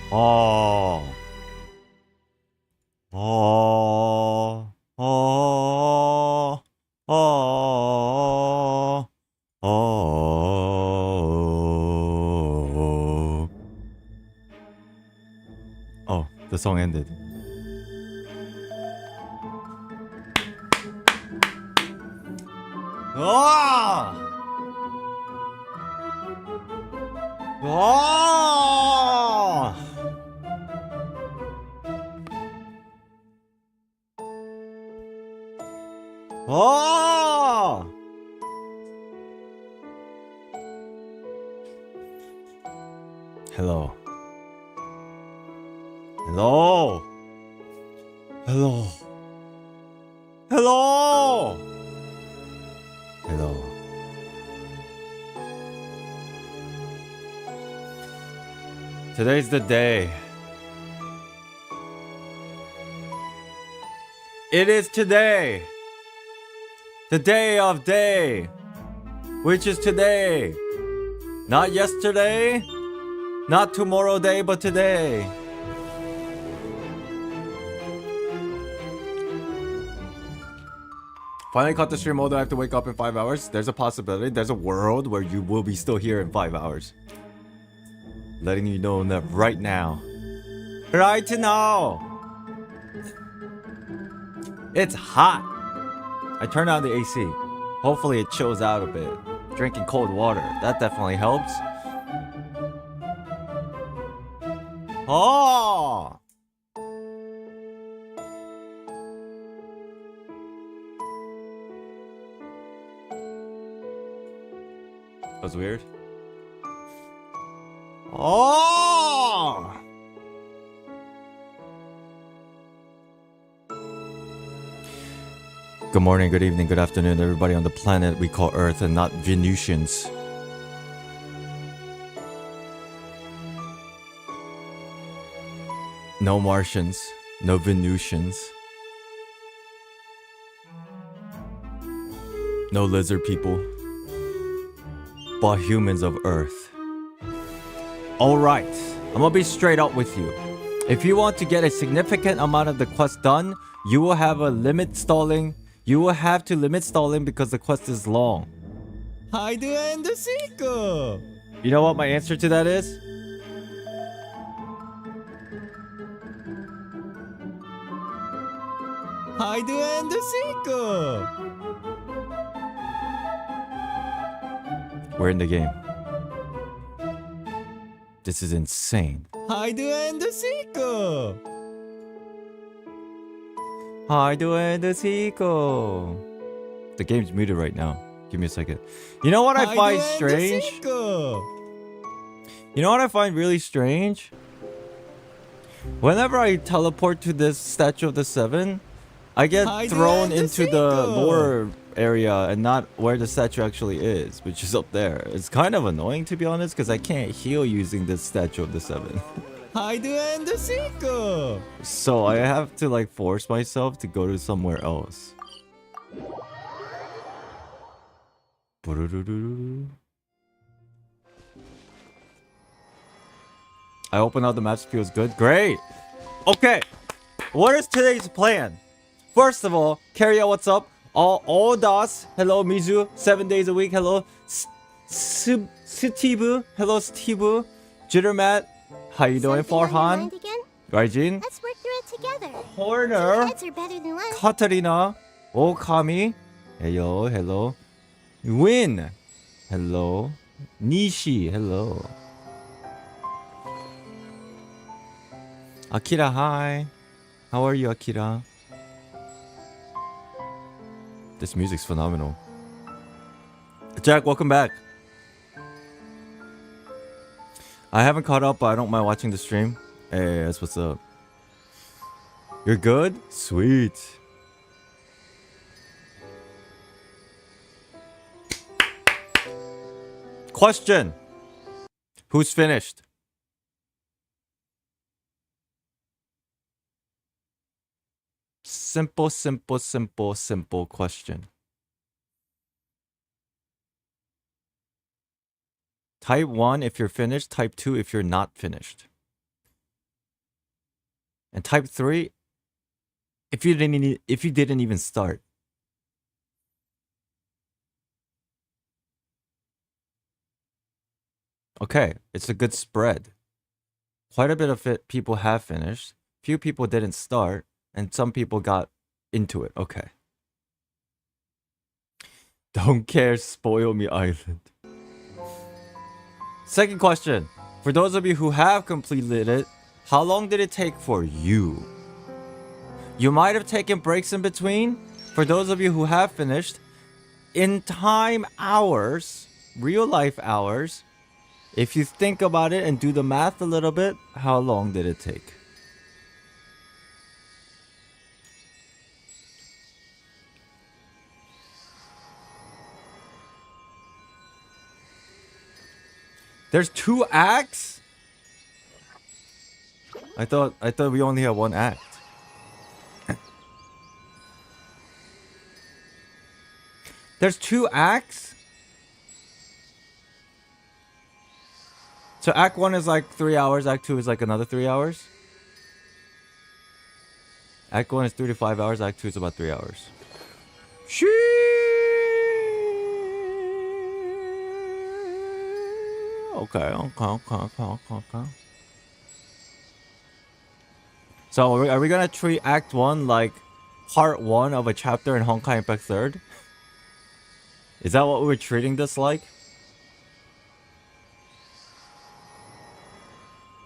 어. 어. 어. 어. 어. Oh, the song ended. 아! 아! 아! Hello. Hello. Hello. Hello. Hello. Today's the day. It is today. The day of day. Which is today. Not yesterday. Not tomorrow day, but today. Finally caught the stream, although I have to wake up in 5 hours. There's a possibility. There's a world where you will be still here in 5 hours. Letting you know that right now. Right now! It's hot! I turned on the AC. Hopefully it chills out a bit. Drinking cold water. That definitely helps. Oh! That was weird. Oh! Good morning, good evening, good afternoon, everybody on the planet we call Earth and not Venusians. No Martians, no Venusians, no lizard people, but humans of Earth. Alright, I'm gonna be straight up with you. If you want to get a significant amount of the quest done, you will have a limit stalling. You will have to limit stalling because the quest is long. Hide and seek. You know what my answer to that is? Hide and seek. We're in the game. This is insane. Hide and seek. Hide and seek. The game's muted right now. Give me a second. You know what I find strange? You know what I find really strange? Whenever I teleport to this Statue of the Seven, I get thrown into the lower area and not where the statue actually is, which is up there. It's kind of annoying, to be honest, because I can't heal using this Statue of the Seven. Hide and seek. So I have to like force myself to go to somewhere else. I open up the maps, feels good. Great. Okay. What is today's plan? First of all, Carrier, what's up? All DOS. Hello, Mizu. 7 days a week. Hello, Steve. Hello, Steve. Jittermat. How you doing, Farhan? Raijin. Let's work through it together. Corner. Heads are better than one. Katarina. Okami. Hello, hello. Win. Hello. Nishi. Hello. Akira, hi. How are you, Akira? This music's phenomenal. Jack, welcome back. I haven't caught up, but I don't mind watching the stream. Hey, that's what's up. You're good? Sweet. Question. Who's finished? Simple, simple, simple, simple question. Type 1 if you're finished, type 2 if you're not finished. And type 3, if you didn't even start. Okay, it's a good spread. Quite a bit of it people have finished. Few people didn't start, and some people got into it. Okay. Don't care, spoil me island. Second question. For those of you who have completed it, how long did it take for you? You might have taken breaks in between. For those of you who have finished, in time hours, real life hours, if you think about it and do the math a little bit, how long did it take? There's 2 acts? I thought we only had 1 act. There's 2 acts? So act 1 is like 3 hours, act 2 is like another 3 hours? Act 1 is 3 to 5 hours, act 2 is about 3 hours. Okay. So are we gonna treat act 1 like part 1 of a chapter in Honkai Impact 3rd? Is that what we're treating this like?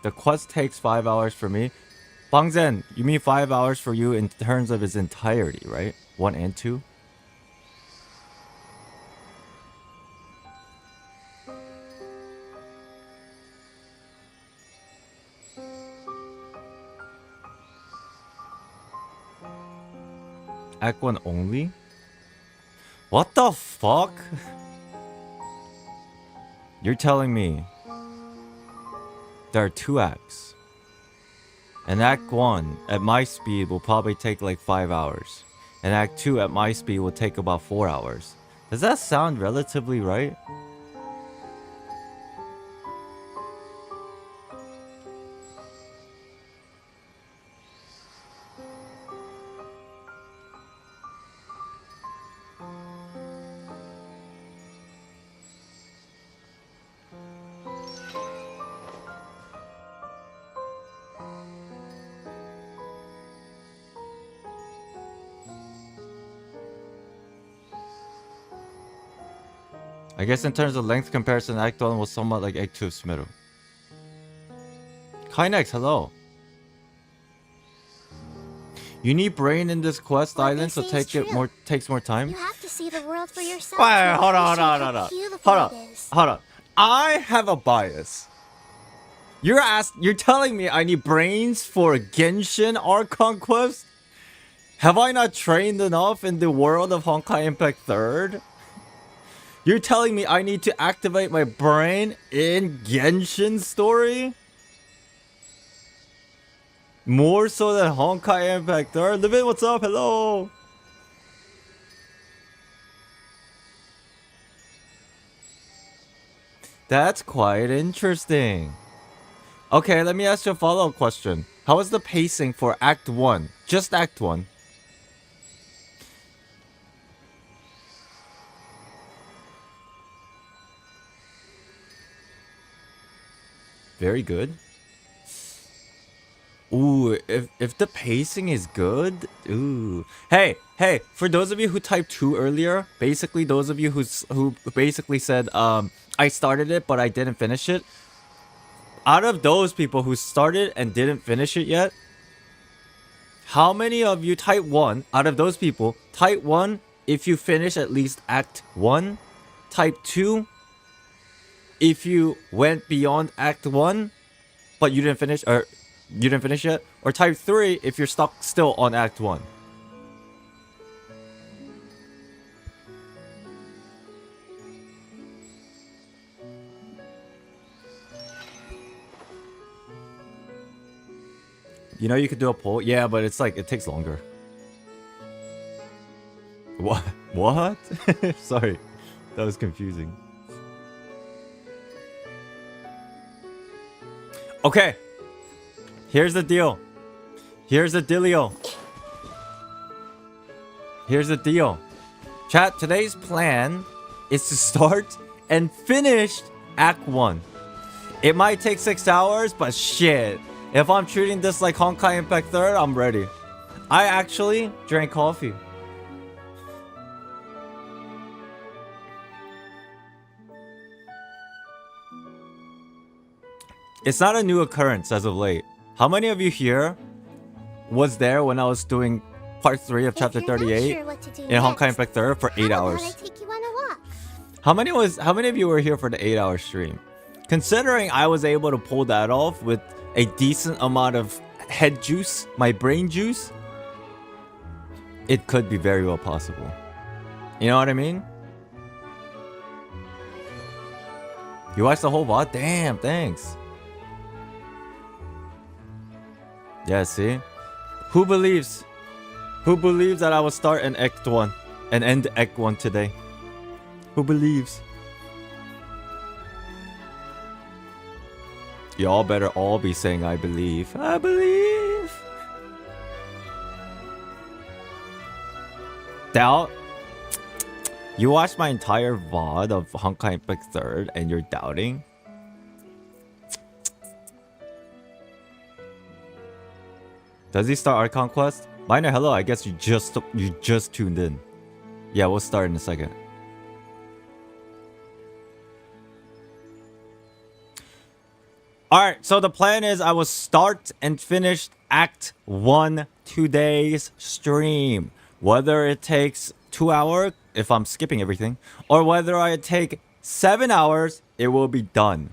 The quest takes 5 hours for me. Bangzen, you mean 5 hours for you in terms of its entirety, right? 1 and 2? Act 1 only? What the fuck? You're telling me there are 2 acts. And Act 1 at my speed will probably take like 5 hours. And Act 2 at my speed will take about 4 hours. Does that sound relatively right? I guess in terms of length comparison, Act 1 was somewhat like Act 2 of Smiru. Kynex, hello. You need brain in this quest What island, they so say is takes more time. You have to see the world for yourself. Wait, hold to on. appreciate how beautiful it is. Hold on. I have a bias. You're telling me I need brains for Genshin Archon quest? Have I not trained enough in the world of Honkai Impact 3rd? You're telling me I need to activate my brain in Genshin story? More so than Honkai Impact 3rd? Livin, what's up? Hello! That's quite interesting. Okay, let me ask you a follow-up question. How is the pacing for Act 1? Just Act 1. Very good. Ooh, if the pacing is good, ooh. Hey, for those of you who typed 2 earlier, basically those of you who basically said I started it but I didn't finish it. Out of those people who started and didn't finish it yet, how many of you type 1 out of those people type 1 if you finish at least Act 1, type 2 if you went beyond Act 1 but you didn't finish yet, or type 3 if you're stuck still on Act 1. You know you could do a poll? Yeah, but it's like, it takes longer. What? What? Sorry. That was confusing. Okay. Here's the deal. Here's the dealio. Here's the deal. Chat, today's plan is to start and finish Act 1. It might take 6 hours, but shit. If I'm treating this like Honkai Impact 3rd, I'm ready. I actually drank coffee. It's not a new occurrence as of late. How many of you here was there when I was doing part 3 of chapter 38 in Honkai Impact 3rd for 8 hours? How many of you were here for the 8-hour stream? Considering I was able to pull that off with a decent amount of head juice, my brain juice, it could be very well possible. You know what I mean? You watched the whole VOD? Damn, thanks. Yeah, see? Who believes that I will start an Act 1 and end Act 1 today? Who believes? Y'all better all be saying I believe. I believe. Doubt? You watched my entire VOD of Honkai Impact 3rd and you're doubting? Does he start Archon quest? Minor, hello. I guess you just tuned in. Yeah, we'll start in a second. Alright, so the plan is I will start and finish Act 1 today's stream. Whether it takes 2 hours, if I'm skipping everything, or whether I take 7 hours, it will be done.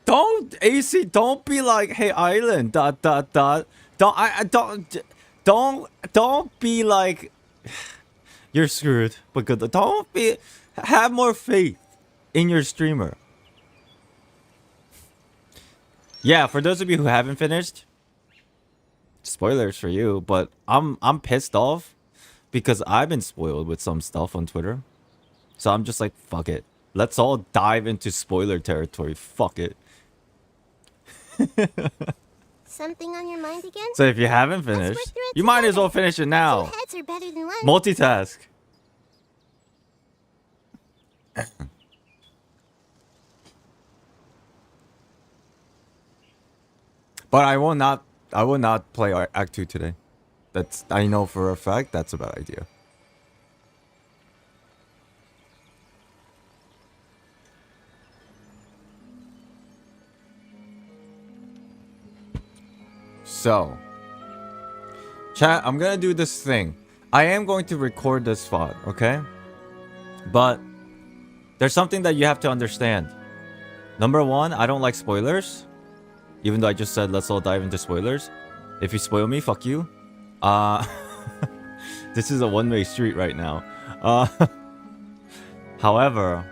Don't AC, don't be like, hey Island, ... Don't be like, you're screwed. But good. Don't be. Have more faith in your streamer. Yeah, for those of you who haven't finished, spoilers for you, but I'm pissed off because I've been spoiled with some stuff on Twitter. So I'm just like, fuck it. Let's all dive into spoiler territory. Fuck it. Something on your mind again? So if you haven't finished, you might as well finish it now. 2 heads are better than 1. Multitask. But I will not play Act 2 today. I know for a fact that's a bad idea. So, chat, I'm gonna do this thing. I am going to record this VOD, okay? But there's something that you have to understand. Number one, I don't like spoilers. Even though I just said let's all dive into spoilers. If you spoil me, fuck you. This is a one-way street right now. However,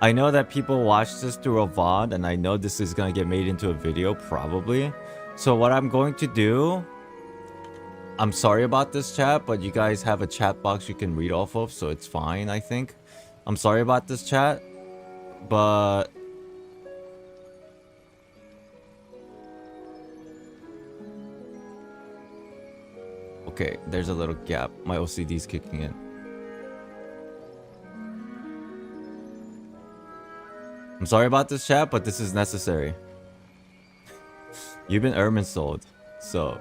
I know that people watch this through a VOD, and I know this is gonna get made into a video, probably. So what I'm going to do, I'm sorry about this, chat, but you guys have a chat box you can read off of, so it's fine, I think. I'm sorry about this, chat, but okay, there's a little gap. My OCD's kicking in. I'm sorry about this, chat, but this is necessary. You've been Ermin sold, so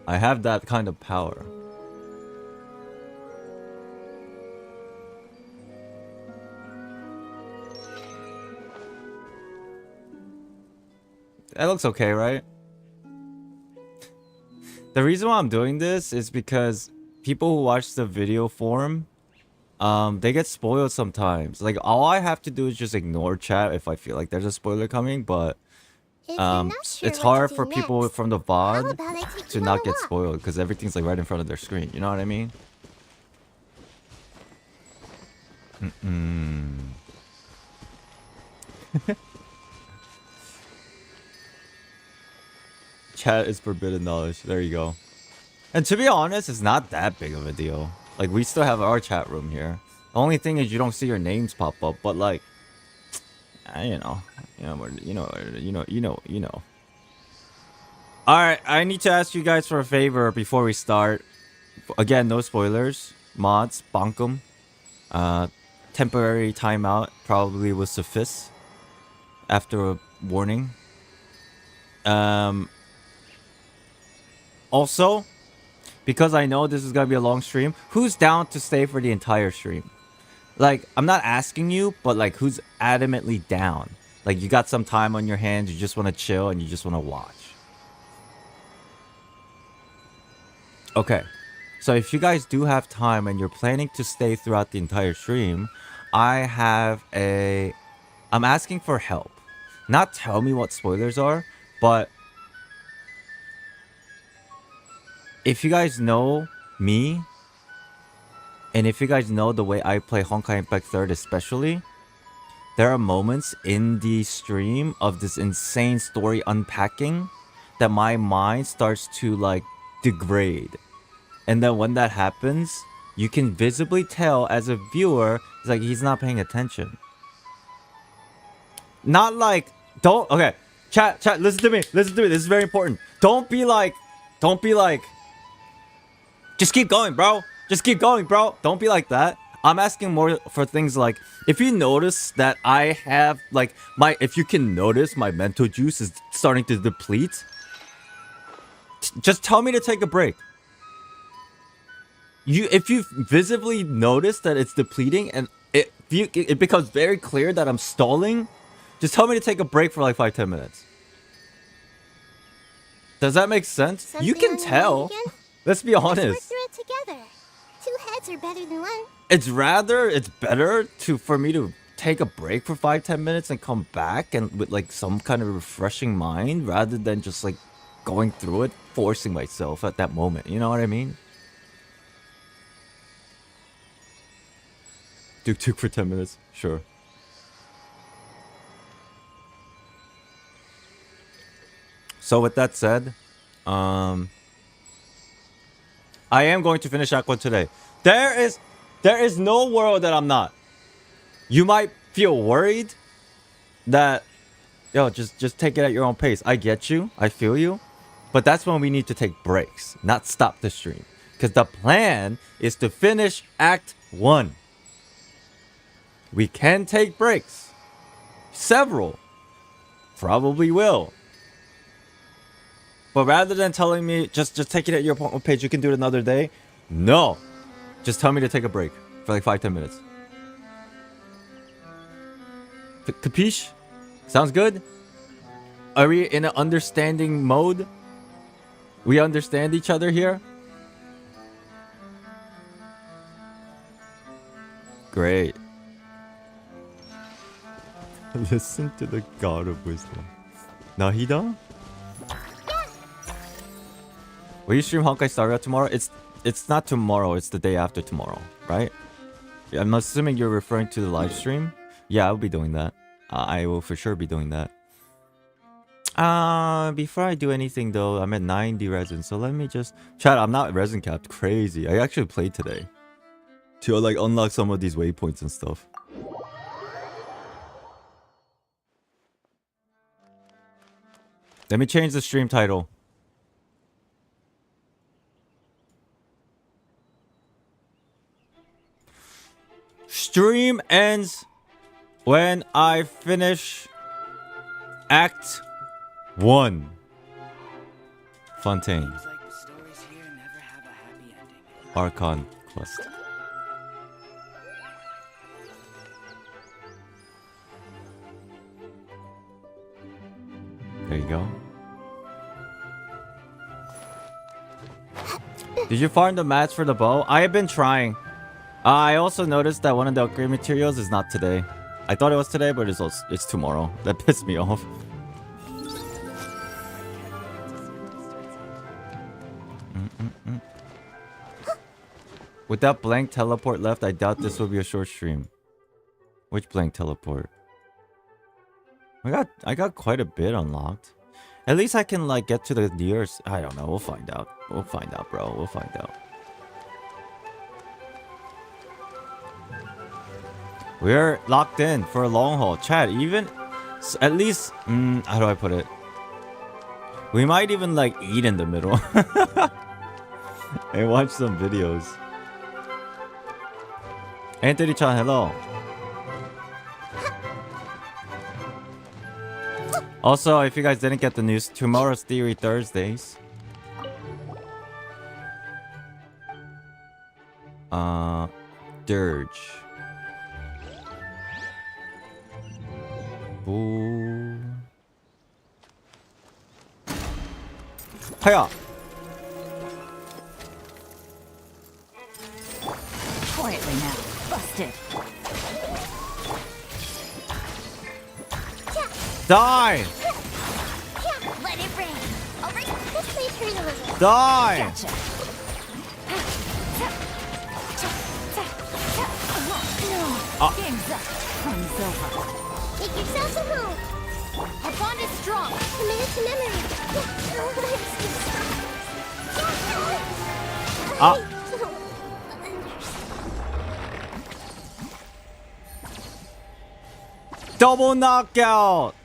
I have that kind of power. That looks okay, right? The reason why I'm doing this is because people who watch the video form, they get spoiled sometimes. Like, all I have to do is just ignore chat if I feel like there's a spoiler coming, but it's hard for people from the VOD to not get spoiled because everything's like right in front of their screen. You know what I mean? Chat is forbidden knowledge. There you go. And to be honest, it's not that big of a deal. Like, we still have our chat room here. The only thing is you don't see your names pop up, but like, you know. Alright, I need to ask you guys for a favor before we start. Again, no spoilers. Mods, bonkum. Temporary timeout probably will suffice after a warning. Also, because I know this is gonna be a long stream, who's down to stay for the entire stream? Like, I'm not asking you, but like, who's adamantly down? Like, you got some time on your hands, you just want to chill, and you just want to watch. Okay, so if you guys do have time and you're planning to stay throughout the entire stream, I'm asking for help. Not tell me what spoilers are, but if you guys know me, and if you guys know the way I play Honkai Impact 3rd especially, there are moments in the stream of this insane story unpacking that my mind starts to like degrade. And then when that happens, you can visibly tell as a viewer, it's like he's not paying attention. Not like, okay, chat, listen to me, this is very important. Don't be like, just keep going, bro. Just keep going, bro. Don't be like that. I'm asking more for things like, if you notice that I have, like, if you can notice my mental juice is starting to deplete, just tell me to take a break. If you visibly notice that it's depleting and it becomes very clear that I'm stalling, just tell me to take a break for like 5-10 minutes. Does that make sense? Something You can on your tell. mind again? Let's be Let's work honest. through it together. 2 heads are better than 1. It's better for me to take a break for 5-10 minutes and come back and with like some kind of refreshing mind rather than just like going through it, forcing myself at that moment. You know what I mean? Tuk for 10 minutes, sure. So with that said, I am going to finish Act 1 today. There is no world that I'm not. You might feel worried that, yo, just take it at your own pace. I get you. I feel you. But that's when we need to take breaks, not stop the stream. Because the plan is to finish Act 1. We can take breaks. Several. Probably will. But rather than telling me, just take it at your own pace, you can do it another day. No. Just tell me to take a break for like 5-10 minutes. Capiche? Sounds good? Are we in an understanding mode? We understand each other here? Great. Listen to the God of Wisdom. Nahida? Will you stream Honkai Star Rail tomorrow? It's not tomorrow, it's the day after tomorrow, right? I'm assuming you're referring to the live stream? Yeah, I'll be doing that. I will for sure be doing that. Before I do anything though, I'm at 90 resin, so let me just... Chat, I'm not resin capped. Crazy. I actually played today. To like unlock some of these waypoints and stuff. Let me change the stream title. Stream ends when I finish Act 1. Fontaine. Archon quest. There you go. Did you farm the mats for the bow? I have been trying. I also noticed that one of the upgrade materials is not today. I thought it was today, but it's tomorrow. That pissed me off. With that blank teleport left, I doubt this will be a short stream. Which blank teleport? I got quite a bit unlocked. At least I can like get to the nearest. I don't know. We'll find out. We'll find out, bro. We'll find out. We're locked in for a long haul. Chat, even at least how do I put it? We might even like eat in the middle and watch some videos. Anthony Chan, hello. Also, if you guys didn't get the news, tomorrow's Theory Thursdays. Dirge. Ooh. Hiya. Quietly now. Busted. Die! Let it rain. Alright, let's leave her alone. Die! Gotcha. Game's up. Fun's over. Make yourselves at home. Our bond is strong. Committed to memory. Ah. Double knockout!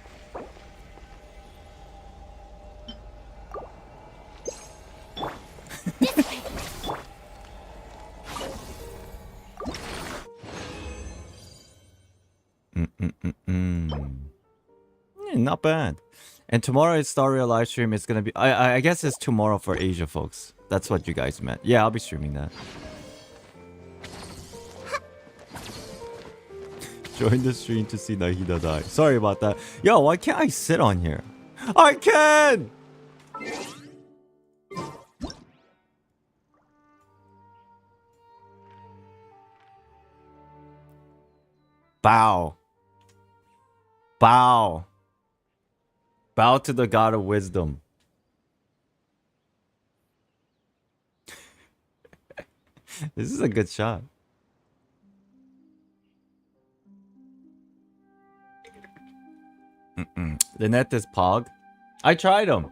Not bad. And tomorrow is Staria live stream. It's gonna be. I guess it's tomorrow for Asia folks. That's what you guys meant. Yeah, I'll be streaming that. Join the stream to see Nahida die. Sorry about that. Yo, why can't I sit on here? I can! Bow. Bow. Bow to the god of wisdom. This is a good shot. The net is Pog. I tried them.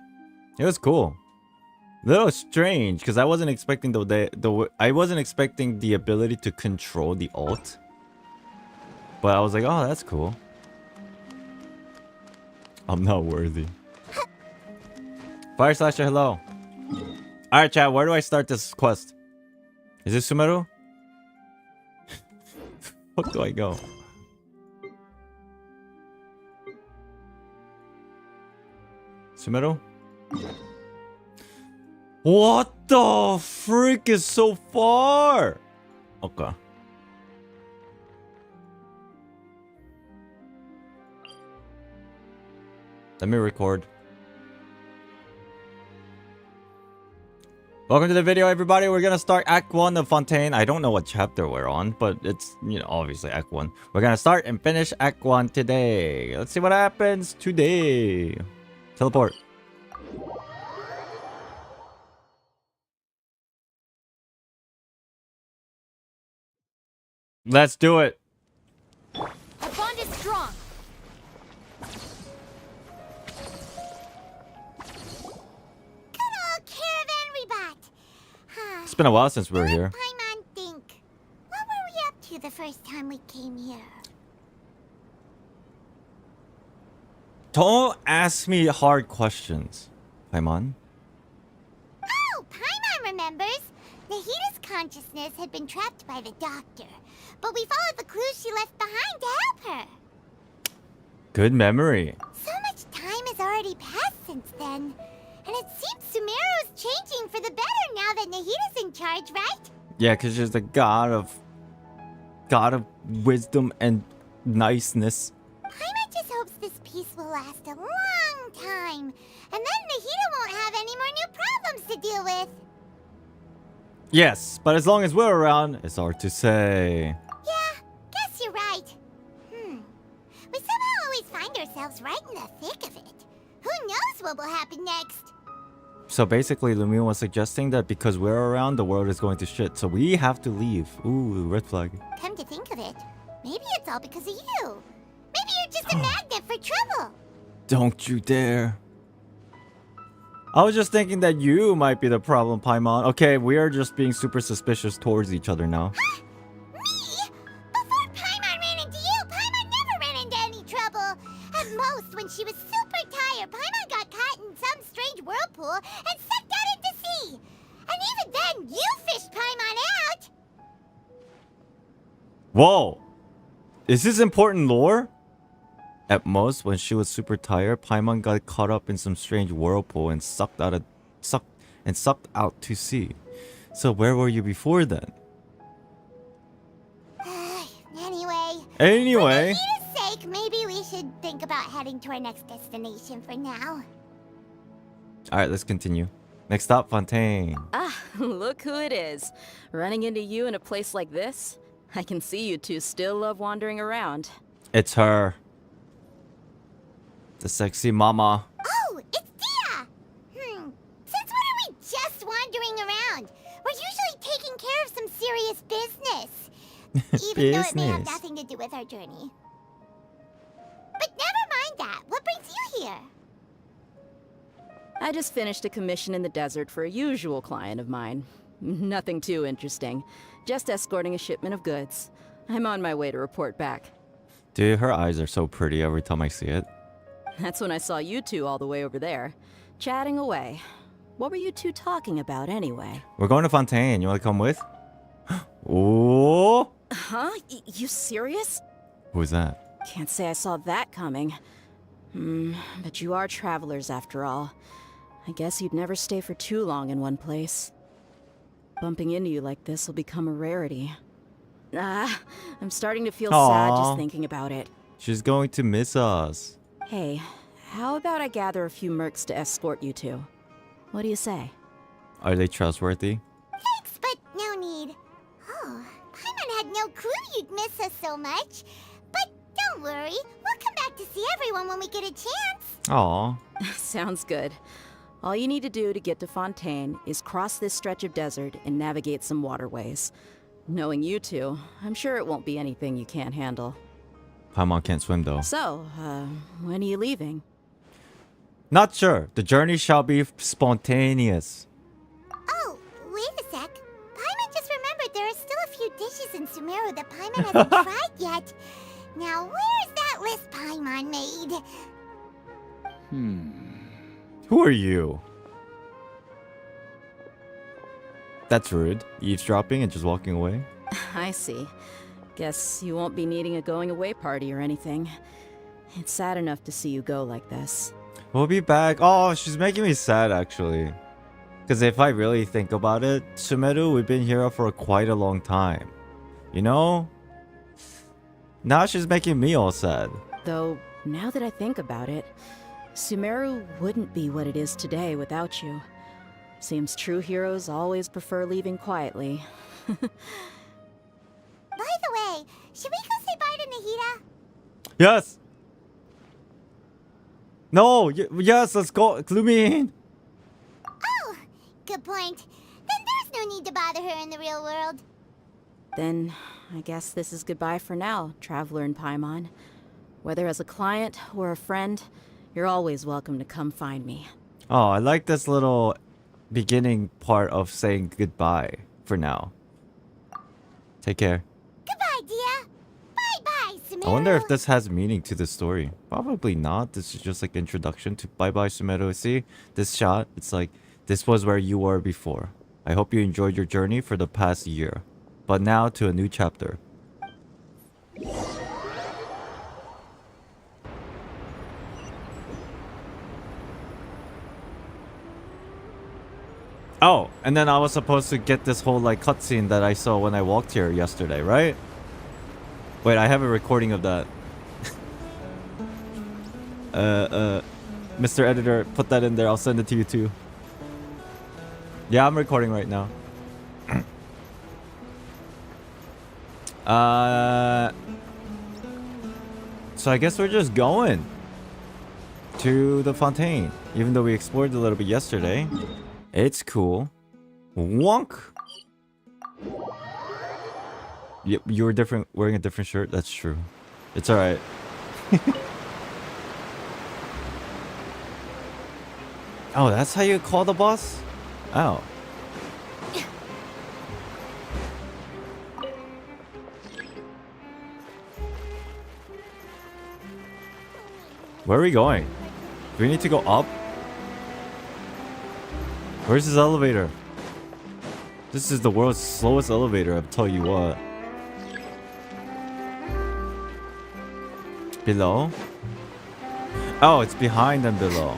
It was cool. A little strange because I wasn't expecting I wasn't expecting the ability to control the ult. But I was like, oh, that's cool. I'm not worthy. Fire Slasher, hello. Alright, chat, where do I start this quest? Is this Sumeru? What do I go? Sumeru? What the frick is so far? Okay. Let me record. Welcome to the video, everybody. We're gonna start Act 1 of Fontaine. I don't know what chapter we're on, but it's, you know, obviously Act 1. We're gonna start and finish Act 1 today. Let's see what happens today. Teleport. Let's do it. Our bond is strong. Good old caravan rebot. It's been a while since we were here. Paimon think. What were we up to the first time we came here? Don't ask me hard questions, Paimon. Oh, Paimon remembers. Nahida's consciousness had been trapped by the doctor, but we followed the clues she left behind to help her. Good memory. So much time has already passed since then, and it seems Sumeru's changing for the better now that Nahida's in charge, right? Yeah, because she's the god of wisdom and niceness. Paimon just hopes this peace will last a long time, and then Nahida won't have any more new problems to deal with. Yes, but as long as we're around, it's hard to say. Yeah, guess you're right. We somehow always find ourselves right in the thick of it. Who knows what will happen next? So basically, Lumion was suggesting that because we're around, the world is going to shit. So we have to leave. Ooh, red flag. Come to think of it, maybe it's all because of you. Maybe you're just a magnet for trouble. Don't you dare. I was just thinking that you might be the problem, Paimon. Okay, we are just being super suspicious towards each other now. Me? Before Paimon ran into you, Paimon never ran into any trouble. At most, when she was super tired, Paimon got caught in some some strange whirlpool and sucked out into sea. And even then, you fished Paimon out. Whoa! Is this important lore? At most, when she was super tired, Paimon got caught up in some strange whirlpool and sucked out to sea. So where were you before then? For Anyway. Nikita's sake, maybe we should think about heading to our next destination for now. Alright, let's continue. Next stop, Fontaine. Ah, look who it is. Running into you in a place like this? I can see you two still love wandering around. It's her. The sexy mama. Oh, it's Dia! Since when are we just wandering around? We're usually taking care of some serious business. Even though it may have nothing to do with our journey. But never mind that. What brings you here? I just finished a commission in the desert for a usual client of mine. Nothing too interesting. Just escorting a shipment of goods. I'm on my way to report back. Dude, her eyes are so pretty every time I see it. That's when I saw you two all the way over there, chatting away. What were you two talking about anyway? We're going to Fontaine. You want to come with? Oh! Huh? You serious? Who's that? Can't say I saw that coming. But you are travelers after all. I guess you'd never stay for too long in one place. Bumping into you like this will become a rarity. I'm starting to feel sad just thinking about it. She's going to miss us. Hey, how about I gather a few mercs to escort you two? What do you say? Are they trustworthy? Thanks, but no need. Oh, Paimon had no clue you'd miss us so much. But don't worry, we'll come back to see everyone when we get a chance. Aw. Sounds good. All you need to do to get to Fontaine is cross this stretch of desert and navigate some waterways. Knowing you two, I'm sure it won't be anything you can't handle. Paimon can't swim though. So, when are you leaving? Not sure. The journey shall be spontaneous. Oh, wait a sec. Paimon just remembered there are still a few dishes in Sumeru that Paimon hasn't tried yet. Now, where's that list Paimon made? Who are you? That's rude. Eavesdropping and just walking away? I see. Guess you won't be needing a going away party or anything. It's sad enough to see you go like this. We'll be back. Oh, she's making me sad actually. Because if I really think about it, Sumeru, we've been here for quite a long time. You know? Now she's making me all sad. Though, now that I think about it, Sumeru wouldn't be what it is today without you. Seems true heroes always prefer leaving quietly. By the way, should we go say bye to Nahida? Yes! No! Yes, let's go! Clue me in! Oh, good point. Then there's no need to bother her in the real world. Then, I guess this is goodbye for now, Traveler in Paimon. Whether as a client or a friend, you're always welcome to come find me. Oh, I like this little beginning part of saying goodbye for now. Take care. Goodbye, Dia. Bye-bye, Sumeru. I wonder if this has meaning to the story. Probably not. This is just like introduction to Bye Bye Sumeru. See, this shot, it's like, this was where you were before. I hope you enjoyed your journey for the past year. But now to a new chapter. Oh, and then I was supposed to get this whole like cutscene that I saw when I walked here yesterday, right? Wait, I have a recording of that. Mr. Editor, put that in there. I'll send it to you too. Yeah, I'm recording right now. So I guess we're just going to the Fontaine, even though we explored a little bit yesterday. It's cool. Wonk. Yep, you were different, wearing a different shirt. That's true. It's all right. Oh, that's how you call the boss? Oh. Where are we going? Do we need to go up? Where's this elevator? This is the world's slowest elevator, I'll tell you what. Below? Oh, it's behind and below.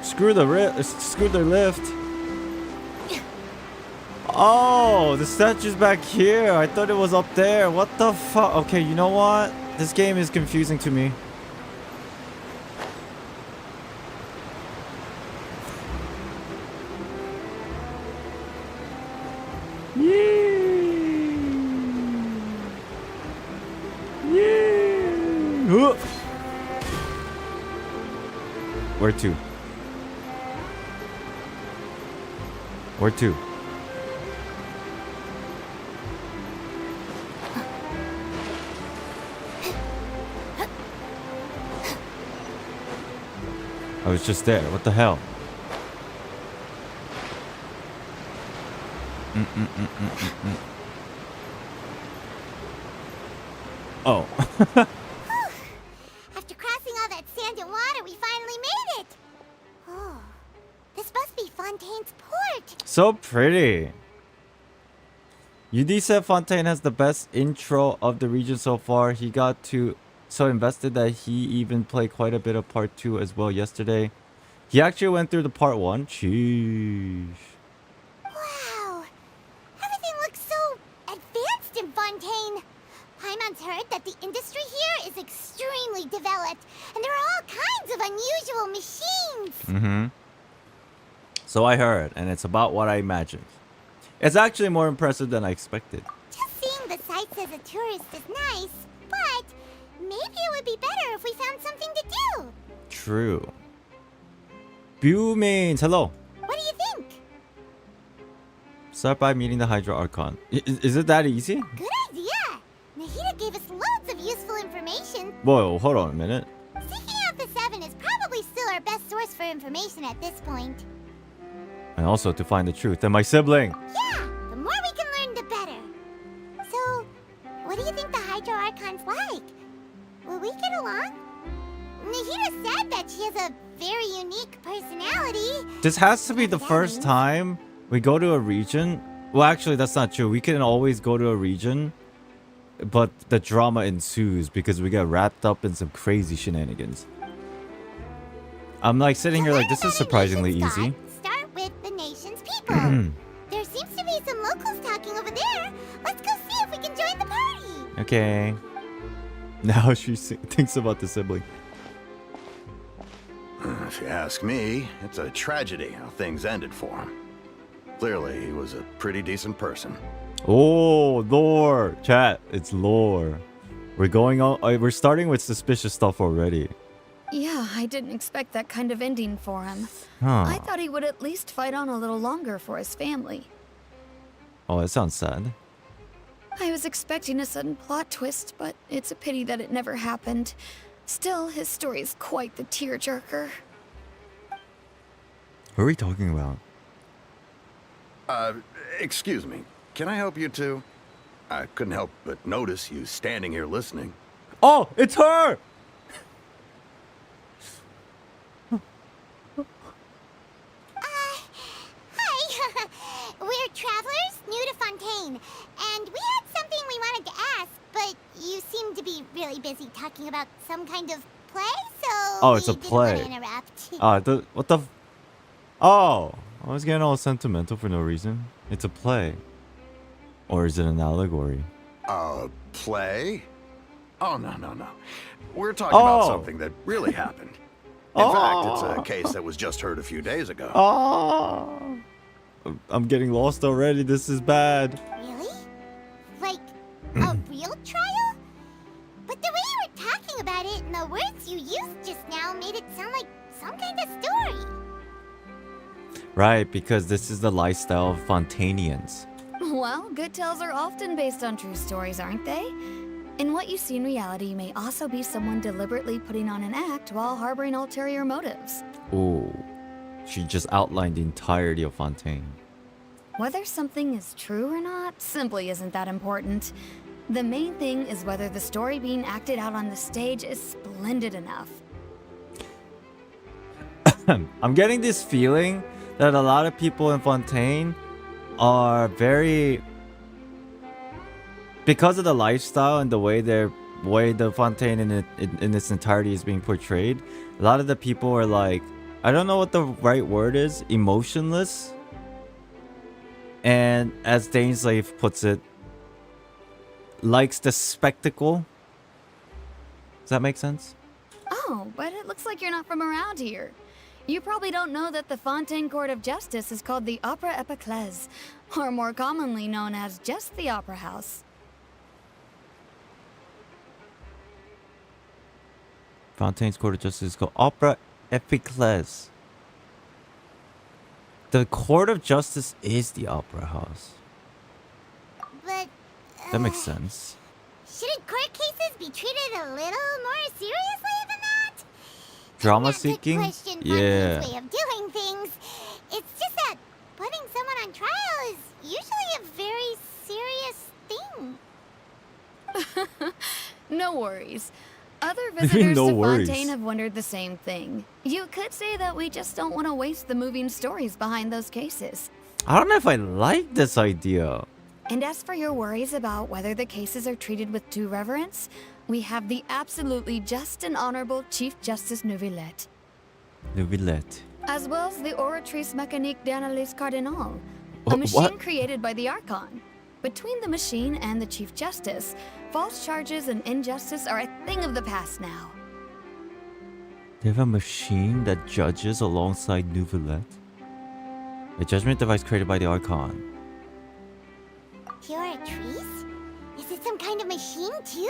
Screw the lift. Oh, the statue's back here. I thought it was up there. What the fuck? Okay, you know what? This game is confusing to me. Where to? Where to? I was just there. What the hell? Oh. After crossing all that sand and water, we finally made it. Oh, this must be Fontaine's port. So pretty. UD said Fontaine has the best intro of the region so far. He got so invested that he even played quite a bit of part 2 as well yesterday. He actually went through the part 1. Sheesh. Wow, everything looks so advanced in Fontaine. Paimon's heard that the industry here is extremely developed, and there are all kinds of unusual machines. So I heard, and it's about what I imagined. It's actually more impressive than I expected. Just seeing the sights as a tourist is nice, but maybe it would be better if we found something to do. True. View means hello. What do you think? Start by meeting the Hydro Archon. Is it that easy? Good idea. Nahida gave us loads of useful information. Whoa, hold on a minute. Seeking out the Seven is probably still our best source for information at this point. And also to find the truth. And my sibling. Yeah, the more we can learn, the better. So, what do you think the Hydro Archon's like? Will we get along? Nahida said that she has a very unique personality. This has to be the first time we go to a region. Well, actually, that's not true. We can always go to a region, but the drama ensues because we get wrapped up in some crazy shenanigans. I'm like sitting here like, this is surprisingly easy. Start with the nation's people. There seems to be some locals talking over there. Let's go see if we can join the party. Okay. Now she thinks about the sibling. If you ask me, it's a tragedy how things ended for him. Clearly, he was a pretty decent person. Oh, lore. Chat, it's lore. We're going on. We're starting with suspicious stuff already. Yeah, I didn't expect that kind of ending for him. Huh. I thought he would at least fight on a little longer for his family. Oh, that sounds sad. I was expecting a sudden plot twist, but it's a pity that it never happened. Still, his story is quite the tearjerker. What are we talking about? Excuse me. Can I help you two? I couldn't help but notice you standing here listening. Oh, it's her! Hi. We're travelers new to Fontaine, and we had something we wanted to ask, but you seem to be really busy talking about some kind of play, so Oh, it's a we didn't play. want to interrupt. What the? Oh, I was getting all sentimental for no reason. It's a play. Or is it an allegory? Play? Oh, no. We're talking about something that really happened. In fact, it's a case that was just heard a few days ago. Oh, I'm getting lost already. This is bad. Really? Like, a real trial? But the way you were talking about it and the words you used just now made it sound like some kind of story. Right, because this is the lifestyle of Fontainians. Well, good tales are often based on true stories, aren't they? And what you see in reality may also be someone deliberately putting on an act while harboring ulterior motives. Ooh, she just outlined the entirety of Fontaine. Whether something is true or not simply isn't that important. The main thing is whether the story being acted out on the stage is splendid enough. I'm getting this feeling that a lot of people in Fontaine are very, because of the lifestyle and the way the Fontaine in its entirety is being portrayed. A lot of the people are like, I don't know what the right word is, emotionless. And as Daneslave puts it, likes the spectacle. Does that make sense? Oh, but it looks like you're not from around here. You probably don't know that the Fontaine Court of Justice is called the Opera Epiclese, or more commonly known as just the Opera House. Fontaine's Court of Justice is called Opera Epiclese. The Court of Justice is the Opera House. But That makes sense. shouldn't court cases be treated a little more seriously than that? Drama Not to seeking? question Yeah. Fontaine's way of doing things. It's just that putting someone on trial is usually a very serious thing. No worries. Other visitors No to worries. Fontaine have wondered the same thing. You could say that we just don't want to waste the moving stories behind those cases. I don't know if I like this idea. And as for your worries about whether the cases are treated with due reverence, we have the absolutely just and honorable Chief Justice Neuvillette, Le Villette. as well as the Oratrice Mécanique d'Analyse Cardinal, Wha- a machine what? created by the Archon. Between the machine and the Chief Justice, false charges and injustice are a thing of the past now. They have a machine that judges alongside Neuvillette. A judgment device created by the Archon. Pure trees? Is it some kind of machine too?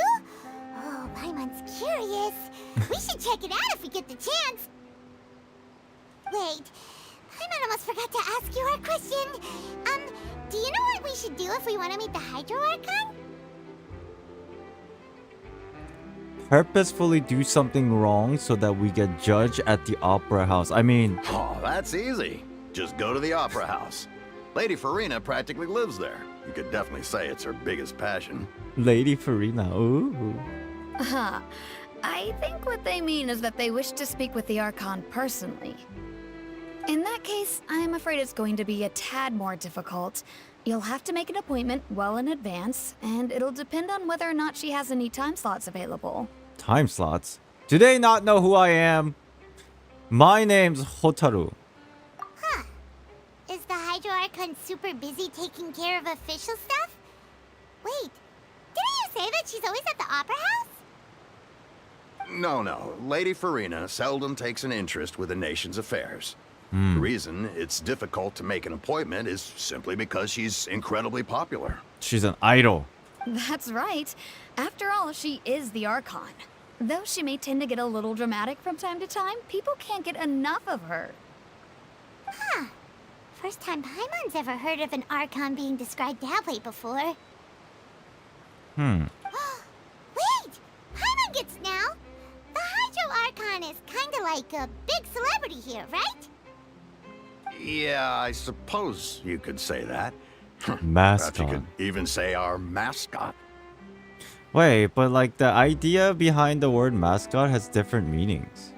Oh, Paimon's curious. We should check it out if we get the chance. Wait, Paimon almost forgot to ask you our question. Do you know what we should do if we want to meet the Hydro Archon? Purposefully do something wrong so that we get judged at the Opera House. I mean, Oh, that's easy. Just go to the Opera House. Lady Farina practically lives there. You could definitely say it's her biggest passion. Lady Farina. Ooh. I think what they mean is that they wish to speak with the Archon personally. In that case, I'm afraid it's going to be a tad more difficult. You'll have to make an appointment well in advance, and it'll depend on whether or not she has any time slots available. Time slots. Do they not know who I am? My name's Hotaru. Huh. Is the Hydro Archon super busy taking care of official stuff? Wait, didn't you say that she's always at the Opera House? No. Lady Farina seldom takes an interest with the nation's affairs. The reason it's difficult to make an appointment is simply because she's incredibly popular. She's an idol. That's right. After all, she is the Archon. Though she may tend to get a little dramatic from time to time, people can't get enough of her. Huh. First time Paimon's ever heard of an Archon being described that way before. Wait! Paimon gets now! The Hydro Archon is kinda like a big celebrity here, right? Yeah, I suppose you could say that. Perhaps you Mascot. could even say our mascot. Wait, but like the idea behind the word mascot has different meanings.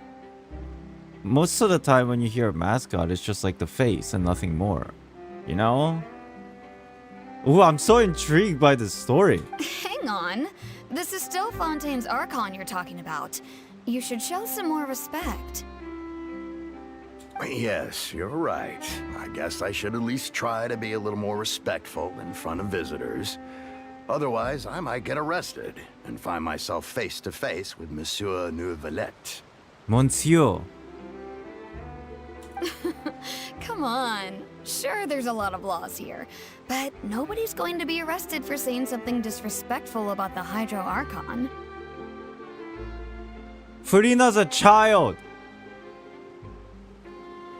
Most of the time when you hear a mascot, it's just like the face and nothing more. You know? Ooh, I'm so intrigued by this story. Hang on. This is still Fontaine's Archon you're talking about. You should show some more respect. Yes, you're right. I guess I should at least try to be a little more respectful in front of visitors. Otherwise, I might get arrested and find myself face to face with Monsieur Neuvillette. Monsieur. Come on. Sure, there's a lot of laws here, but nobody's going to be arrested for saying something disrespectful about the Hydro Archon. Farina's a child.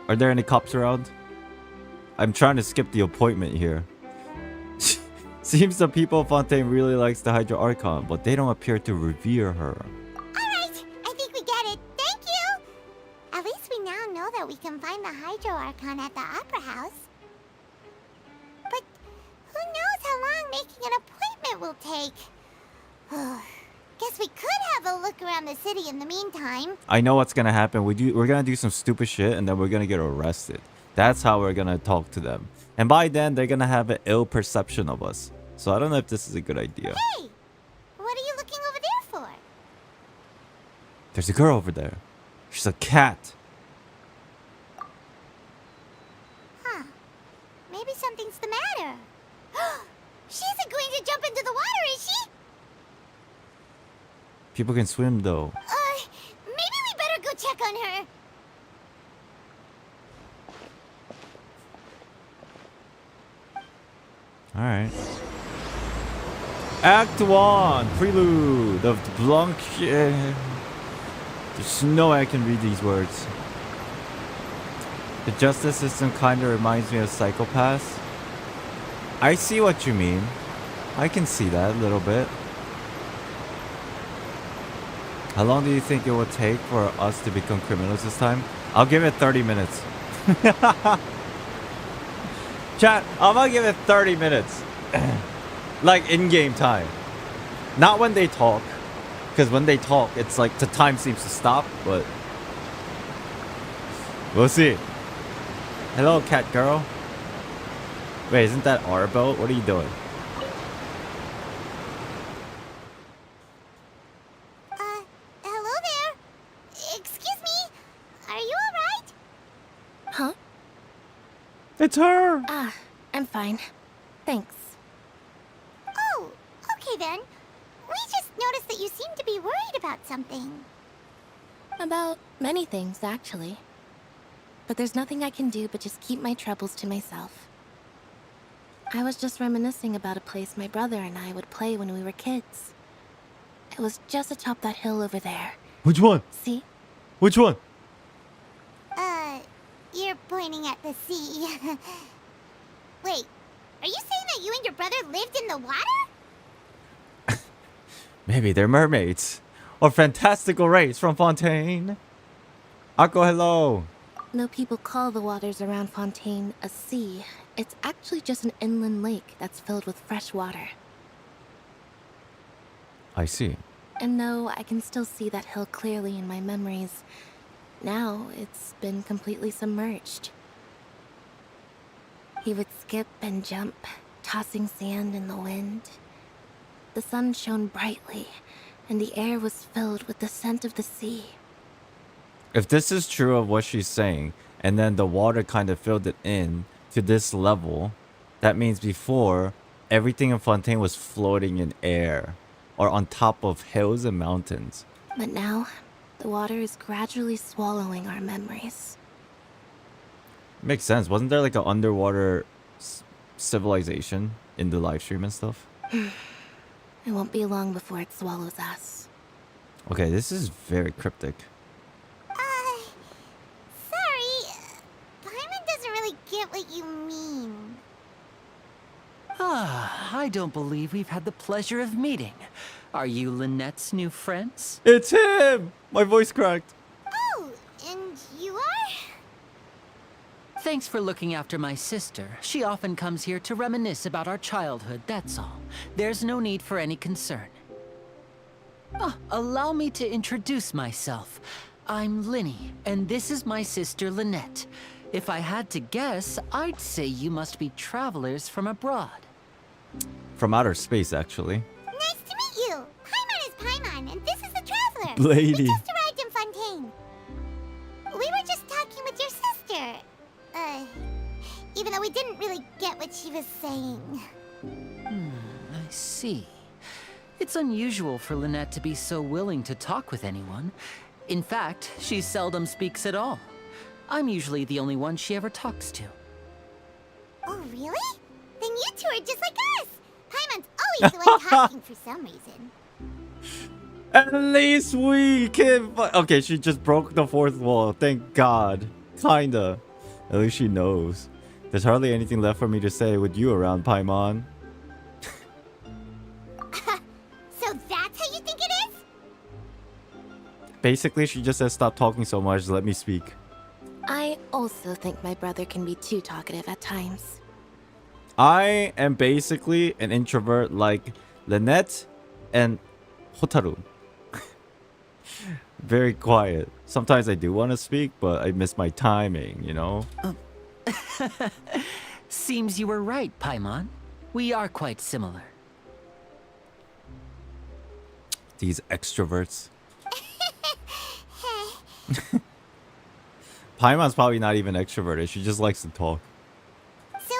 Are there any cops around? I'm trying to skip the appointment here. Seems the people of Fontaine really likes the Hydro Archon, but they don't appear to revere her. Alright, I think we get it. Thank you! At least we now know that we can find the Hydro Archon at the Opera House. But who knows how long making an appointment will take? Guess we could have a look around the city in the meantime. I know what's gonna happen. We're gonna do some stupid shit and then we're gonna get arrested. That's how we're gonna talk to them. And by then, they're gonna have an ill perception of us. So I don't know if this is a good idea. Hey! What are you looking over there for? There's a girl over there. She's a cat. Huh. Maybe something's the matter. She isn't going to jump into the water, is she? People can swim though. Maybe we better go check on her. Alright. Act 1, Prelude of the Blanc. There's no way I can read these words. The justice system kinda reminds me of Psychopaths. I see what you mean. I can see that a little bit. How long do you think it will take for us to become criminals this time? I'll give it 30 minutes. Chat, I'm gonna give it 30 minutes. Like in-game time. Not when they talk. Because when they talk, it's like the time seems to stop, but... we'll see. Hello, cat girl. Wait, isn't that our boat? What are you doing? Hello there. Excuse me. Are you alright? Huh? It's her! Ah, I'm fine. Thanks. Oh, okay then. We just noticed that you seem to be worried about something. About many things, actually. But there's nothing I can do but just keep my troubles to myself. I was just reminiscing about a place my brother and I would play when we were kids. It was just atop that hill over there. Which one? See? Which one? You're pointing at the sea. Wait, are you saying that you and your brother lived in the water? Maybe they're mermaids. Or fantastical rays from Fontaine. Akko, hello. Though people call the waters around Fontaine a sea, it's actually just an inland lake that's filled with fresh water. I see. And though I can still see that hill clearly in my memories, now it's been completely submerged. He would skip and jump, tossing sand in the wind. The sun shone brightly, and the air was filled with the scent of the sea. If this is true of what she's saying, and then the water kind of filled it in to this level, that means before, everything in Fontaine was floating in air, or on top of hills and mountains. But now, the water is gradually swallowing our memories. Makes sense. Wasn't there like an underwater civilization in the live stream and stuff? It won't be long before it swallows us. Okay, this is very cryptic. Sorry. Paimon doesn't really get what you mean. Ah, I don't believe we've had the pleasure of meeting. Are you Lynette's new friends? It's him! My voice cracked. Oh, and you are? Thanks for looking after my sister. She often comes here to reminisce about our childhood, that's all. There's no need for any concern. Ah, allow me to introduce myself. I'm Linny, and this is my sister Lynette. If I had to guess, I'd say you must be travelers from abroad. From outer space, actually. Nice to meet you. Paimon is Paimon, and this is the Traveler. Lady. We just arrived in Fontaine. We were just talking with your sister. Even though we didn't really get what she was saying. I see. It's unusual for Lynette to be so willing to talk with anyone. In fact, she seldom speaks at all. I'm usually the only one she ever talks to. Oh, really? Then you two are just like us. Paimon's always the one talking for some reason. At least we can... Okay, she just broke the fourth wall. Thank God. Kinda. At least she knows. There's hardly anything left for me to say with you around, Paimon. So that's how you think it is? Basically, she just says stop talking so much, let me speak. I also think my brother can be too talkative at times. I am basically an introvert like Lynette and Hotaru. Very quiet. Sometimes I do want to speak, but I miss my timing, you know? Seems you were right, Paimon. We are quite similar. These extroverts. Paimon's probably not even extroverted. She just likes to talk. So,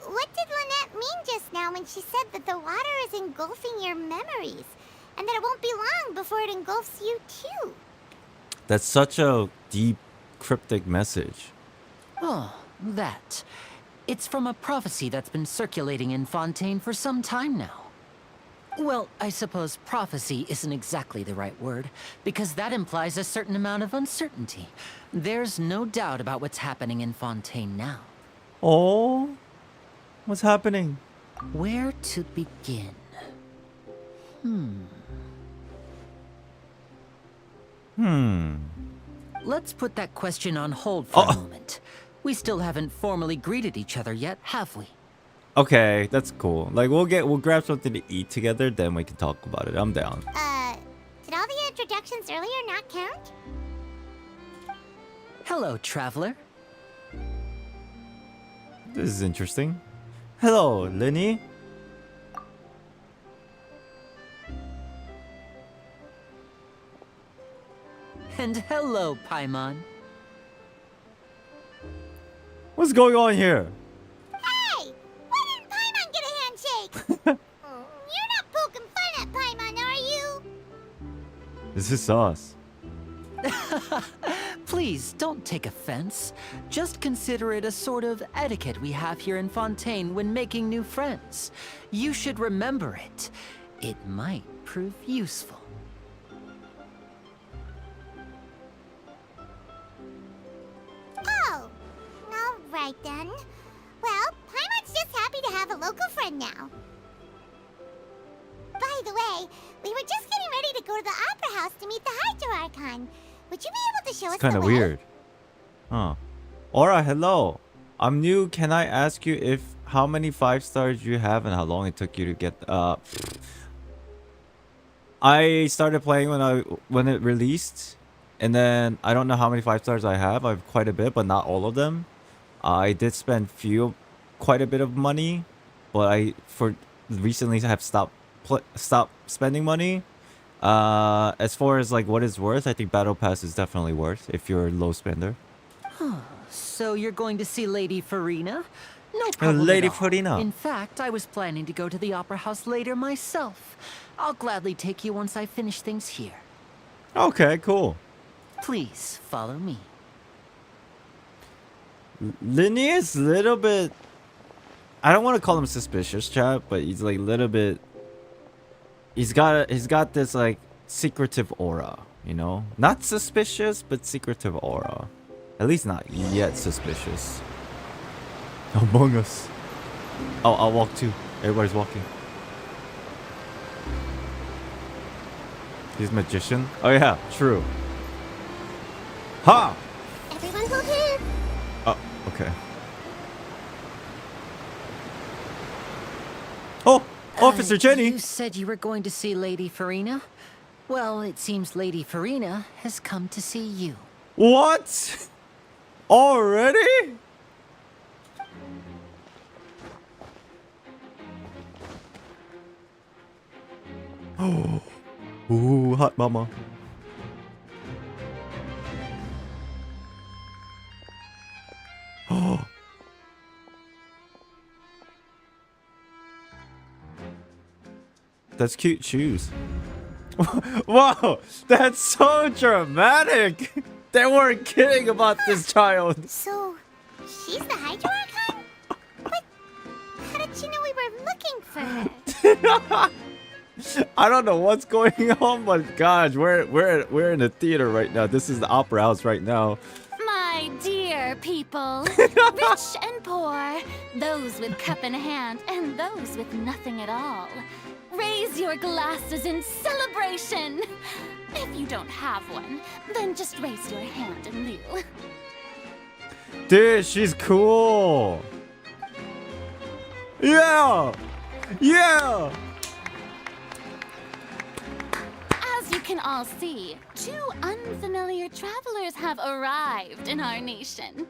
what did Lynette mean just now when she said that the water is engulfing your memories? And that it won't be long before it engulfs you too? That's such a deep, cryptic message. Oh, that. It's from a prophecy that's been circulating in Fontaine for some time now. Well, I suppose prophecy isn't exactly the right word, because that implies a certain amount of uncertainty. There's no doubt about what's happening in Fontaine now. Oh, what's happening? Where to begin? Let's put that question on hold for a moment. We still haven't formally greeted each other yet, have we? Okay, that's cool. Like we'll grab something to eat together, then we can talk about it. I'm down. Did all the introductions earlier not count? Hello, traveler. This is interesting. Hello, Lenny. And hello, Paimon. What's going on here? Hey! Why didn't Paimon get a handshake? You're not poking fun at Paimon, are you? This is sauce. Please, don't take offense. Just consider it a sort of etiquette we have here in Fontaine when making new friends. You should remember it. It might prove useful. Oh, all right then. Well, Paimon's just happy to have a local friend now. By the way, we were just getting ready to go to the Opera House to meet the Hydro Archon. Would you be able to show us It's kind the of way? weird. Huh. Alright, hello. I'm new. Can I ask you how many 5 stars you have and how long it took you to get I started playing when it released, and then I don't know how many 5 stars I have. I have quite a bit, but not all of them. I did spend quite a bit of money, but I recently have stopped spending money. As far as like what it's worth, I think Battle Pass is definitely worth if you're a low spender. So you're going to see Lady Farina? No problem Lady at all. Farina. In fact, I was planning to go to the Opera House later myself. I'll gladly take you once I finish things here. Okay, cool. Please follow me. Linny is a little bit... I don't want to call him suspicious, chat, but he's like a little bit... He's got this like secretive aura, you know? Not suspicious, but secretive aura. At least not yet suspicious. Among Us. Oh, I'll walk too. Everybody's walking. He's a magician? Oh yeah, true. Ha! Everyone hold hands. Oh, okay. Oh, Officer Jenny! You said you were going to see Lady Farina? Well, it seems Lady Farina has come to see you. What? Already? Oh, ooh, hot mama. Oh. That's cute shoes. Whoa, that's so dramatic. They weren't kidding about this child. So, she's the Hydro Archon? But how did she know we were looking for her? I don't know what's going on, but gosh, we're in a theater right now. This is the Opera House right now. My dear people, rich and poor, those with cup in hand and those with nothing at all, raise your glasses in celebration. If you don't have one, then just raise your hand in lieu. Dude, she's cool. Yeah, yeah. As you can all see, 2 unfamiliar travelers have arrived in our nation.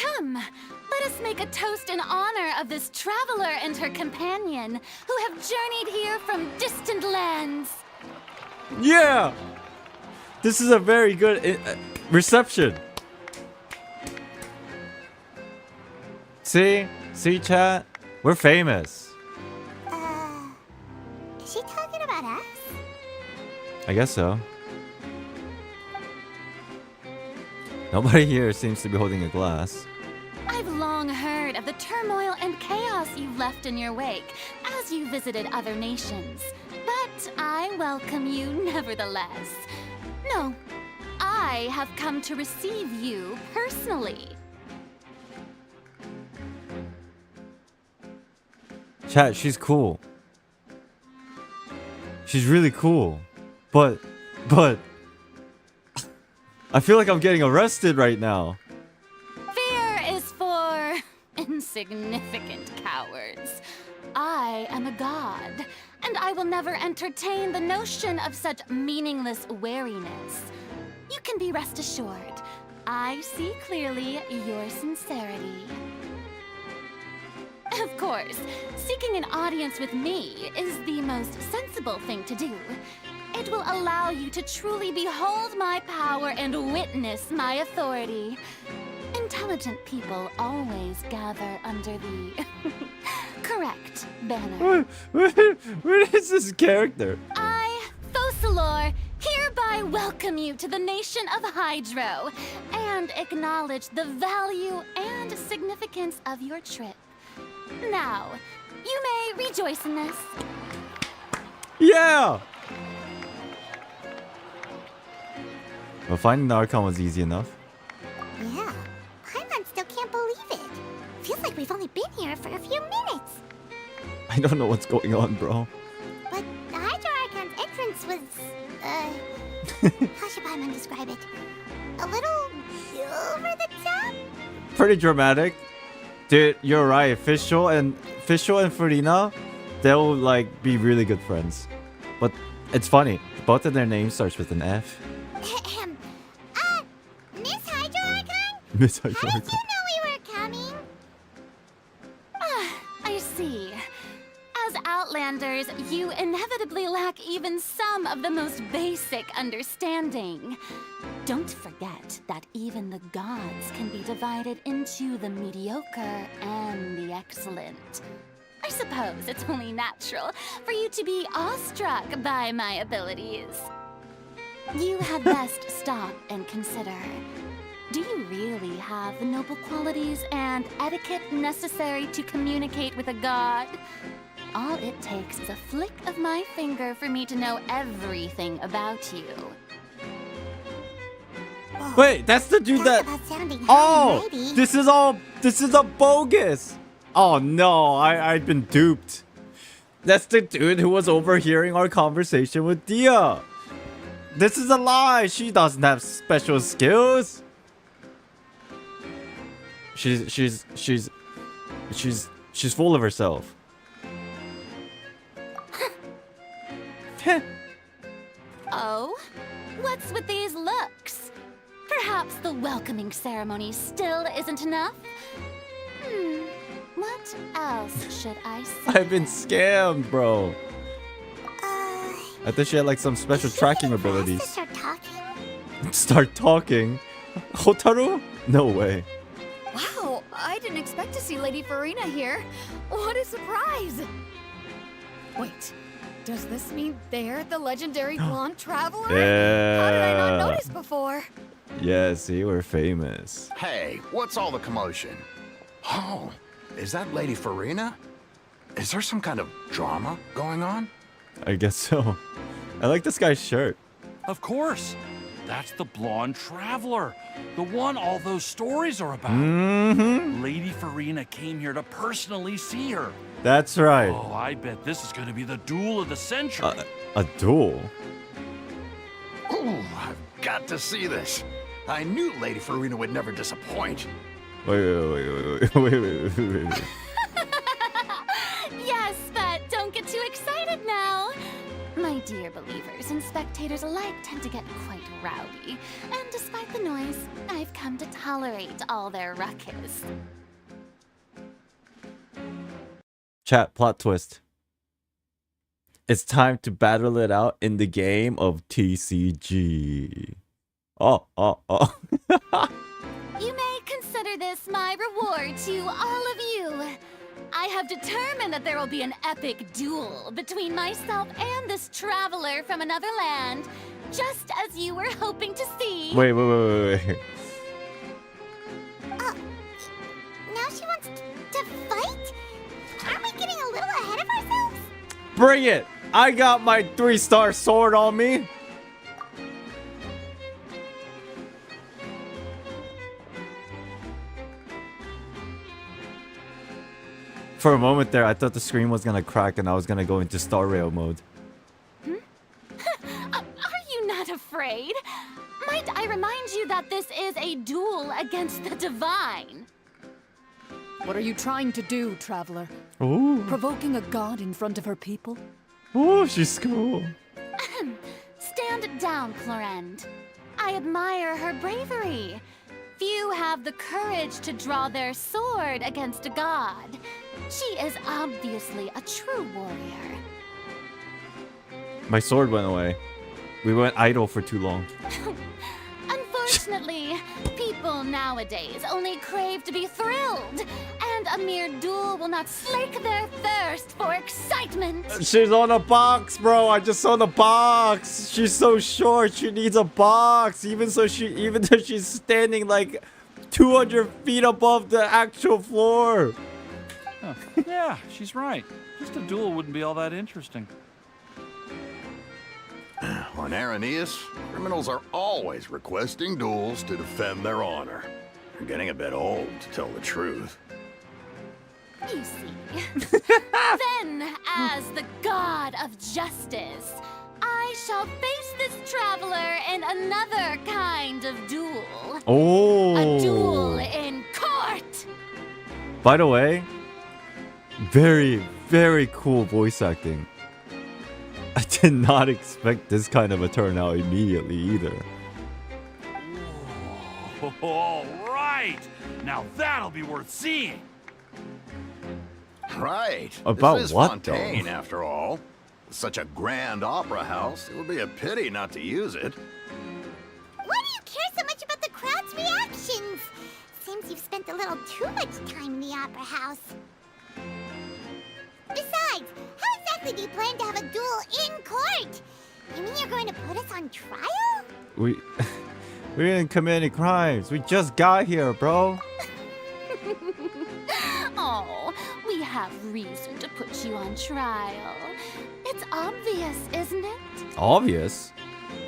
Come, let us make a toast in honor of this traveler and her companion who have journeyed here from distant lands. Yeah! This is a very good reception. See, chat? We're famous. Is she talking about us? I guess so. Nobody here seems to be holding a glass. I've long heard of the turmoil and chaos you've left in your wake as you visited other nations. But I welcome you nevertheless. No, I have come to receive you personally. Chat, she's cool. She's really cool. But I feel like I'm getting arrested right now. Fear is for insignificant cowards. I am a god, and I will never entertain the notion of such meaningless wariness. You can be rest assured, I see clearly your sincerity. Of course, seeking an audience with me is the most sensible thing to do. It will allow you to truly behold my power and witness my authority. Intelligent people always gather under the correct banner. What is this character? I, Thosalor, hereby welcome you to the nation of Hydro and acknowledge the value and significance of your trip. Now, you may rejoice in this. Yeah! Well, finding the Archon was easy enough. Yeah. Paimon still can't believe it. Feels like we've only been here for a few minutes. I don't know what's going on, bro. But the Hydro Archon's entrance was, how should Paimon describe it? A little over the top? Pretty dramatic. Dude, you're right. Fischl and Farina, they'll like be really good friends. But it's funny. Both of their names starts with an F. Miss Hydro Archon? Miss How Hydro did Archon. you know we were coming? I see. As Outlanders, you inevitably lack even some of the most basic understanding. Don't forget that even the gods can be divided into the mediocre and the excellent. I suppose it's only natural for you to be awestruck by my abilities. You had best stop and consider. Do you really have the noble qualities and etiquette necessary to communicate with a god? All it takes is a flick of my finger for me to know everything about you. Wait, that's the dude Talk that. about sounding high Oh, and mighty. this is a bogus. Oh no, I've been duped. That's the dude who was overhearing our conversation with Dia. This is a lie. She doesn't have special skills. She's full of herself. Oh? What's with these looks? Perhaps the welcoming ceremony still isn't enough? What else should I say? I've been scammed, bro. I thought she had like some special Is she tracking getting fast to abilities. start talking? Start talking? Hotaru? No way. Wow, I didn't expect to see Lady Farina here. What a surprise! Wait, does this mean they're the legendary blonde traveler? How did I not Yeah. notice before? Yeah, see, we're famous. Hey, what's all the commotion? Oh, is that Lady Farina? Is there some kind of drama going on? I guess so. I like this guy's shirt. Of course. That's the blonde traveler. The one all those stories are about. Mm-hmm. Lady Farina came here to personally see her. That's right. Oh, I bet this is going to be the duel of the century. A duel? Ooh, I've got to see this. I knew Lady Farina would never disappoint. Wait. Yes, but don't get too excited now. My dear, dear believers and spectators alike tend to get quite rowdy. And despite the noise, I've come to tolerate all their ruckus. Chat plot twist. It's time to battle it out in the game of TCG. Oh. You may consider this my reward to all of you. I have determined that there will be an epic duel between myself and this traveler from another land, just as you were hoping to see. Wait. Now she wants to fight? Aren't we getting a little ahead of ourselves? Bring it! I got my 3-star sword on me. For a moment there, I thought the screen was gonna crack and I was gonna go into Star Rail mode. Are you not afraid? Might I remind you that this is a duel against the divine? What are you trying to do, traveler? Ooh. Provoking a god in front of her people? Ooh, she's cool. Stand down, Florend. I admire her bravery. Few have the courage to draw their sword against a god. She is obviously a true warrior. My sword went away. We went idle for too long. Unfortunately, people nowadays only crave to be thrilled, and a mere duel will not slake their thirst for excitement. She's on a box, bro. I just saw the box. She's so short. She needs a box. Even though she's standing like 200 feet above the actual floor. Huh. Yeah, she's right. Just a duel wouldn't be all that interesting. On Araneus, criminals are always requesting duels to defend their honor. They're getting a bit old, to tell the truth. You see. Then, as the god of justice, I shall face this traveler in another kind of duel. Oh. A duel in court! By the way, very, very cool voice acting. I did not expect this kind of a turnout immediately either. All right! Now that'll be worth seeing! Right. About this is what, Fontaine, though? after all. With such a grand opera house, it would be a pity not to use it. Why do you care so much about the crowd's reactions? Seems you've spent a little too much time in the opera house. Besides, how exactly do you plan to have a duel in court? You mean you're going to put us on trial? We didn't commit any crimes. We just got here, bro. Oh, we have reason to put you on trial. It's obvious, isn't it? Obvious.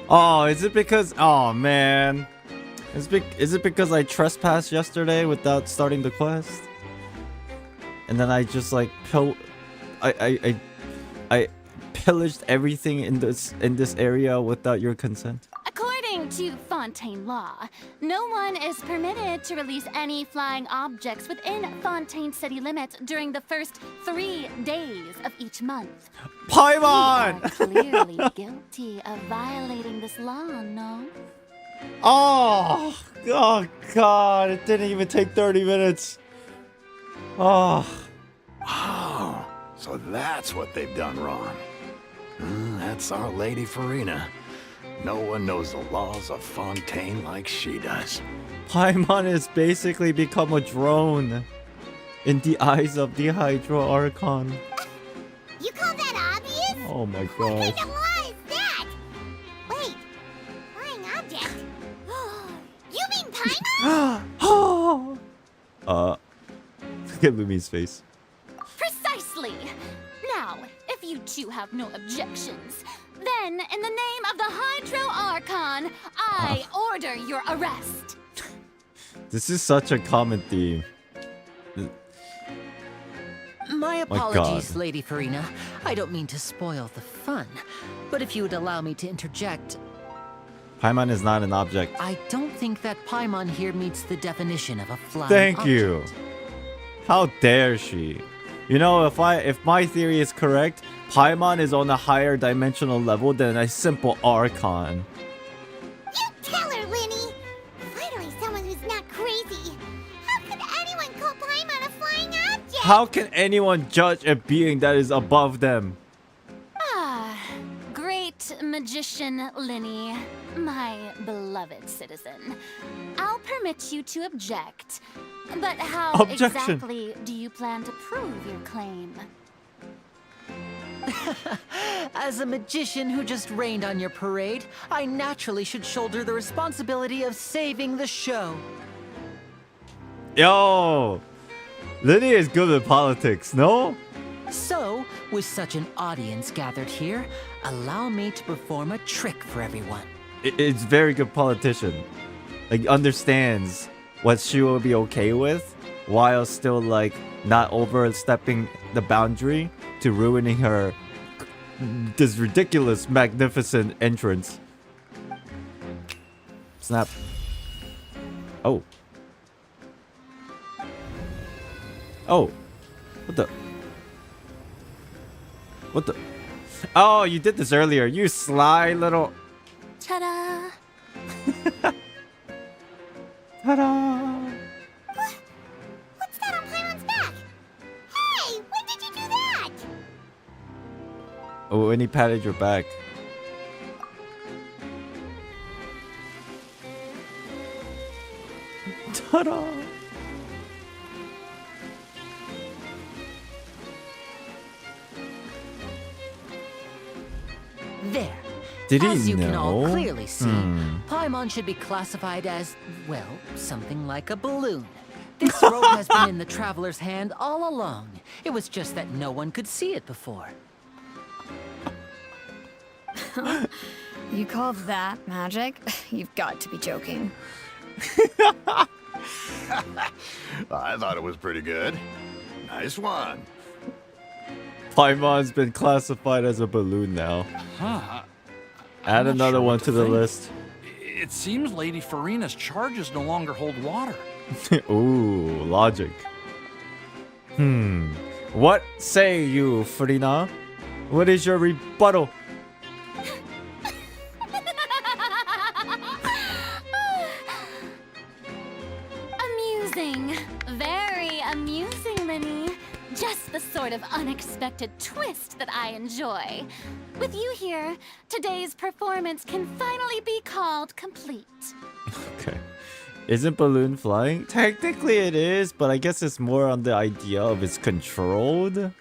Oh, is it because? Oh man, is it because I trespassed yesterday without starting the quest? And then I just like I pillaged everything in this area without your consent. According to Fontaine law, no one is permitted to release any flying objects within Fontaine city limits during the first 3 days of each month. Paimon! You are clearly guilty of violating this law, no? Oh God! It didn't even take 30 minutes. Oh. Oh, so that's what they've done wrong. That's Our Lady Farina. No one knows the laws of Fontaine like she does. Paimon has basically become a drone in the eyes of the Hydro Archon. You call that obvious? Oh my What kind gosh. of law is that? Wait, flying object? You mean Paimon? Look at Lumi's face. Precisely! Now, if you two have no objections, then in the name of the Hydro Archon, I order your arrest. This is such a common theme. My God. apologies, Lady Farina. I don't mean to spoil the fun, but if you would allow me to interject, Paimon is not an object. I don't think that Paimon here meets the definition of a flying Thank you. object. How dare she? You know, if my theory is correct, Paimon is on a higher dimensional level than a simple Archon. You tell her, Linny! Finally someone who's not crazy. How could anyone call Paimon a flying object? How can anyone judge a being that is above them? Ah, great magician Linny, my beloved citizen. I'll permit you to object. But how Objection. exactly do you plan to prove your claim? As a magician who just rained on your parade, I naturally should shoulder the responsibility of saving the show. Yo! Linny is good at politics, no? So, with such an audience gathered here, allow me to perform a trick for everyone. It's very good politician. Like, understands what she will be okay with while still, like, not overstepping the boundary to ruining her this ridiculous, magnificent entrance. Snap. Oh. Oh. What the? What the? Oh, you did this earlier. You sly little... Ta-da! Ta-da! What's that on Paimon's back? Hey, when did you do that? Oh, and he patted your back. Ta-da! There. Did he As you can all know? clearly see, Paimon should be classified as, well, something like a balloon. This rope has been in the traveler's hand all along. It was just that no one could see it before. You call that magic? You've got to be joking. I thought it was pretty good. Nice one. Paimon's been classified as a balloon now. Huh. Add I'm not another sure what one to to the think. list. It seems Lady Farina's charges no longer hold water. Ooh, logic. What say you, Farina? What is your rebuttal? Amusing. Very amusing, Linny. Just the sort of unexpected twist that I enjoy. With you here, today's performance can finally be called complete. Okay. Isn't balloon flying? Technically it is, but I guess it's more on the idea of it's controlled.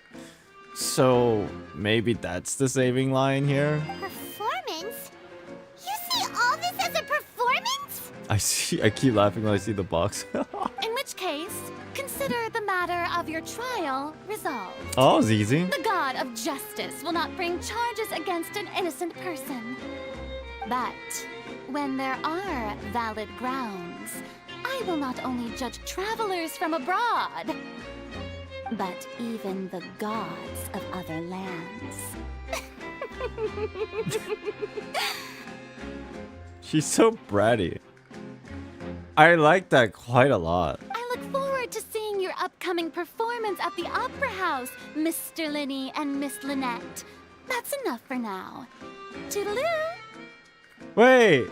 So maybe that's the saving line here. Performance? You see all this as a performance? I keep laughing when I see the box. In which case, consider the matter of your trial resolved. Oh, it's easy. The god of justice will not bring charges against an innocent person. But when there are valid grounds, I will not only judge travelers from abroad, but even the gods of other lands. She's so bratty. I like that quite a lot. I look forward to seeing your upcoming performance at the Opera House, Mr. Linny and Miss Lynette. That's enough for now. Toodaloo! Wait!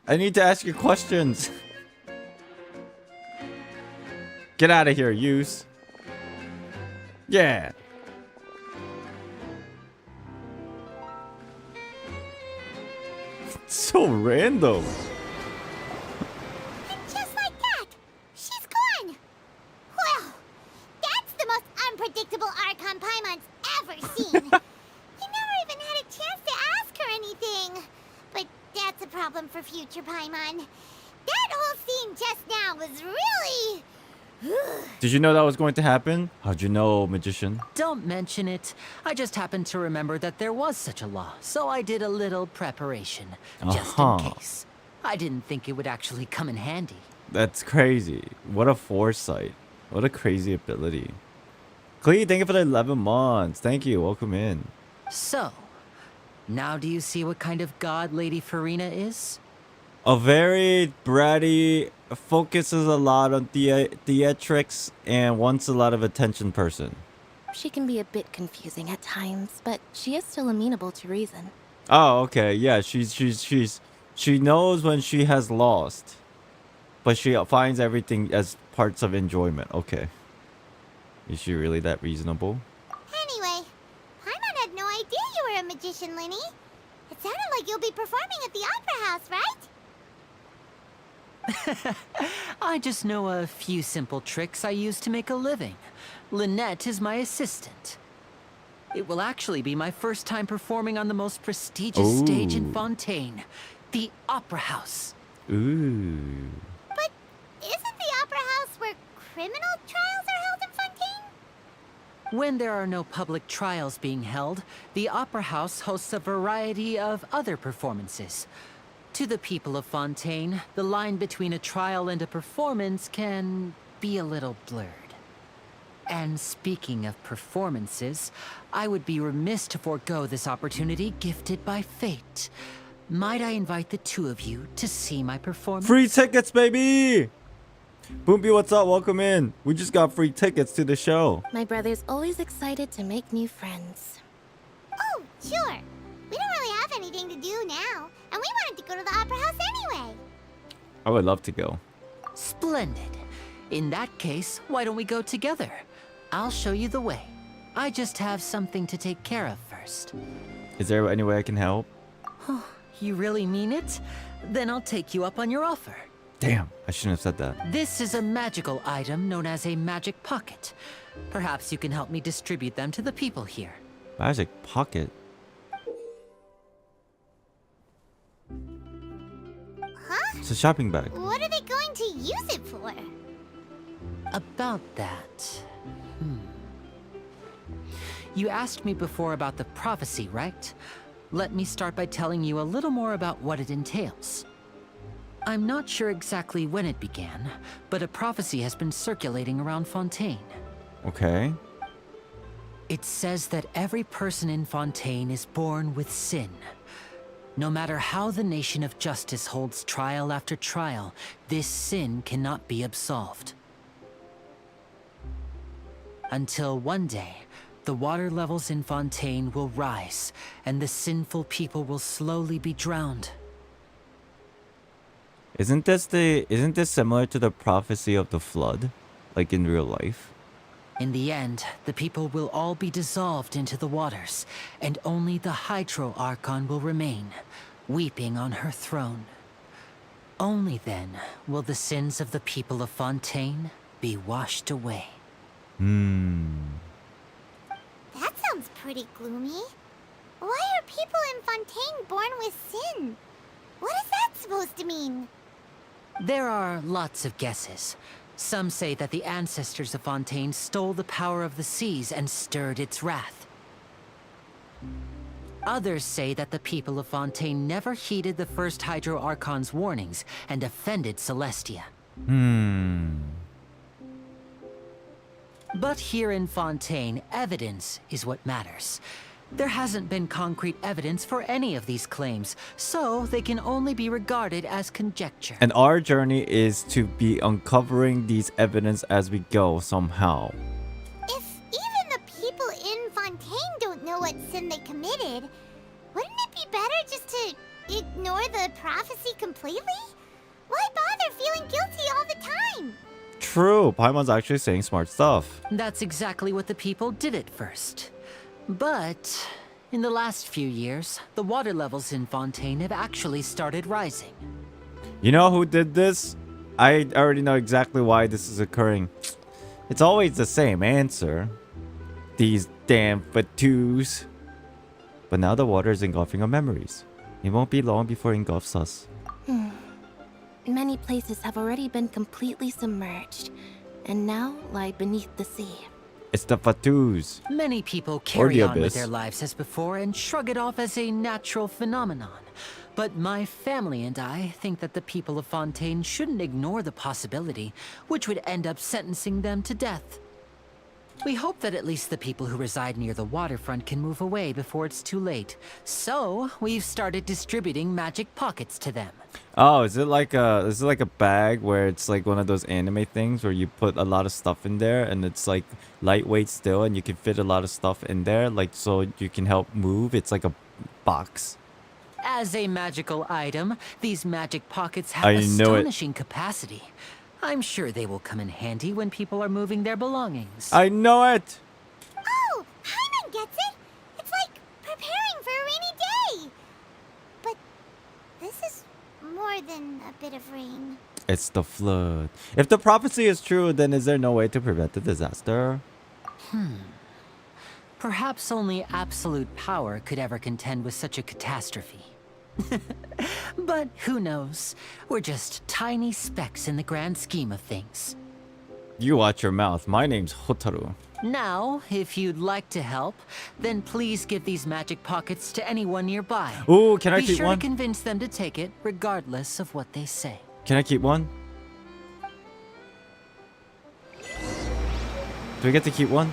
I need to ask you questions. Get out of here, use. Yeah. It's so random. And just like that, she's gone. Well, that's the most unpredictable Archon Paimon's ever seen. You never even had a chance to ask her anything. But that's a problem for future Paimon. That whole scene just now was really... Did you know that was going to happen? How'd you know, magician? Don't mention it. I just happened to remember that there was such a law, so I did a little preparation, just in case. I didn't think it would actually come in handy. That's crazy. What a foresight. What a crazy ability. Clee, thank you for the 11 months. Thank you. Welcome in. So, now do you see what kind of god Lady Farina is? A very bratty, focuses a lot on theatrics and wants a lot of attention person. She can be a bit confusing at times, but she is still amenable to reason. Oh, okay. Yeah, she knows when she has lost, but she finds everything as parts of enjoyment. Okay. Is she really that reasonable? Anyway, Paimon had no idea you were a magician, Linny. It sounded like you'll be performing at the Opera House, right? I just know a few simple tricks I use to make a living. Lynette is my assistant. It will actually be my first time performing on the most prestigious stage in Fontaine, the Opera House. Ooh. But isn't the Opera House where criminal trials are held in Fontaine? When there are no public trials being held, the Opera House hosts a variety of other performances. To the people of Fontaine, the line between a trial and a performance can be a little blurred. And speaking of performances, I would be remiss to forego this opportunity gifted by fate. Might I invite the two of you to see my performance? Free tickets, baby! Boombi, what's up? Welcome in. We just got free tickets to the show. My brother's always excited to make new friends. Oh, sure. We don't really have anything to do now, and we wanted to go to the Opera House anyway. I would love to go. Splendid. In that case, why don't we go together? I'll show you the way. I just have something to take care of first. Is there any way I can help? You really mean it? Then I'll take you up on your offer. Damn, I shouldn't have said that. This is a magical item known as a magic pocket. Perhaps you can help me distribute them to the people here. Magic pocket? Huh? It's a shopping bag. What are they going to use it for? About that... You asked me before about the prophecy, right? Let me start by telling you a little more about what it entails. I'm not sure exactly when it began, but a prophecy has been circulating around Fontaine. Okay. It says that every person in Fontaine is born with sin. No matter how the nation of justice holds trial after trial, this sin cannot be absolved. Until one day, the water levels in Fontaine will rise, and the sinful people will slowly be drowned. Isn't this similar to the prophecy of the flood? Like in real life? In the end, the people will all be dissolved into the waters, and only the Hydro Archon will remain, weeping on her throne. Only then will the sins of the people of Fontaine be washed away. That sounds pretty gloomy. Why are people in Fontaine born with sin? What is that supposed to mean? There are lots of guesses. Some say that the ancestors of Fontaine stole the power of the seas and stirred its wrath. Others say that the people of Fontaine never heeded the first Hydro Archon's warnings and offended Celestia. But here in Fontaine, evidence is what matters. There hasn't been concrete evidence for any of these claims, so they can only be regarded as conjecture. And our journey is to be uncovering these evidence as we go somehow. If even the people in Fontaine don't know what sin they committed, wouldn't it be better just to ignore the prophecy completely? Why bother feeling guilty all the time? True, Paimon's actually saying smart stuff. That's exactly what the people did at first. But in the last few years, the water levels in Fontaine have actually started rising. You know who did this? I already know exactly why this is occurring. It's always the same answer. These damn fatous. But now the water is engulfing our memories. It won't be long before it engulfs us. Many places have already been completely submerged, and now lie beneath the sea. It's the fatous. Many people carry on with abyss. their lives as before and shrug it off as a natural phenomenon. But my family and I think that the people of Fontaine shouldn't ignore the possibility, which would end up sentencing them to death. We hope that at least the people who reside near the waterfront can move away before it's too late. So, we've started distributing magic pockets to them. Oh, is it like a bag where it's like one of those anime things where you put a lot of stuff in there and it's like lightweight still and you can fit a lot of stuff in there, like so you can help move? It's like a box. As a magical item, these magic pockets have astonishing capacity. I'm sure they will come in handy when people are moving their belongings. I know it! Oh, Hyman gets it! It's like preparing for a rainy day! But this is more than a bit of rain. It's the flood. If the prophecy is true, then is there no way to prevent the disaster? Perhaps only absolute power could ever contend with such a catastrophe. But who knows? We're just tiny specks in the grand scheme of things. You watch your mouth. My name's Hotaru. Now, if you'd like to help, then please give these magic pockets to anyone nearby. Ooh, can I Be keep sure one? to convince them to take it, regardless of what they say. Can I keep one? Do we get to keep one?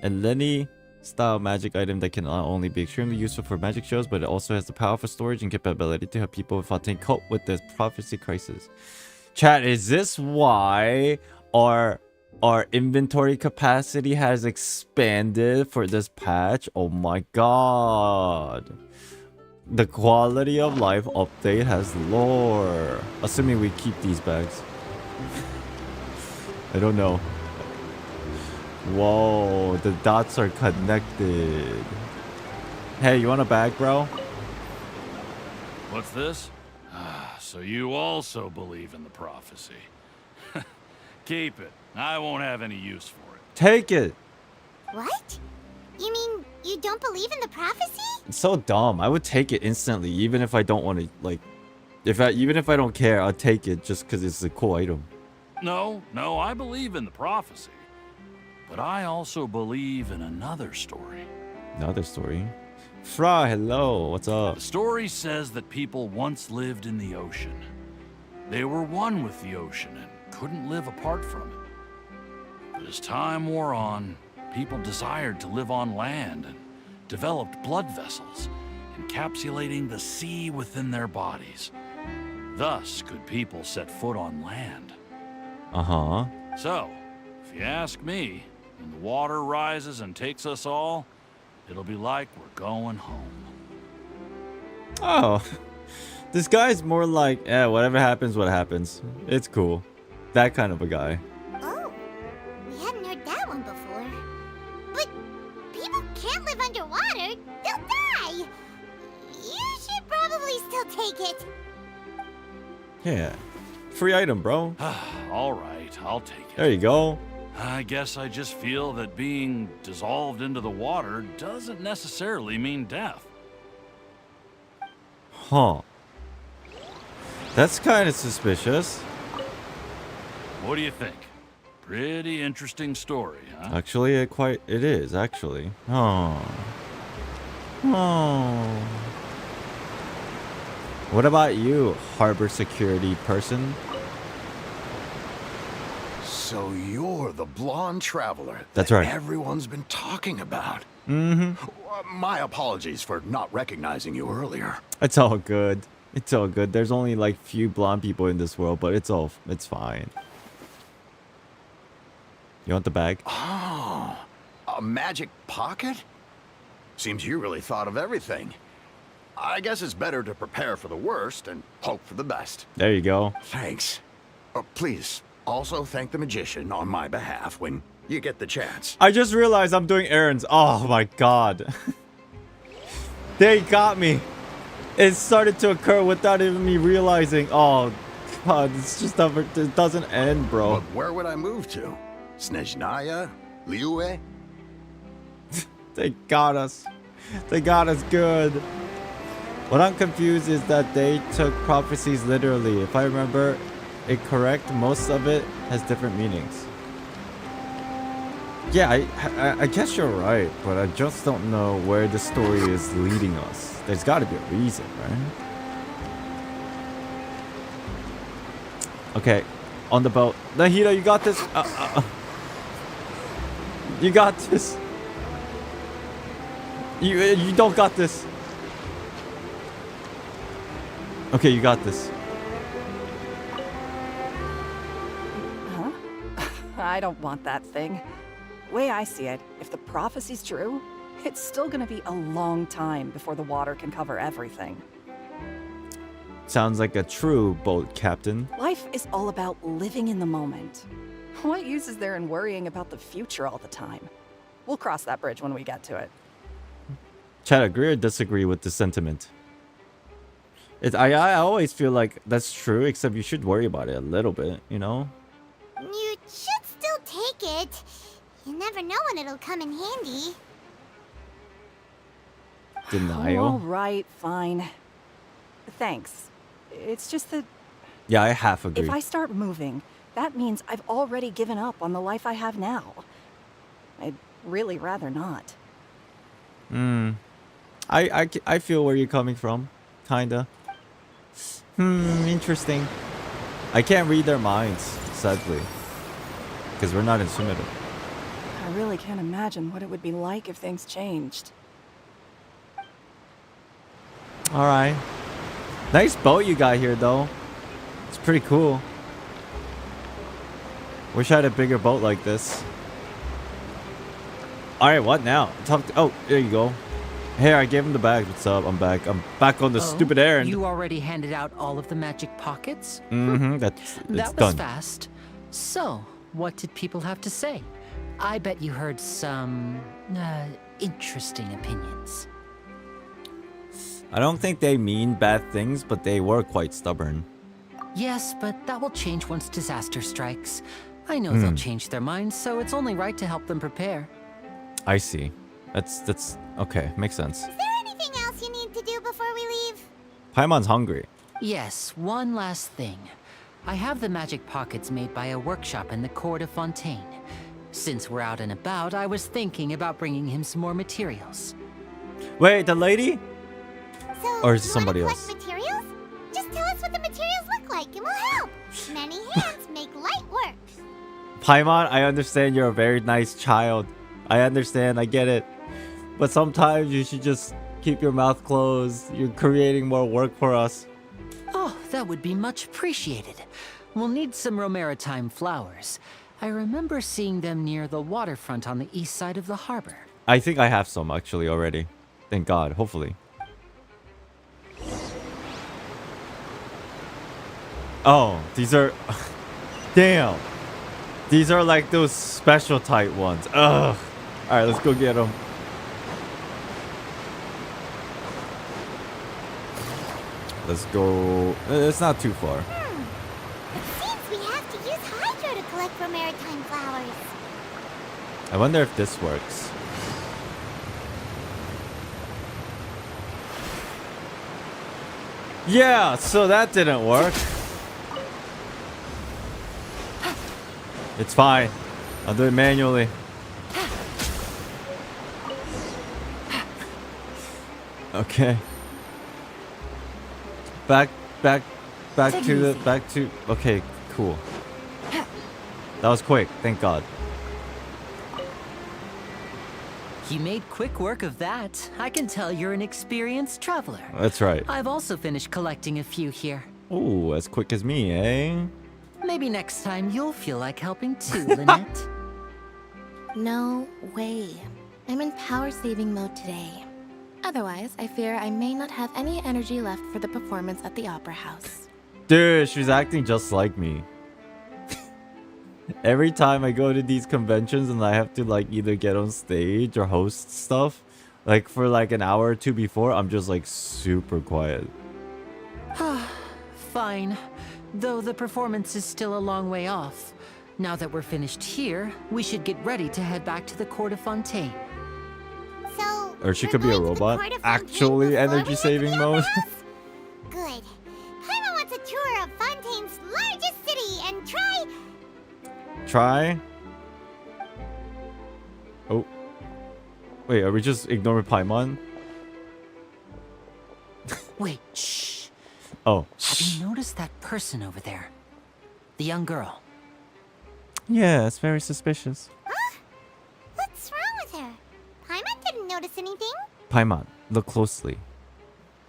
A Lenny style magic item that can not only be extremely useful for magic shows, but it also has the powerful storage and capability to help people with Fontaine cope with this prophecy crisis. Chat, is this why our inventory capacity has expanded for this patch? Oh my god. The quality of life update has lore. Assuming we keep these bags. I don't know. Whoa, the dots are connected. Hey, you want a bag, bro? What's this? So you also believe in the prophecy. Keep it. I won't have any use for it. Take it. What? You mean you don't believe in the prophecy? It's so dumb. I would take it instantly, even if I don't want to, like... Even if I don't care, I'll take it just because it's a cool item. No, I believe in the prophecy. But I also believe in another story. Another story? Fra, hello. What's up? The story says that people once lived in the ocean. They were one with the ocean and couldn't live apart from it. But as time wore on, people desired to live on land and developed blood vessels, encapsulating the sea within their bodies. Thus could people set foot on land. Uh-huh. So, if you ask me, when the water rises and takes us all, it'll be like we're going home. Oh. This guy's more like, whatever happens, what happens. It's cool. That kind of a guy. Oh, we hadn't heard that one before. But people can't live underwater. They'll die. You should probably still take it. Yeah. Free item, bro. All right, I'll take it. There you go. I guess I just feel that being dissolved into the water doesn't necessarily mean death. Huh. That's kind of suspicious. What do you think? Pretty interesting story, huh? Actually, it is, actually. Oh. What about you, harbor security person? So you're the blonde traveler That's that right. everyone's been talking about. My apologies for not recognizing you earlier. It's all good. It's all good. There's only like few blonde people in this world, but it's fine. You want the bag? Oh, a magic pocket? Seems you really thought of everything. I guess it's better to prepare for the worst and hope for the best. There you go. Thanks. Please, also thank the magician on my behalf when you get the chance. I just realized I'm doing errands. Oh my god. They got me. It started to occur without even me realizing. Oh god, it's just never, it doesn't end, bro. But where would I move to? Snezhnaya? Liyue? They got us. They got us good. What I'm confused is that they took prophecies literally. If I remember it correct, most of it has different meanings. Yeah, I guess you're right, but I just don't know where the story is leading us. There's got to be a reason, right? Okay, on the boat. Nahida, you got this. You got this. You don't got this. Okay, you got this. Huh? I don't want that thing. Way I see it, if the prophecy's true, it's still gonna be a long time before the water can cover everything. Sounds like a true boat captain. Life is all about living in the moment. What use is there in worrying about the future all the time? We'll cross that bridge when we get to it. Chad, agree or disagree with the sentiment? I always feel like that's true, except you should worry about it a little bit, you know? You should still take it. You never know when it'll come in handy. Denial? All right, fine. Thanks. It's just that Yeah, I half agree. if I start moving, that means I've already given up on the life I have now. I'd really rather not. I feel where you're coming from. Kinda. Interesting. I can't read their minds, sadly. Because we're not in Sumida. I really can't imagine what it would be like if things changed. Alright. Nice boat you got here, though. It's pretty cool. Wish I had a bigger boat like this. Alright, what now? Oh, there you go. Hey, I gave him the bag. What's up? I'm back. I'm back on the stupid errand. You already handed out all of the magic pockets? That was done. Fast. So, what did people have to say? I bet you heard some interesting opinions. I don't think they mean bad things, but they were quite stubborn. Yes, but that will change once disaster strikes. I know they'll change their minds, so it's only right to help them prepare. I see. That's okay. Makes sense. Is there anything else you need to do before we leave? Paimon's hungry. Yes, one last thing. I have the magic pockets made by a workshop in the court of Fontaine. Since we're out and about, I was thinking about bringing him some more materials. Wait, the lady? So, Or is it you somebody wanna else? collect materials? Just tell us what the materials look like and we'll help. Many hands make light work. Paimon, I understand you're a very nice child. I understand, I get it. But sometimes you should just keep your mouth closed. You're creating more work for us. Oh, that would be much appreciated. We'll need some Romaritime flowers. I remember seeing them near the waterfront on the east side of the harbor. I think I have some actually already. Thank God, hopefully. Oh, these are... Damn. These are like those special type ones. Ugh. Alright, let's go get them. Let's go... It's not too far. It seems we have to use Hydro to collect Romaritime flowers. I wonder if this works. Yeah, so that didn't work. It's fine. I'll do it manually. Okay. Back to okay, cool. That was quick, thank God. You made quick work of that. I can tell you're an experienced traveler. That's right. I've also finished collecting a few here. Ooh, as quick as me, eh? Maybe next time you'll feel like helping too, Lynette. No way. I'm in power saving mode today. Otherwise, I fear I may not have any energy left for the performance at the Opera House. Dude, she's acting just like me. Every time I go to these conventions and I have to like either get on stage or host stuff, like for like an hour or two before, I'm just like super quiet. Fine. Though the performance is still a long way off. Now that we're finished here, we should get ready to head back to the Court of Fontaine. So, Or she we're could be a going to the robot. Court of Fontaine Actually before we energy head to saving the mode. Opera House? Good. Paimon wants a tour of Fontaine's largest city and try... Try. Oh. Wait, are we just ignoring Paimon? Wait, shh. Oh. Have you noticed that person over there? The young girl. Yeah, it's very suspicious. Huh? Let's notice anything? Paimon, look closely.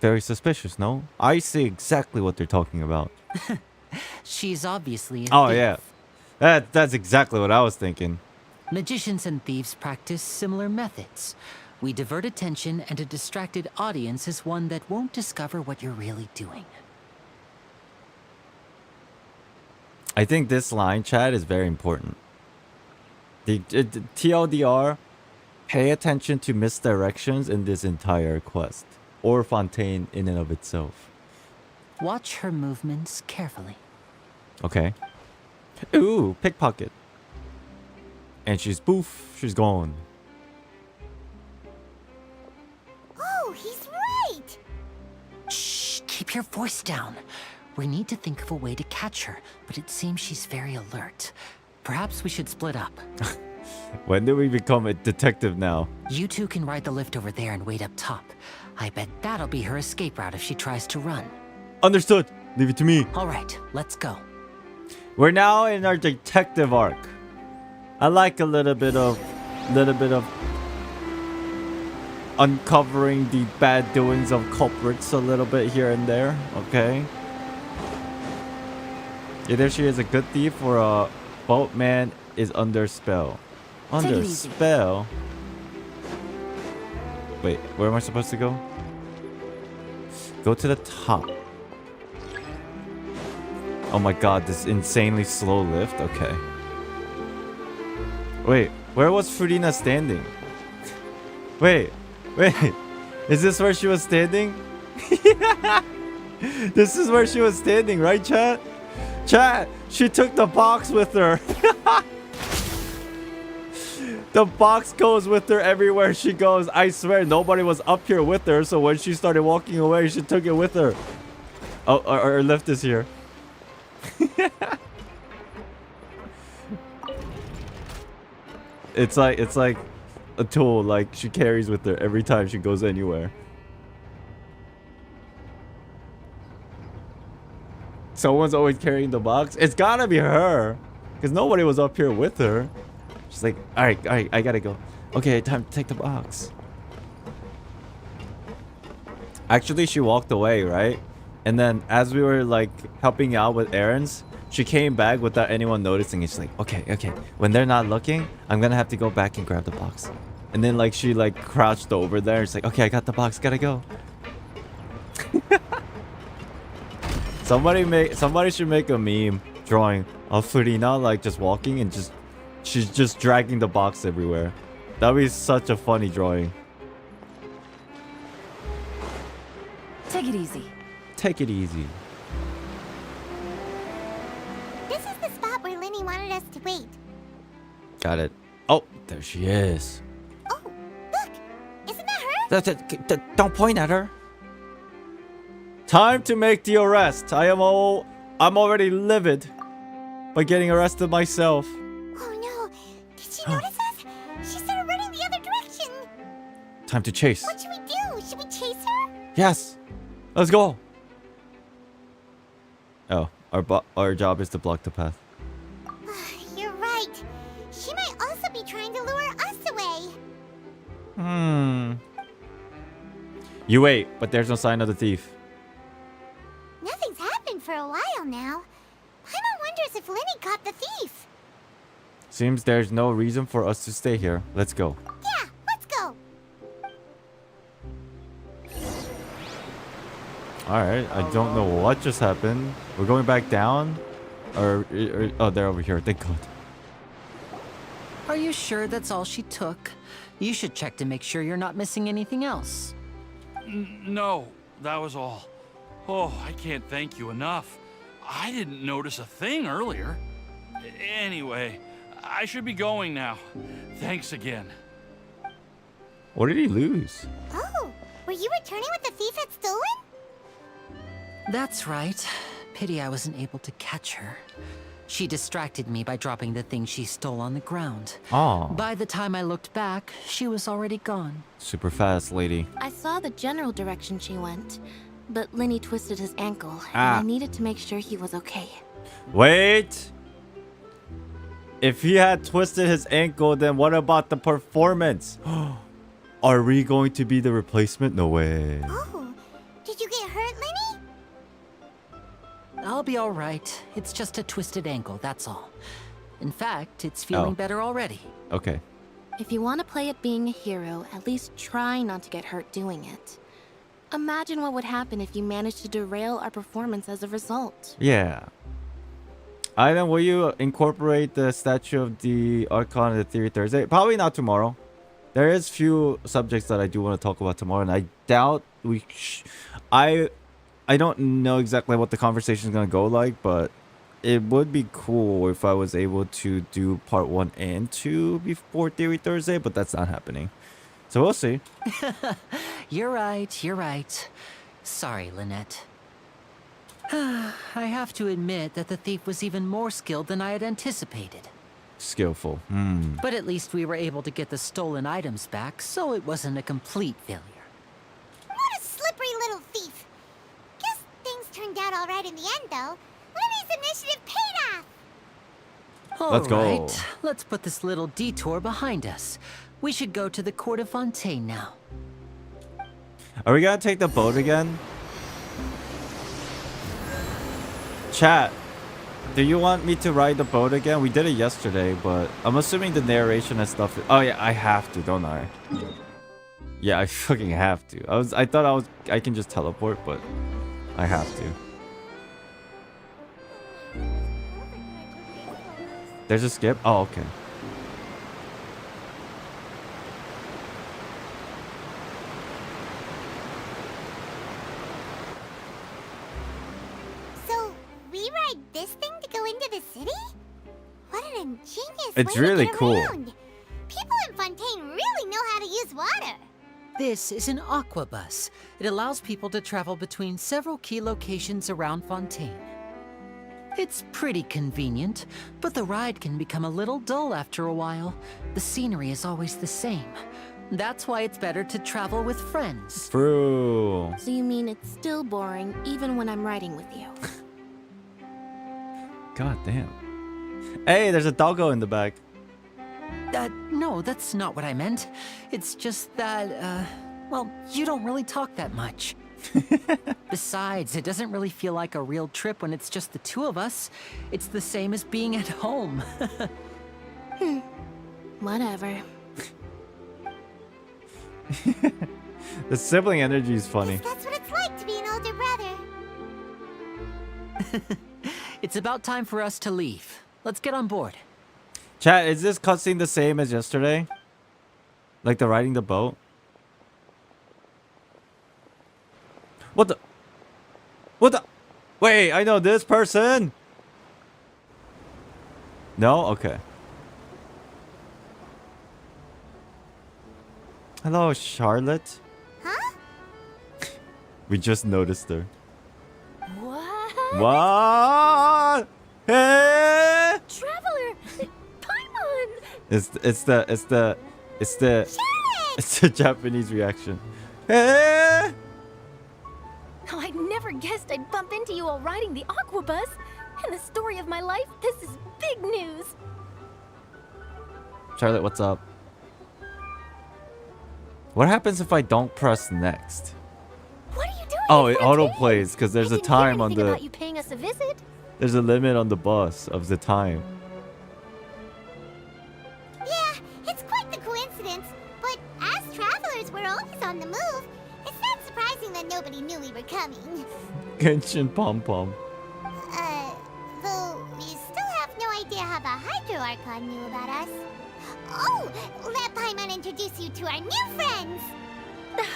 Very suspicious, no? I see exactly what they're talking about. She's obviously a Oh, thief. yeah. That's exactly what I was thinking. Magicians and thieves practice similar methods. We divert attention, and a distracted audience is one that won't discover what you're really doing. I think this line, Chad, is very important. The TLDR, pay attention to misdirections in this entire quest, or Fontaine in and of itself. Watch her movements carefully. Okay. Ooh, pickpocket. And she's she's gone. Oh, he's right! Shh, keep your voice down. We need to think of a way to catch her, but it seems she's very alert. Perhaps we should split up. When did we become a detective now? You two can ride the lift over there and wait up top. I bet that'll be her escape route if she tries to run. Understood. Leave it to me. All right, let's go. We're now in our detective arc. I like a little bit of uncovering the bad doings of culprits a little bit here and there. Okay. Either she is a good thief or a boatman is under spell. Under spell? Wait, where am I supposed to go? Go to the top. Oh my god, this insanely slow lift? Okay. Wait, where was Furina standing? Wait. Is this where she was standing? This is where she was standing, right, chat? Chat, she took the box with her. The box goes with her everywhere she goes. I swear nobody was up here with her, so when she started walking away, she took it with her. Oh, her lift is here. It's like a tool, like she carries with her every time she goes anywhere. Someone's always carrying the box. It's gotta be her, because nobody was up here with her. She's like, all right, I gotta go. Okay, time to take the box. Actually, she walked away, right? And then as we were like helping out with errands, she came back without anyone noticing. It's like, okay. When they're not looking, I'm gonna have to go back and grab the box. And then like she like crouched over there. It's like, okay, I got the box, gotta go. Somebody should make a meme drawing of Furina like just walking and she's just dragging the box everywhere. That'd be such a funny drawing. Take it easy. Take it easy. This is the spot where Linny wanted us to wait. Got it. Oh, there she is. Oh, look! Isn't that her? Don't point at her. Time to make the arrest. I'm already livid by getting arrested myself. Oh no! Did she notice us? She started running the other direction. Time to chase. What should we do? Should we chase her? Yes. Let's go. Oh, our job is to block the path. You're right. She might also be trying to lure us away. You wait, but there's no sign of the thief. Nothing's happened for a while now. Paimon wonders if Linny caught the thief. Seems there's no reason for us to stay here. Let's go. Yeah, let's go. Alright, I don't know what just happened. We're going back down? Or oh, they're over here. Thank God. Are you sure that's all she took? You should check to make sure you're not missing anything else. No, that was all. Oh, I can't thank you enough. I didn't notice a thing earlier. Anyway, I should be going now. Thanks again. What did he lose? Oh, were you returning what the thief had stolen? That's right. Pity I wasn't able to catch her. She distracted me by dropping the thing she stole on the ground. Oh. By the time I looked back, she was already gone. Super fast, lady. I saw the general direction she went, but Linny twisted his ankle, and Ah. I needed to make sure he was okay. Wait! If he had twisted his ankle, then what about the performance? Are we going to be the replacement? No way. Oh, did you get hurt, Lenny? I'll be all right. It's just a twisted ankle, that's all. In fact, it's feeling better already. Okay. If you want to play at being a hero, at least try not to get hurt doing it. Imagine what would happen if you managed to derail our performance as a result. Yeah. Ivan, will you incorporate the statue of the Archon in the Theory Thursday? Probably not tomorrow. There is few subjects that I do want to talk about tomorrow, and I doubt we... I don't know exactly what the conversation is going to go like, but it would be cool if I was able to do part 1 and 2 before Theory Thursday, but that's not happening. So we'll see. You're right. Sorry, Lynette. I have to admit that the thief was even more skilled than I had anticipated. Skillful. But at least we were able to get the stolen items back, so it wasn't a complete failure. What a slippery little thief. Guess things turned out all right in the end, though. Lenny's initiative paid off. Let's go. All right, let's put this little detour behind us. We should go to the Court of Fontaine now. Are we gonna take the boat again? Chat, do you want me to ride the boat again? We did it yesterday, but I'm assuming the narration and stuff. Oh yeah, I have to, don't I? Yeah, I fucking have to. I thought I can just teleport, but I have to. There's a skip? Oh, okay. So, we ride this thing to go into the city? What an ingenious It's way really to get cool. around. People in Fontaine really know how to use water. This is an aqua bus. It allows people to travel between several key locations around Fontaine. It's pretty convenient, but the ride can become a little dull after a while. The scenery is always the same. That's why it's better to travel with friends. True. So you mean it's still boring even when I'm riding with you? God damn. Hey, there's a doggo in the back. No, that's not what I meant. It's just that, well, you don't really talk that much. Besides, it doesn't really feel like a real trip when it's just the two of us. It's the same as being at home. Whatever. The sibling energy is funny. Guess that's what it's like to be an older brother. It's about time for us to leave. Let's get on board. Chat, is this cutscene the same as yesterday? Like the riding the boat? What the? What the? Wait, I know this person. No? Okay. Hello, Charlotte. Huh? We just noticed her. What? What? Hey! Traveler! Paimon! It's the Japanese reaction. Hey! Oh, I never guessed I'd bump into you while riding the aqua bus. In the story of my life, this is big news. Charlotte, what's up? What happens if I don't press next? What are you doing? Oh, in it auto Fontaine? plays because there's I a didn't hear time on anything the about you paying us a visit. there's a limit on the bus of the time. Yeah, it's quite the coincidence. But as travelers, we're always on the move. It's not surprising that nobody knew we were coming. Genshin Pom Pom. Though we still have no idea how the Hydro Archon knew about us. Oh, let Paimon introduce you to our new friends.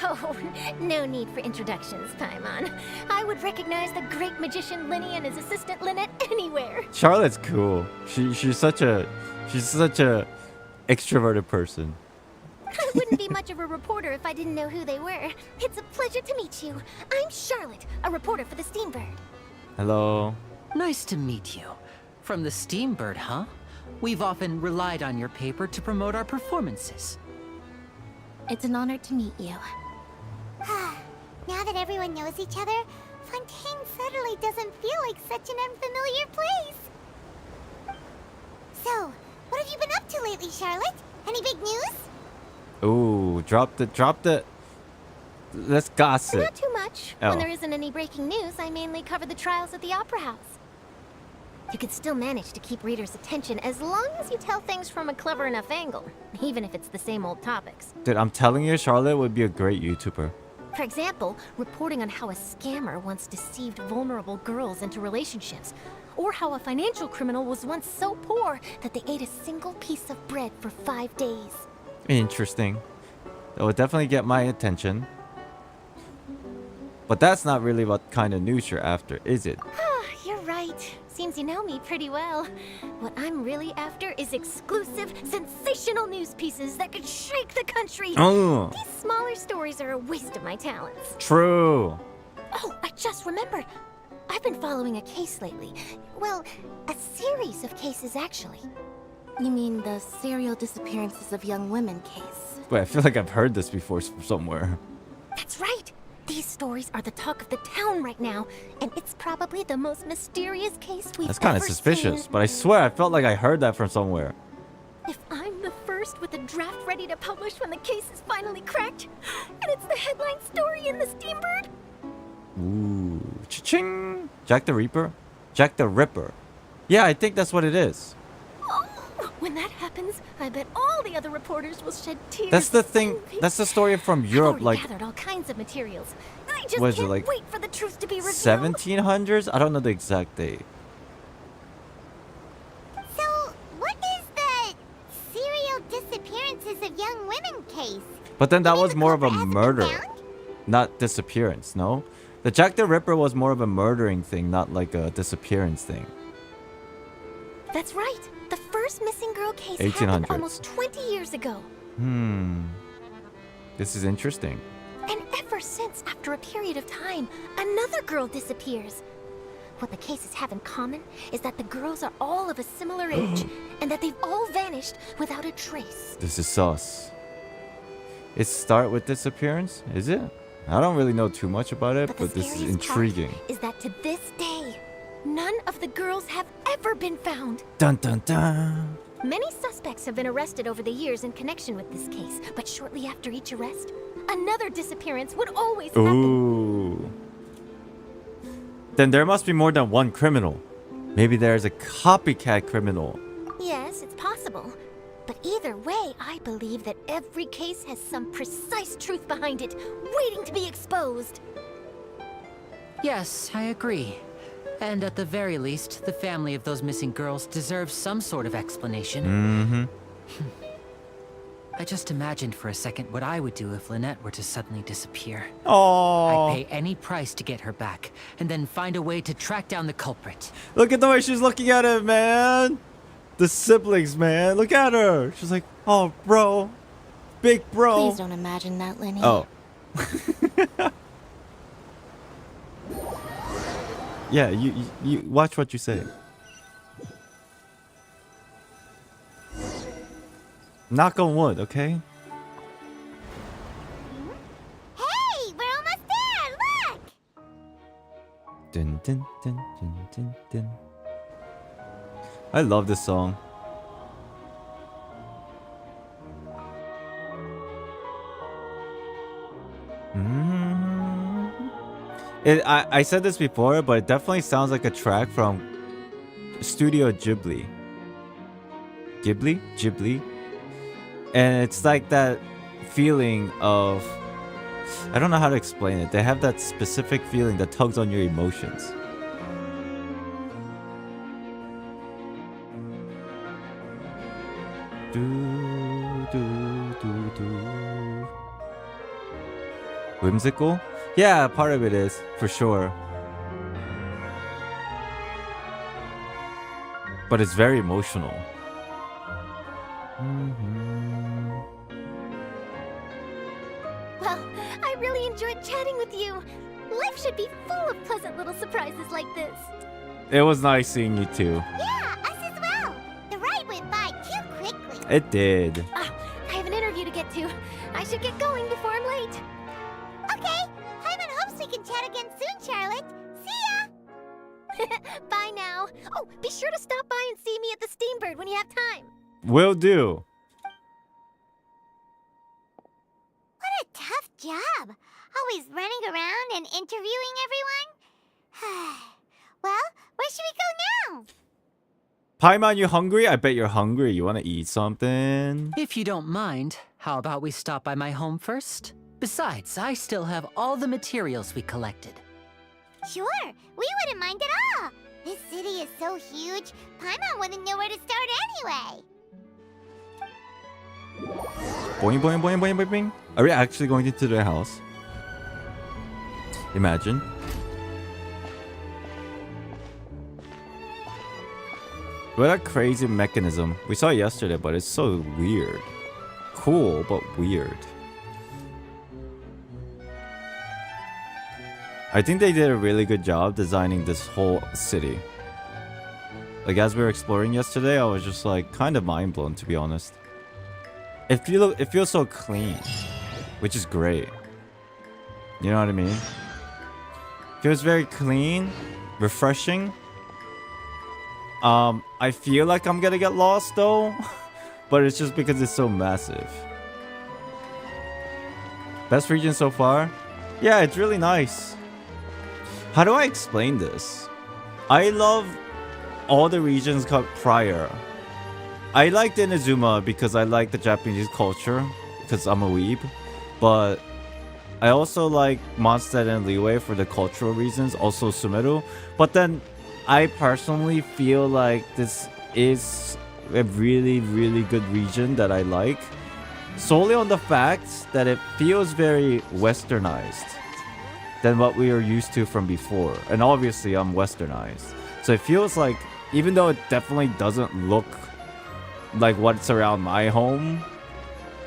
Oh, no need for introductions, Paimon. I would recognize the great magician Linny and his assistant Lynette anywhere. Charlotte's cool. She's such a extroverted person. I wouldn't be much of a reporter if I didn't know who they were. It's a pleasure to meet you. I'm Charlotte, a reporter for the Steambird. Hello. Nice to meet you. From the Steambird, huh? We've often relied on your paper to promote our performances. It's an honor to meet you. Now that everyone knows each other, Fontaine suddenly doesn't feel like such an unfamiliar place. So, what have you been up to lately, Charlotte? Any big news? Ooh, drop the. Let's gossip. Not too much. Oh. When there isn't any breaking news, I mainly cover the trials at the Opera House. You can still manage to keep readers' attention as long as you tell things from a clever enough angle, even if it's the same old topics. Dude, I'm telling you, Charlotte would be a great YouTuber. For example, reporting on how a scammer once deceived vulnerable girls into relationships, or how a financial criminal was once so poor that they ate a single piece of bread for 5 days. Interesting. That would definitely get my attention. But that's not really what kind of news you're after, is it? You're right. Seems you know me pretty well. What I'm really after is exclusive, sensational news pieces that could shake the country. Oh, These smaller stories are a waste of my talents. true. Oh, I just remembered. I've been following a case lately. Well, a series of cases, actually. You mean the serial disappearances of young women case? Wait, I feel like I've heard this before somewhere. That's right. These stories are the talk of the town right now, and it's probably the most mysterious case we've That's kind of ever suspicious, seen. but I swear I felt like I heard that from somewhere. If I'm the first with a draft ready to publish when the case is finally cracked, and it's the headline story in the Steambird, Ooh, cha-ching! Jack the Reaper? Jack the Ripper. Yeah, I think that's what it is. when that happens, I bet all the other reporters will shed tears. That's the of thing. envy. That's the story from I've Europe, already like gathered all kinds of materials. I just Was it can't like wait for the truth to be revealed. 1700s? I don't know the exact date. So, what is the serial disappearances of young women case? But then that You mean was the more of a culprit hasn't been murder, found? not disappearance. No, the Jack the Ripper was more of a murdering thing, not like a disappearance thing. That's right. The first missing girl case 1800s. happened almost 20 years ago. This is interesting. And ever since, after a period of time, another girl disappears. What the cases have in common is that the girls are all of a similar age, and that they've all vanished without a trace. This is sus. It start with disappearance, is it? I don't really know too much about it, But but the this is scariest intriguing. part is that to this day, none of the girls have ever been found. Dun dun dun. Many suspects have been arrested over the years in connection with this case, but shortly after each arrest, another disappearance would always happen. Ooh. Then there must be more than one criminal. Maybe there's a copycat criminal. Yes, it's possible. But either way, I believe that every case has some precise truth behind it, waiting to be exposed. Yes, I agree. And at the very least, the family of those missing girls deserves some sort of explanation. Mm-hmm. I just imagined for a second what I would do if Lynette were to suddenly disappear. Oh, I'd pay any price to get her back, and then find a way to track down the culprit. look at the way she's looking at him, man. The siblings, man. Look at her. She's like, oh, bro. Big bro. Please don't imagine that, Lenny. Oh. Yeah, you watch what you say. Knock on wood, okay? Hey, we're almost there! Look! Dun, dun, dun, dun, dun, dun. I love this song. I said this before, but it definitely sounds like a track from Studio Ghibli. Ghibli? And it's like that feeling of... I don't know how to explain it. They have that specific feeling that tugs on your emotions. Whimsical? Yeah, part of it is, for sure. But it's very emotional. Well, I really enjoyed chatting with you. Life should be full of pleasant little surprises like this. It was nice seeing you too. Yeah, us as well. The ride went by too quickly. It did. I have an interview to get to. I should get going before I'm late. Okay, Hyman hopes we can chat again soon, Charlotte. See ya! Bye now. Oh, be sure to stop by and see me at the Steambird when you have time. Will do. job. Always running around and interviewing everyone. Well, where should we go now? Paimon, you hungry? I bet you're hungry. You want to eat something? If you don't mind, how about we stop by my home first? Besides, I still have all the materials we collected. Sure, we wouldn't mind at all. This city is so huge, Paimon wouldn't know where to start anyway. Boing, boing, boing, boing, boing, boing. Are we actually going into their house? Imagine. What a crazy mechanism. We saw it yesterday, but it's so weird. Cool, but weird. I think they did a really good job designing this whole city. Like, as we were exploring yesterday, I was just like kind of mind blown, to be honest. It feels so clean, which is great. You know what I mean? Feels very clean, refreshing. I feel like I'm gonna get lost though, but it's just because it's so massive. Best region so far? Yeah, it's really nice. How do I explain this? I love all the regions prior. I liked Inazuma because I like the Japanese culture, because I'm a weeb. But I also like Mondstadt and Liyue for the cultural reasons, also Sumeru. But then I personally feel like this is a really, really good region that I like. Solely on the fact that it feels very westernized than what we were used to from before. And obviously I'm westernized. So it feels like, even though it definitely doesn't look like what's around my home,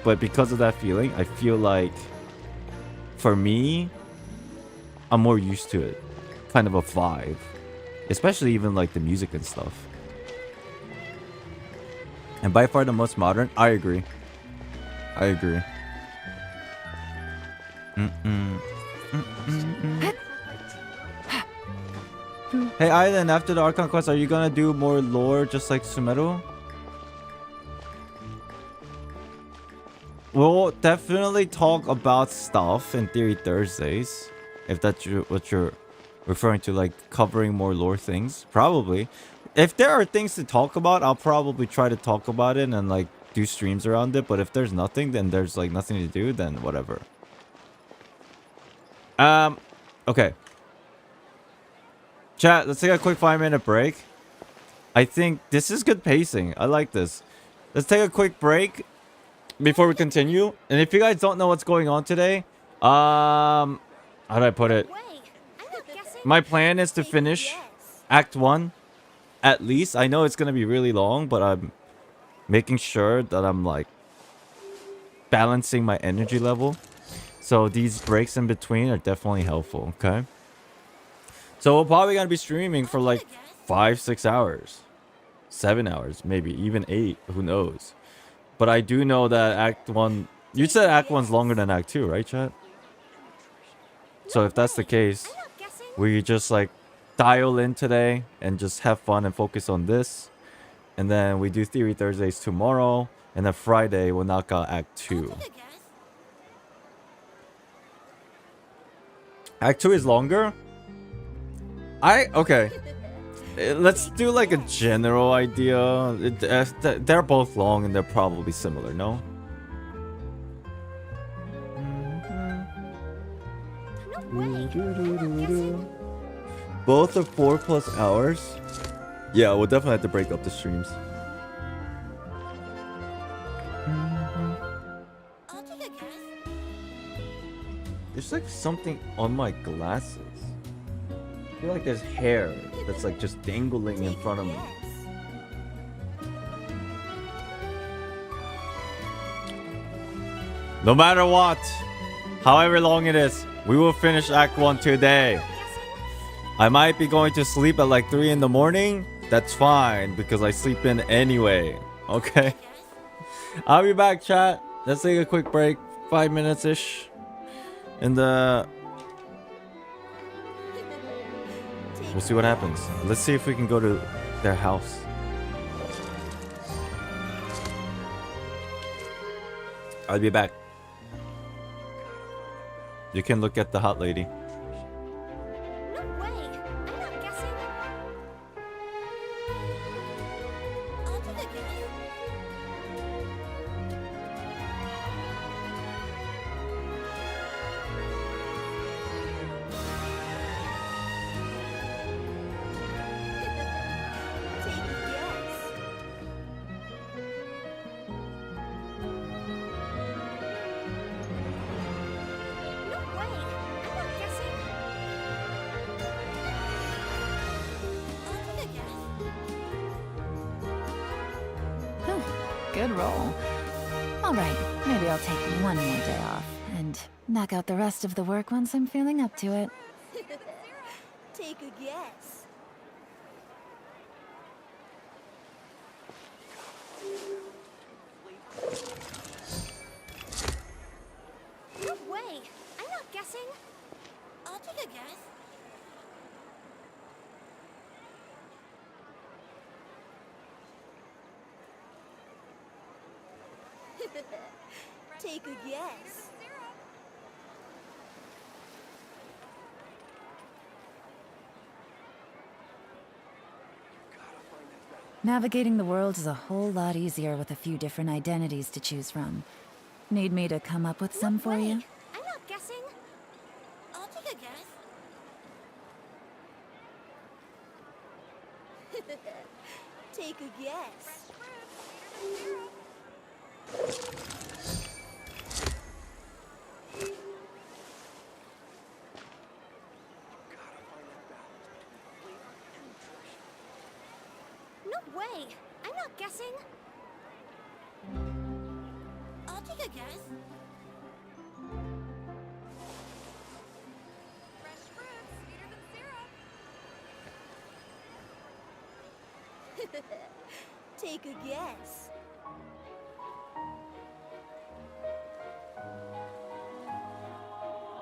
but because of that feeling, I feel like for me, I'm more used to it. Kind of a vibe. Especially even like the music and stuff. And by far the most modern. I agree. I agree. Hey Island, after the Archon quest, are you gonna do more lore just like Sumeru? We'll definitely talk about stuff in Theory Thursdays. If that's what you're referring to, like covering more lore things. Probably. If there are things to talk about, I'll probably try to talk about it and like do streams around it. But if there's nothing, then there's like nothing to do, then whatever. Okay. Chat, let's take a quick 5-minute break. I think this is good pacing. I like this. Let's take a quick break before we continue. And if you guys don't know what's going on today, how do I put it? My plan is to finish Act 1 at least. I know it's going to be really long, but I'm making sure that I'm like balancing my energy level. So these breaks in between are definitely helpful, okay? So we're probably going to be streaming for like 5-6 hours. 7 hours, maybe even 8, who knows? But I do know that Act 1... You said Act 1's longer than Act 2, right, chat? So if that's the case, we just like dial in today and just have fun and focus on this. And then we do Theory Thursdays tomorrow. And then Friday we'll knock out Act 2. Act 2 is longer? Okay. Let's do like a general idea. They're both long and they're probably similar, no? Both are 4+ hours. Yeah, we'll definitely have to break up the streams. There's like something on my glasses. I feel like there's hair that's like just dangling in front of me. No matter what, however long it is, we will finish Act 1 today. I might be going to sleep at like 3 in the morning. That's fine because I sleep in anyway. Okay. I'll be back, chat. Let's take a quick break. 5 minutes-ish. And we'll see what happens. Let's see if we can go to their house. I'll be back. You can look at the hot lady. No way. I'm not guessing. I'll take a guess. Take a guess. No way. I'm not guessing. I'll take a guess. Whew, good roll. All right, maybe I'll take one more day off and knock out the rest of the work once I'm feeling up to it. Take a guess. No way. I'm not guessing. I'll take a guess. Take a guess. Navigating the world is a whole lot easier with a few different identities to choose from. Need me to come up with some for Wait, you? I'm not guessing. I'll take a guess. Take a guess. No way. I'm not guessing. I'll take a guess. Fresh fruit, sweeter than syrup. Take a guess.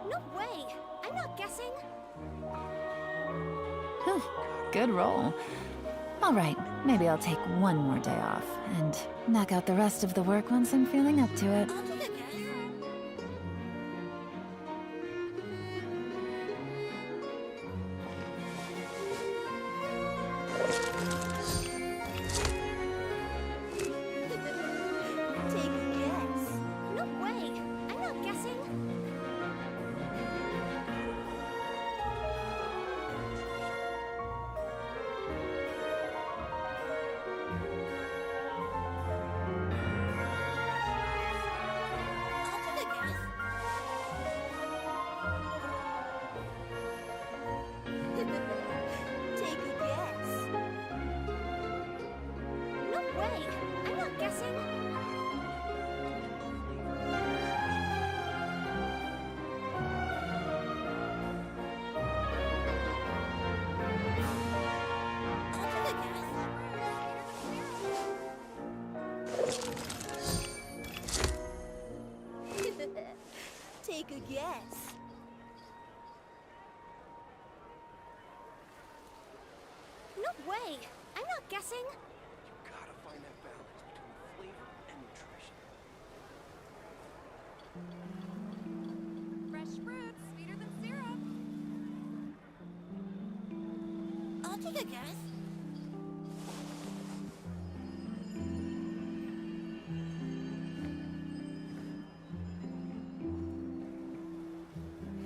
No way. I'm not guessing. Whew, good roll. All right, maybe I'll take one more day off and knock out the rest of the work once I'm feeling up to it. I'll take a guess. Take a guess. No way. I'm not guessing. I'll take a guess. Take a guess. No way. I'm not guessing. I'll take a guess. Take a guess. No way. I'm not guessing. Gotta find that balance between flavor and nutrition. Fresh fruit, sweeter than syrup. I'll take a guess.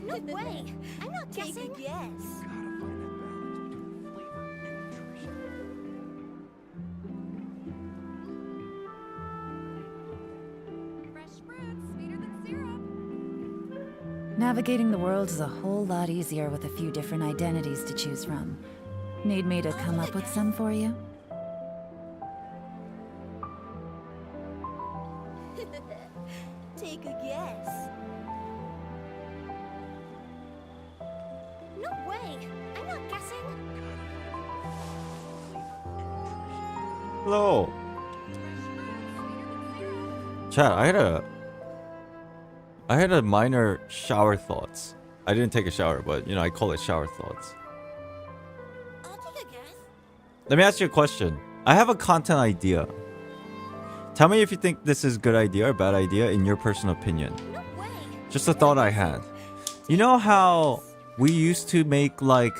No way. I'm not guessing. Take a guess. Gotta find that balance between flavor and nutrition. Fresh fruit, sweeter than syrup. Navigating the world is a whole lot easier with a few different identities to choose from. Need me to come up with some for you? Take a guess. No way. I'm not guessing. Hello. Chat, I had a minor shower thoughts. I didn't take a shower, but you know, I call it shower thoughts. I'll take a guess. Let me ask you a question. I have a content idea. Tell me if you think this is a good idea or bad idea in your personal opinion. No way. Just a thought I had. You know how we used to make like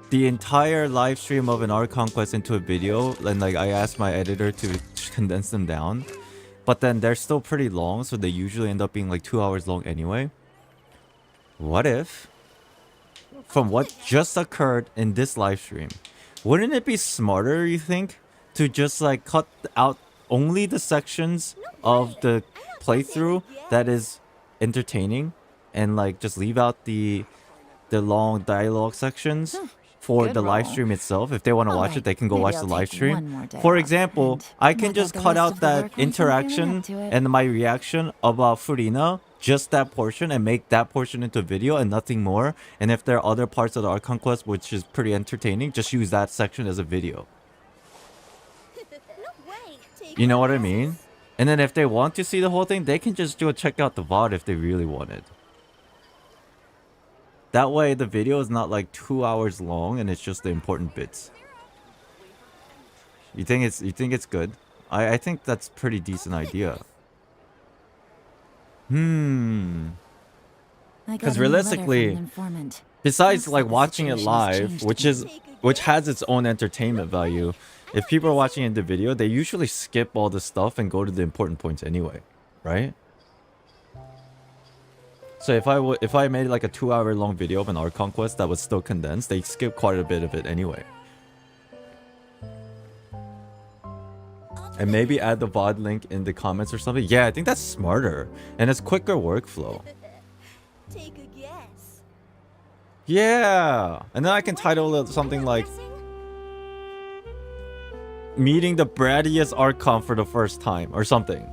the entire live stream of an Archon quest into a video, and like I asked my editor to condense them down, but then they're still pretty long, so they usually end up being like 2 hours long anyway. What if, from what just occurred in this live stream, wouldn't it be smarter, you think, to just like cut out only the sections of the playthrough that is entertaining, and like just leave out the long dialogue sections for the live stream itself? If they want to watch it, they can go watch the live stream. For example, I can just cut out that interaction and my reaction about Furina, just that portion, and make that portion into a video and nothing more. And if there are other parts of the Archon quest which is pretty entertaining, just use that section as a video. You know what I mean? And then if they want to see the whole thing, they can just go check out the VOD if they really wanted. That way the video is not like 2 hours long and it's just the important bits. You think it's good? I think that's a pretty decent idea. Because realistically, besides like watching it live, which has its own entertainment value, if people are watching in the video, they usually skip all the stuff and go to the important points anyway, right? So if I made like a 2 hour long video of an Archon quest that was still condensed, they skip quite a bit of it anyway. And maybe add the VOD link in the comments or something. Yeah, I think that's smarter. And it's quicker workflow. Take a guess. Yeah. And then I can title it something like meeting the brattiest Archon for the first time or something.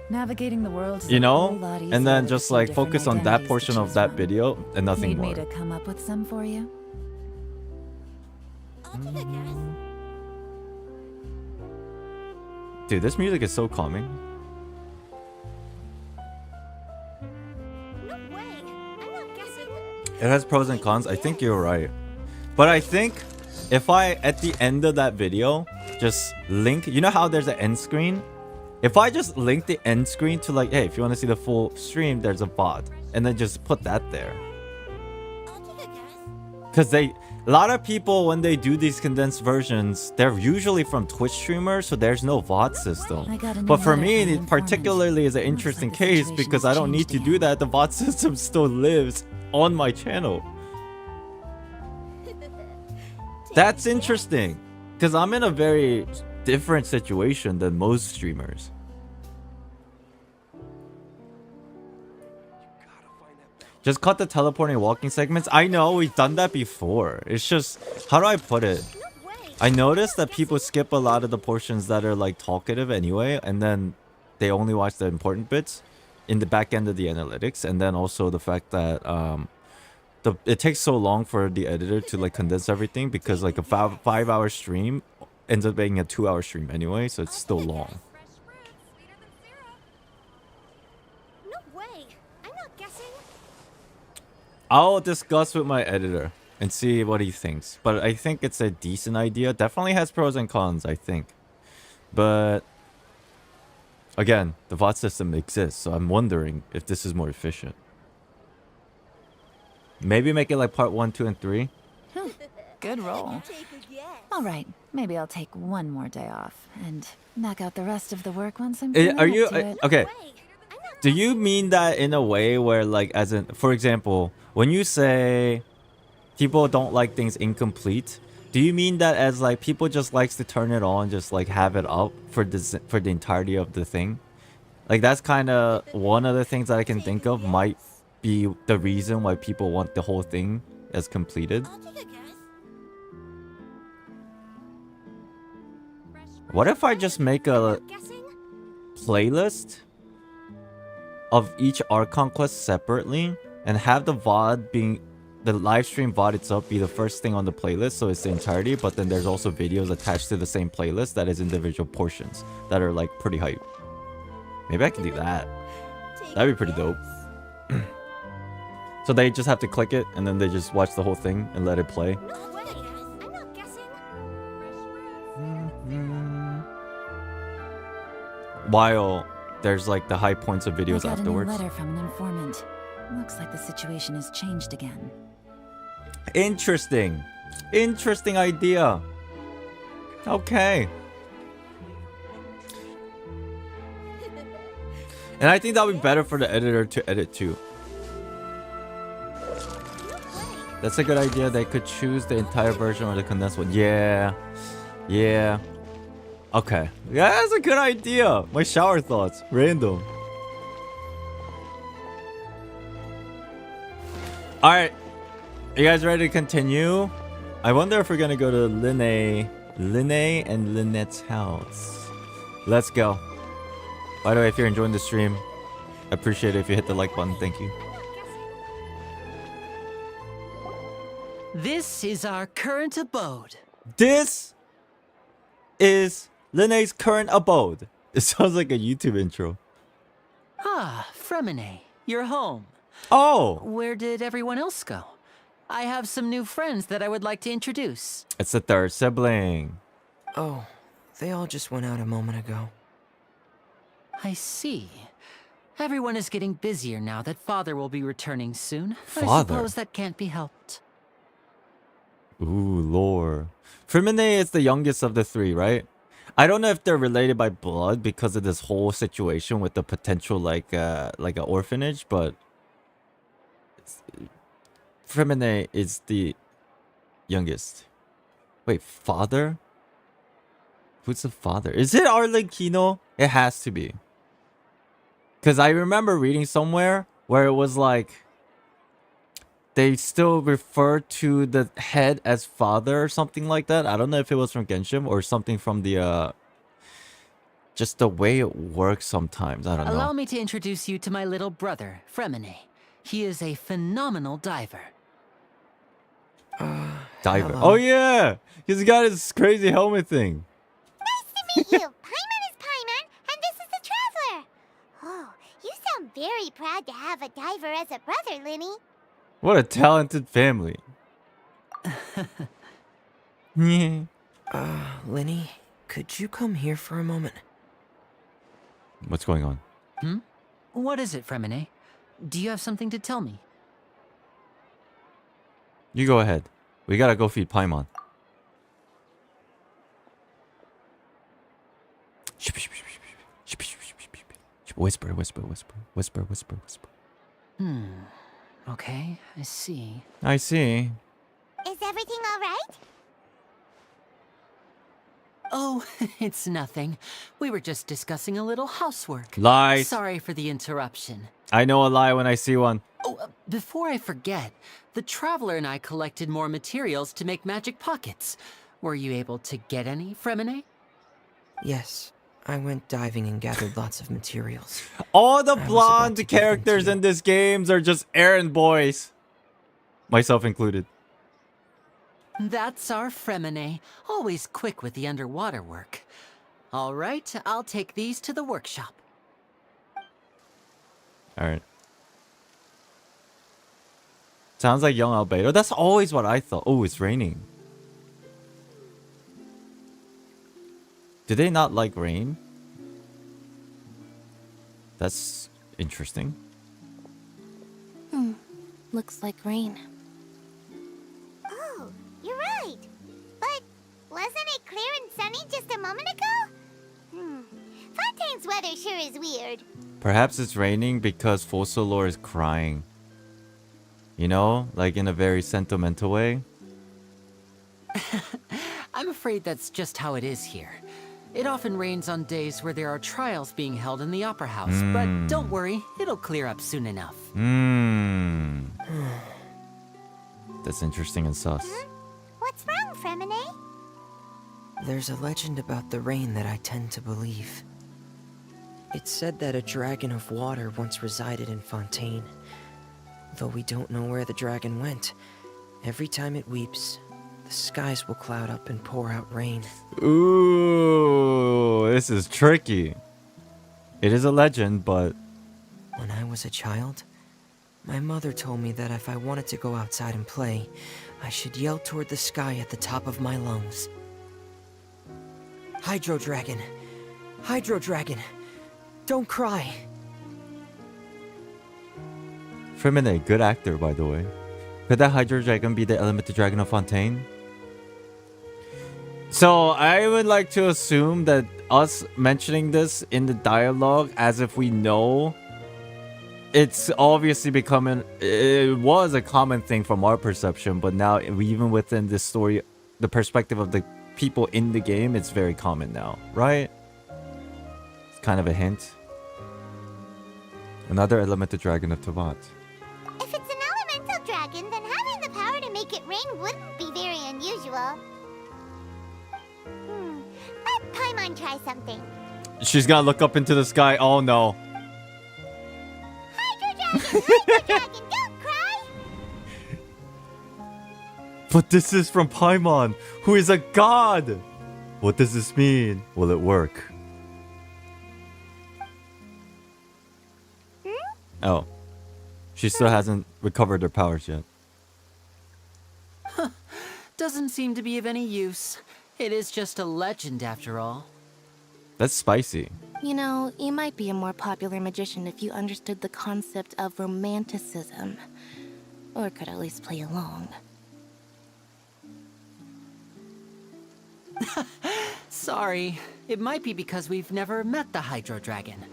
Navigating the world, you know? And then just like focus on that portion of that video and nothing more. Need me to come up with some for you? I'll take a guess. Dude, this music is so calming. No way. I'm not guessing. It has pros and cons. I think you're right. But I think if I, at the end of that video, just link... You know how there's an end screen? If I just link the end screen to like, hey, if you want to see the full stream, there's a VOD. And then just put that there. I'll take a guess. Because a lot of people, when they do these condensed versions, they're usually from Twitch streamers, so there's no VOD system. But for me, it particularly is an interesting case because I don't need to do that. The VOD system still lives on my channel. That's interesting. Because I'm in a very different situation than most streamers. Just cut the teleporting walking segments. I know, we've done that before. It's just, how do I put it? I noticed that people skip a lot of the portions that are like talkative anyway, and then they only watch the important bits in the back end of the analytics. And then also the fact that it takes so long for the editor to like condense everything because like a 5 hour stream ends up being a 2 hour stream anyway, so it's still long. No way. I'm not guessing. I'll discuss with my editor and see what he thinks. But I think it's a decent idea. Definitely has pros and cons, I think. But again, the VOD system exists, so I'm wondering if this is more efficient. Maybe make it like part 1, 2, and 3. Good roll. Take a guess. All right, maybe I'll take one more day off and knock out the rest of the work once I'm Are you up to it. okay? Wait. I'm not Do you mean that in a way where like, as in, for example, when you say people don't like things incomplete, do you mean that as like people just likes to turn it on, just like have it up for the entirety of the thing? Like that's kind of one of the things that I can think of might be the reason why people want the whole thing as completed. I'll take a guess. What if I just make a Guessing? playlist of each Archon quest separately and have the VOD being the live stream VOD itself be the first thing on the playlist, so it's the entirety, but then there's also videos attached to the same playlist that is individual portions that are like pretty hype. Maybe I can do that. That'd be pretty dope. So they just have to click it and then they just watch the whole thing and let it play. No way. I'm not guessing. While there's like the high points of videos I got afterwards. a new letter from an informant. Looks like the situation has changed again. Interesting. Interesting idea. Okay. And I think that would be better for the editor to edit too. That's a good idea. They could choose the entire version or the condensed one. Yeah. Yeah. Okay. Yeah, that's a good idea. My shower thoughts. Random. Alright. You guys ready to continue? I wonder if we're gonna go to Linne and Lynette's house. Let's go. By the way, if you're enjoying the stream, I appreciate it if you hit the like button. Thank you. This is our current abode. This is Linne's current abode. It sounds like a YouTube intro. Ah, Fremine, you're home. Oh! Where did everyone else go? I have some new friends that I would like to introduce. It's the third sibling. Oh, they all just went out a moment ago. I see. Everyone is getting busier now that Father will be returning soon. Father? I suppose that can't be helped. Ooh, lore. Fremine is the youngest of the three, right? I don't know if they're related by blood because of this whole situation with the potential like an orphanage, but Fremine is the youngest. Wait, father? Who's the father? Is it Arlecchino? It has to be. Because I remember reading somewhere where it was like they still refer to the head as father or something like that. I don't know if it was from Genshin or something from the just the way it works sometimes. I don't know. Allow me to introduce you to my little brother, Fremine. He is a phenomenal diver. Diver. Hello. Oh yeah! He's got his crazy helmet thing. Nice to meet you. Paimon is Paimon, and this is the Traveler. Oh, you sound very proud to have a diver as a brother, Linny. What a talented family. Yeah. Linny, could you come here for a moment? What's going on? Hmm? What is it, Fremine? Do you have something to tell me? You go ahead. We gotta go feed Paimon. Whisper, whisper, whisper, whisper, whisper, whisper. Okay, I see. I see. Is everything all right? Oh, it's nothing. We were just discussing a little housework. Lies. Sorry for the interruption. I know a lie when I see one. Oh, before I forget, the Traveler and I collected more materials to make magic pockets. Were you able to get any, Fremine? Yes, I went diving and gathered lots of materials. All the I was about to blonde give them to characters you. in this games are just errand boys. Myself included. That's our Fremine, always quick with the underwater work. All right, I'll take these to the workshop. Alright. Sounds like young Albedo. That's always what I thought. Oh, it's raining. Do they not like rain? That's interesting. Looks like rain. Oh, you're right. But wasn't it clear and sunny just a moment ago? Fontaine's weather sure is weird. Perhaps it's raining because Fossilor is crying. You know, like in a very sentimental way. I'm afraid that's just how it is here. It often rains on days where there are trials being held in the Opera House, but don't worry, it'll clear up soon enough. That's interesting and sus. What's wrong, Fremine? There's a legend about the rain that I tend to believe. It's said that a dragon of water once resided in Fontaine. Though we don't know where the dragon went, every time it weeps, the skies will cloud up and pour out rain. Ooh, this is tricky. It is a legend, but... When I was a child, my mother told me that if I wanted to go outside and play, I should yell toward the sky at the top of my lungs. Hydro Dragon! Hydro Dragon! Don't cry! Freminet, good actor, by the way. Could that Hydro Dragon be the elemental dragon of Fontaine? So I would like to assume that us mentioning this in the dialogue as if we know, it's obviously becoming, it was a common thing from our perception, but now even within this story, the perspective of the people in the game, it's very common now, right? It's kind of a hint. Another elemental dragon of Tavat. If it's an elemental dragon, then having the power to make it rain wouldn't be very unusual. Let Paimon try something. She's gonna look up into the sky. Oh no. Hydro dragon, don't cry! But this is from Paimon, who is a god. What does this mean? Will it work? Oh. She still hasn't recovered her powers yet. Doesn't seem to be of any use. It is just a legend after all. That's spicy. You know, you might be a more popular magician if you understood the concept of romanticism. Or could at least play along. Sorry. It might be because we've never met the Hydro Dragon.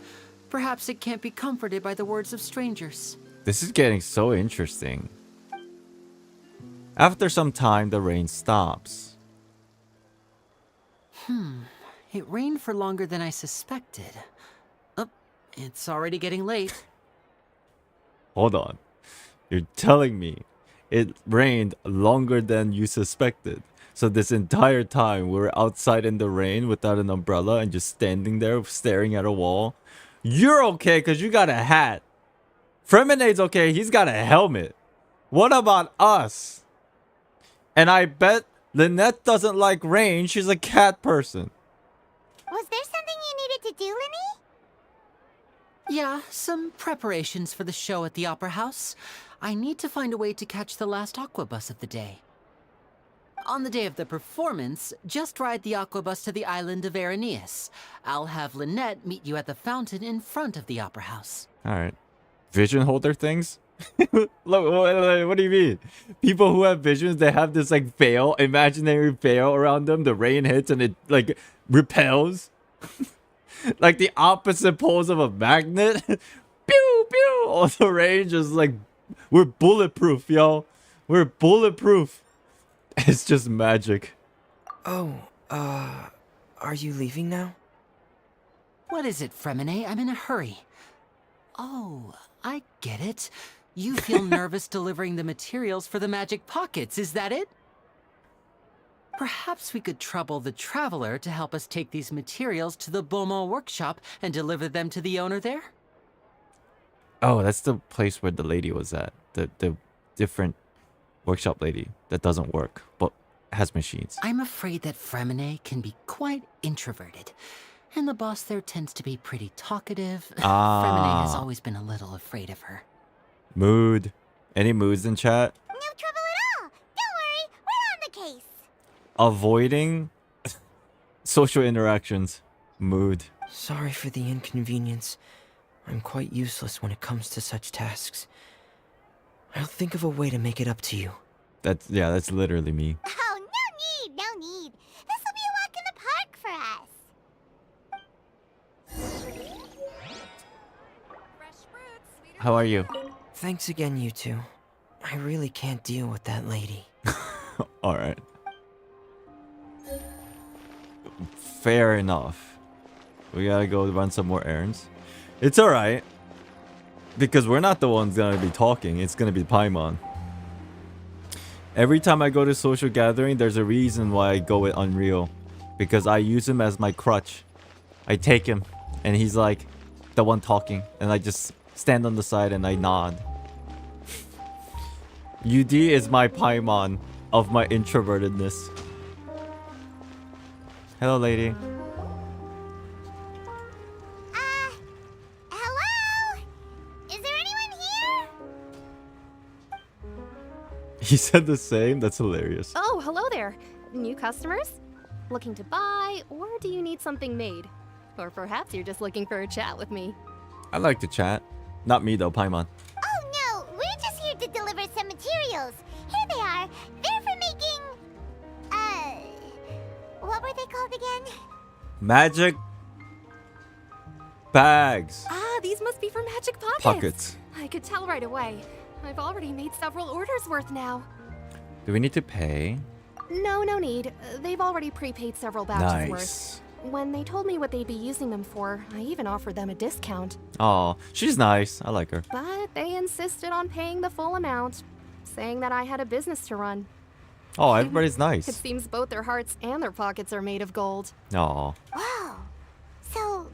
Perhaps it can't be comforted by the words of strangers. This is getting so interesting. After some time, the rain stops. It rained for longer than I suspected. Oh, it's already getting late. Hold on. You're telling me it rained longer than you suspected. So this entire time we were outside in the rain without an umbrella and just standing there staring at a wall. You're okay because you got a hat. Freminet's okay. He's got a helmet. What about us? And I bet Lynette doesn't like rain. She's a cat person. Was there something you needed to do, Linny? Yeah, some preparations for the show at the Opera House. I need to find a way to catch the last aqua bus of the day. On the day of the performance, just ride the aqua bus to the island of Aeneas. I'll have Lynette meet you at the fountain in front of the Opera House. All right. Vision holder things? Look, what do you mean? People who have visions, they have this like veil, imaginary veil around them. The rain hits and it like repels. Like the opposite poles of a magnet. Pew, pew. All the rain just like, we're bulletproof, yo. We're bulletproof. It's just magic. Oh, are you leaving now? What is it, Freminet? I'm in a hurry. Oh, I get it. You feel nervous delivering the materials for the magic pockets, is that it? Perhaps we could trouble the Traveler to help us take these materials to the Beaumont workshop and deliver them to the owner there? Oh, that's the place where the lady was at. The different workshop lady that doesn't work, but has machines. I'm afraid that Freminet can be quite introverted. And the boss there tends to be pretty talkative. Freminet has always been a little afraid of her. Mood. Any moods in chat? No trouble at all. Don't worry, we're on the case. Avoiding social interactions. Mood. Sorry for the inconvenience. I'm quite useless when it comes to such tasks. I'll think of a way to make it up to you. That's literally me. Oh, no need. This will be a walk in the park for us. How are you? Thanks again, you two. I really can't deal with that lady. Alright. Fair enough. We gotta go run some more errands. It's alright. Because we're not the ones gonna be talking. It's gonna be Paimon. Every time I go to social gathering, there's a reason why I go with Unreal. Because I use him as my crutch. I take him, and he's like the one talking. And I just stand on the side and I nod. UD is my Paimon of my introvertedness. Hello, lady. Hello? Is there anyone here? He said the same? That's hilarious. Oh, hello there. New customers? Looking to buy, or do you need something made? Or perhaps you're just looking for a chat with me. I like to chat. Not me though, Paimon. Oh no, we're called again? Magic bags. Ah, these must be for magic pockets. Pockets. I could tell right away. I've already made several orders worth now. Do we need to pay? No need. They've already prepaid several batches worth. Nice. When they told me what they'd be using them for, I even offered them a discount. Oh, she's nice. I like her. But they insisted on paying the full amount, saying that I had a business to run. Oh, everybody's It nice. seems both their hearts and their pockets are made of gold. Oh. Whoa. So,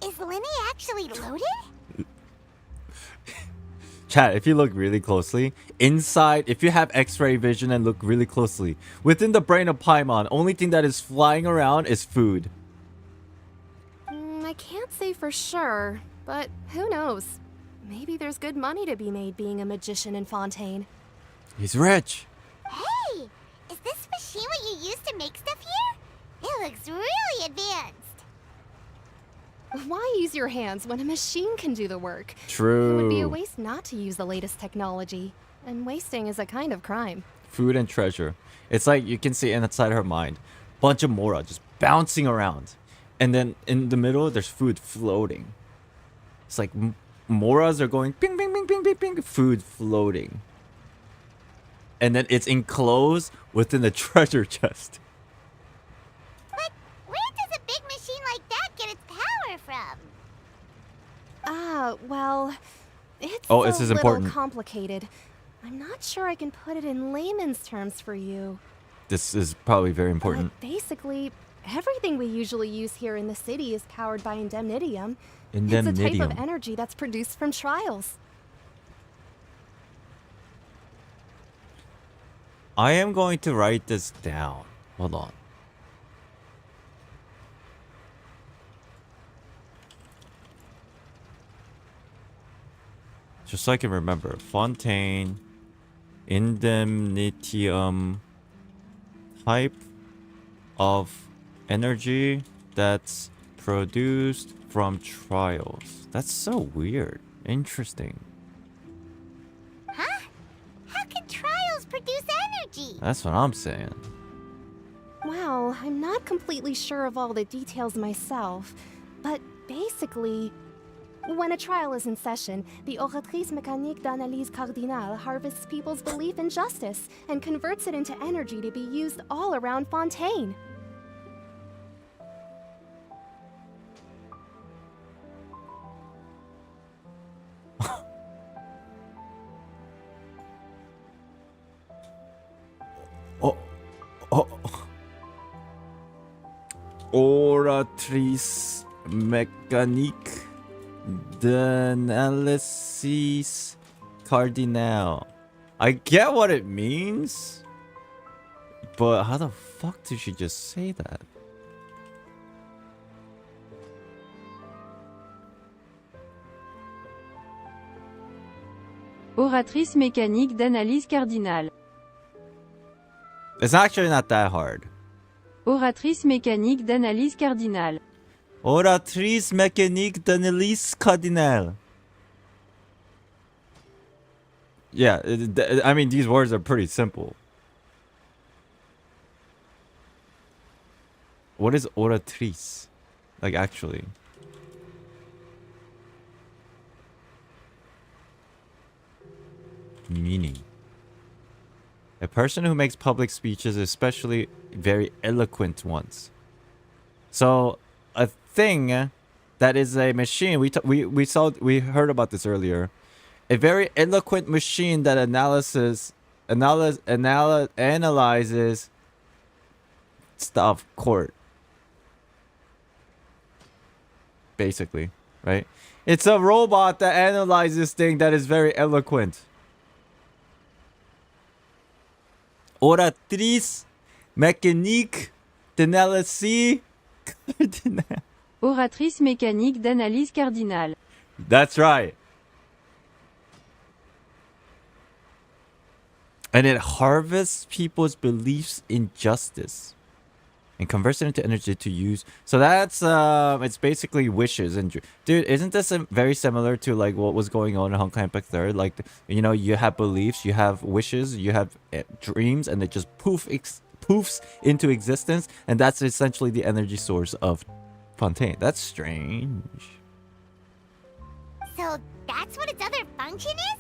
is Lenny actually loaded? Chat, if you look really closely, inside, if you have X-ray vision and look really closely, within the brain of Paimon, only thing that is flying around is food. I can't say for sure, but who knows? Maybe there's good money to be made being a magician in Fontaine. He's rich. Hey, is this machine what you use to make stuff here? It looks really advanced. Why use your hands when a machine can do the work? True. It would be a waste not to use the latest technology. And wasting is a kind of crime. Food and treasure. It's like you can see inside her mind. Bunch of Mora just bouncing around. And then in the middle, there's food floating. It's like Moras are going ping, ping, ping, ping, ping, ping. Food floating. And then it's enclosed within the treasure chest. But where does a big machine like that get its power from? Well, it's Oh, a this is little important. complicated. I'm not sure I can put it in layman's terms for you. This is probably very important. But basically, everything we usually use here in the city is powered by indemnitium. It's a type Indemnitium. of energy that's produced from trials. I am going to write this down. Hold on. Just so I can remember. Fontaine, indemnitium, type of energy that's produced from trials. That's so weird. Interesting. Huh? How can trials produce energy? That's what I'm saying. Well, I'm not completely sure of all the details myself, but basically, when a trial is in session, the Oratrice Mécanique d'Analyse Cardinale harvests people's belief in justice and converts it into energy to be used all around Fontaine. Oratrice mécanique d'analysis cardinal. I get what it means, but how the fuck did she just say that? Oratrice mécanique d'analyse cardinale. It's actually not that hard. Oratrice mécanique d'analyse cardinale. Oratrice mécanique d'analyse cardinal. Yeah, I mean, these words are pretty simple. What is oratrice? Like, actually. Meaning. A person who makes public speeches, especially very eloquent ones. So, a thing that is a machine, we heard about this earlier. A very eloquent machine that analyzes stuff court. Basically, right? It's a robot that analyzes things that is very eloquent. Oratrice mécanique d'analyse cardinale. Oratrice mécanique d'analyse cardinale. That's right. And it harvests people's beliefs in justice and converts it into energy to use. So that's it's basically wishes. And dude, isn't this very similar to like what was going on in Honkai Impact 3rd? Like, you know, you have beliefs, you have wishes, you have dreams, and they just poof poofs into existence, and that's essentially the energy source of Fontaine. That's strange. So that's what its other function is?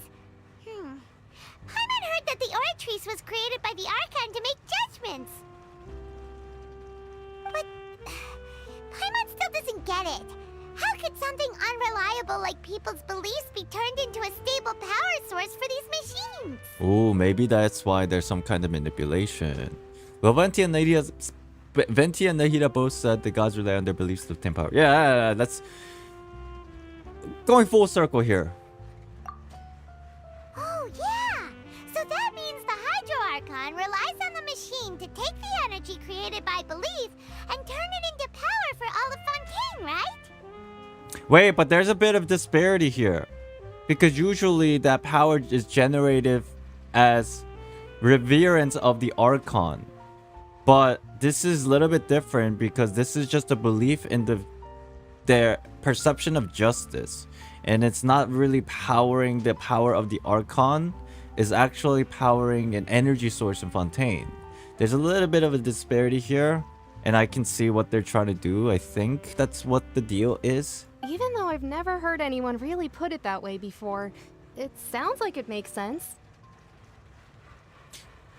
Paimon heard that the Oratrice was created by the Archon to make judgments. But Paimon still doesn't get it. How could something unreliable like people's beliefs be turned into a stable power source for these machines? Oh, maybe that's why there's some kind of manipulation. Well, Venti and Nahida both said the gods rely on their beliefs to obtain power. Yeah, that's going full circle here. Oh, yeah! So that means the Hydro Archon relies on the machine to take the energy created by belief and turn it into power for all of Fontaine, right? Wait, but there's a bit of disparity here. Because usually that power is generated as reverence of the Archon. But this is a little bit different because this is just a belief in their perception of justice. And it's not really powering the power of the Archon. It's actually powering an energy source in Fontaine. There's a little bit of a disparity here. And I can see what they're trying to do. I think that's what the deal is. Even though I've never heard anyone really put it that way before, it sounds like it makes sense.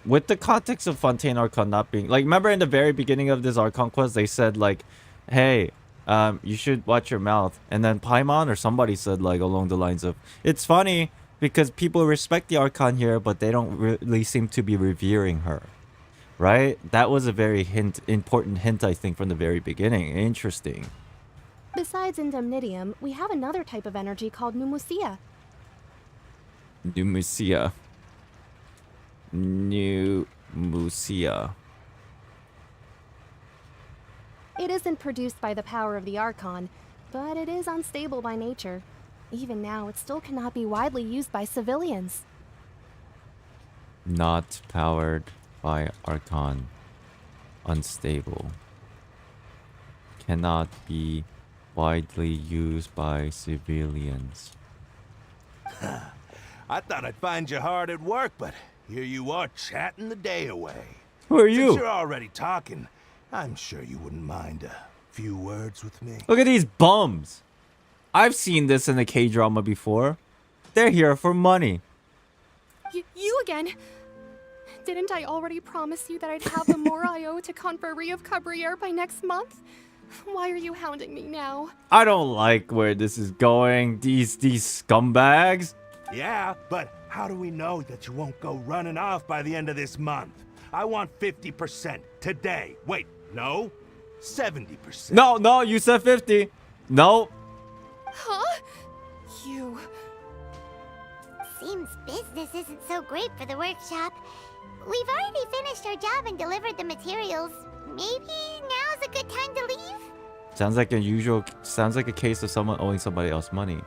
With the context of Fontaine Archon not being... Like, remember in the very beginning of this Archon quest, they said, like, hey, you should watch your mouth. And then Paimon or somebody said, like, along the lines of... It's funny because people respect the Archon here, but they don't really seem to be revering her. Right? That was a very important hint, I think, from the very beginning. Interesting. Besides Indemnitium, we have another type of energy called Pneumosia. Pneumosia. Pneumosia. It isn't produced by the power of the Archon, but it is unstable by nature. Even now, it still cannot be widely used by civilians. Not powered by Archon. Unstable. Cannot be widely used by civilians. I thought I'd find you hard at work, but here you are chatting the day away. Who are you? Since you're already talking, I'm sure you wouldn't mind a few words with me. Look at these bums. I've seen this in a K-drama before. They're here for money. You again? Didn't I already promise you that I'd have the more I owe to Confrérie of Cabriere by next month? Why are you hounding me now? I don't like where this is going. These scumbags. Yeah, but how do we know that you won't go running off by the end of this month? I want 50% today. Wait, no? 70%. No, you said 50. No. Huh? You... Seems business isn't so great for the workshop. We've already finished our job and delivered the materials. Maybe now's a good time to leave? Sounds like a case of someone owing somebody else money.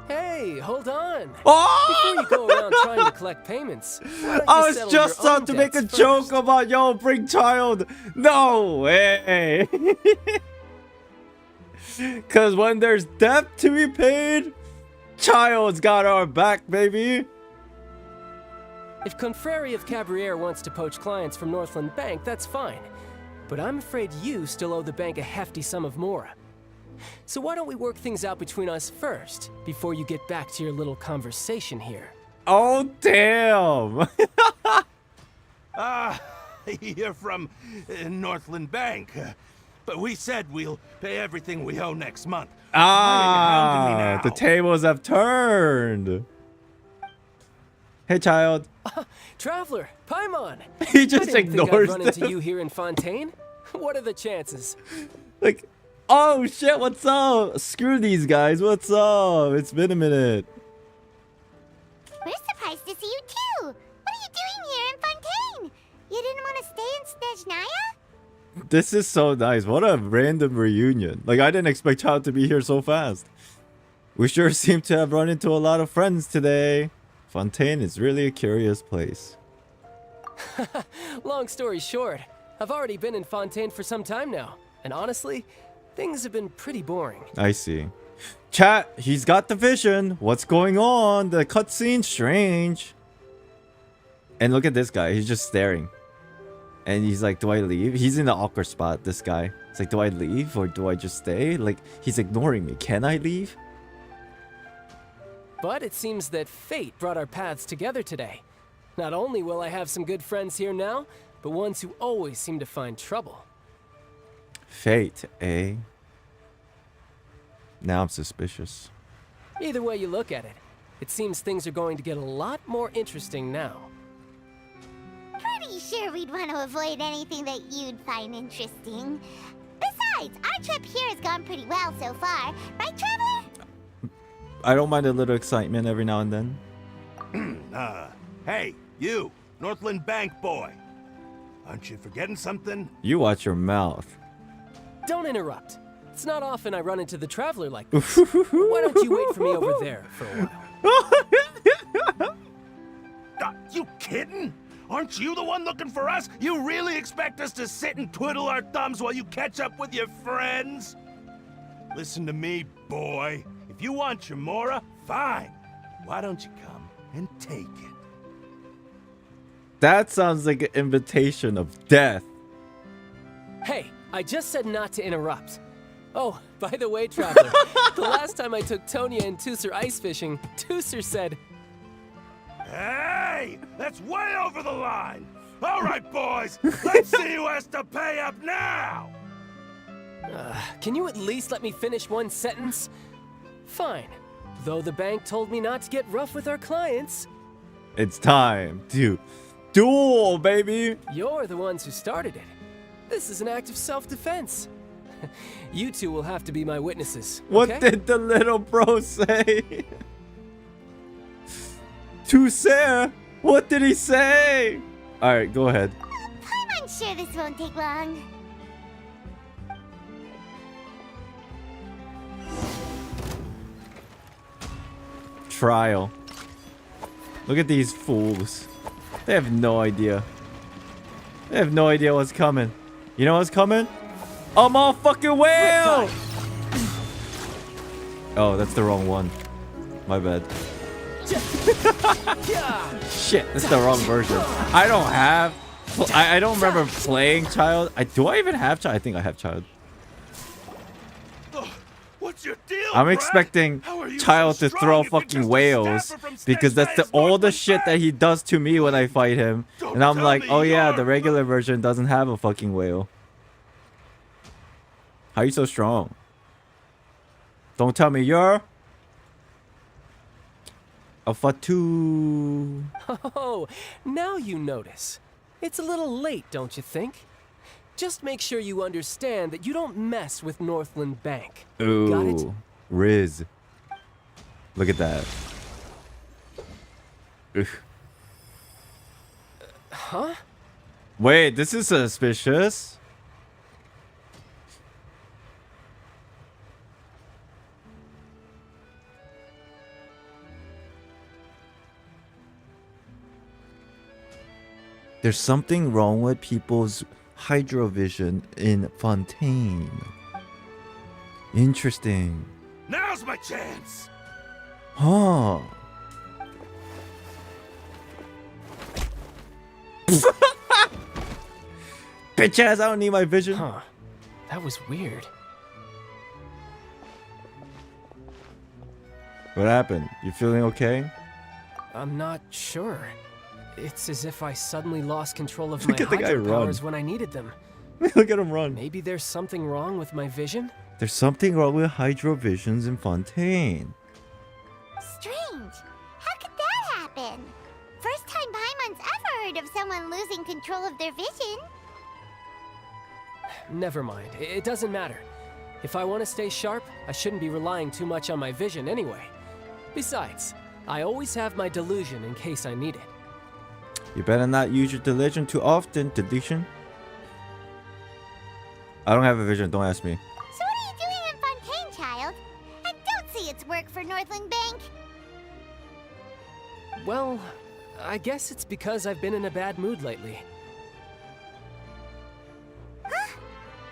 Hey, hold on. Oh! Before you go around trying to collect payments, I was just about to make a joke about, yo, bring child. No way. Because when there's debt to be paid, child's got our back, baby. If Confrérie of Cabriere wants to poach clients from Northland Bank, that's fine. But I'm afraid you still owe the bank a hefty sum of mora. So why don't we work things out between us first, before you get back to your little conversation here? Oh, damn. You're from Northland Bank. But we said we'll pay everything we owe next month. The tables have turned. Hey, child. Traveler, Paimon. He just I didn't think I'd ignores run into them. you here in Fontaine. What are the chances? Like, oh shit, what's up? Screw these guys, what's up? It's been a minute. We're surprised to see you too. What are you doing here in Fontaine? You didn't want to stay in Snezhnaya? This is so nice. What a random reunion. Like, I didn't expect Child to be here so fast. We sure seem to have run into a lot of friends today. Fontaine is really a curious place. Long story short, I've already been in Fontaine for some time now. And honestly, things have been pretty boring. I see. Chat, he's got the vision. What's going on? The cutscene's strange. And look at this guy. He's just staring. And he's like, do I leave? He's in an awkward spot, this guy. It's like, do I leave or do I just stay? Like, he's ignoring me. Can I leave? But it seems that fate brought our paths together today. Not only will I have some good friends here now, but ones who always seem to find trouble. Fate, eh? Now I'm suspicious. Either way you look at it, it seems things are going to get a lot more interesting now. Pretty sure we'd want to avoid anything that you'd find interesting. Besides, our trip here has gone pretty well so far. Right, Traveler? I don't mind a little excitement every now and then. Hey, you, Northland Bank boy. Aren't you forgetting something? You watch your mouth. Don't interrupt. It's not often I run into the Traveler like this. Why don't you wait for me over there for a while? You kidding? Aren't you the one looking for us? You really expect us to sit and twiddle our thumbs while you catch up with your friends? Listen to me, boy. If you want Chamora, fine. Why don't you come and take it? That sounds like an invitation of death. Hey, I just said not to interrupt. Oh, by the way, Traveler, the last time I took Tonya and Tusser ice fishing, Tusser said, Hey! That's way over the line! All right, boys, let's see who has to pay up now! Can you at least let me finish one sentence? Fine. Though the bank told me not to get rough with our clients. It's time to duel, baby! You're the ones who started it. This is an act of self-defense. You two will have to be my witnesses. What okay? did the little bro say? Too sad. What did he say? All right, go ahead. I'm unsure this won't take long. Trial. Look at these fools. They have no idea. They have no idea what's coming. You know what's coming? A motherfucking whale! Oh, that's the wrong one. My bad. Shit, that's the wrong version. I don't have... I don't remember playing Child. Do I even have Child? I think I have Child. What's your deal, I'm Brad? expecting How are you Child so to strong throw if you're fucking just a whales staffer from because that's the all the shit that he does to me when I fight him. And I'm tell like, me oh yeah, you're- the regular version doesn't have a fucking whale. How are you so strong? Don't tell me you're a Fatu. Oh, now you notice. It's a little late, don't you think? Just make sure you understand that you don't mess with Northland Bank. Got it? Ooh, Riz. Look at that. Ugh. Huh? Wait, this is suspicious. There's something wrong with people's hydrovision in Fontaine. Interesting. Now's my chance! Huh. Bitch ass, I don't need my vision. Huh. That was weird. What happened? You feeling okay? I'm not sure. It's as if I suddenly lost control of Look my at the guy hydro powers run. when I needed them. Look at him run. Maybe there's something wrong with my vision? There's something wrong with hydrovisions in Fontaine. Strange. How could that happen? First time Paimon's ever heard of someone losing control of their vision. Never mind. It doesn't matter. If I want to stay sharp, I shouldn't be relying too much on my vision anyway. Besides, I always have my delusion in case I need it. You better not use your delusion too often, delusion. I don't have a vision, don't ask me. So what are you doing in Fontaine, child? I don't see its work for Northland Bank. Well, I guess it's because I've been in a bad mood lately. Huh?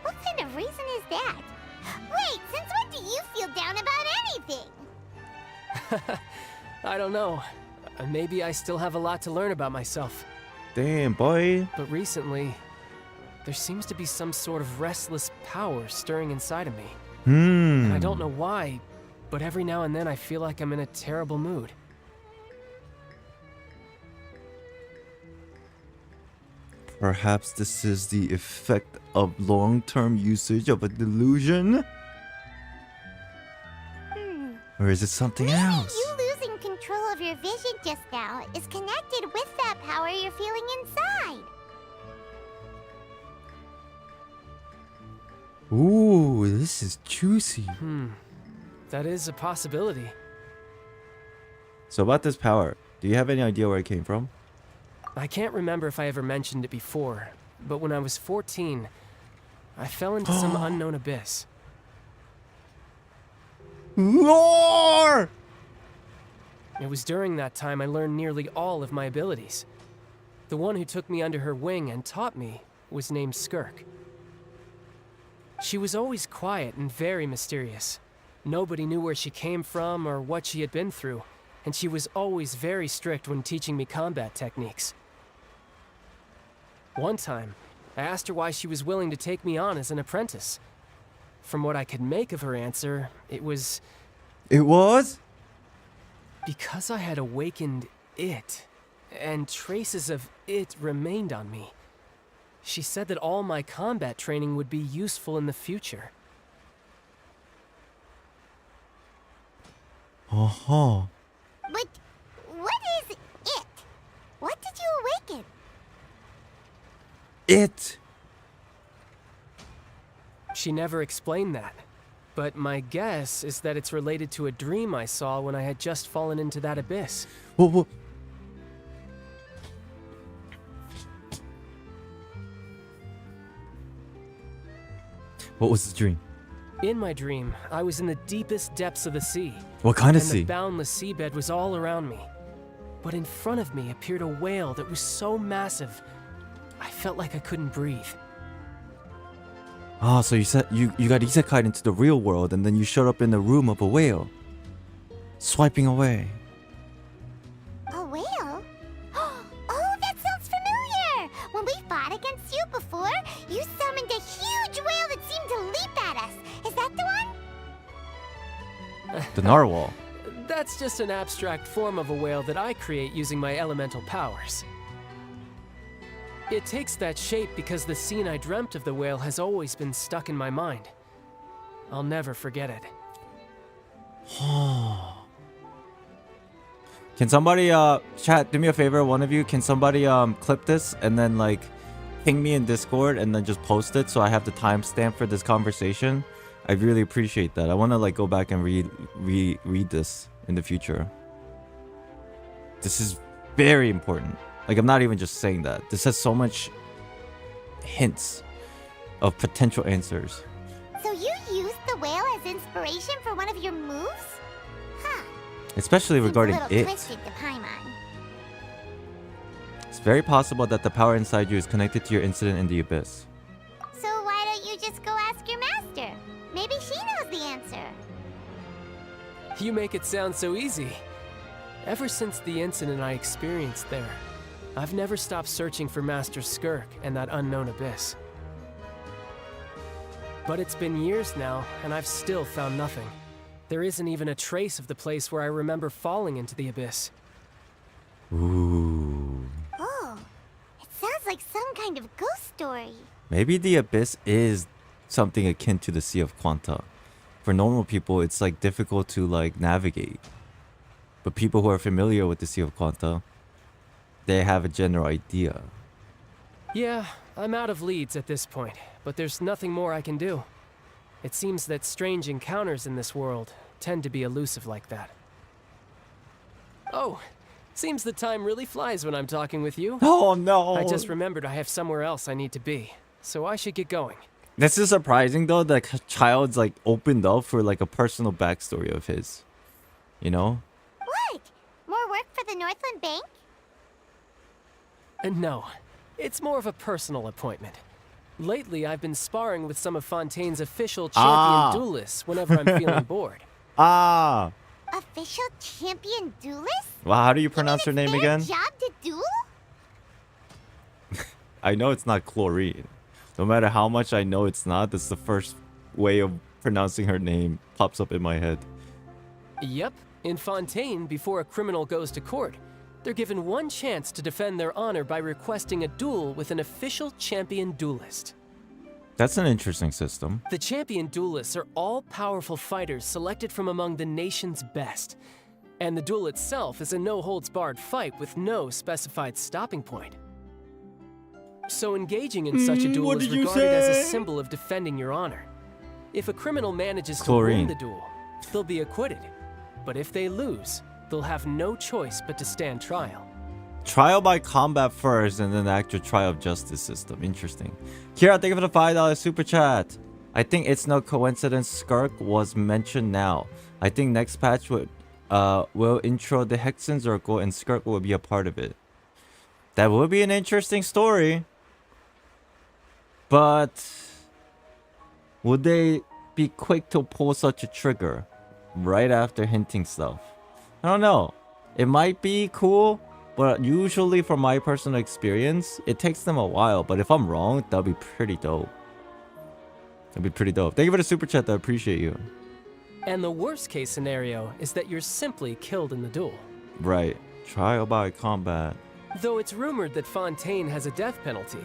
What kind of reason is that? Wait, since when do you feel down about anything? I don't know. Maybe I still have a lot to learn about myself. Damn, boy. But recently, there seems to be some sort of restless power stirring inside of me. Hmm. And I don't know why, but every now and then I feel like I'm in a terrible mood. Perhaps this is the effect of long-term usage of a delusion? Or is it something else? You losing control of your vision just now is connected with that power you're feeling inside. Ooh, this is juicy. That is a possibility. So about this power, do you have any idea where it came from? I can't remember if I ever mentioned it before, but when I was 14, I fell into some unknown abyss. Lore! It was during that time I learned nearly all of my abilities. The one who took me under her wing and taught me was named Skirk. She was always quiet and very mysterious. Nobody knew where she came from or what she had been through, and she was always very strict when teaching me combat techniques. One time, I asked her why she was willing to take me on as an apprentice. From what I could make of her answer, it was... It was? Because I had awakened it, and traces of it remained on me. She said that all my combat training would be useful in the future. Uh-huh. But what is it? What did you awaken? It! She never explained that, but my guess is that it's related to a dream I saw when I had just fallen into that abyss. What? What was the dream? In my dream, I was in the deepest depths of the sea. What kind of and sea? The boundless seabed was all around me. But in front of me appeared a whale that was so massive, I felt like I couldn't breathe. Ah, so you said you got isekai'd into the real world and then you showed up in the room of a whale. Swiping away. A whale? Oh, that sounds familiar! When we fought against you before, you summoned a huge whale that seemed to leap at us. Is that the one? The narwhal. That's just an abstract form of a whale that I create using my elemental powers. It takes that shape because the scene I dreamt of the whale has always been stuck in my mind. I'll never forget it. Can somebody chat, do me a favor, one of you, can somebody clip this and then like ping me in Discord and then just post it so I have the timestamp for this conversation? I really appreciate that. I want to like go back and read this in the future. This is very important. Like, I'm not even just saying that. This has so much hints of potential answers. So you used the whale as inspiration for one of your moves? Huh. Especially Seems regarding a little it. twisted to Paimon. It's very possible that the power inside you is connected to your incident in the abyss. So why don't you just go ask your master? Maybe she knows the answer. You make it sound so easy. Ever since the incident I experienced there, I've never stopped searching for Master Skirk and that unknown abyss. But it's been years now, and I've still found nothing. There isn't even a trace of the place where I remember falling into the abyss. Ooh. Oh, it sounds like some kind of ghost story. Maybe the abyss is something akin to the Sea of Quanta. For normal people, it's like difficult to like navigate. But people who are familiar with the Sea of Quanta, they have a general idea. Yeah, I'm out of leads at this point, but there's nothing more I can do. It seems that strange encounters in this world tend to be elusive like that. Oh, seems the time really flies when I'm talking with you. Oh no! I just remembered I have somewhere else I need to be, so I should get going. This is surprising though that Child's like opened up for like a personal backstory of his. You know? What? More work for the Northland Bank? No, it's more of a personal appointment. Lately, I've been sparring with some of Fontaine's official champion duelists whenever I'm feeling bored. Ah! Official champion duelist? Wow, how do you pronounce her name again? Job to duel? I know it's not chlorine. No matter how much I know it's not, that's the first way of pronouncing her name pops up in my head. Yep. In Fontaine, before a criminal goes to court, they're given one chance to defend their honor by requesting a duel with an official champion duelist. That's an interesting system. The champion duelists are all-powerful fighters selected from among the nation's best. And the duel itself is a no-holds-barred fight with no specified stopping point. So engaging in such a duel is regarded as a symbol of defending your honor. If a criminal manages to win the duel, they'll be acquitted. But if they lose, they'll have no choice but to stand trial. Trial by combat first, and then the actual trial of justice system. Interesting. Kira, thank you for the $5 super chat. I think it's no coincidence Skirk was mentioned now. I think next patch will intro the Hexen Circle, and Skirk will be a part of it. That would be an interesting story. But would they be quick to pull such a trigger right after hinting stuff? I don't know. It might be cool, but usually from my personal experience, it takes them a while. But if I'm wrong, that'll be pretty dope. That'd be pretty dope. Thank you for the super chat. I appreciate you. And the worst case scenario is that you're simply killed in the duel. Right. Trial by combat. Though it's rumored that Fontaine has a death penalty,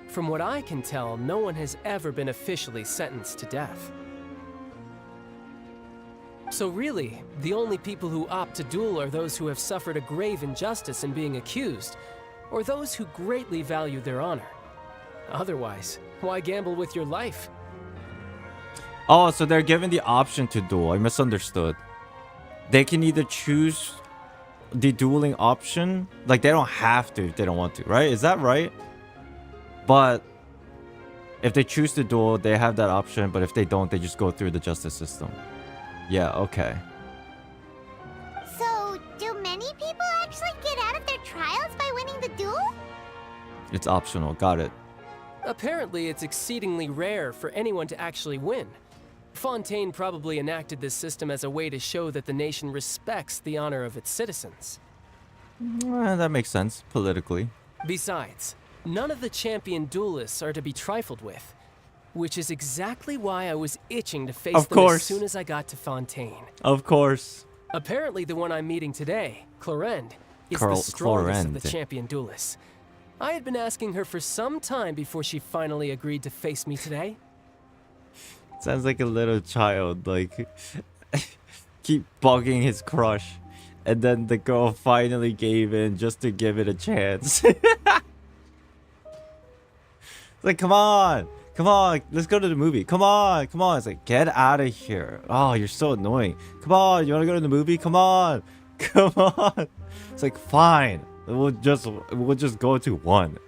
from what I can tell, no one has ever been officially sentenced to death. So really, the only people who opt to duel are those who have suffered a grave injustice in being accused, or those who greatly value their honor. Otherwise, why gamble with your life? Oh, so they're given the option to duel. I misunderstood. They can either choose the dueling option. Like, they don't have to if they don't want to, right? Is that right? But if they choose to duel, they have that option. But if they don't, they just go through the justice system. Yeah, okay. So, do many people actually get out of their trials by winning the duel? It's optional. Got it. Apparently, it's exceedingly rare for anyone to actually win. Fontaine probably enacted this system as a way to show that the nation respects the honor of its citizens. That makes sense, politically. Besides, none of the champion duelists are to be trifled with, which is exactly why I was itching to face them as soon as I got to Fontaine. Of course. Apparently, the one I'm meeting today, Clorend, is the strongest of the champion duelists. I had been asking her for some time before she finally agreed to face me today. Sounds like a little child, like, keep bugging his crush. And then the girl finally gave in just to give it a chance. It's like, come on, let's go to the movie. Come on. It's like, get out of here. Oh, you're so annoying. Come on, you want to go to the movie? Come on. It's like, fine. We'll just go to one.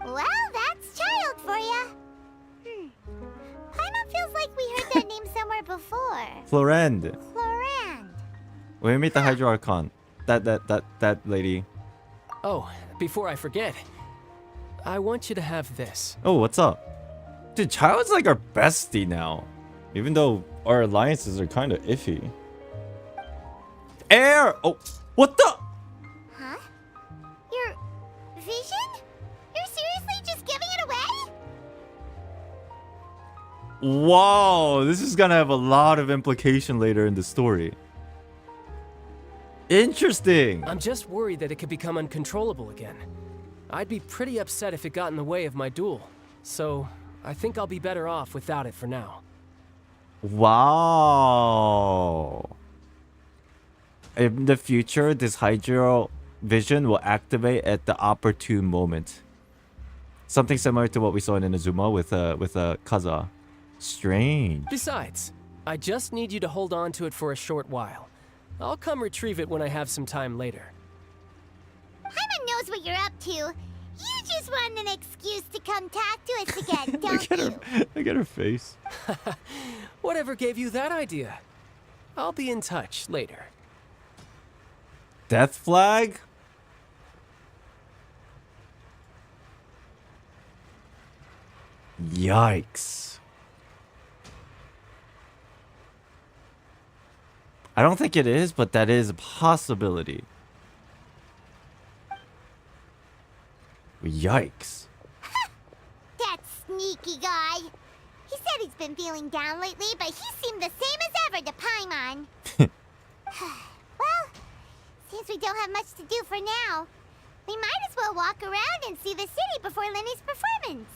Well, that's child for ya. Paimon feels like we heard that name somewhere before. Florend. When we meet the Hydro Archon. That lady. Oh, before I forget, I want you to have this. Oh, what's up? Dude, Child's like our bestie now. Even though our alliances are kind of iffy. Air! Oh, what the? Huh? Your vision? You're seriously just giving it away? Wow, this is gonna have a lot of implication later in the story. Interesting. I'm just worried that it could become uncontrollable again. I'd be pretty upset if it got in the way of my duel. So, I think I'll be better off without it for now. Wow. In the future, this Hydro vision will activate at the opportune moment. Something similar to what we saw in Inazuma with Kaza. Strange. Besides, I just need you to hold on to it for a short while. I'll come retrieve it when I have some time later. Paimon knows what you're up to. You just want an excuse to come talk to us again, don't you? Look at her face. Whatever gave you that idea? I'll be in touch later. Death flag? Yikes. I don't think it is, but that is a possibility. lucky guy. He said he's been feeling down lately, but he seemed the same as ever to Paimon. Well, since we don't have much to do for now, we might as well walk around and see the city before Lenny's performance.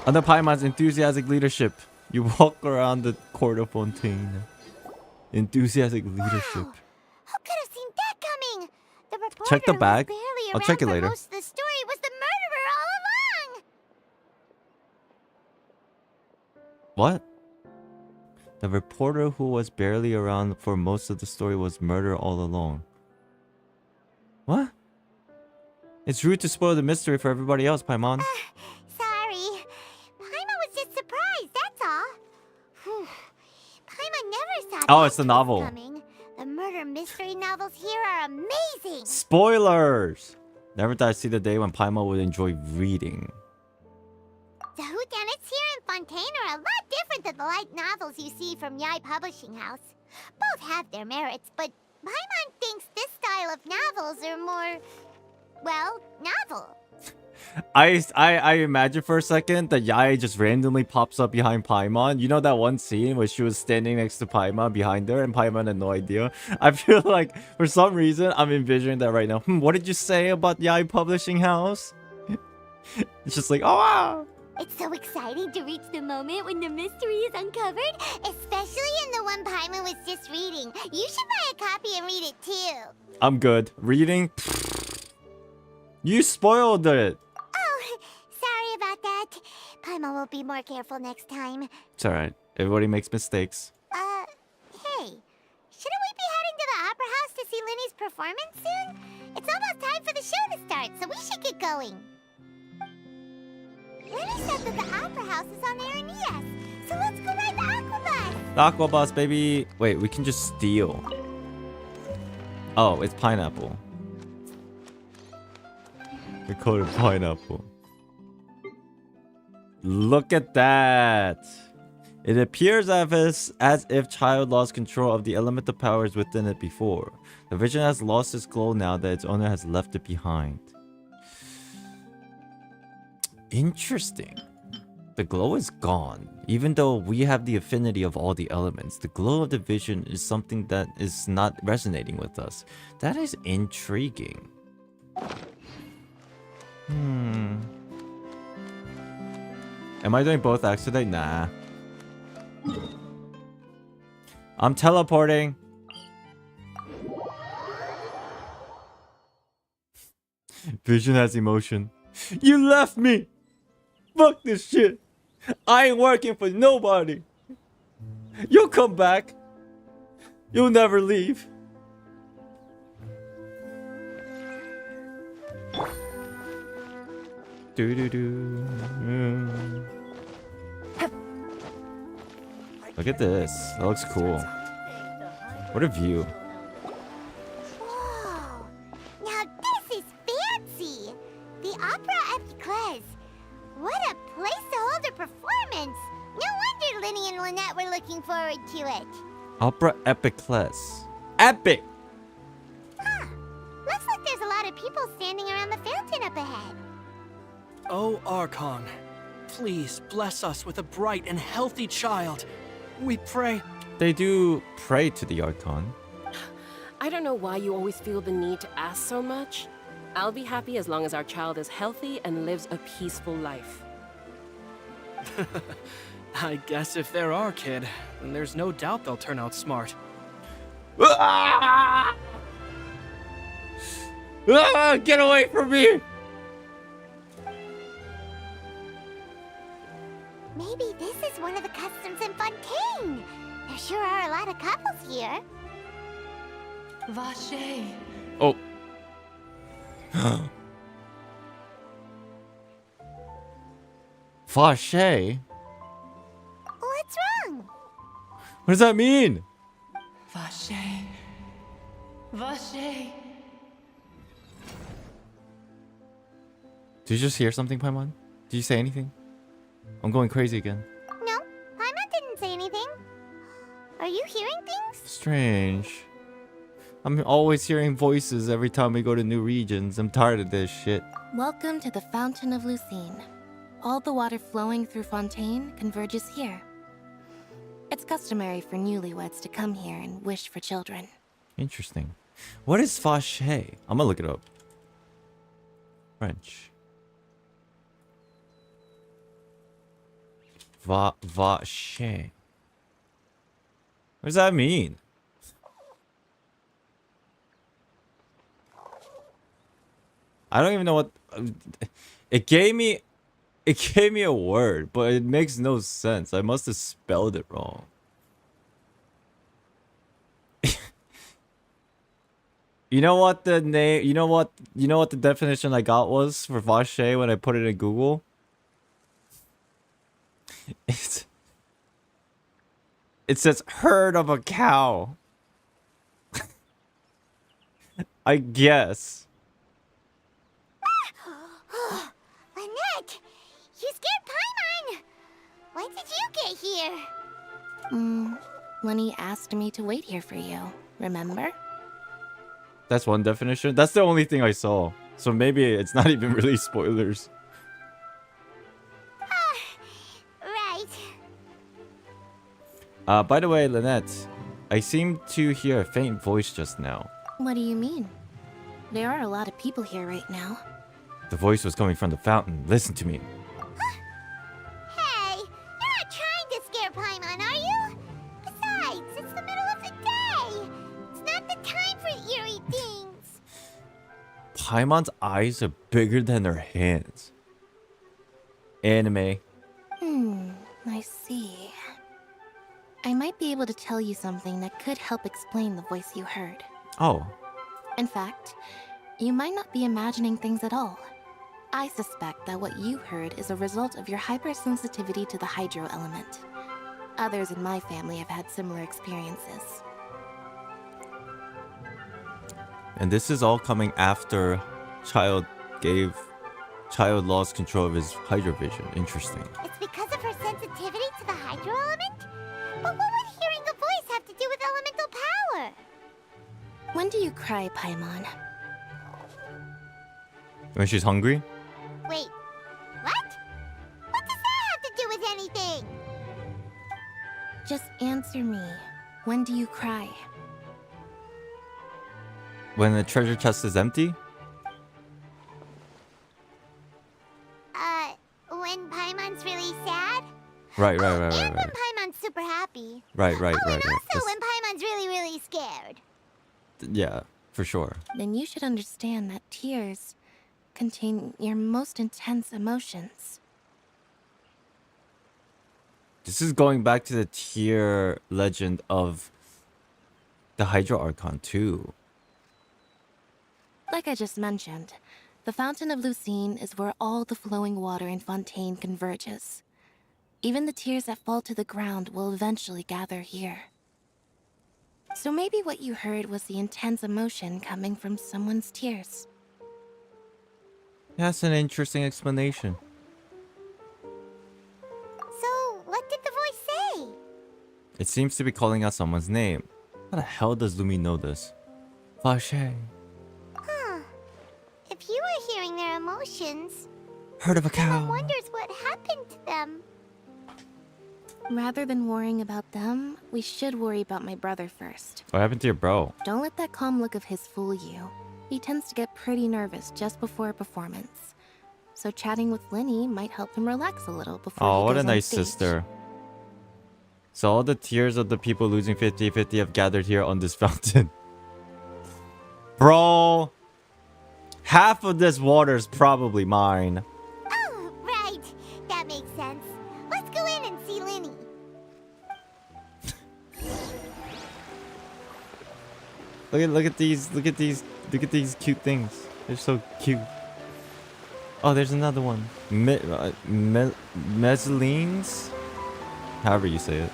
Under Paimon's enthusiastic leadership, you walk around the court of Fontaine. Enthusiastic leadership. Who could have seen that coming? The reporter Check the who was bag. barely I'll around check it for later. most of the story was the murderer all along. What? The reporter who was barely around for most of the story was murdered all along. What? It's rude to spoil the mystery for everybody else, Paimon. Sorry. Paimon was just surprised, that's all. Whew. Paimon never saw Oh, that it's the twist novel. coming. The murder mystery novels here are amazing. Spoilers! Never thought I'd see the day when Paimon would enjoy reading. The whodunits here in Fontaine are a lot different than the light novels you see from Yai Publishing House. Both have their merits, but Paimon thinks this style of novels are more, well, novel. I imagine for a second that Yai just randomly pops up behind Paimon. You know that one scene where she was standing next to Paimon behind her and Paimon had no idea? I feel like for some reason I'm envisioning that right now. What did you say about Yai Publishing House? It's just like, oh wow! It's so exciting to reach the moment when the mystery is uncovered, especially in the one Paimon was just reading. You should buy a copy and read it too. I'm good. Reading? You spoiled it! Oh, sorry about that. Paimon will be more careful next time. It's alright. Everybody makes mistakes. Hey, shouldn't we be heading to the Opera House to see Linny's performance soon? It's almost time for the show to start, so we should get going. Linny said that the Opera House is on Aranias, so let's go ride the Aquabus. The Aqua Bus, baby! Wait, we can just steal. Oh, it's pineapple. We call it pineapple. Look at that! It appears as if Child lost control of the elemental powers within it before. The vision has lost its glow now that its owner has left it behind. Interesting. The glow is gone. Even though we have the affinity of all the elements, the glow of the vision is something that is not resonating with us. That is intriguing. Am I doing both acts today? Nah. I'm teleporting. Vision has emotion. You left me! Fuck this shit! I ain't working for nobody! You'll come back! You'll never leave! Look at this. That looks cool. What a view. Whoa! Now this is fancy! The Opera Epiclese. What a place to hold a performance! No wonder Linny and Lynette were looking forward to it. Opera Epiclese. Epic! Huh. Looks like there's a lot of people standing around the fountain up ahead. Oh, Archon, please bless us with a bright and healthy child. We pray. They do pray to the Archon. I don't know why you always feel the need to ask so much. I'll be happy as long as our child is healthy and lives a peaceful life. I guess if they're our kid, then there's no doubt they'll turn out smart. Get away from me! Maybe this is one of the customs in Fontaine. There sure are a lot of couples here. Vache. Oh. Vache? What's wrong? What does that mean? Vache. Vache. Did you just hear something, Paimon? Did you say anything? I'm going crazy again. No, Paimon didn't say anything. Are you hearing things? Strange. I'm always hearing voices every time we go to new regions. I'm tired of this shit. Welcome to the Fountain of Lucine. All the water flowing through Fontaine converges here. It's customary for newlyweds to come here and wish for children. Interesting. What is Vache? I'm gonna look it up. French. Vache. What does that mean? I don't even know what it gave me. It gave me a word, but it makes no sense. I must have spelled it wrong. You know what the name? You know what the definition I got was for Vache when I put it in Google? It says herd of a cow. I guess. Lynette! You scared Paimon! When did you get here? Lenny asked me to wait here for you, remember? That's one definition. That's the only thing I saw. So maybe it's not even really spoilers. Right. By the way, Lynette, I seem to hear a faint voice just now. What do you mean? There are a lot of people here right now. The voice was coming from the fountain. Listen to me. Hey, you're not trying to scare Paimon, are you? Besides, it's the middle of the day. It's not the time for eerie things. Paimon's eyes are bigger than her hands. Anime. I see. I might be able to tell you something that could help explain the voice you heard. Oh. In fact, you might not be imagining things at all. I suspect that what you heard is a result of your hypersensitivity to the hydro element. Others in my family have had similar experiences. And this is all coming after Child lost control of his hydrovision. Interesting. It's because of her sensitivity to the hydro element? But what would hearing a voice have to do with elemental power? When do you cry, Paimon? When she's hungry? Wait, what? What does that have to do with anything? Just answer me. When do you cry? When the treasure chest is empty? When Paimon's really sad? Right. And when Paimon's super happy. Right. And also when Paimon's really, really scared. Yeah, for sure. Then you should understand that tears contain your most intense emotions. This is going back to the tier legend of the Hydro Archon too. Like I just mentioned, the Fountain of Lucine is where all the flowing water in Fontaine converges. Even the tears that fall to the ground will eventually gather here. So maybe what you heard was the intense emotion coming from someone's tears. That's an interesting explanation. So, what did the voice say? It seems to be calling out someone's name. How the hell does Lumi know this? Vache. Huh. If you were hearing their emotions, Herd of a cow. Paimon wonders what happened to them. Rather than worrying about them, we should worry about my brother first. What happened to your bro? Don't let that calm look of his fool you. He tends to get pretty nervous just before a performance. So chatting with Lenny might help him relax a little before Oh, he what goes a on nice stage. sister. So all the tears of the people losing 50-50 have gathered here on this fountain. Bro, half of this water is probably mine. Oh, right. That makes sense. Let's go in and see Lenny. Look at these cute things. They're so cute. Oh, there's another one. Mezzalines? However you say it.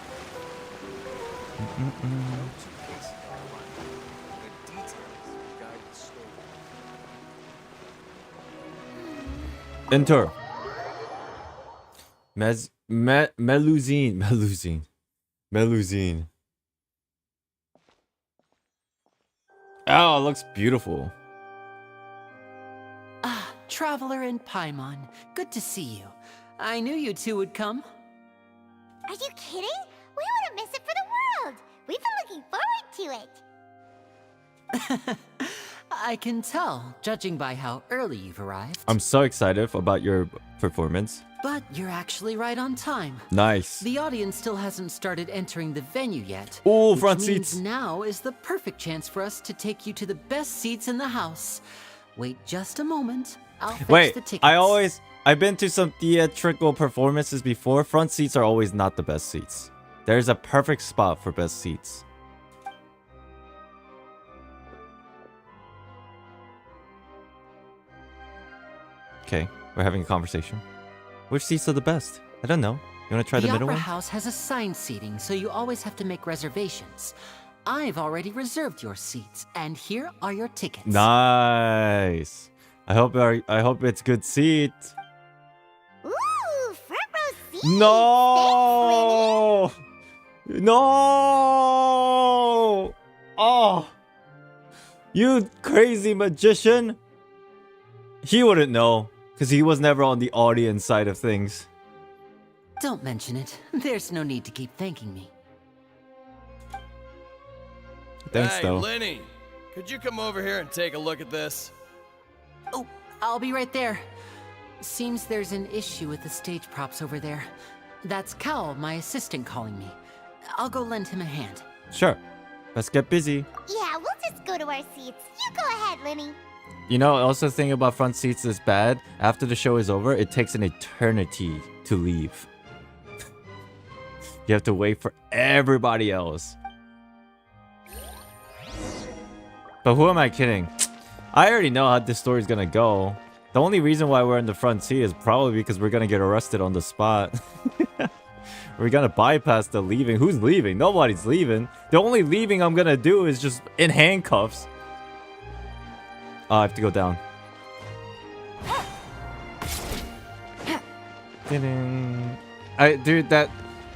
Enter. Melusine. Oh, it looks beautiful. Ah, Traveler and Paimon. Good to see you. I knew you two would come. Are you kidding? We wouldn't miss it for the world. We've been looking forward to it. I can tell, judging by how early you've arrived. I'm so excited about your performance. But you're actually right on time. Nice. The audience still hasn't started entering the venue yet. Ooh, which front means seats. now is the perfect chance for us to take you to the best seats in the house. Wait just a moment. I'll fetch the tickets. I've been to some theatrical performances before. Front seats are always not the best seats. There's a perfect spot for best seats. Okay, we're having a conversation. Which seats are the best? I don't know. You want to try the middle Opera one? House has assigned seating, so you always have to make reservations. I've already reserved your seats, and here are your tickets. Nice. I hope it's good seat. Ooh, front row seats. No! No! Oh! You crazy magician! He wouldn't know, because he was never on the audience side of things. Don't mention it. There's no need to keep thanking me. Thanks, hey, though. Lenny, could you come over here and take a look at this? Oh, I'll be right there. Seems there's an issue with the stage props over there. That's Cal, my assistant, calling me. I'll go lend him a hand. Sure. Let's get busy. Yeah, we'll just go to our seats. You go ahead, Lenny. You know, also the thing about front seats is bad. After the show is over, it takes an eternity to leave. You have to wait for everybody else. But who am I kidding? I already know how this story's gonna go. The only reason why we're in the front seat is probably because we're gonna get arrested on the spot. We're gonna bypass the leaving. Who's leaving? Nobody's leaving. The only leaving I'm gonna do is just in handcuffs. Oh, I have to go down. Dude,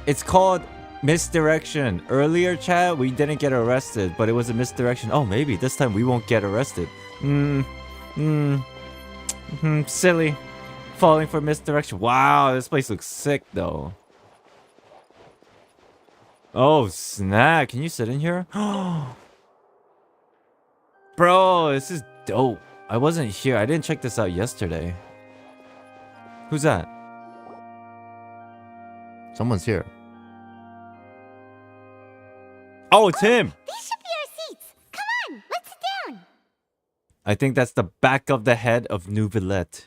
it's called misdirection. Earlier, chat, we didn't get arrested, but it was a misdirection. Oh, maybe this time we won't get arrested. Silly. Falling for misdirection. Wow, this place looks sick, though. Oh, snap. Can you sit in here? Bro, this is dope. I wasn't here. I didn't check this out yesterday. Who's that? Someone's here. Oh, it's him. These should be our seats. Come on, let's sit down. I think that's the back of the head of Nouvellette.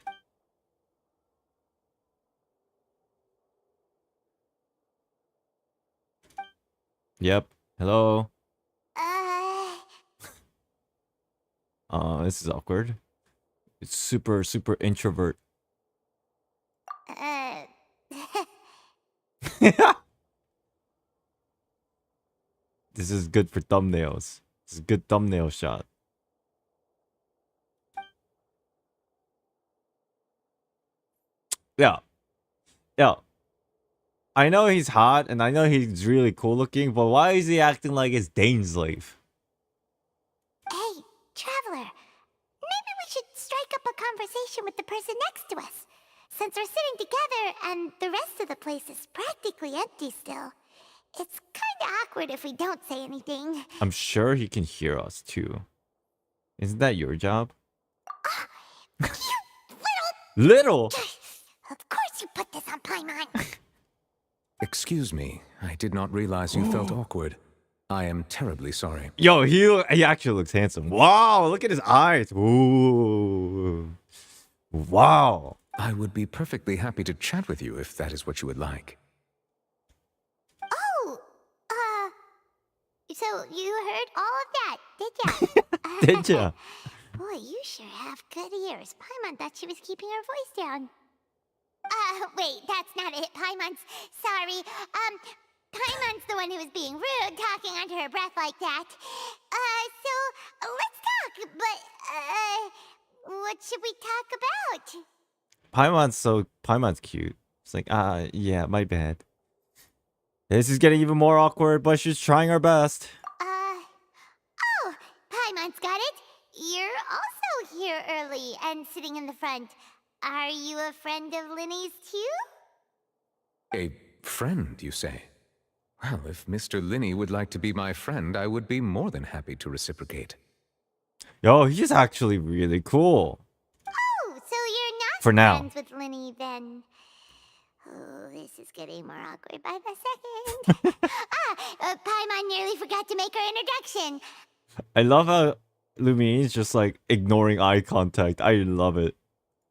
Yep. Hello. This is awkward. It's super introvert. This is good for thumbnails. This is a good thumbnail shot. Yeah. Yeah. I know he's hot and I know he's really cool looking, but why is he acting like it's Dane's slave? Hey, Traveler. Maybe we should strike up a conversation with the person next to us. Since we're sitting together and the rest of the place is practically empty still. It's kinda awkward if we don't say anything. I'm sure he can hear us too. Isn't that your job? Little? Of course you put this on Paimon. Excuse me, I did not realize you felt awkward. I am terribly sorry. Yo, he actually looks handsome. Wow, look at his eyes. Ooh. Wow. I would be perfectly happy to chat with you if that is what you would like. Oh, so you heard all of that, did ya? Did ya? Boy, you sure have good ears. Paimon thought she was keeping her voice down. Wait, that's not it. Paimon's sorry. Paimon's the one who was being rude, talking under her breath like that. So let's talk. But what should we talk about? Paimon's cute. It's like, yeah, my bad. This is getting even more awkward, but she's trying her best. Oh, Paimon's got you're also here early and sitting in the front. Are you a friend of Linny's too? A friend, you say? Well, if Mr. Linney would like to be my friend, I would be more than happy to reciprocate. Yo, he's actually really cool. Oh, so you're not For now. friends with Linny then? Oh, this is getting more awkward by the second. Paimon nearly forgot to make her introduction. I love how Lumine's just like ignoring eye contact. I love it.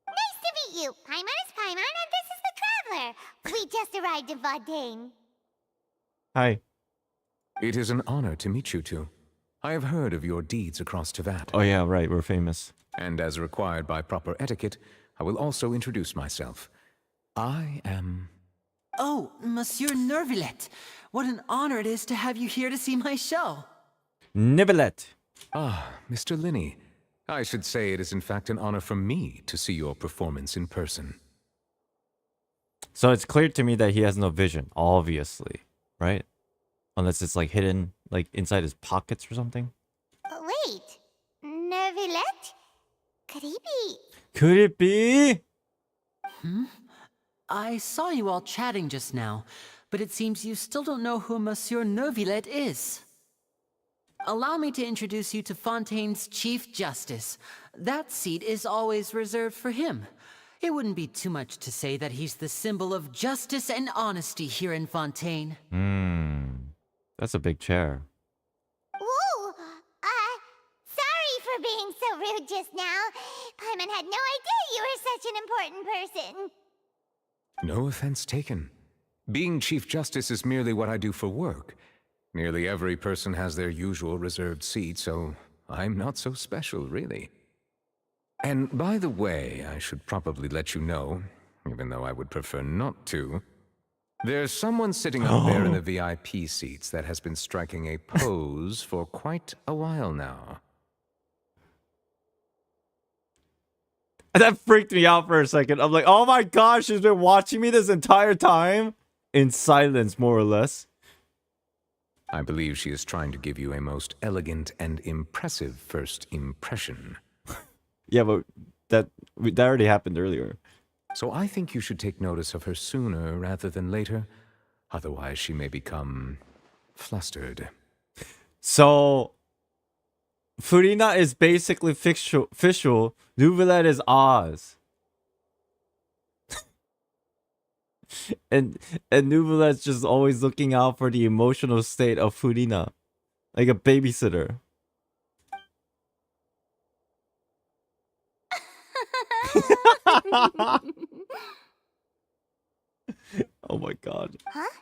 Nice to meet you. Paimon is Paimon, and this is the Traveler. We just arrived in Vaudain. Hi. It is an honor to meet you two. I have heard of your deeds across Tevat. Oh yeah, right, we're famous. And as required by proper etiquette, I will also introduce myself. I am... Oh, Monsieur Nervillet. What an honor it is to have you here to see my show. Nivelet. Ah, Mr. Linney. I should say it is in fact an honor for me to see your performance in person. So it's clear to me that he has no vision, obviously, right? Unless it's like hidden like inside his pockets or something. Wait, Nervillet? Could he be? Could it be? I saw you all chatting just now, but it seems you still don't know who Monsieur Nervillet is. Allow me to introduce you to Fontaine's Chief Justice. That seat is always reserved for him. It wouldn't be too much to say that he's the symbol of justice and honesty here in Fontaine. That's a big chair. Ooh, sorry for being so rude just now. Paimon had no idea you were such an important person. No offense taken. Being Chief Justice is merely what I do for work. Nearly every person has their usual reserved seat, so I'm not so special, really. And by the way, I should probably let you know, even though I would prefer not to, there's someone sitting up there in the VIP seats that has been striking a pose for quite a while now. That freaked me out for a second. I'm like, oh my gosh, she's been watching me this entire time? In silence, more or less. I believe she is trying to give you a most elegant and impressive first impression. Yeah, but that already happened earlier. So I think you should take notice of her sooner rather than later. Otherwise, she may become flustered. So, Furina is basically official. Nuvelet is Oz. and Nuvelet's just always looking out for the emotional state of Furina. Like a babysitter. Oh my god. Huh?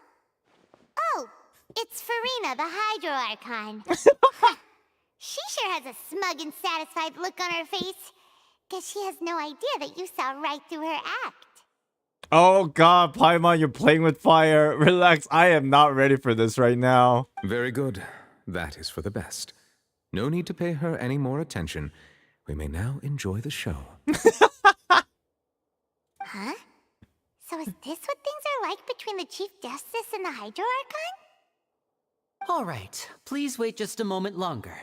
Oh, it's Farina, the Hydro Archon. She sure has a smug and satisfied look on her face. Guess she has no idea that you saw right through her act. Oh god, Paimon, you're playing with fire. Relax, I am not ready for this right now. Very good. That is for the best. No need to pay her any more attention. We may now enjoy the show. Huh? So is this what things are like between the Chief Justice and the Hydro Archon? All right, please wait just a moment longer.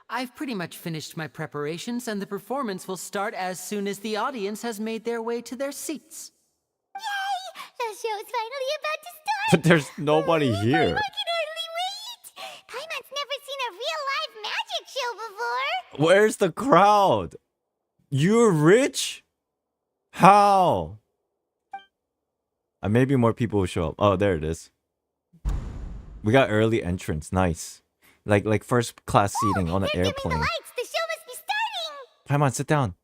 I've pretty much finished my preparations, and the performance will start as soon as the audience has made their way to their seats. Yay! The show's finally about to start! But there's nobody here. I can hardly wait! Paimon's never seen a real live magic show before! Where's the crowd? You're rich? How? Maybe more people will show up. Oh, there it is. We got early entrance. Nice. Like first class seating on an airplane. The lights! The show must be starting! Paimon, sit down.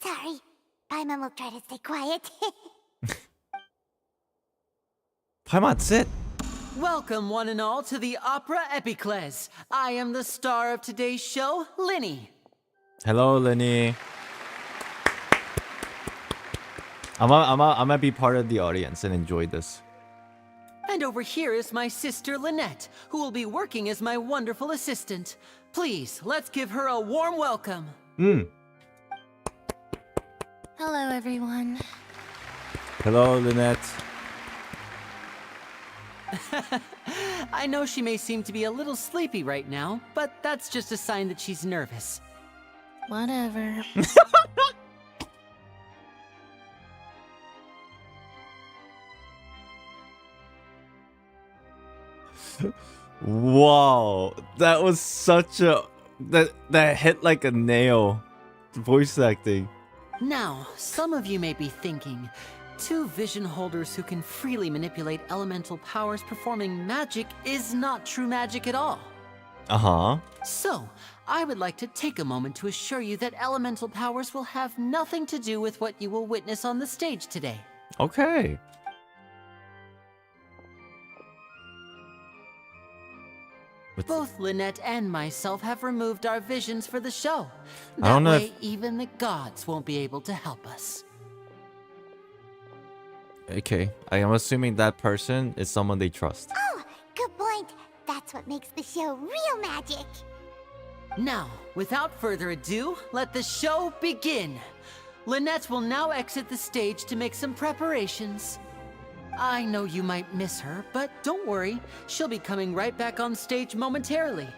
Sorry. Paimon will try to stay quiet. Paimon, sit. Welcome, one and all, to the Opera Epiclese. I am the star of today's show, Linny. Hello, Lenny. I'm gonna be part of the audience and enjoy this. And over here is my sister Lynette, who will be working as my wonderful assistant. Please, let's give her a warm welcome. Hello, everyone. Hello, Lynette. I I know she may seem to be a little sleepy right now, but that's just a sign that she's nervous. Whatever. Wow, that was such a that hit like a nail. Voice acting. Now, some of you may be thinking, two vision holders who can freely manipulate elemental powers performing magic is not true magic at all. Uh-huh. So, I would like to take a moment to assure you that elemental powers will have nothing to do with what you will witness on the stage today. Okay. Both Lynette and myself have removed our visions for the show. I don't That know way, even the gods won't be able to help us. Okay, I am assuming that person is someone they trust. Oh, good point. That's what makes the show real magic. Now, without further ado, let the show begin. Lynette will now exit the stage to make some preparations. I know you might miss her, but don't worry. She'll be coming right back on stage momentarily.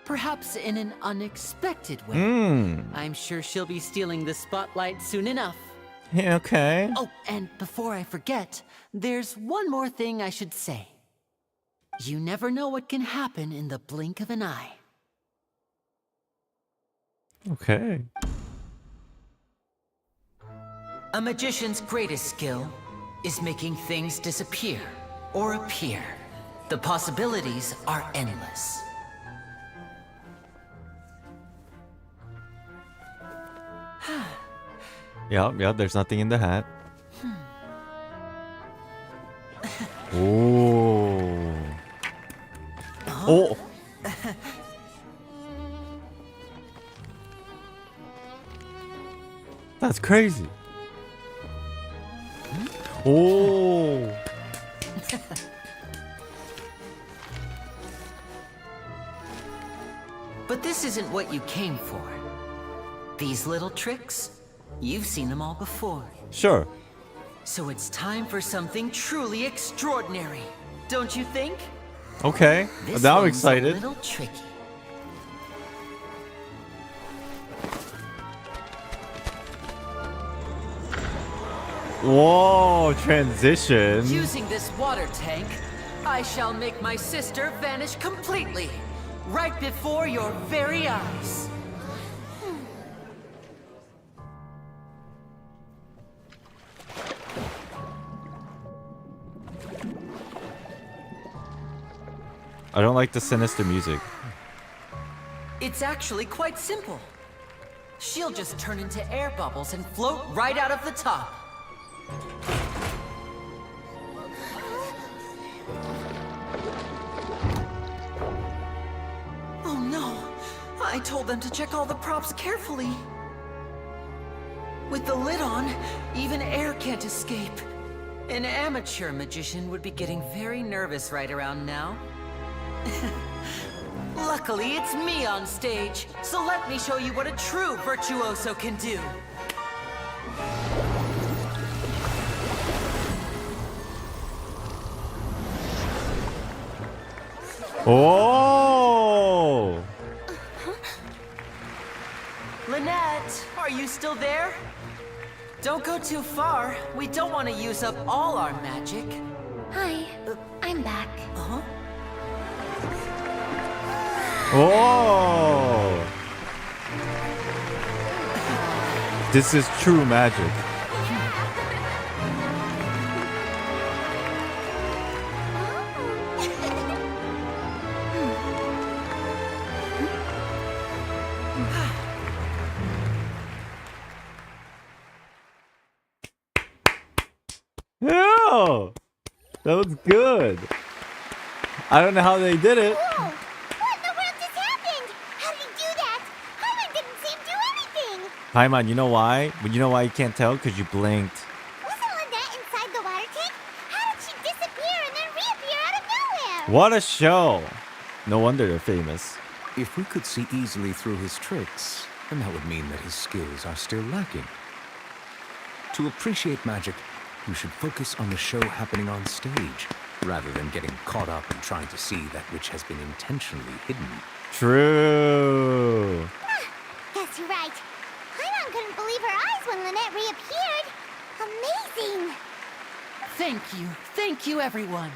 Perhaps in an unexpected way. I'm sure she'll be stealing the spotlight soon enough. Yeah, okay. Oh, and before I forget, there's one more thing I should say. You never know what can happen in the blink of an eye. Okay. A magician's greatest skill is making things disappear or appear. The possibilities are endless. Yeah, there's nothing in the hat. Oh. Oh. That's crazy. Oh. But this isn't what you came for. These little tricks, you've seen them all before. Sure. So it's time for something truly extraordinary, don't you think? Okay. This Now I'm one's excited. A little tricky. Whoa, transition. Using this water tank, I shall make my sister vanish completely, right before your very eyes. I don't like the sinister music. It's actually quite simple. She'll just turn into air bubbles and float right out of the top. Oh no! I told them to check all the props carefully. With the lid on, even air can't escape. An amateur magician would be getting very nervous right around now. Luckily, it's me on stage, so let me show you what a true virtuoso can do. Oh! Lynette, are you still there? Don't go too far. We don't want to use up all our magic. Hi, I'm back. Uh-huh. Oh! This is true magic. Yeah! That was good. I don't know how they did it. Whoa! What in the world just happened? How did he do that? Hyman didn't seem to do anything. Hi, man. You know why? But you know why you can't tell? Because you blinked. Wasn't Lynette inside the water tank? How did she disappear and then reappear out of nowhere? What a show. No wonder they're famous. If we could see easily through his tricks, then that would mean that his skills are still lacking. To appreciate magic, you should focus on the show happening on stage, rather than getting caught up in trying to see that which has been intentionally hidden. True. Guess you're right. Paimon couldn't believe her eyes when Lynette reappeared. Amazing. Thank you, everyone.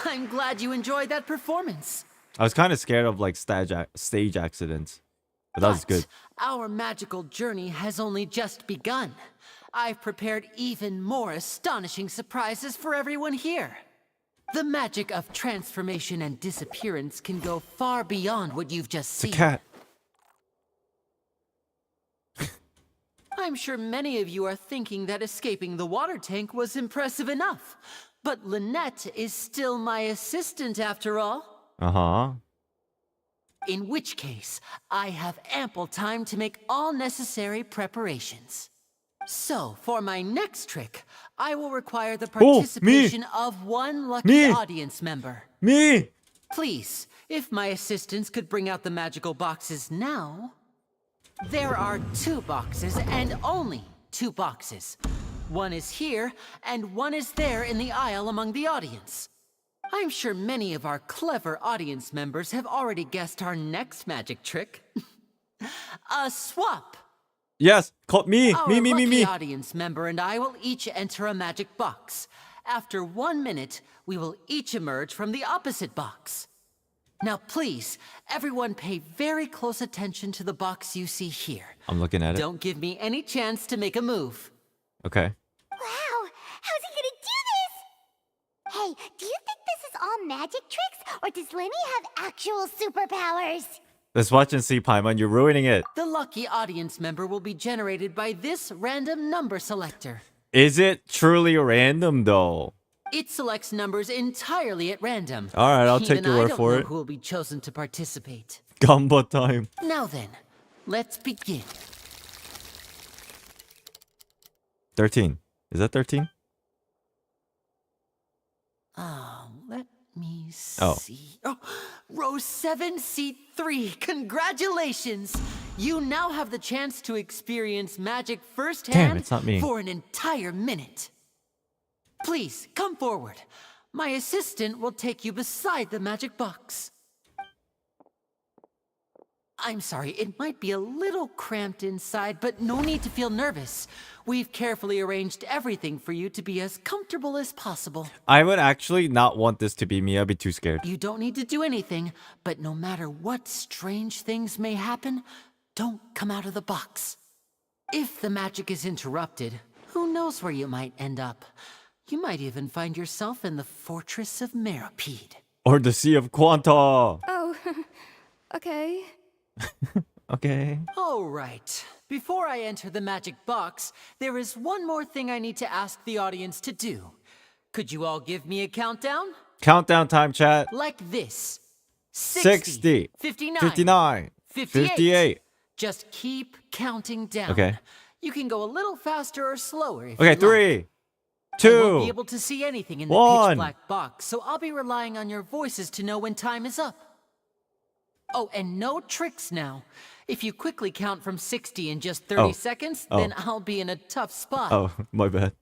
I'm glad you enjoyed that performance. I was kind of scared of like stage accidents, but that was good. Our magical journey has only just begun. I've prepared even more astonishing surprises for everyone here. The magic of transformation and disappearance can go far beyond what you've just seen. It's a cat. I'm sure many of you are thinking that escaping the water tank was impressive enough. But Lynette is still my assistant after all. Uh-huh. In which case, I have ample time to make all necessary preparations. So, for my next trick, I will require the participation of one lucky audience member. Me! Please, if my assistants could bring out the magical boxes now. There are 2 boxes and only 2 boxes. One is here, and one is there in the aisle among the audience. I'm sure many of our clever audience members have already guessed our next magic trick. A swap! Yes, me. Our lucky audience member and I will each enter a magic box. After 1 minute, we will each emerge from the opposite box. Now please, everyone pay very close attention to the box you see here. I'm looking at it. Don't give me any chance to make a move. Okay. Wow, how's he gonna do this? Hey, do you think this is all magic tricks, or does Lenny have actual superpowers? Let's watch and see, Paimon. You're ruining it. The lucky audience member will be generated by this random number selector. Is it truly random, though? It selects numbers entirely at random. All right, I'll take your word for it. Who will be chosen to participate? Gumbo time. Now then, let's begin. 13. Is that 13? Let me see. Oh, row 7, seat 3. Congratulations! You now have the chance to experience magic firsthand. Damn, it's not me. For an entire minute. Please, come forward. My assistant will take you beside the magic box. I'm sorry, it might be a little cramped inside, but no need to feel nervous. We've carefully arranged everything for you to be as comfortable as possible. I would actually not want this to be me. I'd be too scared. You don't need to do anything, but no matter what strange things may happen, don't come out of the box. If the magic is interrupted, who knows where you might end up? You might even find yourself in the Fortress of Meropide. Or the Sea of Quanta. Oh, okay. Okay. All right. Before I enter the magic box, there is one more thing I need to ask the audience to do. Could you all give me a countdown? Countdown time, chat. Like this. 60. 59. 58. Just keep counting down. Okay. You can go a little faster or slower if Okay, you 3, like. 2, I won't be able to see anything in the 1. pitch black box, so I'll be relying on your voices to know when time is up. Oh, and no tricks now. If you quickly count from 60 in just 30 seconds, then I'll be in a tough spot. Oh, my bad.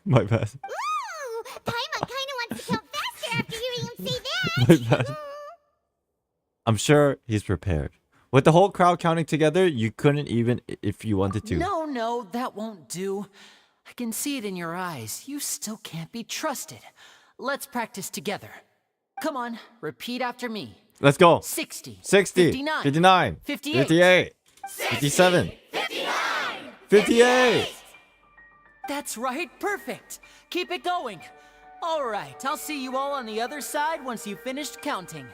My bad. Ooh, Paimon kinda wants to count faster after hearing him say that. My bad. I'm sure he's prepared. With the whole crowd counting together, you couldn't even if you wanted to. No, that won't do. I can see it in your eyes. You still can't be trusted. Let's practice together. Come on, repeat after me. Let's go. 60. 60. 59. 59. 58. 58. 57. 58. That's right, perfect. Keep it going. All right, I'll see you all on the other side once you've finished counting.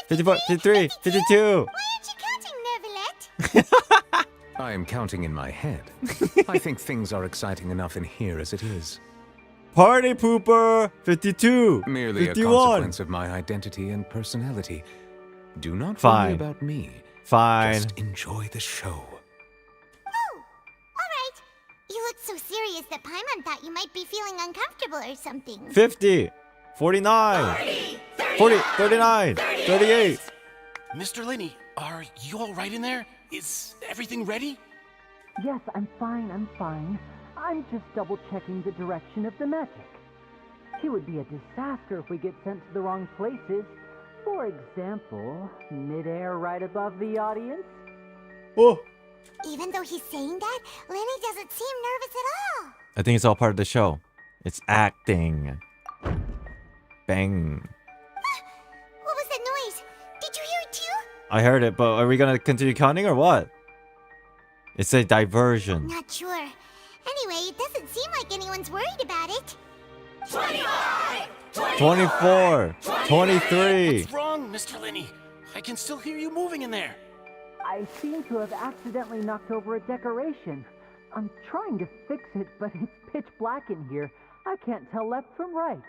54, 53. 52. Why aren't you counting, Nervalette? I am counting in my head. I think things are exciting enough in here as it is. Party pooper. 52. Merely 51. a consequence of my identity and personality. Do not Fine. worry about me. Fine. Just enjoy the show. Oh, all right. You look so serious that Paimon thought you might be feeling uncomfortable or something. 50. 49. 40. 39. 38. Mr. Lenny, are you all right in there? Is everything ready? Yes, I'm fine. I'm just double-checking the direction of the magic. It would be a disaster if we get sent to the wrong places. For example, midair right above the audience. Oh. Even though he's saying that, Lenny doesn't seem nervous at all. I think it's all part of the show. It's acting. Bang. What was that noise? Did you hear it too? I heard it, but are we gonna continue counting or what? It's a diversion. Not sure. Anyway, it doesn't seem like anyone's worried about it. 25! 24! 23! What's wrong, Mr. Linney? I can still hear you moving in there. I seem to have accidentally knocked over a decoration. I'm trying to fix it, but it's pitch black in here. I can't tell left from right.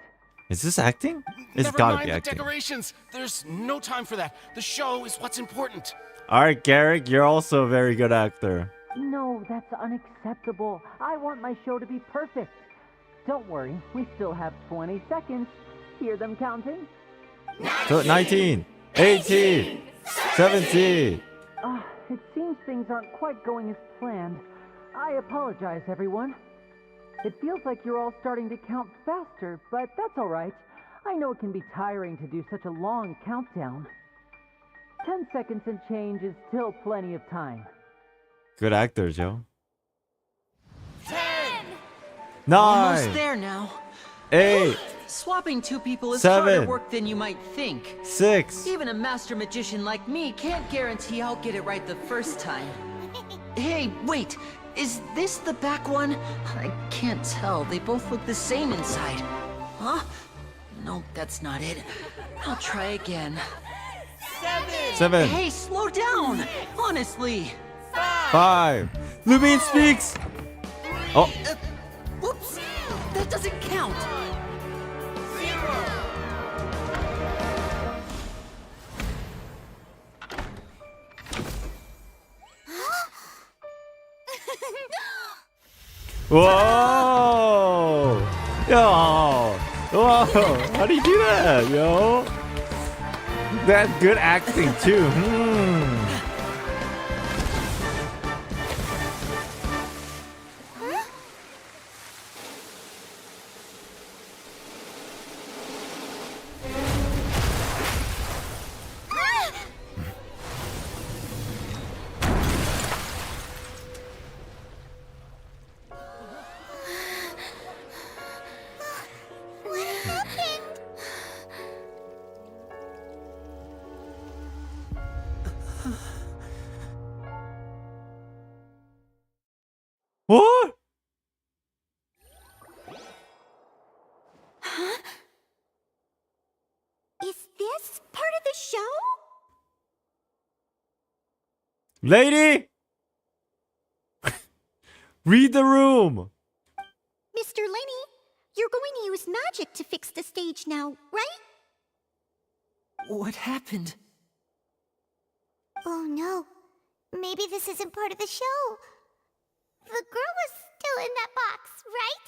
Is this acting? It's Never gotta mind be the acting. decorations. There's no time for that. The show is what's important. Alright, Garrick, you're also a very good actor. No, that's unacceptable. I want my show to be perfect. Don't worry, we still have 20 seconds. Hear them counting? 19! 18! 17! It seems things aren't quite going as planned. I apologize, everyone. It feels like you're all starting to count faster, but that's all right. I know it can be tiring to do such a long countdown. 10 seconds and change is still plenty of time. Good actors, yo. 10! 9! Almost there now. 8! Swapping two people is 7. harder work than you might think. 6. Even a master magician like me can't guarantee I'll get it right the first time. Hey, wait! Is this the back one? I can't tell. They both look the same inside. Huh? No, that's not it. I'll try again. 7. Hey, slow down! Honestly. 5. Lumine speaks! Oh. Whoops! That doesn't count! Whoa! Yo! Whoa! How do you do that, yo? That's good acting too. What? Huh? Is this part of the show? Lady! Read the room! Mr. Lenny, you're going to use magic to fix the stage now, right? What happened? Oh no. Maybe this isn't part of the show. The girl was still in that box, right?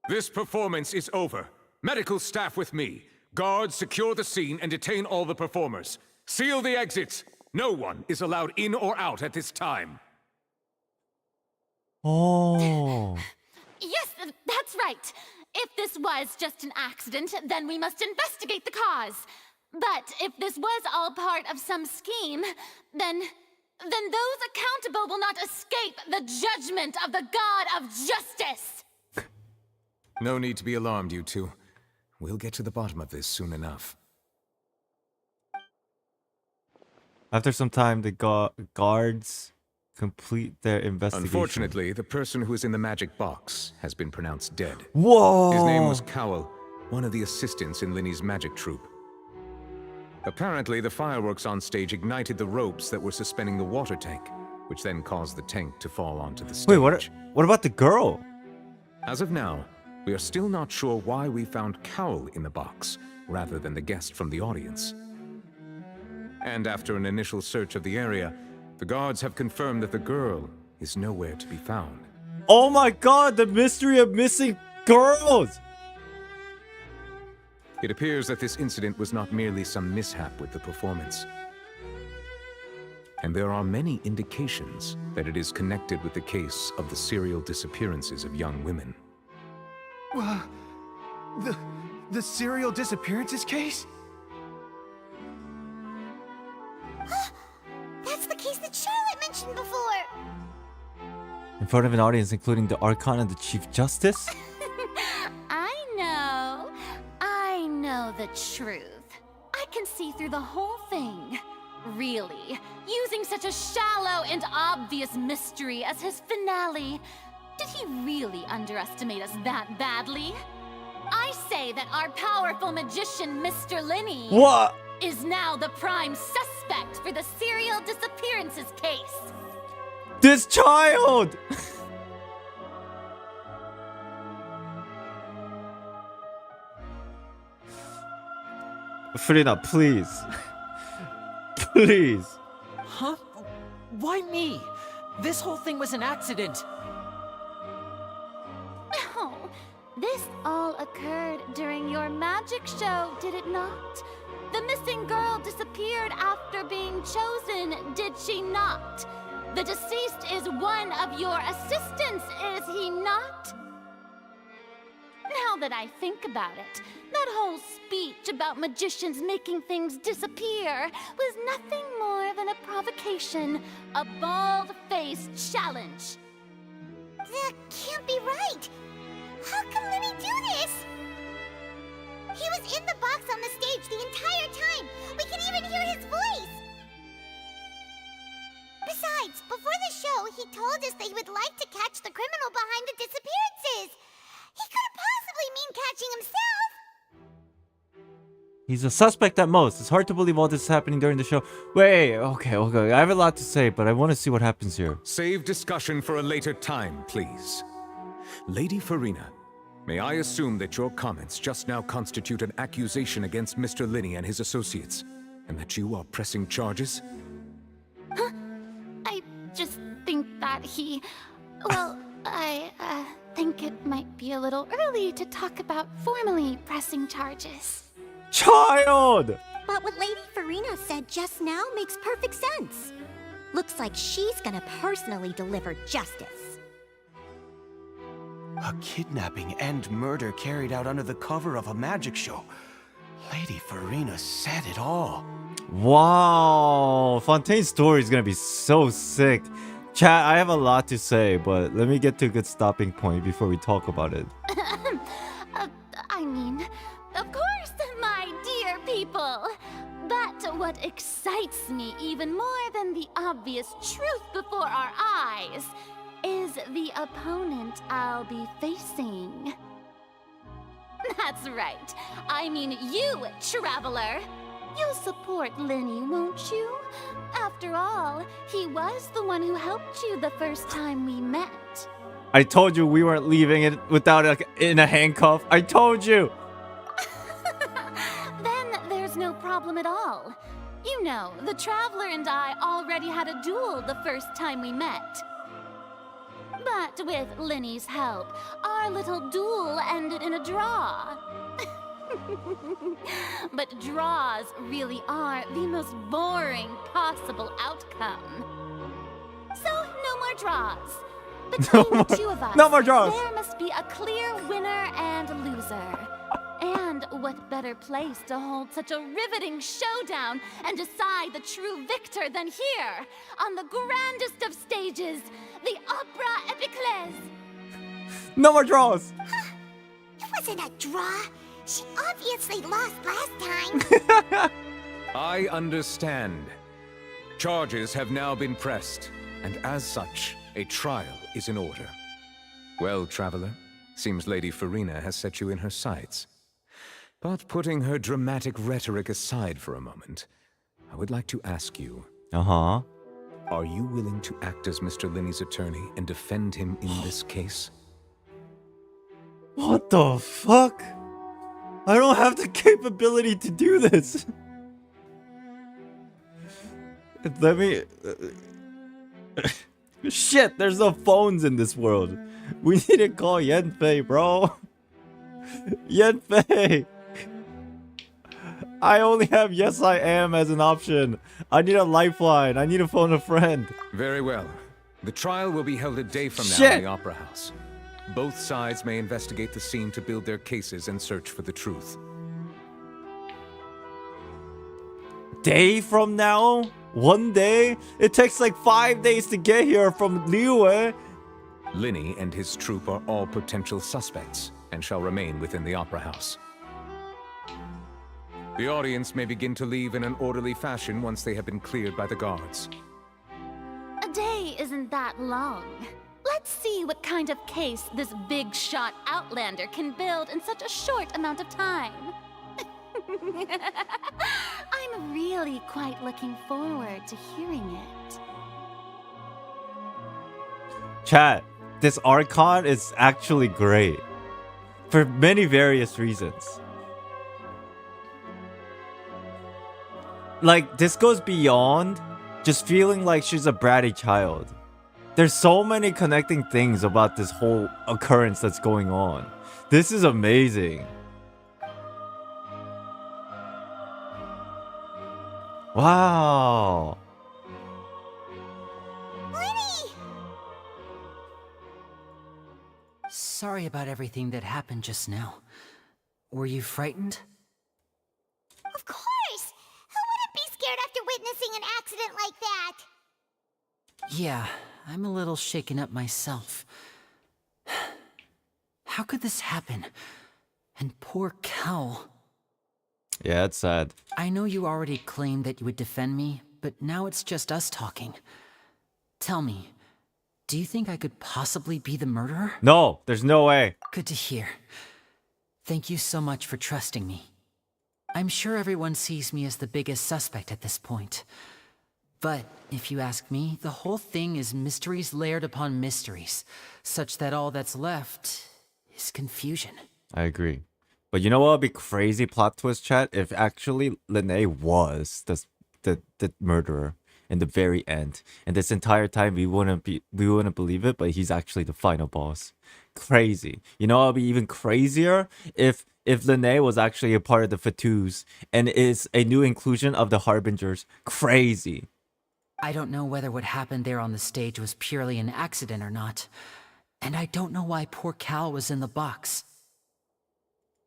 This performance is over. Medical staff with me. Guards secure the scene and detain all the performers. Seal the exits. No one is allowed in or out at this time. Oh. Yes, that's right. If this was just an accident, then we must investigate the cause. But if this was all part of some scheme, then those accountable will not escape the judgment of the God of Justice. No need to be alarmed, you two. We'll get to the bottom of this soon enough. After some time, the guards complete their investigation. Unfortunately, the person who is in the magic box has been pronounced dead. Whoa! His name was Cowell, one of the assistants in Linny's magic troupe. Apparently, the fireworks on stage ignited the ropes that were suspending the water tank, which then caused the tank to fall onto the stage. Wait, what about the girl? As of now, we are still not sure why we found Cowell in the box, rather than the guest from the audience. And after an initial search of the area, the guards have confirmed that the girl is nowhere to be found. Oh my god, the mystery of missing girls! It appears that this incident was not merely some mishap with the performance. And there are many indications that it is connected with the case of the serial disappearances of young women. The serial disappearances case? That's the case that Charlotte mentioned before. In front of an audience including the Archon and the Chief Justice? I know the truth. I can see through the whole thing. Really, using such a shallow and obvious mystery as his finale, did he really underestimate us that badly? I say that our powerful magician, Mr. Linney, What? is now the prime suspect for the serial disappearances case. This child! Frida, please. Please. Huh? Why me? This whole thing was an accident. Oh, this all occurred during your magic show, did it not? The missing girl disappeared after being chosen, did she not? The deceased is one of your assistants, is he not? Now that I think about it, that whole speech about magicians making things disappear was nothing more than a provocation, a bald-faced challenge. That can't be right. How can Lenny do this? He was in the box on the stage the entire time. We can even hear his voice. Besides, before the show, he told us that he would like to catch the criminal behind the disappearances. He couldn't possibly mean catching himself. He's a suspect at most. It's hard to believe all this is happening during the show. Wait, okay. I have a lot to say, but I want to see what happens here. Save discussion for a later time, please. Lady Farina, may I assume that your comments just now constitute an accusation against Mr. Linney and his associates, and that you are pressing charges? Huh? I just think that he... Well, I think it might be a little early to talk about formally pressing charges. Child! But what Lady Farina said just now makes perfect sense. Looks like she's gonna personally deliver justice. A kidnapping and murder carried out under the cover of a magic show. Lady Farina said it all. Wow, Fontaine's story is gonna be so sick. Chat, I have a lot to say, but let me get to a good stopping point before we talk about it. I mean, of course, my dear people. But what excites me even more than the obvious truth before our eyes is the opponent I'll be facing. That's right. I mean you, Traveler. You'll support Linney, won't you? After all, he was the one who helped you the first time we met. I told you we weren't leaving it without in a handcuff. I told you. Then there's no problem at all. You know, the Traveler and I already had a duel the first time we met. But with Linney's help, our little duel ended in a draw. But draws really are the most boring possible outcome. So, no more draws. Between the two of us, no more draws. There must be a clear winner and loser. And what better place to hold such a riveting showdown and decide the true victor than here, on the grandest of stages, the Opera Epiclese. No more draws. It wasn't a draw. She obviously lost last time. I understand. Charges have now been pressed, and as such, a trial is in order. Well, Traveler, seems Lady Farina has set you in her sights. But putting her dramatic rhetoric aside for a moment, I would like to ask you... Uh-huh. Are you willing to act as Mr. Linney's attorney and defend him in this case? What the fuck? I don't have the capability to do this. Let me... Shit, there's no phones in this world. We need to call Yanfei, bro. Yanfei. I only have yes I am as an option. I need a lifeline. I need to phone a friend. Very well. The trial will be held a day from now in the Opera House. Both sides may investigate the scene to build their cases and search for the truth. Day from now? 1 day? It takes like 5 days to get here from Liyue. Linny and his troop are all potential suspects and shall remain within the Opera House. The audience may begin to leave in an orderly fashion once they have been cleared by the guards. A day isn't that long. Let's see what kind of case this big shot Outlander can build in such a short amount of time. I'm really quite looking forward to hearing it. Chat, this Archon is actually great. For many various reasons. Like, this goes beyond just feeling like she's a bratty child. There's so many connecting things about this whole occurrence that's going on. This is amazing. Wow. Sorry about everything that happened just now. Were you frightened? Of course! Who wouldn't be scared after witnessing an accident like that? Yeah, I'm a little shaken up myself. How could this happen? And poor Cal. Yeah, it's sad. I know you already claimed that you would defend me, but now it's just us talking. Tell me, do you think I could possibly be the murderer? No, there's no way. Good to hear. Thank you so much for trusting me. I'm sure everyone sees me as the biggest suspect at this point. But if you ask me, the whole thing is mysteries layered upon mysteries, such that all that's left is confusion. I agree. But you know what would be crazy plot twist, chat? If actually Linné was the murderer in the very end, and this entire time we wouldn't believe it, but he's actually the final boss. Crazy. You know what would be even crazier? If Linné was actually a part of the Fatous and is a new inclusion of the Harbingers. Crazy. I don't know whether what happened there on the stage was purely an accident or not. And I don't know why poor Cal was in the box.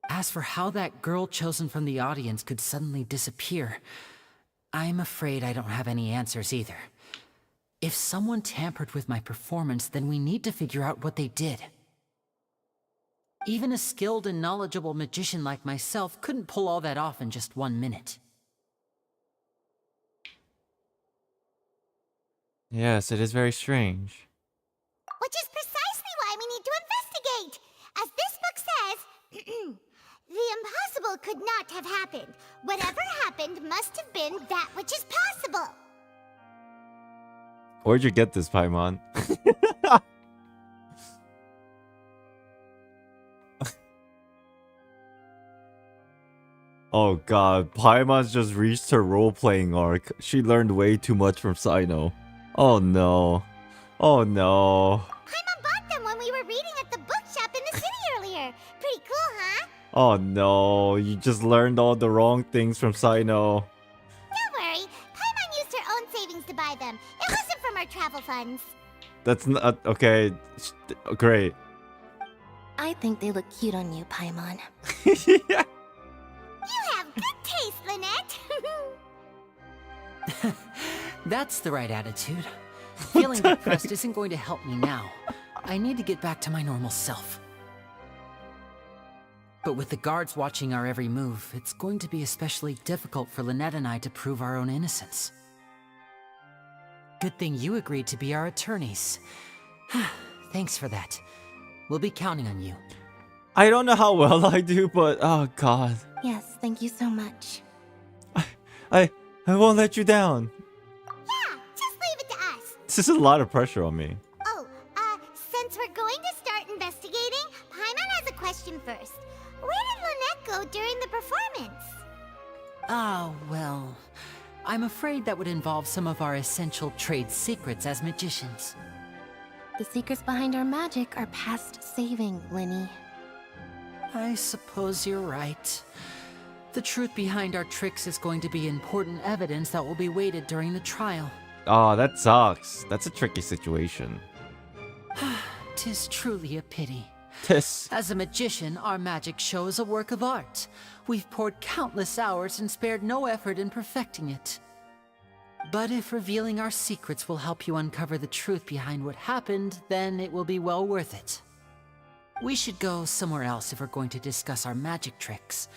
As for how that girl chosen from the audience could suddenly disappear, I'm afraid I don't have any answers either. If someone tampered with my performance, then we need to figure out what they did. Even a skilled and knowledgeable magician like myself couldn't pull all that off in just 1 minute. Yes, it is very strange. Which is precisely why we need to investigate. As this book says, the impossible could not have happened. Whatever happened must have been that which is possible. Where'd you get this, Paimon? Oh god, Paimon's just reached her role-playing arc. She learned way too much from Sino. Oh no. Oh no. Paimon bought them when we were reading at the bookshop in the city earlier. Pretty cool, huh? Oh no, you just learned all the wrong things from Sino. Don't worry, Paimon used her own savings to buy them. It wasn't from our travel funds. That's not okay. Great. I think they look cute on you, Paimon. You have good taste, Lynette. That's the right attitude. Feeling depressed isn't going to help me now. I need to get back to my normal self. But with the guards watching our every move, it's going to be especially difficult for Lynette and I to prove our own innocence. Good thing you agreed to be our attorneys. Thanks for that. We'll be counting on you. I don't know how well I do, but oh god. Yes, thank you so much. I won't let you down. Yeah, just leave it to us. This is a lot of pressure on me. Oh, since we're going to start investigating, Paimon has a question first. Where did Lynette go during the performance? Ah, well, I'm afraid that would involve some of our essential trade secrets as magicians. The secrets behind our magic are past saving, Linny. I suppose you're right. The truth behind our tricks is going to be important evidence that will be weighted during the trial. Oh, that sucks. That's a tricky situation. 'Tis truly a pity. Tis. As a magician, our magic show is a work of art. We've poured countless hours and spared no effort in perfecting it. But if revealing our secrets will help you uncover the truth behind what happened, then it will be well worth it. We should go somewhere else if we're going to discuss our magic tricks.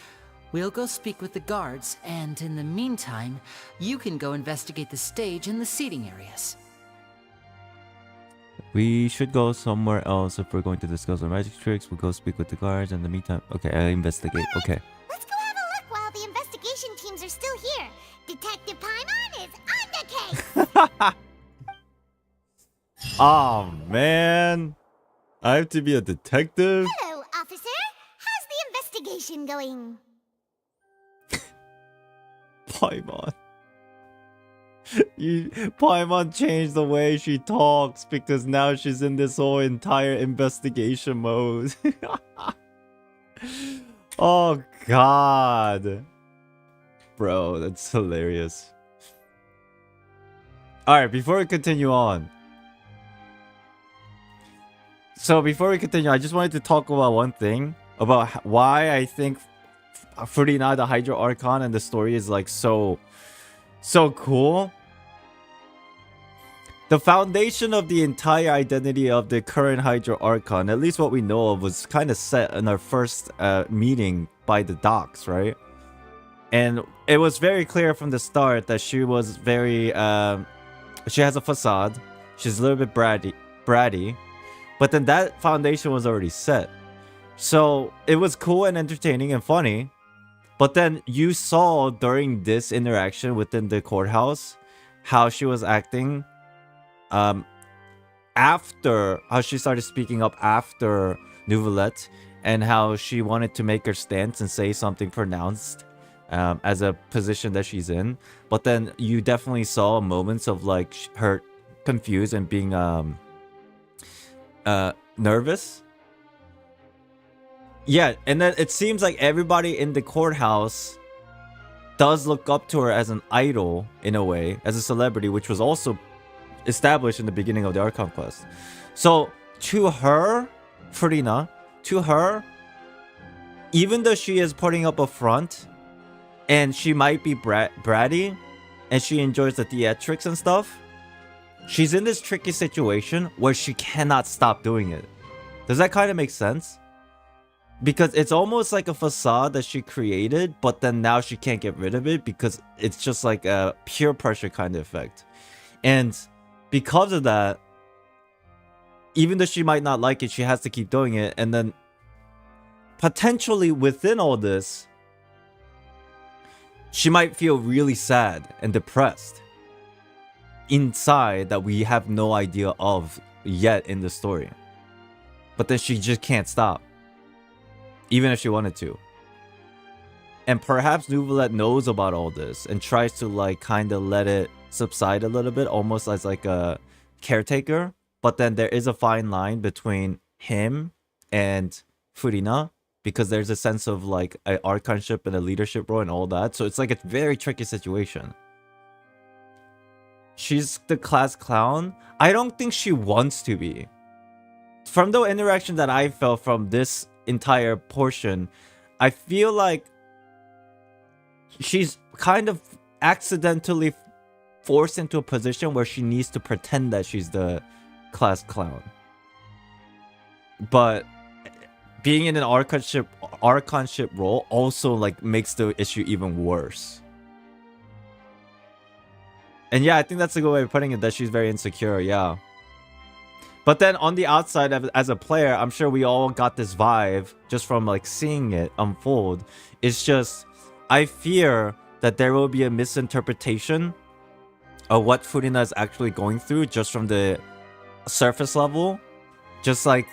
We'll go speak with the guards, and in the meantime, you can go investigate the stage and the seating areas. We should go somewhere else if we're going to discuss our magic tricks. We'll go speak with the guards in the meantime. Okay, I investigate. Okay. Let's go have a look while the investigation teams are still here. Detective Paimon is on the case. Oh man, I have to be a detective. Hello, officer. How's the investigation going? Paimon. Paimon changed the way she talks because now she's in this whole entire investigation mode. Oh god. Bro, that's hilarious. Alright, before we continue on. So before we continue, I just wanted to talk about one thing. About why I think Furina, the Hydro Archon, and the story is like so cool. The foundation of the entire identity of the current Hydro Archon, at least what we know of, was kind of set in our first meeting by the docks, right? And it was very clear from the start that she was very she has a facade. She's a little bit bratty, but then that foundation was already set. So it was cool and entertaining and funny. But then you saw during this interaction within the courthouse how she was acting after, how she started speaking up after Nouvellette, and how she wanted to make her stance and say something pronounced as a position that she's in. But then you definitely saw moments of like her confused and being nervous. Yeah, and then it seems like everybody in the courthouse does look up to her as an idol in a way, as a celebrity, which was also established in the beginning of the Archon quest. So to her, Furina, to her, even though she is putting up a front and she might be bratty and she enjoys the theatrics and stuff, she's in this tricky situation where she cannot stop doing it. Does that kind of make sense? Because it's almost like a facade that she created, but then now she can't get rid of it because it's just like a peer pressure kind of effect. And because of that, even though she might not like it, she has to keep doing it. And then potentially within all this, she might feel really sad and depressed inside that we have no idea of yet in the story. But then she just can't stop, even if she wanted to. And perhaps Nouvellette knows about all this and tries to like kind of let it subside a little bit, almost as like a caretaker. But then there is a fine line between him and Furina, because there's a sense of like an archonship and a leadership role and all that. So it's like a very tricky situation. She's the class clown. I don't think she wants to be. From the interaction that I felt from this entire portion, I feel like she's kind of accidentally forced into a position where she needs to pretend that she's the class clown. But being in an archonship role also like makes the issue even worse. And yeah, I think that's a good way of putting it, that she's very insecure, yeah. But then on the outside, as a player, I'm sure we all got this vibe just from like seeing it unfold. It's just, I fear that there will be a misinterpretation of what Furina is actually going through just from the surface level. Just like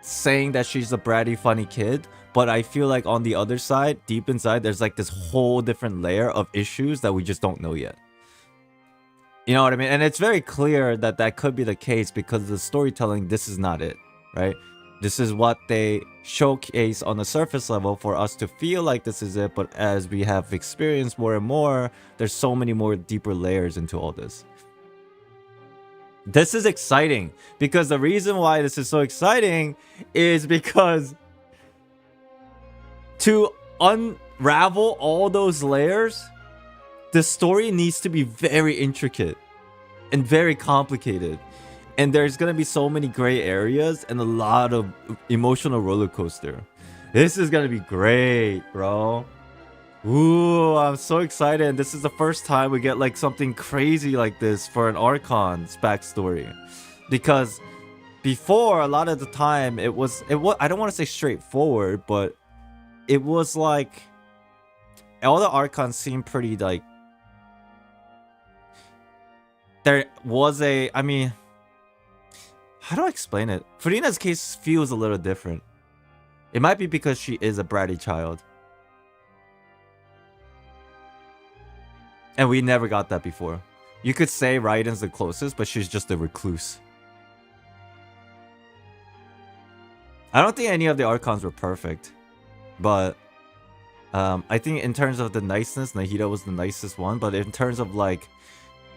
saying that she's a bratty, funny kid. But I feel like on the other side, deep inside, there's like this whole different layer of issues that we just don't know yet. You know what I mean? And it's very clear that that could be the case because of the storytelling. This is not it, right? This is what they showcase on the surface level for us to feel like this is it. But as we have experienced more and more, there's so many more deeper layers into all this. This is exciting because the reason why this is so exciting is because to unravel all those layers, the story needs to be very intricate and very complicated. And there's gonna be so many gray areas and a lot of emotional roller coaster. This is gonna be great, bro. Ooh, I'm so excited. And this is the first time we get like something crazy like this for an Archon's backstory. Because before, a lot of the time, it was I don't want to say straightforward, but it was like all the Archons seemed pretty like there was I mean, how do I explain it? Furina's case feels a little different. It might be because she is a bratty child. And we never got that before. You could say Raiden's the closest, but she's just a recluse. I don't think any of the Archons were perfect. But I think in terms of the niceness, Nahida was the nicest one. But in terms of like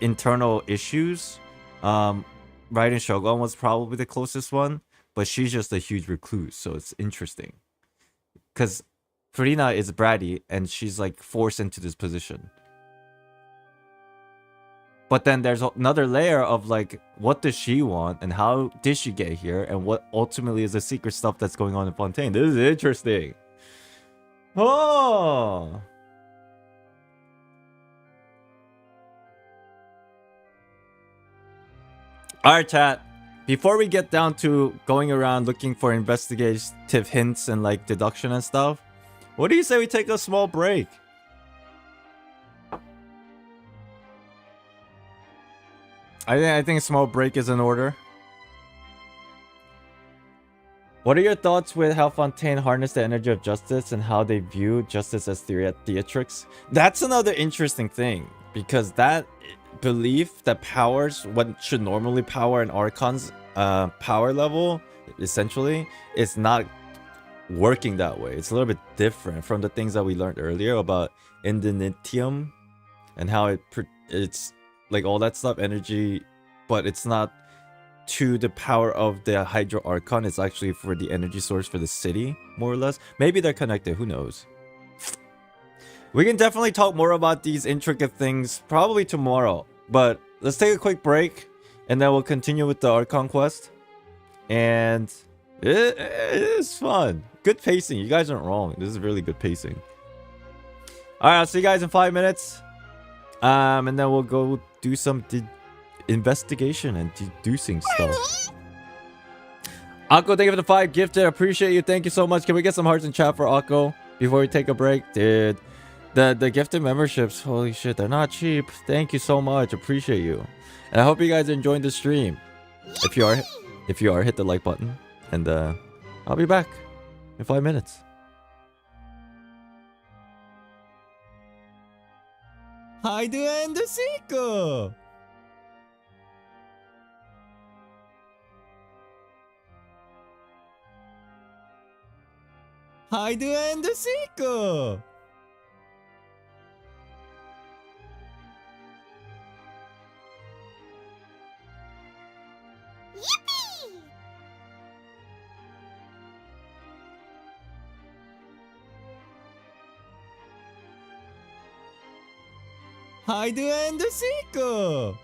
internal issues, Raiden Shogun was probably the closest one. But she's just a huge recluse, so it's interesting. Because Furina is bratty, and she's like forced into this position. But then there's another layer of like, what does she want and how did she get here and what ultimately is the secret stuff that's going on in Fontaine. This is interesting. Oh! Alright, chat. Before we get down to going around looking for investigative hints and like deduction and stuff, what do you say we take a small break? I think a small break is in order. What are your thoughts with how Fontaine harnessed the energy of justice and how they view justice as theatrics? That's another interesting thing, because that belief that powers what should normally power an Archon's power level, essentially, is not working that way. It's a little bit different from the things that we learned earlier about Indonitium and how it's like all that stuff, energy, but it's not to the power of the Hydro Archon. It's actually for the energy source for the city, more or less. Maybe they're connected, who knows? We can definitely talk more about these intricate things probably tomorrow, but let's take a quick break and then we'll continue with the Archon quest. And it is fun. Good pacing. You guys aren't wrong. This is really good pacing. All right, I'll see you guys in 5 minutes. And then we'll go do some investigation and deducing stuff. Akko, thank you for the 5 gifted. Appreciate you. Thank you so much. Can we get some hearts in chat for Akko before we take a break? Dude, the gifted memberships, holy shit, they're not cheap. Thank you so much. Appreciate you. And I hope you guys are enjoying the stream. If you are, hit the like button. And I'll be back in 5 minutes. Hi, Duende Seiko! Hi, Duende Seiko! Yippee! Hi, Duende Seiko!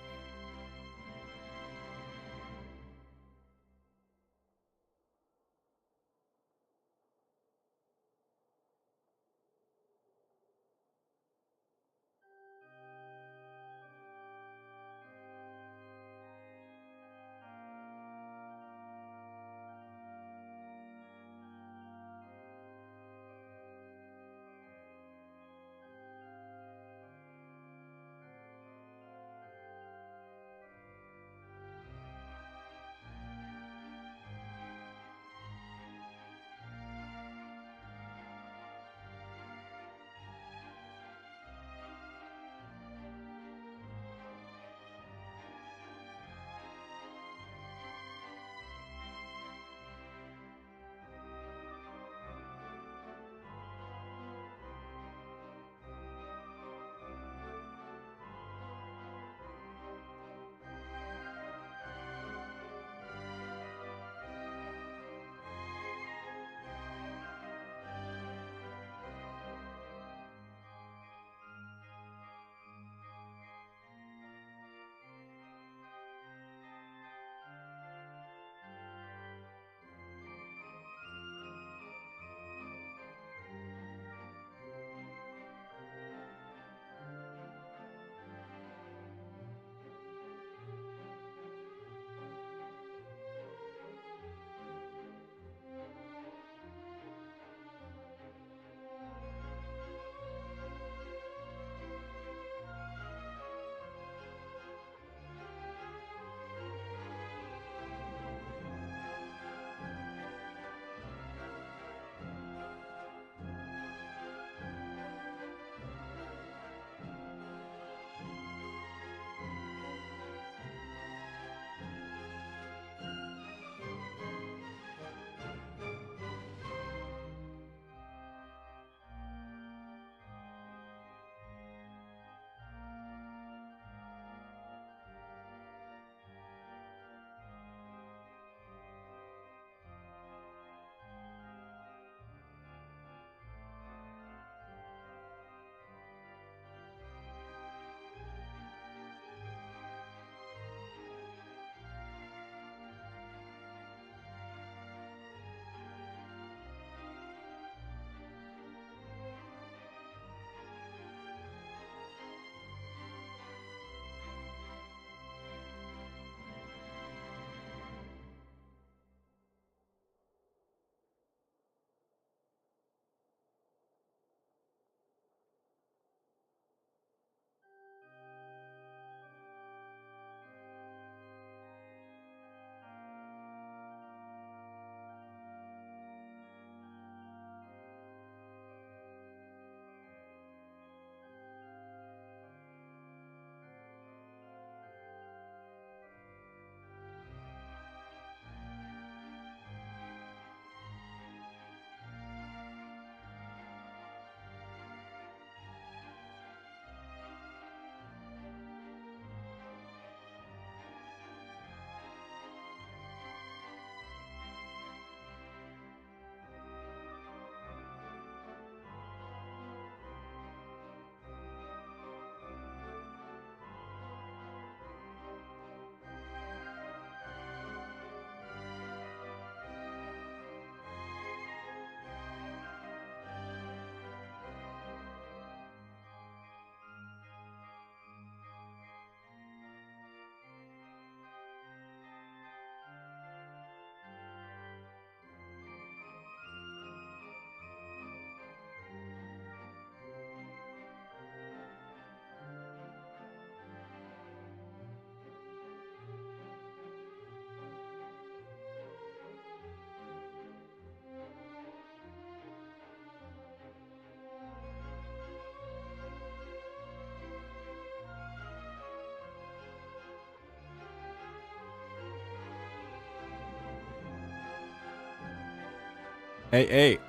Hey.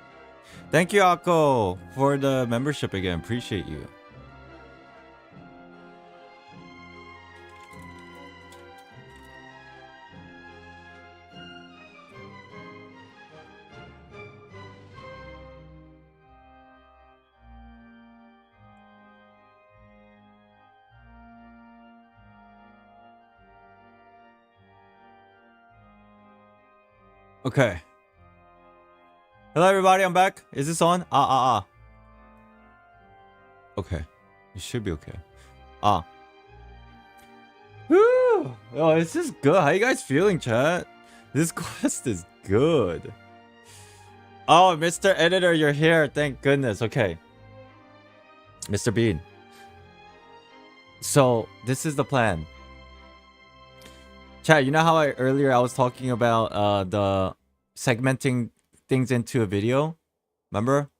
Thank you, Akko, for the membership again. Appreciate you. Okay. Hello, everybody. I'm back. Is this on? Okay. It should be okay. Woo! Oh, this is good. How you guys feeling, chat? This quest is good. Oh, Mr. Editor, you're here. Thank goodness. Okay. Mr. Bean. So, this is the plan. Chat, you know how earlier I was talking about the segmenting things into a video? Remember?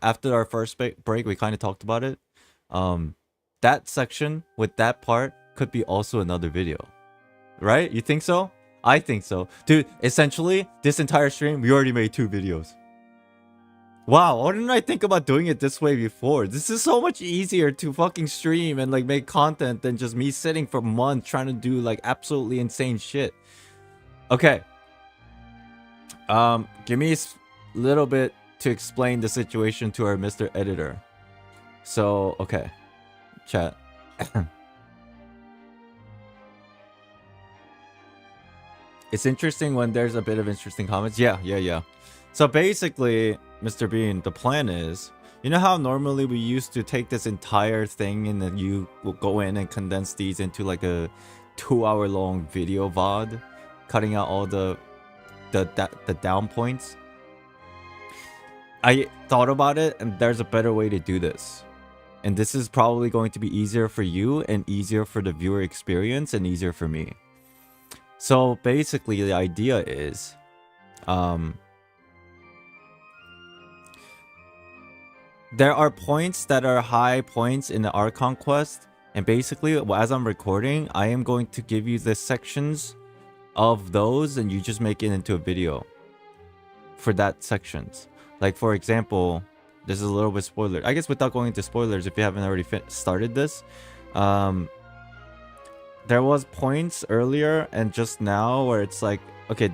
After our first break, we kind of talked about it. That section with that part could be also another video. Right? You think so? I think so. Dude, essentially, this entire stream, we already made 2 videos. Wow, why didn't I think about doing it this way before? This is so much easier to fucking stream and like make content than just me sitting for months trying to do like absolutely insane shit. Okay. Give me a little bit to explain the situation to our Mr. Editor. So, okay. Chat. It's interesting when there's a bit of interesting comments. Yeah. So basically, Mr. Bean, the plan is, you know how normally we used to take this entire thing and then you will go in and condense these into like a 2-hour long video VOD, cutting out all the down points? I thought about it and there's a better way to do this. And this is probably going to be easier for you and easier for the viewer experience and easier for me. So basically the idea is there are points that are high points in the Archon quest, and basically as I'm recording, I am going to give you the sections of those and you just make it into a video for that sections. Like for example, this is a little bit spoiler. I guess without going into spoilers, if you haven't already started this, there was points earlier and just now where it's like, okay,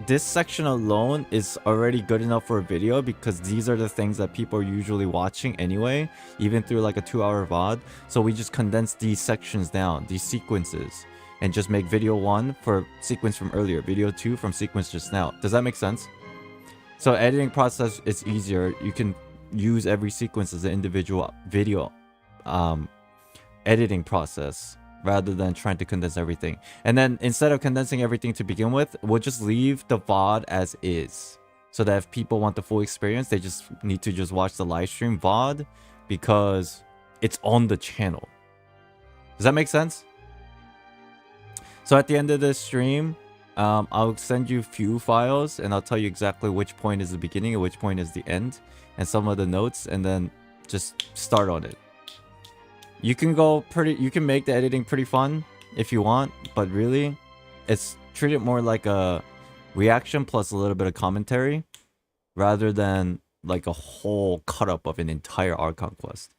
this section alone is already good enough for a video because these are the things that people are usually watching anyway, even through like a 2-hour VOD. So we just condense these sections down, these sequences, and just make video 1 for sequence from earlier, video 2 from sequence just now. Does that make sense? So editing process is easier. You can use every sequence as an individual video editing process, rather than trying to condense everything. And then instead of condensing everything to begin with, we'll just leave the VOD as is. So that if people want the full experience, they just need to just watch the live stream VOD because it's on the channel. Does that make sense? So at the end of this stream, I'll send you a few files and I'll tell you exactly which point is the beginning and which point is the end and some of the notes, and then just start on it. You can make the editing pretty fun if you want, but really, treat it more like a reaction plus a little bit of commentary, rather than like a whole cut up of an entire Archon quest.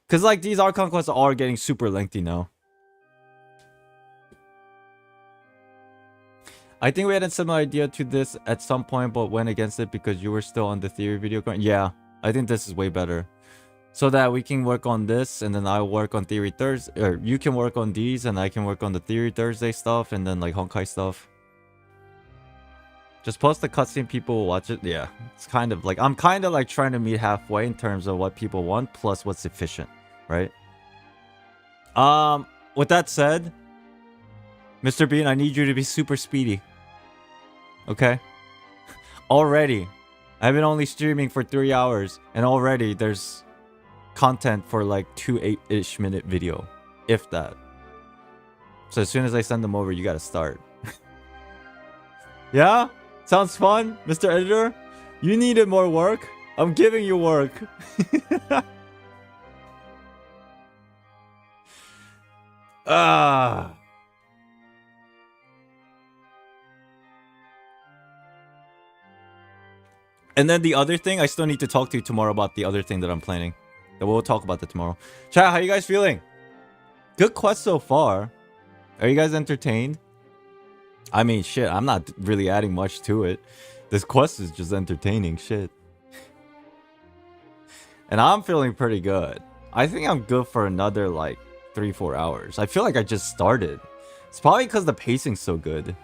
Because like these Archon quests are getting super lengthy now. I think we had a similar idea to this at some point, but went against it because you were still on the theory video. Yeah, I think this is way better. So that we can work on this, and then I'll work on Theory Thursday, or you can work on these, and I can work on the Theory Thursday stuff, and then like Honkai stuff. Just post the cutscene, people will watch it. Yeah, it's kind of like, I'm kind of like trying to meet halfway in terms of what people want, plus what's efficient, right? With that said, Mr. Bean, I need you to be super speedy. Okay? Already. I've been only streaming for 3 hours, and already there's content for like 2 8-ish minute video, if that. So as soon as I send them over, you gotta start. Yeah? Sounds fun, Mr. Editor? You needed more work? I'm giving you work. And then the other thing, I still need to talk to you tomorrow about the other thing that I'm planning. But we'll talk about that tomorrow. Chat, how you guys feeling? Good quest so far. Are you guys entertained? I mean, shit, I'm not really adding much to it. This quest is just entertaining shit. And I'm feeling pretty good. I think I'm good for another, like, 3-4 hours. I feel like I just started. It's probably because the pacing's so good.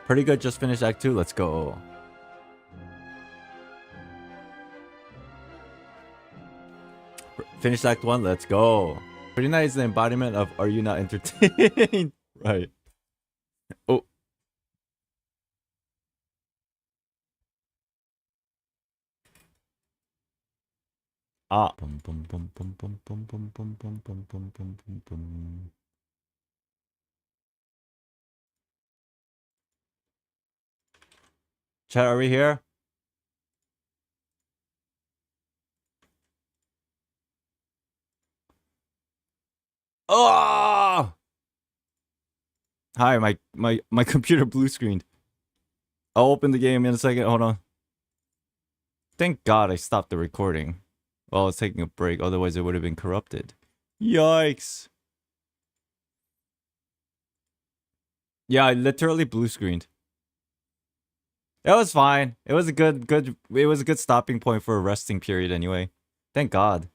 Pretty good, just finished Act 2. Let's go. Finished Act 1. Let's go. Pretty nice is the embodiment of are you not entertained? Right. Oh. Ah. Bum, bum, bum, bum, bum, bum, bum, bum, bum, bum, bum, bum, bum, bum. Chat, are we here? Oh! Hi, my computer blue screened. I'll open the game in a second. Hold on. Thank God I stopped the recording while I was taking a break. Otherwise, it would have been corrupted. Yikes. Yeah, I literally blue screened. It was fine. It was a good stopping point for a resting period anyway. Thank God.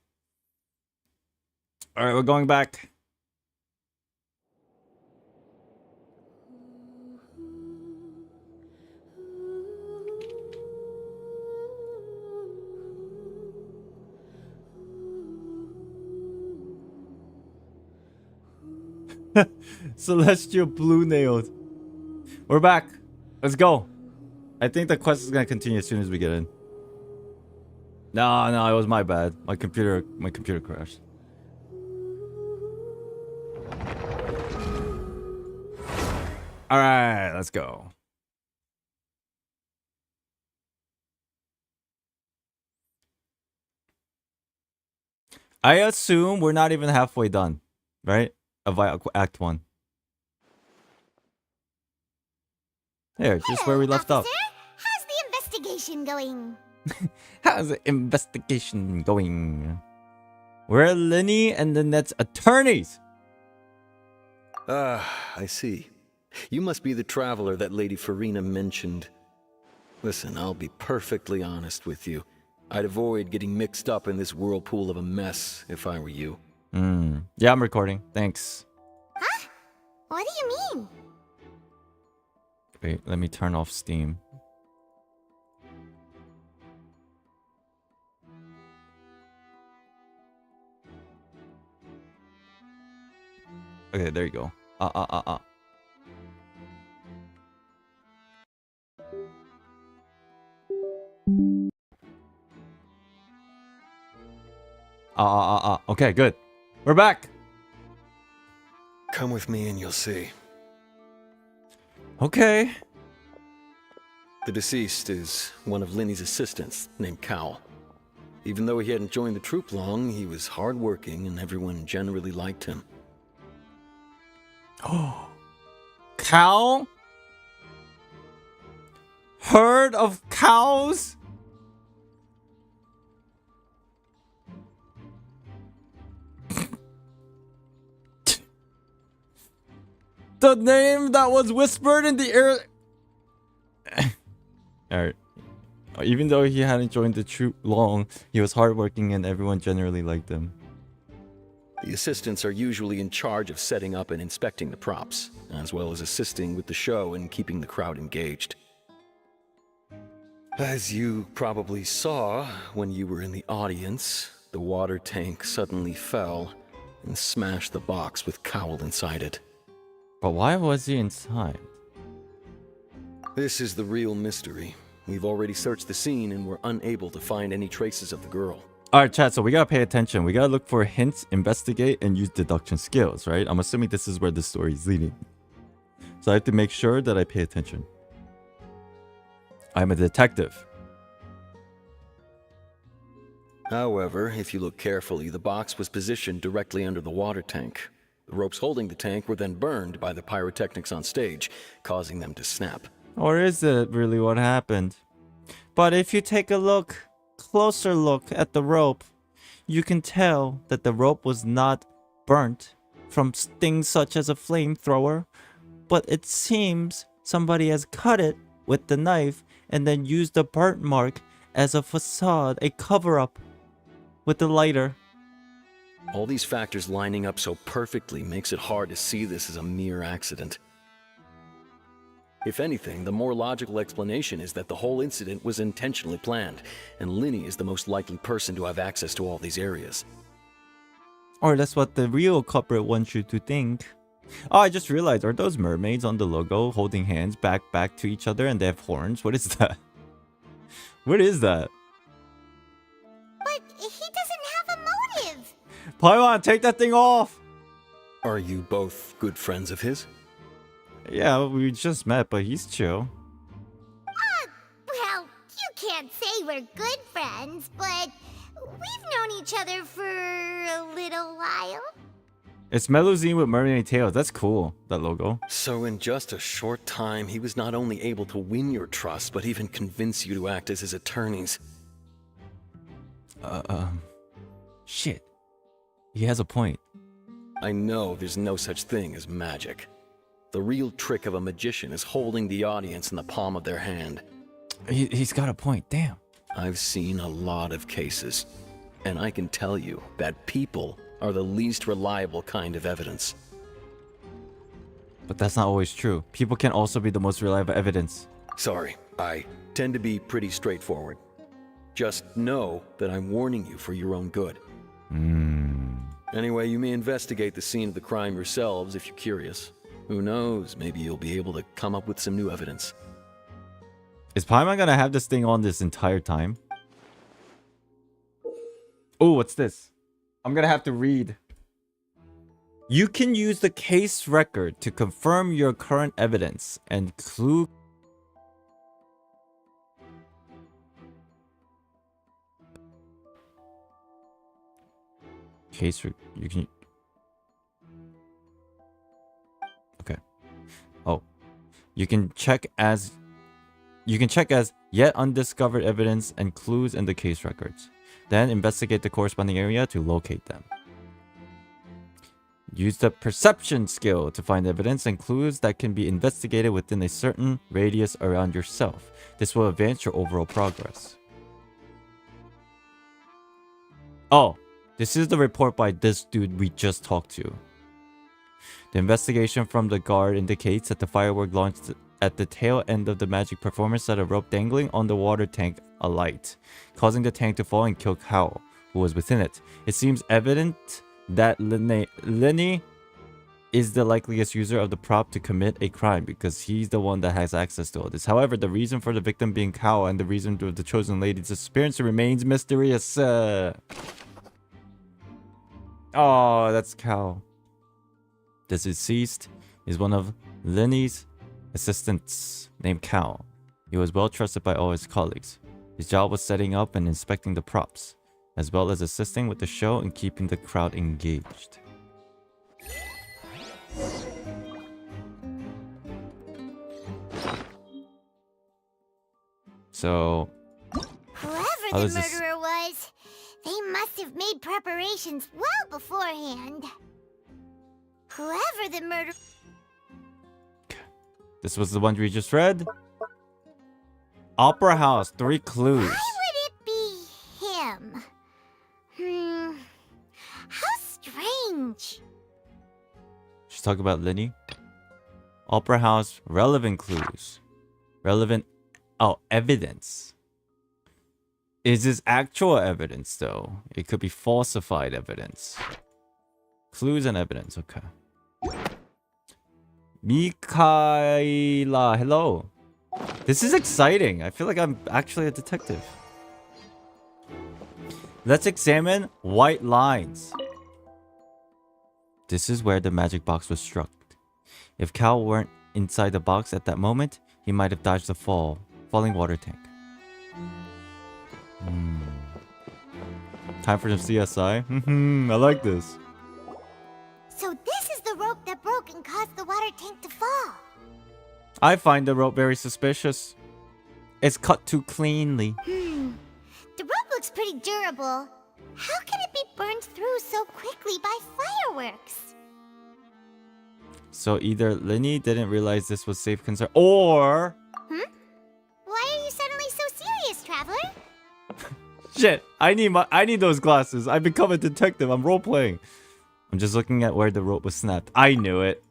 All right, we're going back. Celestial blue nailed. We're back. Let's go. I think the quest is gonna continue as soon as we get in. No, it was my bad. My computer crashed. All right, let's go. I assume we're not even halfway done, right? Of Act 1. There, just where we left off. How's the investigation going? How's the investigation going? We're Lenny and Lynette's attorneys. Ah, I see. You must be the traveler that Lady Farina mentioned. Listen, I'll be perfectly honest with you. I'd avoid getting mixed up in this whirlpool of a mess if I were you. Yeah, I'm recording. Thanks. Huh? What do you mean? Wait, let me turn off Steam. Okay, there you go. Okay, good. We're back. Come with me and you'll see. Okay. The deceased is one of Linny's assistants named Cowell. Even though he hadn't joined the troop long, he was hardworking and everyone generally liked him. Oh, cow? Herd of cows? The name that was whispered in the air. Alright. Even though he hadn't joined the troop long, he was hardworking and everyone generally liked him. The assistants are usually in charge of setting up and inspecting the props, as well as assisting with the show and keeping the crowd engaged. As you probably saw when you were in the audience, the water tank suddenly fell and smashed the box with Cowell inside it. But why was he inside? This is the real mystery. We've already searched the scene and were unable to find any traces of the girl. Alright, chat, so we gotta pay attention. We gotta look for hints, investigate, and use deduction skills, right? I'm assuming this is where the story is leading. So I have to make sure that I pay attention. I'm a detective. However, if you look carefully, the box was positioned directly under the water tank. The ropes holding the tank were then burned by the pyrotechnics on stage, causing them to snap. Or is it really what happened? But if you take a closer look at the rope, you can tell that the rope was not burnt from things such as a flamethrower, but it seems somebody has cut it with the knife and then used the burnt mark as a facade, a cover-up with the lighter. All these factors lining up so perfectly makes it hard to see this as a mere accident. If anything, the more logical explanation is that the whole incident was intentionally planned, and Linny is the most likely person to have access to all these areas. Or that's what the real culprit wants you to think. Oh, I just realized, are those mermaids on the logo holding hands back to each other and they have horns? What is that? What is that? But he doesn't have a motive. Paimon, take that thing off! Are you both good friends of his? Yeah, we just met, but he's chill. Well, you can't say we're good friends, but we've known each other for a little while. It's Melusine with mermaid tails. That's cool, that logo. So in just a short time, he was not only able to win your trust, but even convince you to act as his attorneys. Shit. He has a point. I know there's no such thing as magic. The real trick of a magician is holding the audience in the palm of their hand. He's got a point, damn. I've seen a lot of cases, and I can tell you that people are the least reliable kind of evidence. But that's not always true. People can also be the most reliable evidence. Sorry, I tend to be pretty straightforward. Just know that I'm warning you for your own good. Anyway, you may investigate the scene of the crime yourselves if you're curious. Who knows, maybe you'll be able to come up with some new evidence. Is Paimon gonna have this thing on this entire time? Oh, what's this? I'm gonna have to read. You can use the case record to confirm your current evidence and clue. You can. Okay. Oh, you can check as yet undiscovered evidence and clues in the case records. Then investigate the corresponding area to locate them. Use the perception skill to find evidence and clues that can be investigated within a certain radius around yourself. This will advance your overall progress. Oh, this is the report by this dude we just talked to. The investigation from the guard indicates that the firework launched at the tail end of the magic performance set a rope dangling on the water tank alight, causing the tank to fall and kill Kao, who was within it. It seems evident that Linny is the likeliest user of the prop to commit a crime because he's the one that has access to all this. However, the reason for the victim being Kao and the reason of the chosen lady's disappearance remains mysterious. Oh, that's Kao. The deceased is one of Linny's assistants named Kao. He was well trusted by all his colleagues. His job was setting up and inspecting the props, as well as assisting with the show and keeping the crowd engaged. So, whoever the murderer was, they must have made preparations well beforehand. Whoever the murderer... This was the one we just read. Opera House, 3 clues. Why would it be him? How strange. She's talking about Linny. Opera House, relevant clues. Relevant... Oh, evidence. Is this actual evidence, though? It could be falsified evidence. Clues and evidence, okay. Mikaela, hello. This is exciting. I feel like I'm actually a detective. Let's examine white lines. This is where the magic box was struck. If Cal weren't inside the box at that moment, he might have dodged the falling water tank. Time for some CSI. I like this. So this is tank to fall. I find the rope very suspicious. It's cut too cleanly. The rope looks pretty durable. How can it be burned through so quickly by fireworks? So either Linny didn't realize this was safe concern, or... Why are you suddenly so serious, Traveler? Shit, I need those glasses. I become a detective. I'm role-playing. I'm just looking at where the rope was snapped. I knew it.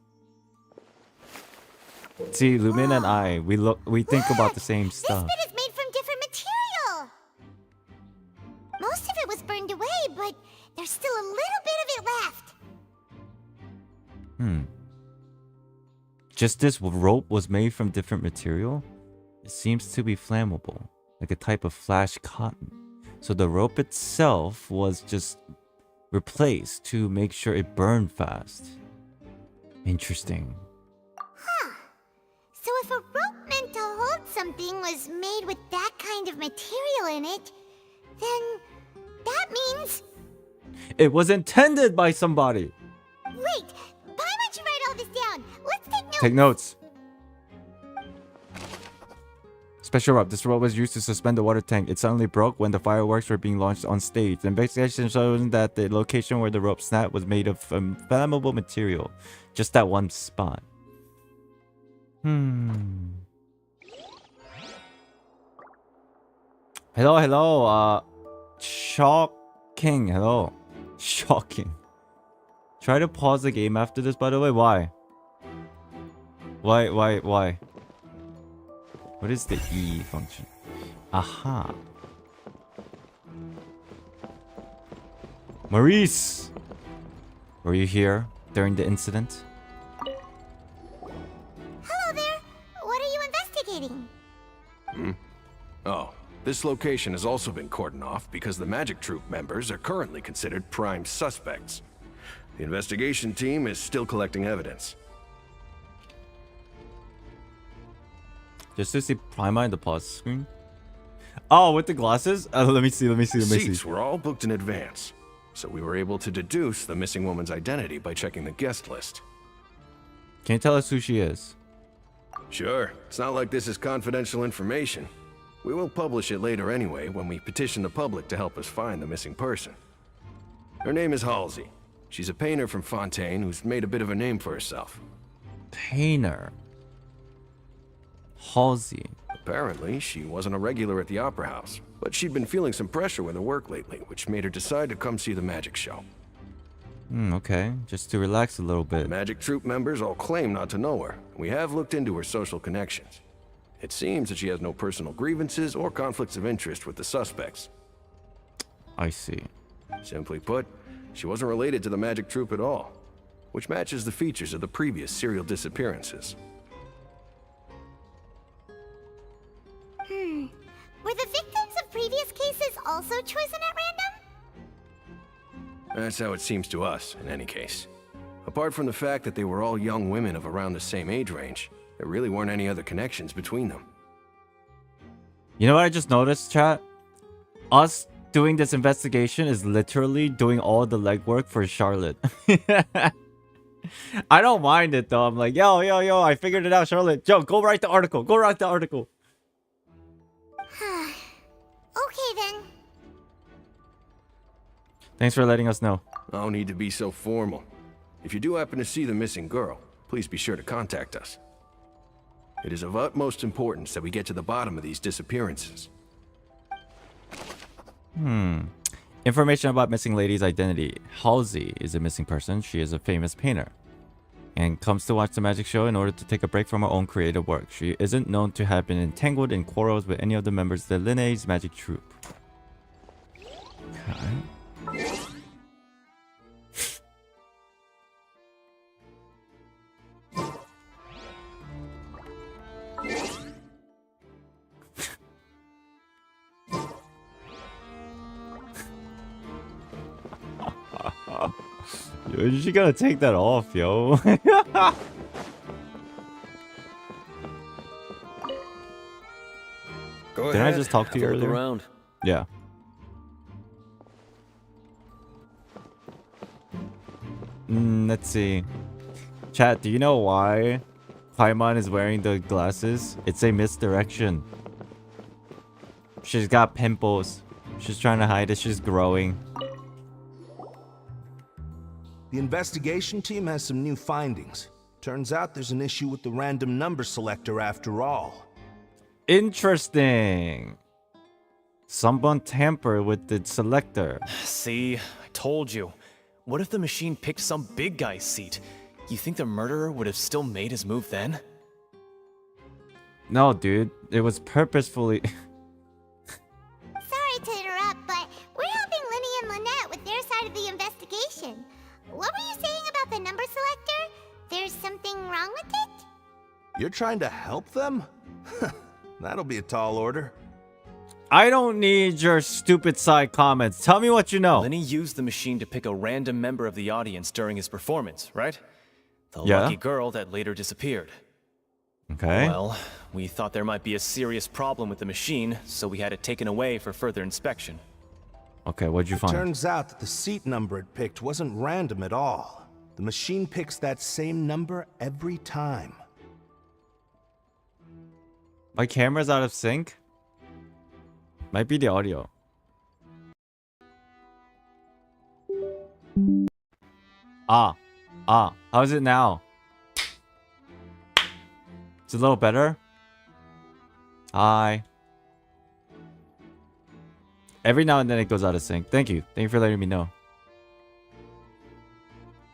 See, Lumin and I, we think about the same stuff. This bit is made from different material. Most of it was burned away, but there's still a little bit of it left. Just this rope was made from different material? It seems to be flammable, like a type of flash cotton. So the rope itself was just replaced to make sure it burned fast. Interesting. So if a rope meant to hold something was made with that kind of material in it, then that means... It was intended by somebody. Wait, why don't you write all this down? Let's take notes. Take notes. Special rope. This rope was used to suspend the water tank. It suddenly broke when the fireworks were being launched on stage. The investigation showed that the location where the rope snapped was made of flammable material. Just that one spot. Hello. Shocking. Hello. Shocking. Try to pause the game after this, by the way. Why? Why? What is the E function? Aha. Maurice! Were you here during the incident? Hello there. What are you investigating? Oh, this location has also been cordoned off because the Magic Troop members are currently considered prime suspects. The investigation team is still collecting evidence. Just to see Prima in the pause screen. Oh, with the glasses? Let me see. Seats were all booked in advance, so we were able to deduce the missing woman's identity by checking the guest list. Can you tell us who she is? Sure, it's not like this is confidential information. We will publish it later anyway when we petition the public to help us find the missing person. Her name is Halsey. She's a painter from Fontaine who's made a bit of a name for herself. Painter. Halsey. Apparently, she wasn't a regular at the Opera House, but she'd been feeling some pressure with her work lately, which made her decide to come see the magic show. Okay, just to relax a little bit. The Magic Troop members all claim not to know her. We have looked into her social connections. It seems that she has no personal grievances or conflicts of interest with the suspects. I see. Simply put, she wasn't related to the Magic Troop at all, which matches the features of the previous serial disappearances. Were the victims of previous cases also chosen at random? That's how it seems to us, in any case. Apart from the fact that they were all young women of around the same age range, there really weren't any other connections between them. You know what I just noticed, chat? Us doing this investigation is literally doing all the legwork for Charlotte. I don't mind it though. I'm like, yo, I figured it out, Charlotte. Joe, go write the article. Okay then. Thanks for letting us know. No need to be so formal. If you do happen to see the missing girl, please be sure to contact us. It is of utmost importance that we get to the bottom of these disappearances. Information about missing lady's identity. Halsey is a missing person. She is a famous painter and comes to watch the magic show in order to take a break from her own creative work. She isn't known to have been entangled in quarrels with any of the members of the Linne's magic troupe. Okay. Yo, she gotta take that off, yo. Go Didn't ahead. I just talk to you Have a look earlier? around. Yeah. Let's see. Chat, do you know why Paimon is wearing the glasses? It's a misdirection. She's got pimples. She's trying to hide it. She's growing. The investigation team has some new findings. Turns out there's an issue with the random number selector after all. Interesting. Someone tampered with the selector. See, I told you. What if the machine picked some big guy's seat? You think the murderer would have still made his move then? No, dude. It was purposefully... Sorry to interrupt, but we're helping Linny and Lynette with their side of the investigation. What were you saying about the number selector? There's something wrong with it? You're trying to help them? That'll be a tall order. I don't need your stupid side comments. Tell me what you know. Lenny used the machine to pick a random member of the audience during his performance, right? The Yeah. lucky girl that later disappeared. Okay. Well, we thought there might be a serious problem with the machine, so we had it taken away for further inspection. Okay, what'd you It find? turns out that the seat number it picked wasn't random at all. The machine picks that same number every time. My camera's out of sync? Might be the audio. How's it now? It's a little better? Hi. Every now and then it goes out of sync. Thank you. Thank you for letting me know.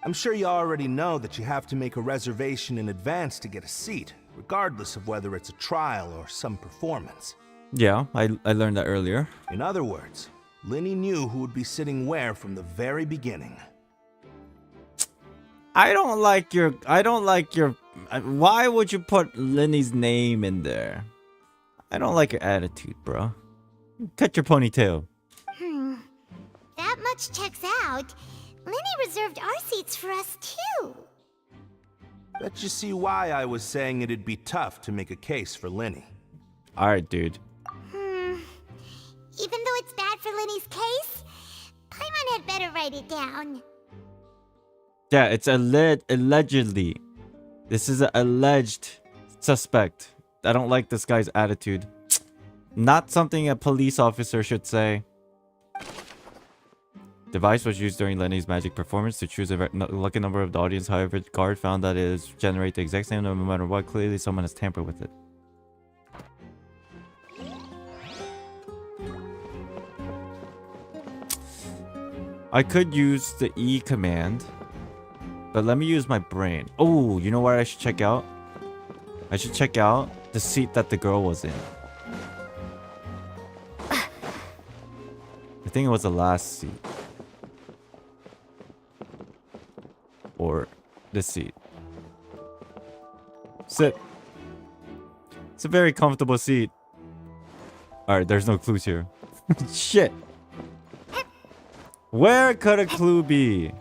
I'm sure you already know that you have to make a reservation in advance to get a seat, regardless of whether it's a trial or some performance. Yeah, I learned that earlier. In other words, Linny knew who would be sitting where from the very beginning. I don't like your... Why would you put Linny's name in there? I don't like your attitude, bro. Cut your ponytail. That much checks out. Linny reserved our seats for us too. Bet you see why I was saying it'd be tough to make a case for Linny. Alright, dude. Even though it's bad for Linny's case, Paimon had better write it down. Yeah, it's allegedly. This is an alleged suspect. I don't like this guy's attitude. Not something a police officer should say. Device was used during Lenny's magic performance to choose a lucky number of the audience. However, the guard found that it is generate the exact same number no matter what. Clearly, someone has tampered with it. I could use the E command, but let me use my brain. Oh, you know what I should check out? I should check out the seat that the girl was in. I think it was the last seat. Or this seat. Sit. It's a very comfortable seat. Alright, there's no clues here. Shit. Where could a clue be?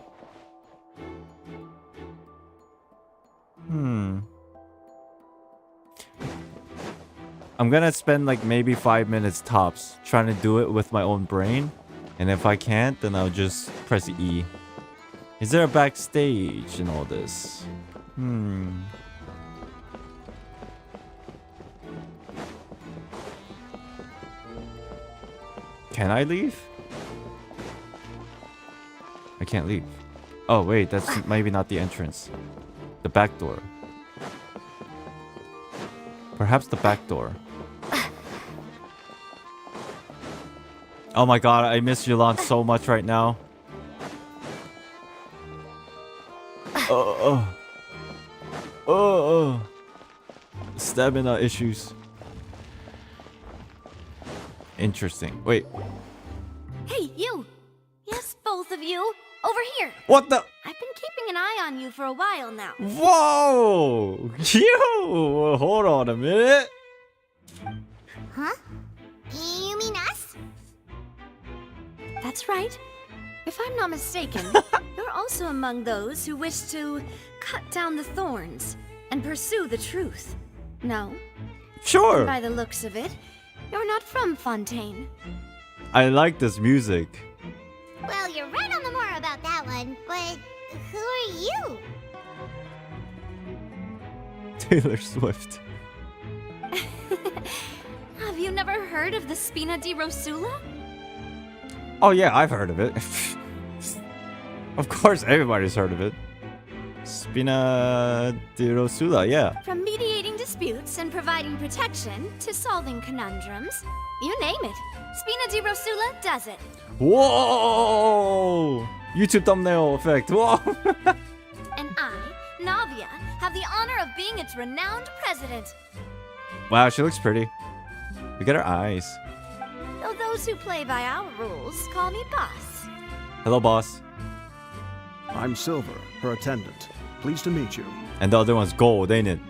I'm gonna spend like maybe 5 minutes tops trying to do it with my own brain. And if I can't, then I'll just press E. Is there a backstage in all this? Can I leave? I can't leave. Oh wait, that's maybe not the entrance. The back door. Perhaps the back door. Oh my god, I miss Yolande so much right now. Stamina issues. Interesting. Wait. Hey, you! Yes, both of you! Over here! What the? I've been keeping an eye on you for a while now. Whoa! Yo! Hold on a minute. Huh? You mean us? That's right. If I'm not mistaken, you're also among those who wish to cut down the thorns and pursue the truth. No? Sure. And by the looks of it, you're not from Fontaine. I like this music. Well, you're right on the more about that one, but who are you? Taylor Swift. Have you never heard of the Spina di Rosula? Oh yeah, I've heard of it. Of course, everybody's heard of it. Spina di Rosula, yeah. From mediating disputes and providing protection to solving conundrums, you name it, Spina di Rosula does it. Whoa! YouTube thumbnail effect. Whoa! And I, Navia, have the honor of being its renowned president. Wow, she looks pretty. Look at her eyes. Though those who play by our rules call me boss. Hello, boss. I'm Silver, her attendant. Pleased to meet you. And the other one's gold, ain't it?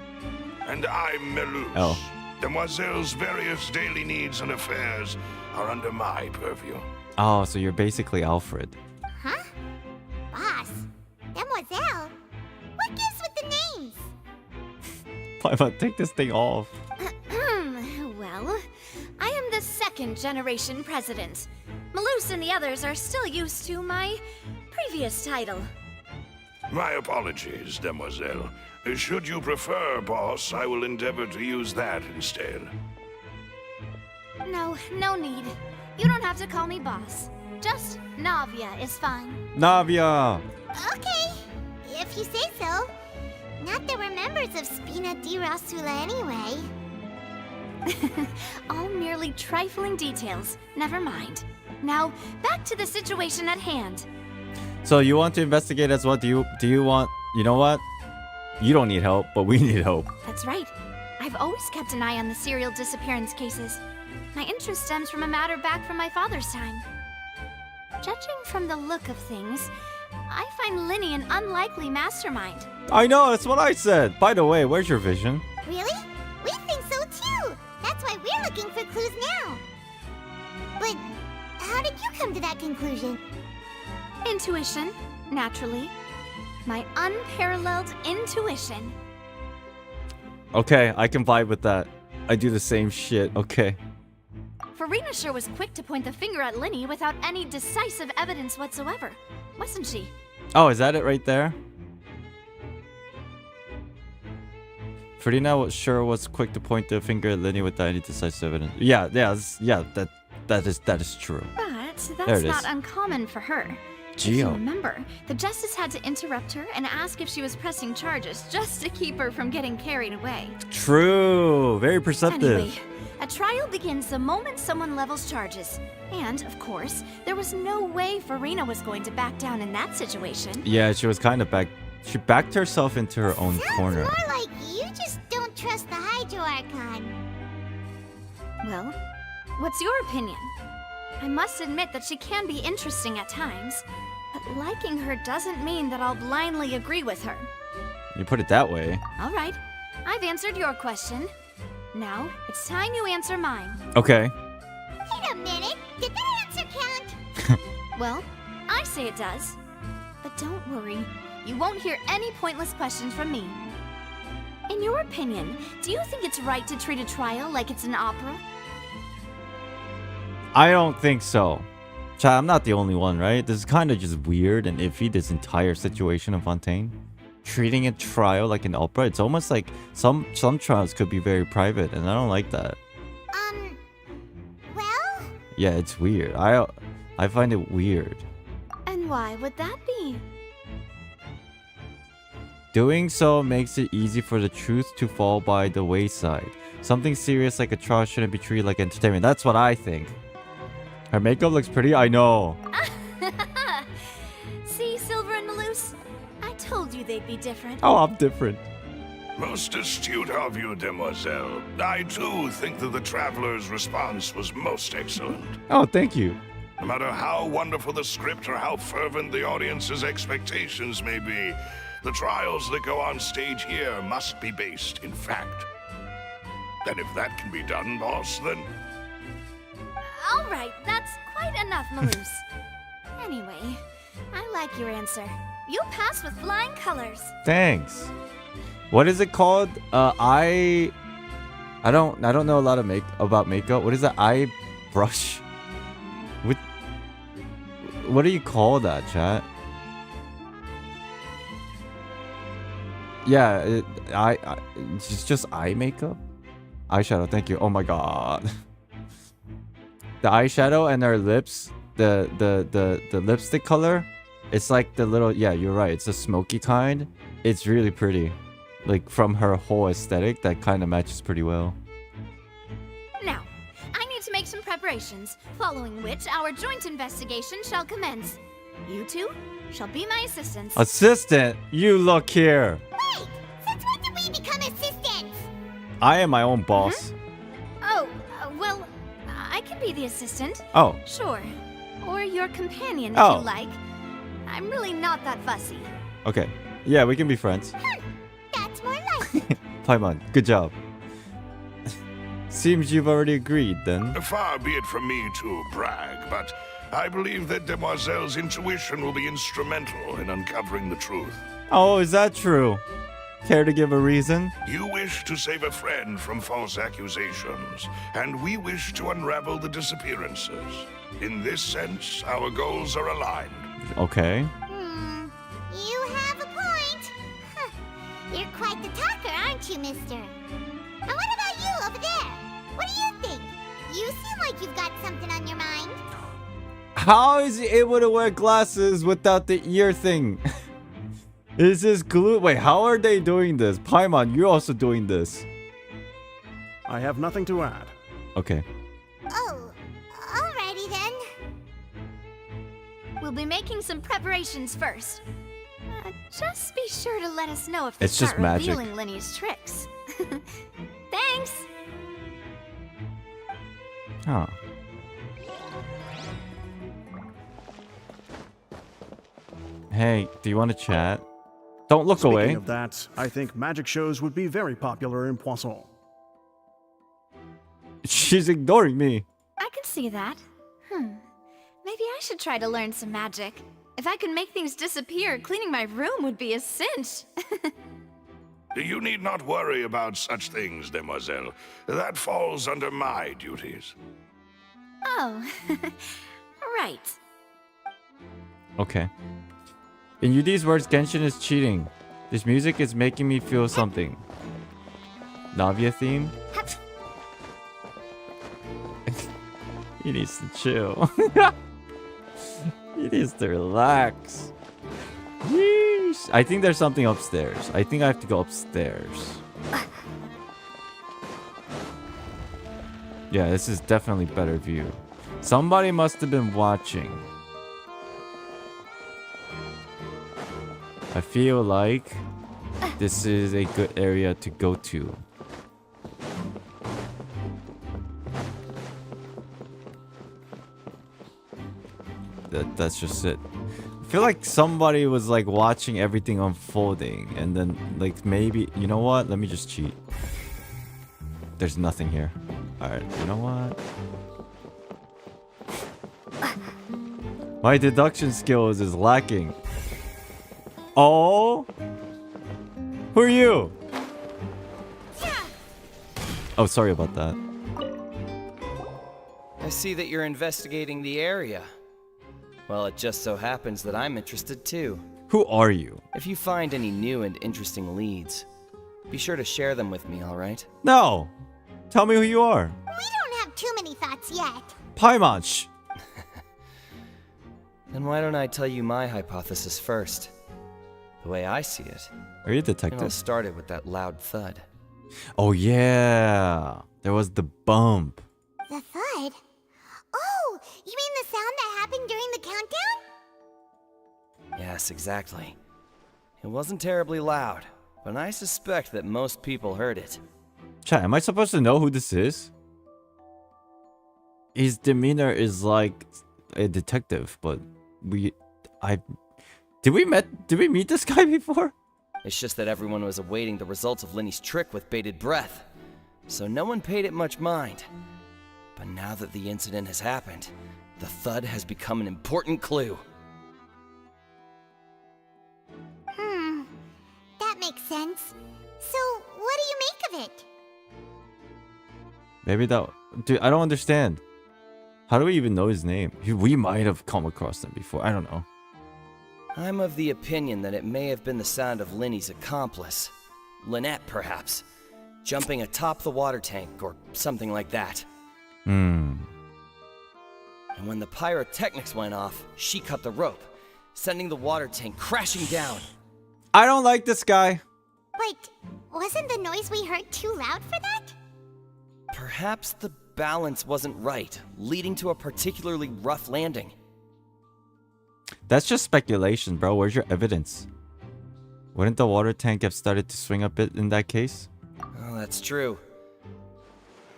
And I'm Melus. Oh. Demoiselle's various daily needs and affairs are under my purview. Oh, so you're basically Alfred. Huh? Boss? Demoiselle? What gives with the names? I'm about to take this thing off. Well, I am the second generation president. Malus and the others are still used to my previous title. My apologies, Demoiselle. Should you prefer, boss, I will endeavor to use that instead. No need. You don't have to call me boss. Just Navia is fine. Navia! Okay, if you say so. Not that we're members of Spina di Rosula anyway. All merely trifling details. Never mind. Now, back to the situation at hand. So you want to investigate as well? Do you want... You know what? You don't need help, but we need help. That's right. I've always kept an eye on the serial disappearance cases. My interest stems from a matter back from my father's time. Judging from the look of things, I find Linny an unlikely mastermind. I know, that's what I said. By the way, where's your vision? Really? We think so too. That's why we're looking for clues now. But how did you come to that conclusion? Intuition, naturally. My unparalleled intuition. Okay, I can vibe with that. I do the same shit. Okay. Farina sure was quick to point the finger at Linny without any decisive evidence whatsoever, wasn't she? Oh, is that it right there? Ferdinand was quick to point the finger at Lenny without any decisive evidence. Yeah, that is true. But There that's it not is. uncommon for her. If you Geo. remember, the justice had to interrupt her and ask if she was pressing charges just to keep her from getting carried away. True. Very perceptive. Anyway, a trial begins the moment someone levels charges. And, of course, there was no way Farina was going to back down in that situation. Yeah, she was kind of she backed herself into her own corner. More like you just don't trust the Hydro Archon. Well, what's your opinion? I must admit that she can be interesting at times, but liking her doesn't mean that I'll blindly agree with her. You put it that way. All right, I've answered your question. Now, it's time you answer mine. Okay. Wait a minute. Did that answer count? Well, I say it does. But don't worry, you won't hear any pointless questions from me. In your opinion, do you think it's right to treat a trial like it's an opera? I don't think so. Chad, I'm not the only one, right? This is kind of just weird and iffy, this entire situation of Fontaine. Treating a trial like an opera, it's almost like some trials could be very private, and I don't like that. Well? Yeah, it's weird. I find it weird. And why would that be? Doing so makes it easy for the truth to fall by the wayside. Something serious like a trial shouldn't be treated like entertainment. That's what I think. Her makeup looks pretty, I know. See, Silver and Malus? I told you they'd be different. Oh, I'm different. Most astute of you, Demoiselle. I too think that the traveler's response was most excellent. Oh, thank you. No matter how wonderful the script or how fervent the audience's expectations may be, the trials that go on stage here must be based in fact. And if that can be done, boss, then... All right, that's quite enough, Malus. Anyway, I like your answer. You pass with flying colors. Thanks. What is it called? I don't know a lot of about makeup. What is that? Eye brush? What do you call that, chat? Yeah, it's just eye makeup. Eyeshadow, thank you. Oh my god. The eyeshadow and her lips, the lipstick color, it's like the little, yeah, you're right. It's a smoky kind. It's really pretty. Like from her whole aesthetic, that kind of matches pretty well. Now, I need to make some preparations, following which our joint investigation shall commence. You two shall be my assistants. Assistant, you look here. Wait! Since when did we become assistants? I am my own boss. Oh, well, I can be the assistant. Oh. Sure. Or your companion if Oh. you like. I'm really not that fussy. Okay. Yeah, we can be friends. That's more like Paimon, good job. Seems you've already agreed then. Far be it from me to brag, but I believe that Demoiselle's intuition will be instrumental in uncovering the truth. Oh, is that true? Care to give a reason? You wish to save a friend from false accusations, and we wish to unravel the disappearances. In this sense, our goals are aligned. Okay. You have a point. Huh. You're quite the talker, aren't you, mister? And what about you over there? What do you think? You seem like you've got something on your mind. How is he able to wear glasses without the ear thing? Is this glue? Wait, how are they doing this? Paimon, you're also doing this. I have nothing to add. Okay. Oh, alrighty then. We'll be making some preparations first. Just be sure to let us know if they It's just start magic. revealing Lenny's tricks. Thanks! Huh. Hey, do you want to chat? Don't look Speaking away. of that, I think magic shows would be very popular in Poisson. She's ignoring me. I can see that. Maybe I should try to learn some magic. If I could make things disappear, cleaning my room would be a cinch. You need not worry about such things, Demoiselle. That falls under my duties. Oh, right. Okay. In Yudi's words, Genshin is cheating. This music is making me feel something. Navia theme? He needs to chill. He needs to relax. Yeesh. I think there's something upstairs. I think I have to go upstairs. Yeah, this is definitely better view. Somebody must have been watching. I feel like this is a good area to go to. That's just it. I feel like somebody was like watching everything unfolding and then like maybe, you know what? Let me just cheat. There's nothing here. Alright, you know what? My deduction skills is lacking. Oh? Who are you? Oh, sorry about that. I see that you're investigating the area. Well, it just so happens that I'm interested too. Who are you? If you find any new and interesting leads, be sure to share them with me, alright? No! Tell me who you are. We don't have too many thoughts yet. Paimon, shh. Then why don't I tell you my hypothesis first? The way I see it. Are you a It all detective? started with that loud thud. Oh yeah. There was the bump. The thud? Oh, you mean the sound that happened during the countdown? Yes, exactly. It wasn't terribly loud, but I suspect that most people heard it. Chat, am I supposed to know who this is? His demeanor is like a detective, but did we meet this guy before? It's just that everyone was awaiting the results of Lenny's trick with bated breath, so no one paid it much mind. But now that the incident has happened, the thud has become an important clue. That makes sense. So, what do you make of it? Maybe that... Dude, I don't understand. How do we even know his name? We might have come across him before. I don't know. I'm of the opinion that it may have been the sound of Linny's accomplice. Lynette, perhaps. Jumping atop the water tank or something like that. And when the pyrotechnics went off, she cut the rope, sending the water tank crashing down. I don't like this guy. Wait, wasn't the noise we heard too loud for that? Perhaps the balance wasn't right, leading to a particularly rough landing. That's just speculation, bro. Where's your evidence? Wouldn't the water tank have started to swing a bit in that case? Oh, that's true.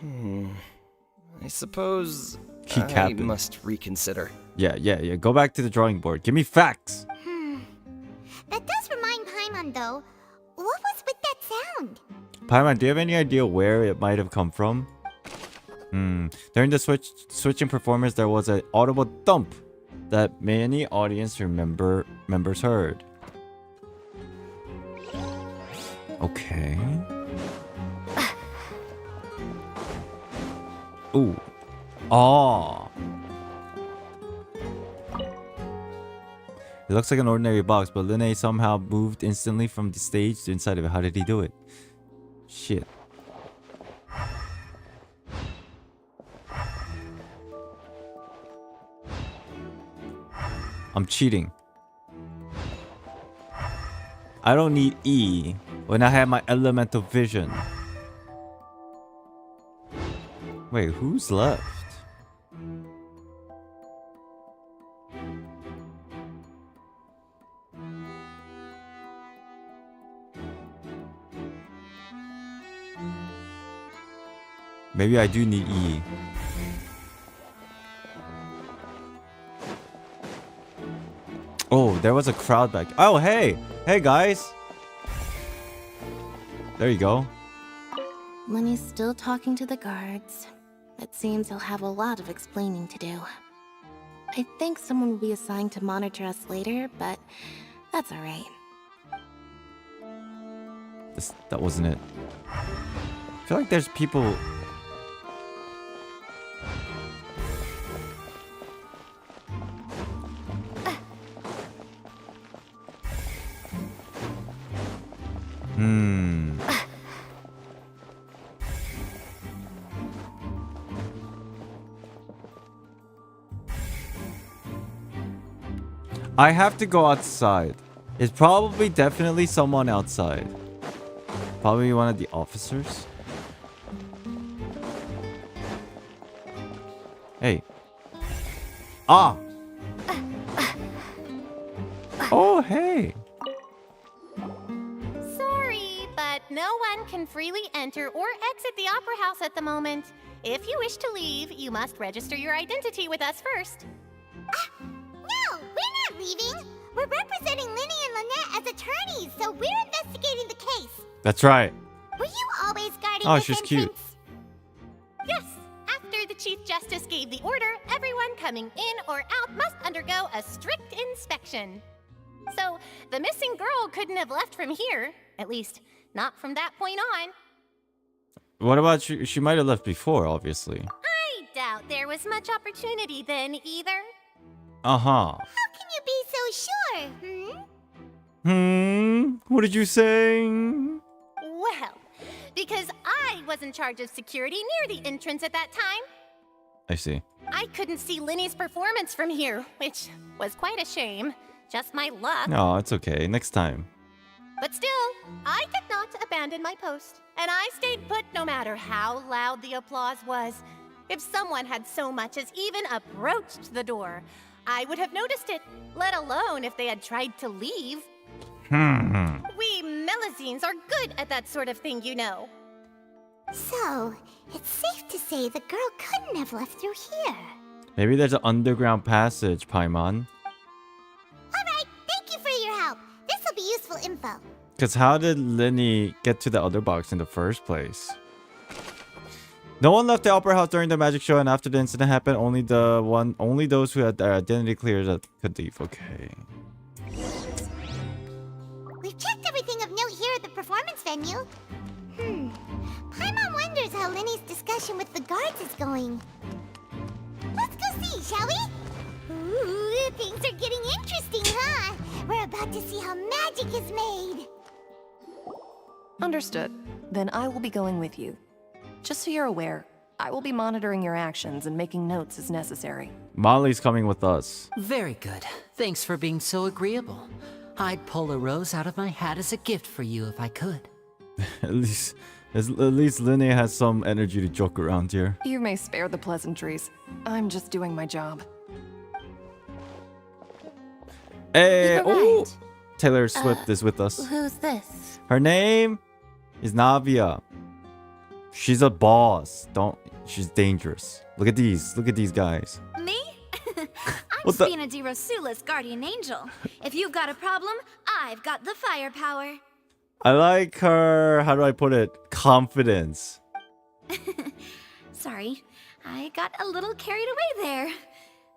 I suppose I must reconsider. Yeah. Go back to the drawing board. Give me facts. That does remind Paimon, though. What was with that sound? Paimon, do you have any idea where it might have come from? During the switching performance, there was an audible thump that many audience members heard. Okay. Ooh. Oh. It looks like an ordinary box, but Linne somehow moved instantly from the stage to inside of it. How did he do it? Shit. I'm cheating. I don't need E when I have my elemental vision. Wait, who's left? Maybe I do need E. Oh, there was a crowd back. Oh, hey! Hey, guys! There you go. Lenny's still talking to the guards. It seems he'll have a lot of explaining to do. I think someone will be assigned to monitor us later, but that's alright. That wasn't it. I feel like there's people... I have to go outside. It's probably definitely someone outside. Probably one of the officers. Hey. Ah! Oh, hey! Sorry, but no one can freely enter or exit the Opera House at the moment. If you wish to leave, you must register your identity with us first. No, we're not leaving. We're representing Linny and Lynette as attorneys, so we're investigating the case. That's right. Were you always guarding Oh, this she's entrance? cute. Yes, after the Chief Justice gave the order, everyone coming in or out must undergo a strict inspection. So, the missing girl couldn't have left from here. At least, not from that point on. What about she might have left before, obviously. I doubt there was much opportunity then either. Uh-huh. How can you be so sure, What did you say? Well, because I was in charge of security near the entrance at that time. I see. I couldn't see Linny's performance from here, which was quite a shame. Just my luck. No, it's okay. Next time. But still, I did not abandon my post, and I stayed put no matter how loud the applause was. If someone had so much as even approached the door, I would have noticed it, let alone if they had tried to leave. We Melazines are good at that sort of thing, you know. So, it's safe to say the girl couldn't have left through here. Maybe there's an underground passage, Paimon. Alright, thank you for your help. This'll be useful info. Because how did Linny get to the other box in the first place? No one left the Opera House during the magic show, and after the incident happened, only those who had their identity cleared could leave. Okay. We've checked everything of note here at the performance venue. Paimon wonders how Linny's discussion with the guards is going. Let's go see, shall we? Things are getting interesting, huh? We're about to see how magic is made. Understood. Then I will be going with you. Just so you're aware, I will be monitoring your actions and making notes as necessary. Molly's coming with us. Very good. Thanks for being so agreeable. I'd pull a rose out of my hat as a gift for you if I could. At least Linnea has some energy to joke around here. You may spare the pleasantries. I'm just doing my job. Hey, You're oh, right. Taylor Swift is with us. Who's this? Her name is Navia. She's a boss. She's dangerous. Look at these guys. Me? I'm What the- Spina di Rosula's guardian angel. If you've got a problem, I've got the firepower. I like her, how do I put it? Confidence. Sorry, I got a little carried away there.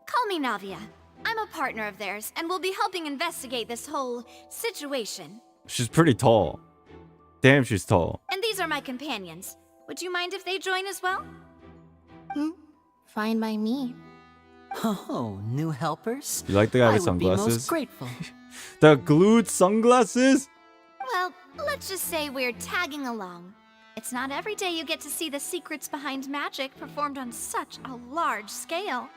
Call me Navia. I'm a partner of theirs, and will be helping investigate this whole situation. She's pretty tall. Damn, she's tall. And these are my companions. Would you mind if they join as well? Fine by me. Oh, new helpers? You like the guy with I would be most sunglasses? grateful. The glued sunglasses? Well, let's just say we're tagging along. It's not every day you get to see the secrets behind magic performed on such a large scale.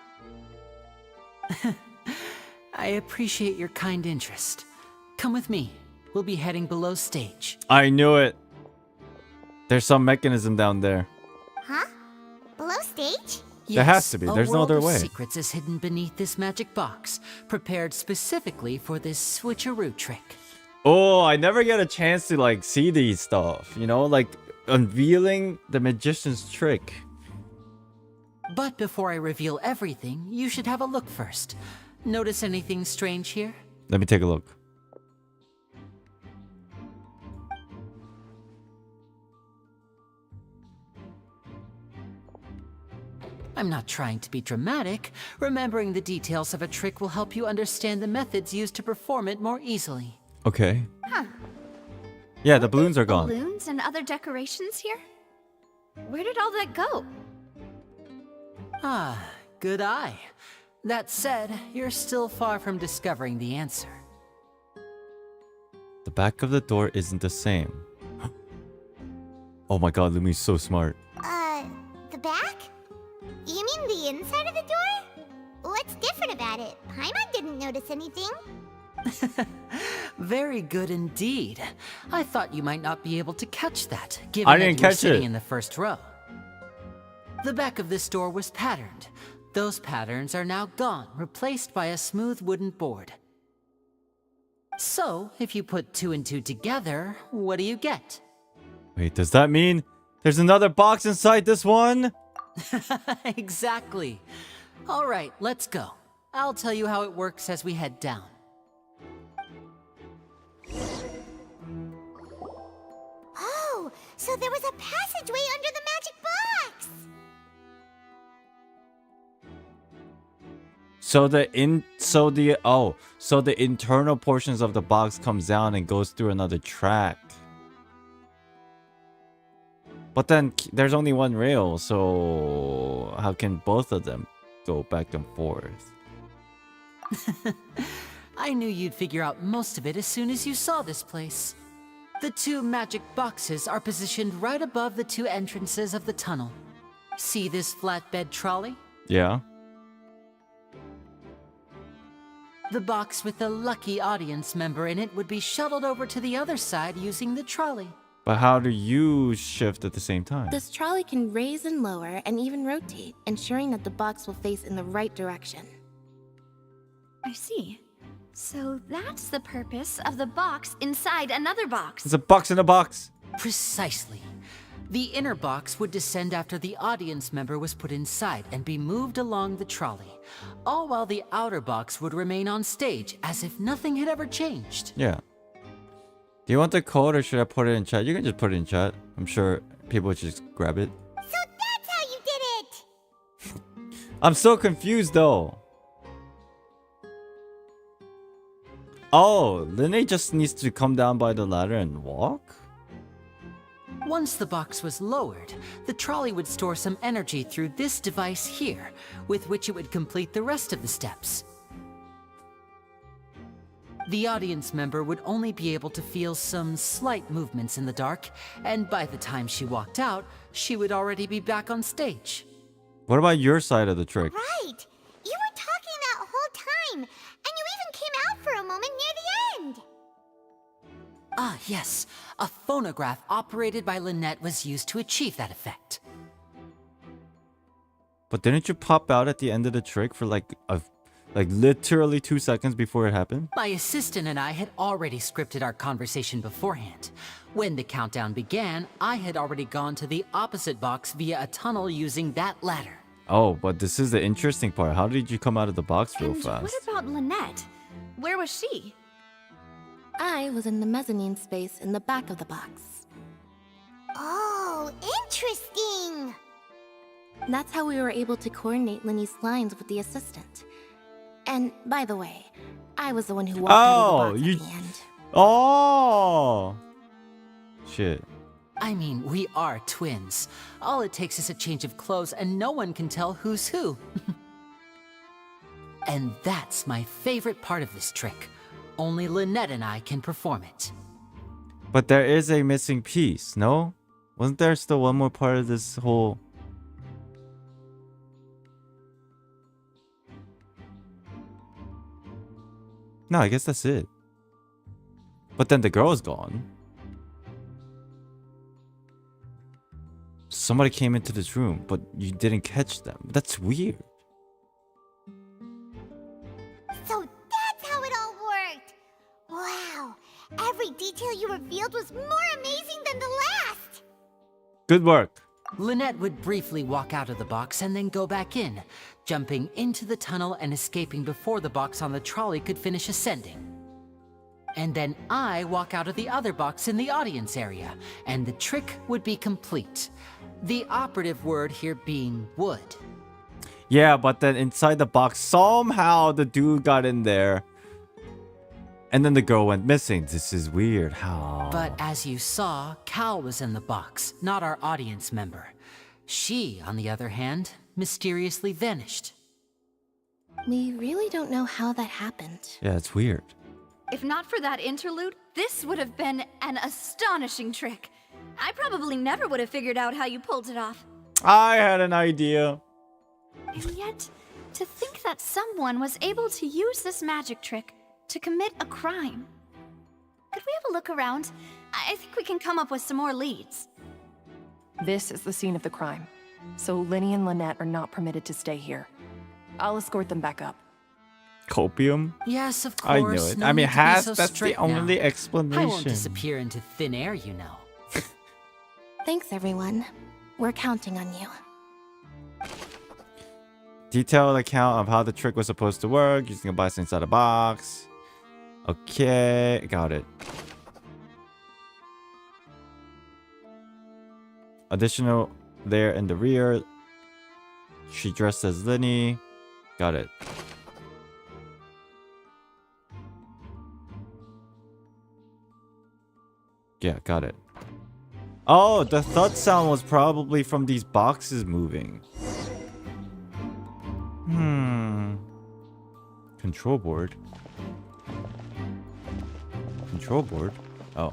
I appreciate your kind interest. Come with me. We'll be heading below stage. I knew it. There's some mechanism down there. Huh? Below stage? There has to be. a There's no world other of way. secrets is hidden beneath this magic box, prepared specifically for this switcheroo trick. Oh, I never get a chance to like see these stuff. You know, like unveiling the magician's trick. But before I reveal everything, you should have a look first. Notice anything strange here? Let me take a look. I'm not trying to be dramatic. Remembering the details of a trick will help you understand the methods used to perform it more easily. Okay. Huh. Yeah, the balloons are gone. Balloons and other decorations here? Where did all that go? Ah, good eye. That said, you're still far from discovering the answer. The back of the door isn't the same. Oh my god, Lumi's so smart. The back? You mean the inside of the door? What's different about it? Paimon didn't notice anything. Very good indeed. I thought you might not be able to catch that, given I that didn't you were catch sitting it. in the first row. The back of this door was patterned. Those patterns are now gone, replaced by a smooth wooden board. So, if you put 2 and 2 together, what do you get? Wait, does that mean there's another box inside this one? Exactly. All right, let's go. I'll tell you how it works as we head down. Oh, so there was a passageway under the magic box. So the internal portions of the box comes down and goes through another track. But then there's only one rail, so how can both of them go back and forth? I knew you'd figure out most of it as soon as you saw this place. The 2 magic boxes are positioned right above the 2 entrances of the tunnel. See this flatbed trolley? Yeah. The box with the lucky audience member in it would be shuttled over to the other side using the trolley. But how do you shift at the same time? This trolley can raise and lower and even rotate, ensuring that the box will face in the right direction. I see. So that's the purpose of the box inside another box. It's a box in a box. Precisely. The inner box would descend after the audience member was put inside and be moved along the trolley, all while the outer box would remain on stage as if nothing had ever changed. Yeah. Do you want the code or should I put it in chat? You can just put it in chat. I'm sure people would just grab it. So that's how you did it. I'm so confused though. Oh, Linne just needs to come down by the ladder and walk? Once the box was lowered, the trolley would store some energy through this device here, with which it would complete the rest of the steps. The audience member would only be able to feel some slight movements in the dark, and by the time she walked out, she would already be back on stage. What about your side of the trick? Right. You were talking that whole time, and you even came out for a moment near the end. Ah, yes. A phonograph operated by Lynette was used to achieve that effect. But didn't you pop out at the end of the trick for like literally 2 seconds before it happened? My assistant and I had already scripted our conversation beforehand. When the countdown began, I had already gone to the opposite box via a tunnel using that ladder. Oh, but this is the interesting part. How did you come out of the box real And fast? what about Lynette? Where was she? I was in the mezzanine space in the back of the box. Oh, interesting. That's how we were able to coordinate Linny's lines with the assistant. And by the way, I was the one who walked out of the box at the end. Oh! Shit. I mean, we are twins. All it takes is a change of clothes and no one can tell who's who. And that's my favorite part of this trick. Only Lynette and I can perform it. But there is a missing piece, no? Wasn't there still one more part of this whole... No, I guess that's it. But then the girl is gone. Somebody came into this room, but you didn't catch them. That's weird. So that's how it all worked. Wow. Every detail you revealed was more amazing than the last. Good work. Lynette would briefly walk out of the box and then go back in, jumping into the tunnel and escaping before the box on the trolley could finish ascending. And then I walk out of the other box in the audience area, and the trick would be complete. The operative word here being would. Yeah, but then inside the box, somehow the dude got in there. And then the girl went missing. This is weird. How? But as you saw, Cal was in the box, not our audience member. She, on the other hand, mysteriously vanished. We really don't know how that happened. Yeah, it's weird. If not for that interlude, this would have been an astonishing trick. I probably never would have figured out how you pulled it off. I had an idea. And yet, to think that someone was able to use this magic trick to commit a crime. Could we have a look around? I think we can come up with some more leads. This is the scene of the crime, so Linny and Lynette are not permitted to stay here. I'll escort them back up. Copium? Yes, of course. I knew it. No I mean, need to be so that's the strict only now. explanation. I won't disappear into thin air, you know. Thanks, everyone. We're counting on you. Detailed account of how the trick was supposed to work using a box inside a box. Okay, got it. Additional there in the rear. She dressed as Linny. Got it. Yeah, got it. Oh, the thud sound was probably from these boxes moving. Control board. Control board? Oh.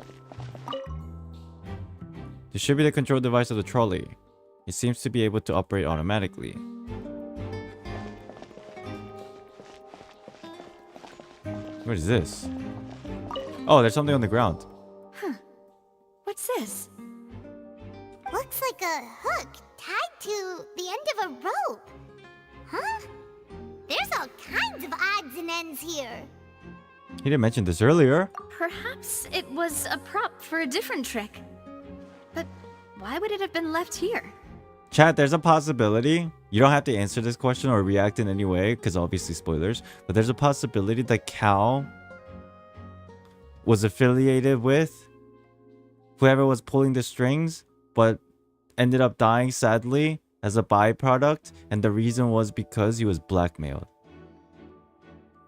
This should be the control device of the trolley. It seems to be able to operate automatically. What is this? Oh, there's something on the ground. Huh. What's this? Looks like a hook tied to the end of a rope. Huh? There's all kinds of odds and ends here. He didn't mention this earlier. Perhaps it was a prop for a different trick. But why would it have been left here? Chat, there's a possibility. You don't have to answer this question or react in any way, because obviously spoilers. But there's a possibility that Cal was affiliated with whoever was pulling the strings, but ended up dying sadly as a byproduct. And the reason was because he was blackmailed.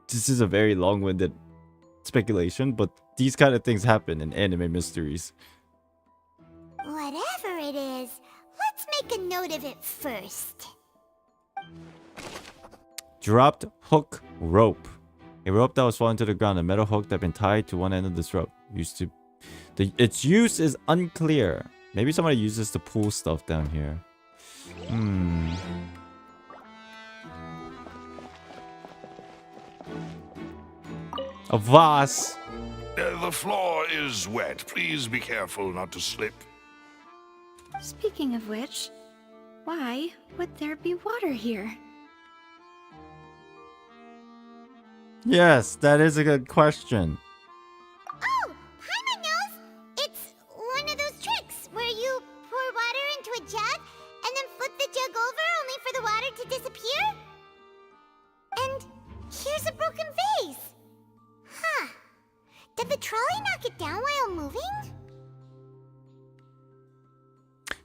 This is a very long-winded speculation, but these kind of things happen in anime mysteries. Whatever it is, let's make a note of it first. Dropped hook rope. A rope that was fallen to the ground, a metal hook that had been tied to one end of this rope. Its use is unclear. Maybe somebody uses to pull stuff down here. A vase. The floor is wet. Please be careful not to slip. Speaking of which, why would there be water here? Yes, that is a good question. Oh, Paimon knows! It's one of those tricks where you pour water into a jug and then flip the jug over only for the water to disappear? And here's a broken vase. Huh. Did the trolley knock it down while moving?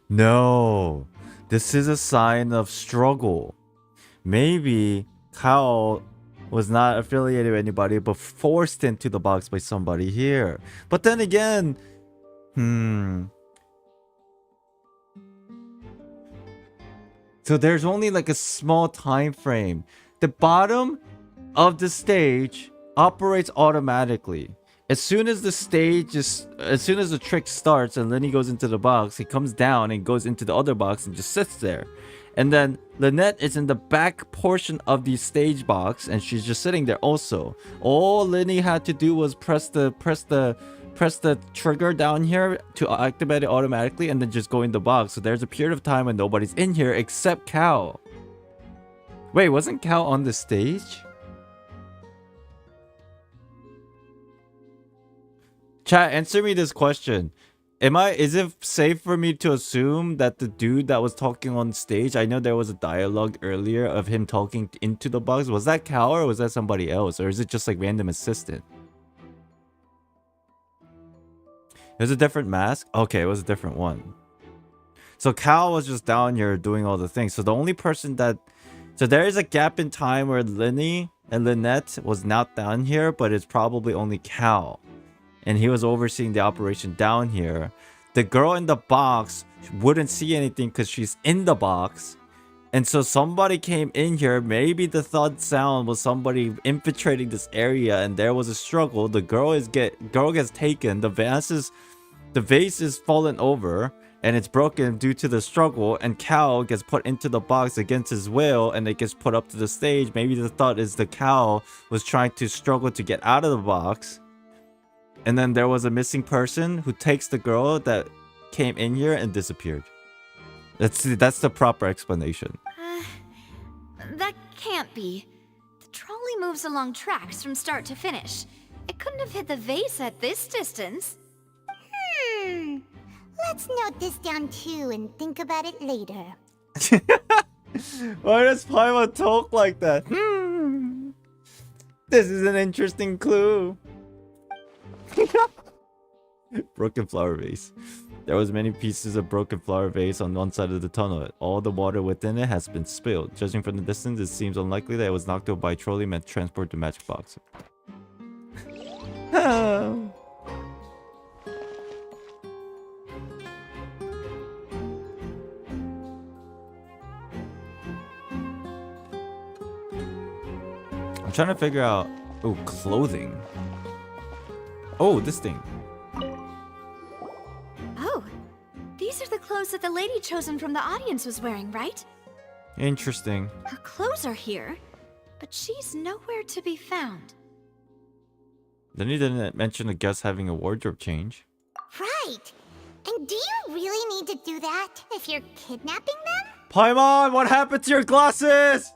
No, this is a sign of struggle. Maybe Kao was not affiliated with anybody but forced into the box by somebody here. But then again, so there's only like a small time frame. The bottom of the stage operates automatically. As soon as the trick starts and Lenny goes into the box, he comes down and goes into the other box and just sits there. And then Lynette is in the back portion of the stage box and she's just sitting there also. All Lenny had to do was press the trigger down here to activate it automatically and then just go in the box. So there's a period of time when nobody's in here except Cal. Wait, wasn't Cal on the stage? Chat, answer me this question. Is it safe for me to assume that the dude that was talking on stage, I know there was a dialogue earlier of him talking into the box. Was that Cal or was that somebody else? Or is it just like random assistant? It was a different mask? Okay, it was a different one. So Cal was just down here doing all the things. So the only person that... So there is a gap in time where Lenny and Lynette was not down here, but it's probably only Cal. And he was overseeing the operation down here. The girl in the box wouldn't see anything because she's in the box. And so somebody came in here. Maybe the thud sound was somebody infiltrating this area and there was a struggle. The girl gets taken. The vase is fallen over and it's broken due to the struggle. And Cal gets put into the box against his will and it gets put up to the stage. Maybe the thought is the Cal was trying to struggle to get out of the box. And then there was a missing person who takes the girl that came in here and disappeared. That's the proper explanation. That can't be. The trolley moves along tracks from start to finish. It couldn't have hit the vase at this distance. Let's note this down too and think about it later. Why does Paimon talk like that? This is an interesting clue. Broken flower vase. There was many pieces of broken flower vase on one side of the tunnel. All the water within it has been spilled. Judging from the distance, it seems unlikely that it was knocked over by a trolley meant to transport the magic box. I'm trying to figure out... Oh, clothing. Oh, this thing. Oh, these are the clothes that the lady chosen from the audience was wearing, right? Interesting. Her clothes are here, but she's nowhere to be found. Then he didn't mention the guest having a wardrobe change. Right. And do you really need to do that if you're kidnapping them? Paimon, what happened to your glasses?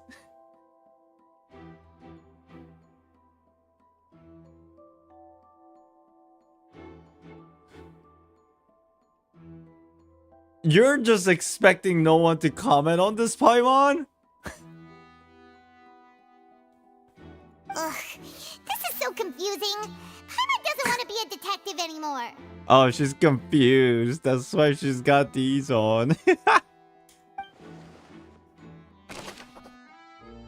You're just expecting no one to comment on this, Paimon? Ugh, this is so confusing. Paimon doesn't want to be a detective anymore. Oh, she's confused. That's why she's got these on.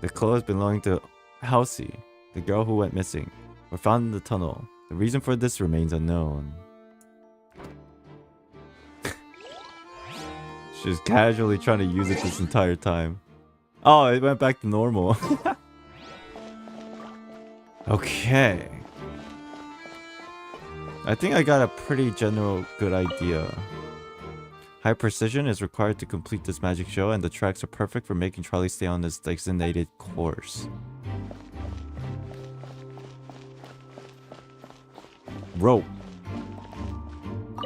The clothes belonging to Halsey, the girl who went missing, were found in the tunnel. The reason for this remains unknown. She was casually trying to use it this entire time. Oh, it went back to normal. Okay. I think I got a pretty general good idea. High precision is required to complete this magic show, and the tracks are perfect for making Charlie stay on this designated course. Rope.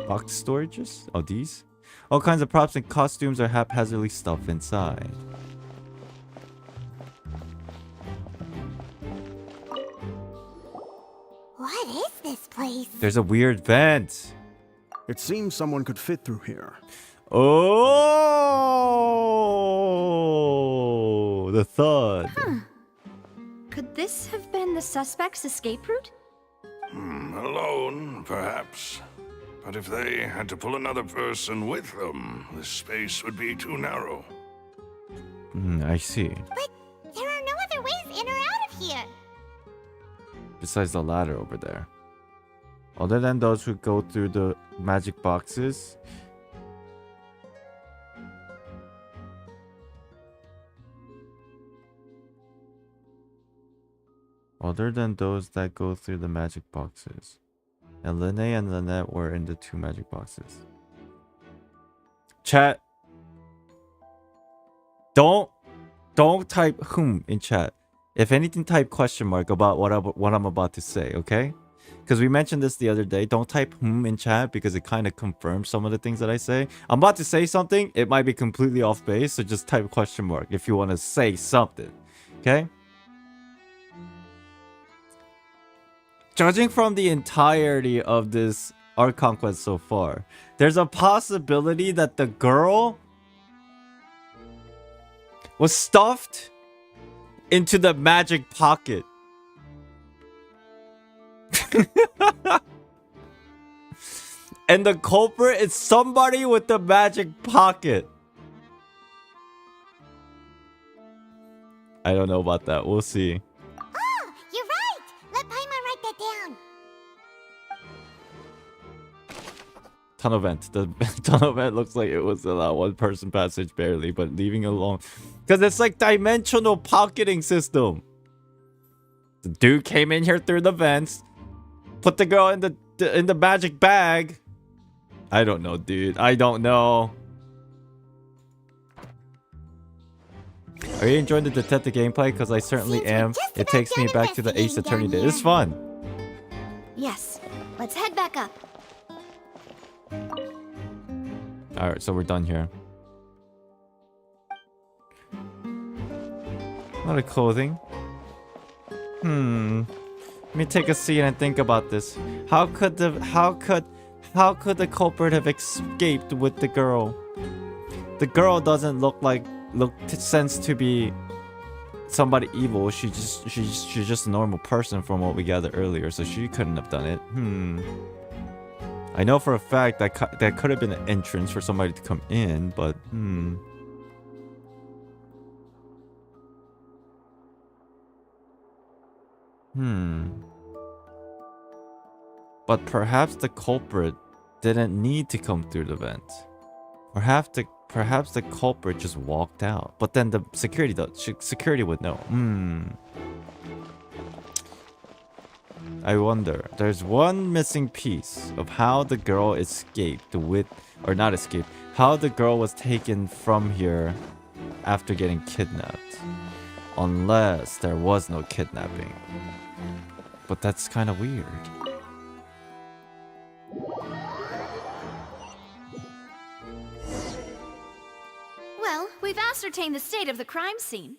Box storages? Oh, these? All kinds of props and costumes are haphazardly stuffed inside. What is this place? There's a weird vent. It seems someone could fit through here. Oh, the thud. Huh. Could this have been the suspect's escape route? Alone, perhaps. But if they had to pull another person with them, this space would be too narrow. I see. But there are no other ways in or out of here. Besides the ladder over there. Other than those who go through the magic boxes. Other than those that go through the magic boxes. And Linné and Lynette were in the 2 magic boxes. Chat. Don't type in chat. If anything, type question mark about what I'm about to say, okay? Because we mentioned this the other day. Don't type in chat because it kind of confirms some of the things that I say. I'm about to say something. It might be completely off base, so just type question mark if you want to say something, okay? Judging from the entirety of this Archon quest so far, there's a possibility that the girl was stuffed into the magic pocket. And the culprit is somebody with the magic pocket. I don't know about that. We'll see. Oh, you're right. Let Paimon write that down. Tunnel vent. The tunnel vent looks like it was allowed 1 person passage barely, but leaving it alone. Because it's like dimensional pocketing system. The dude came in here through the vents, put the girl in the magic bag. I don't know, dude. I don't know. Are you enjoying the detective gameplay? Because I certainly am. It takes me back to the Ace Attorney days. It's fun. Yes. Let's head back up. Alright, so we're done here. A lot of clothing. Let me take a seat and think about this. How could the culprit have escaped with the girl? The girl doesn't sense to be somebody evil. She's just a normal person from what we gathered earlier, so she couldn't have done it. I know for a fact that that could have been an entrance for somebody to come in, but But perhaps the culprit didn't need to come through the vent. Perhaps the culprit just walked out. But then the security would know. I wonder. There's one missing piece of how the girl escaped how the girl was taken from here after getting kidnapped. Unless there was no kidnapping. But that's kind of weird. Well, we've ascertained the state of the crime scene.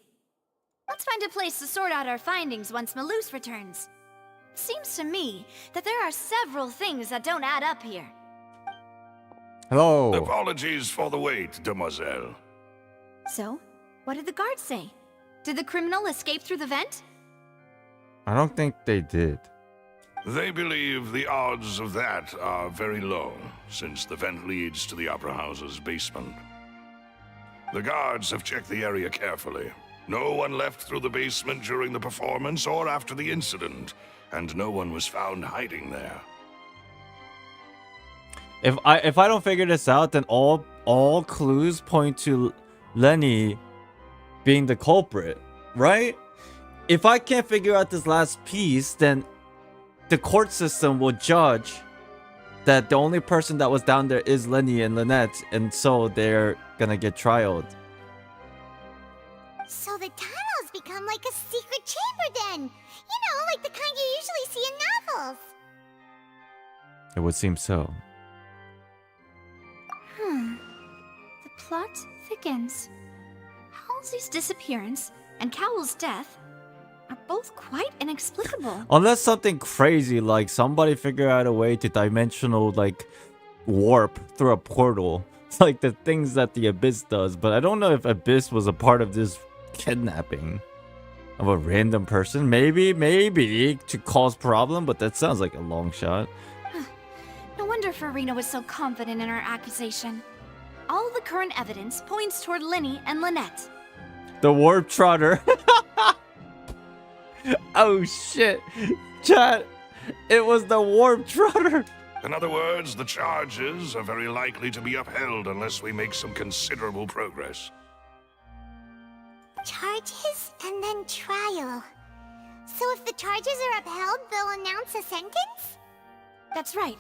Let's find a place to sort out our findings once Malus returns. Seems to me that there are several things that don't add up here. Hello. Apologies for the wait, demoiselle. So, what did the guards say? Did the criminal escape through the vent? I don't think they did. They believe the odds of that are very low, since the vent leads to the Opera House's basement. The guards have checked the area carefully. No one left through the basement during the performance or after the incident, and no one was found hiding there. If I don't figure this out, then all clues point to Lenny being the culprit, right? if I can't figure out this last piece, then the court system will judge that the only person that was down there is Lenny and Lynette, and so they're gonna get trialed. So the tunnels become like a secret chamber then. You know, like the kind you usually see in novels. It would seem so. The plot thickens. Halsey's disappearance and Cowell's death are both quite inexplicable. Unless something crazy like somebody figure out a way to dimensional like warp through a portal. It's like the things that the Abyss does, but I don't know if Abyss was a part of this kidnapping of a random person. Maybe to cause problem, but that sounds like a long shot. No wonder Farina was so confident in her accusation. All the current evidence points toward Linny and Lynette. The Warp Trotter. Oh shit. Chat, it was the Warp Trotter. In other words, the charges are very likely to be upheld unless we make some considerable progress. Charges and then trial. So if the charges are upheld, they'll announce a sentence? That's right.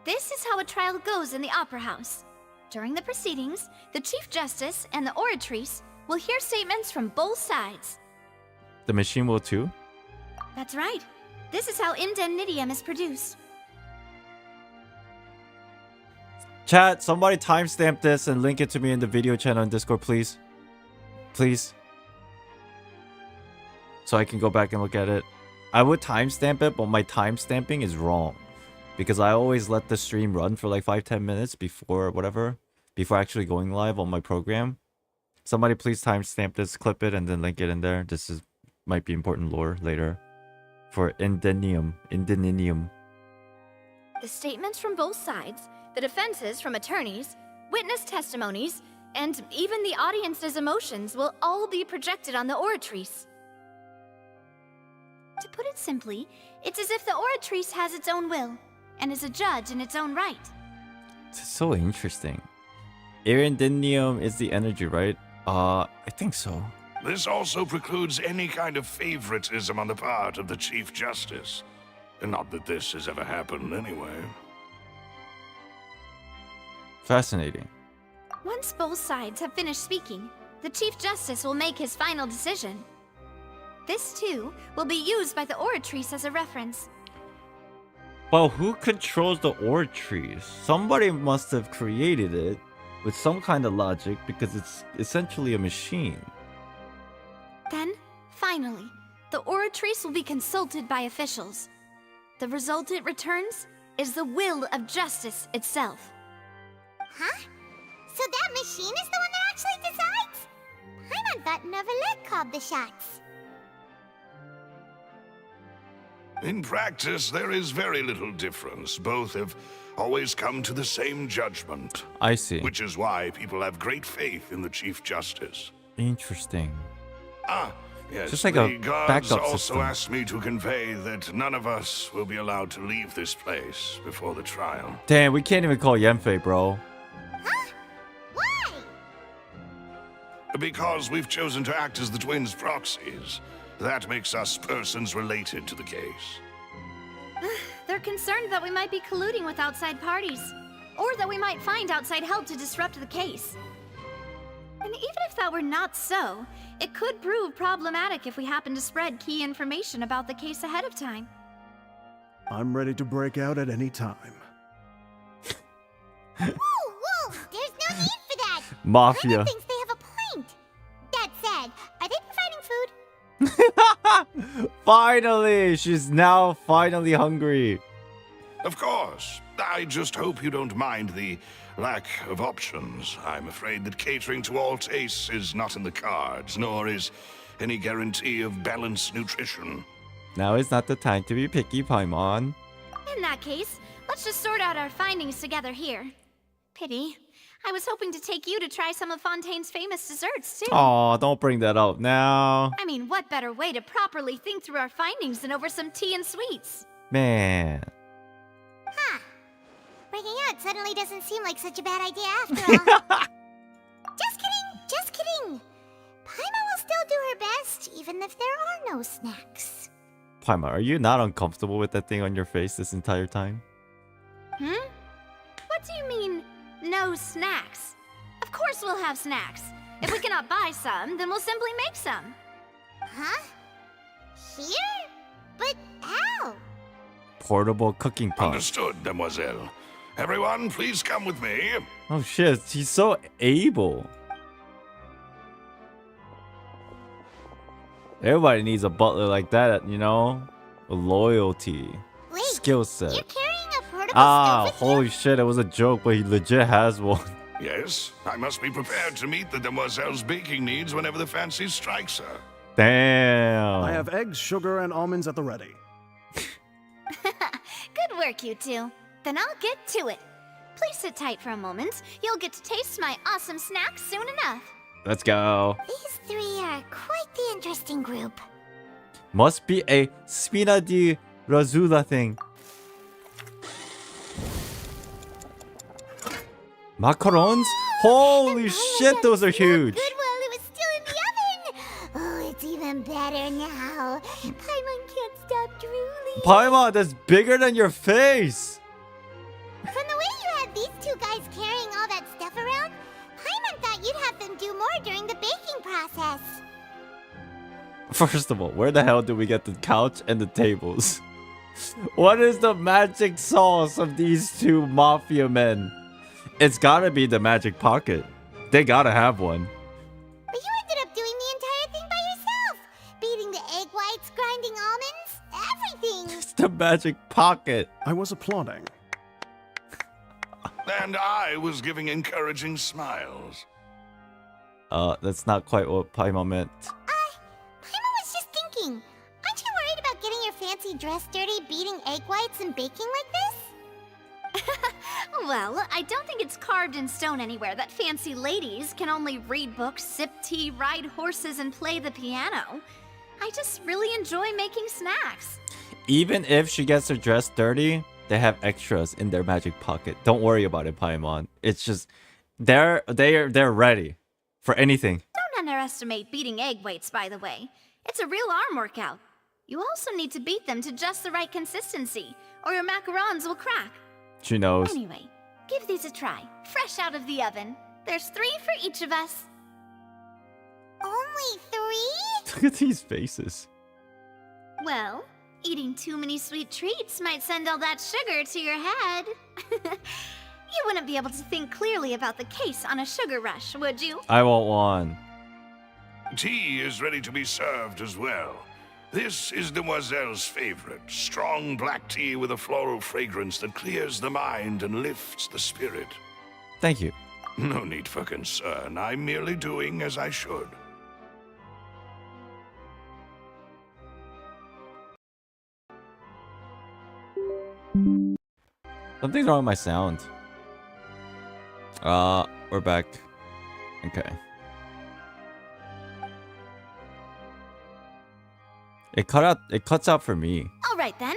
This is how a trial goes in the Opera House. During the proceedings, the Chief Justice and the Oratrice will hear statements from both sides. The machine will too? That's right. This is how indemnitium is produced. Chat, somebody timestamp this and link it to me in the video channel on Discord, please. Please. So I can go back and look at it. I would timestamp it, but my timestamping is wrong. Because I always let the stream run for like 5-10 minutes before whatever. Before actually going live on my program. Somebody please timestamp this, clip it, and then link it in there. This is might be important lore later. For indemnitium. The statements from both sides, the defenses from attorneys, witness testimonies, and even the audience's emotions will all be projected on the Oratrice. To put it simply, it's as if the Oratrice has its own will, and is a judge in its own right. It's so interesting. Irindinium is the energy, right? I think so. This also precludes any kind of favoritism on the part of the Chief Justice. Not that this has ever happened anyway. Fascinating. Once both sides have finished speaking, the Chief Justice will make his final decision. This, too, will be used by the Oratrice as a reference. Well, who controls the Oratrice? Somebody must have created it with some kind of logic because it's essentially a machine. Then, finally, the Oratrice will be consulted by officials. The result it returns is the will of justice itself. Huh? So that machine is the one that actually decides? Paimon thought Neverlet called the shots. In practice, there is very little difference. Both have always come to the same judgment. I see. Which is why people have great faith in the Chief Justice. Interesting. Yes, just like the a guards backup also system. asked me to convey that none of us will be allowed to leave this place before the trial. Damn, we can't even call Yenfei, bro. Because we've chosen to act as the twins' proxies. That makes us persons related to the case. They're concerned that we might be colluding with outside parties, or that we might find outside help to disrupt the case. And even if that were not so, it could prove problematic if we happen to spread key information about the case ahead of time. I'm ready to break out at any time. Whoa, there's no need for that. Mafia. Paimon thinks they have a point. That said, are they providing food? Finally! She's now finally hungry. Of course. I just hope you don't mind the lack of options. I'm afraid that catering to all tastes is not in the cards, nor is any guarantee of balanced nutrition. Now is not the time to be picky, Paimon. In that case, let's just sort out our findings together here. Pity. I was hoping to take you to try some of Fontaine's famous desserts, too. Aw, don't bring that up now. I mean, what better way to properly think through our findings than over some tea and sweets? Man. Huh. Breaking out suddenly doesn't seem like such a bad idea after all. Just kidding. Paimon will still do her best, even even if there are no snacks. Paimon, are you not uncomfortable with that thing on your face this entire time? What do you mean, no snacks? Of course we'll have snacks. If we cannot buy some, then we'll simply make some. Huh? Here? But how? Portable cooking pot. Understood, Demoiselle. Everyone, please come with me. Oh shit, he's so able. Everybody needs a butler like that, you know? Loyalty. Wait, skill set. You're carrying a portable Ah, stove with holy shit, it was a joke, but he legit has one. Yes, I must be prepared to meet the Demoiselle's baking needs whenever the fancy strikes her. Damn. I have eggs, sugar, and almonds at the ready. Good work, you two. Then I'll get to it. Please sit tight for a moment. You'll get to taste my awesome snacks soon enough. Let's go. These three are quite the interesting group. Must be a spina di Razula thing. Macarons? Holy shit, those are huge. Good while it was still in the oven. Oh, it's even better now. Paimon can't stop drooling. Paimon, that's bigger than your face. From the way you had these two guys carrying all that stuff around, Paimon thought you'd have them do more during the baking process. First of all, where the hell do we get the couch and the tables? What is the magic sauce of these two mafia men? It's gotta be the magic pocket. They gotta have one. But you ended up doing the entire thing by yourself. Beating the egg whites, grinding almonds, everything. It's the magic pocket. I was applauding. And I was giving encouraging smiles. That's not quite what Paimon meant. Paimon was just thinking. Aren't you worried about getting your fancy dress dirty beating egg whites and baking like this? Well, I don't think it's carved in stone anywhere that fancy ladies can only read books, sip tea, ride horses, and play the piano. I just really enjoy making snacks. Even if she gets her dress dirty, they have extras in their magic pocket. Don't worry about it, Paimon. It's just they're ready for anything. Don't underestimate beating egg weights, by the way. It's a real arm workout. You also need to beat them to just the right consistency, or your macarons will crack. She knows. Anyway, give these a try. Fresh out of the oven. There's 3 for each of us. Only 3? Look at these faces. Well, eating too many sweet treats might send all that sugar to your head. You wouldn't be able to think clearly about the case on a sugar rush, would you? I want one. Tea is ready to be served as well. This is Demoiselle's favorite, strong black tea with a floral fragrance that clears the mind and lifts the spirit. Thank you. No need for concern. I'm merely doing as I should. Something's wrong with my sound. We're back. Okay. It cuts out for me. All right then.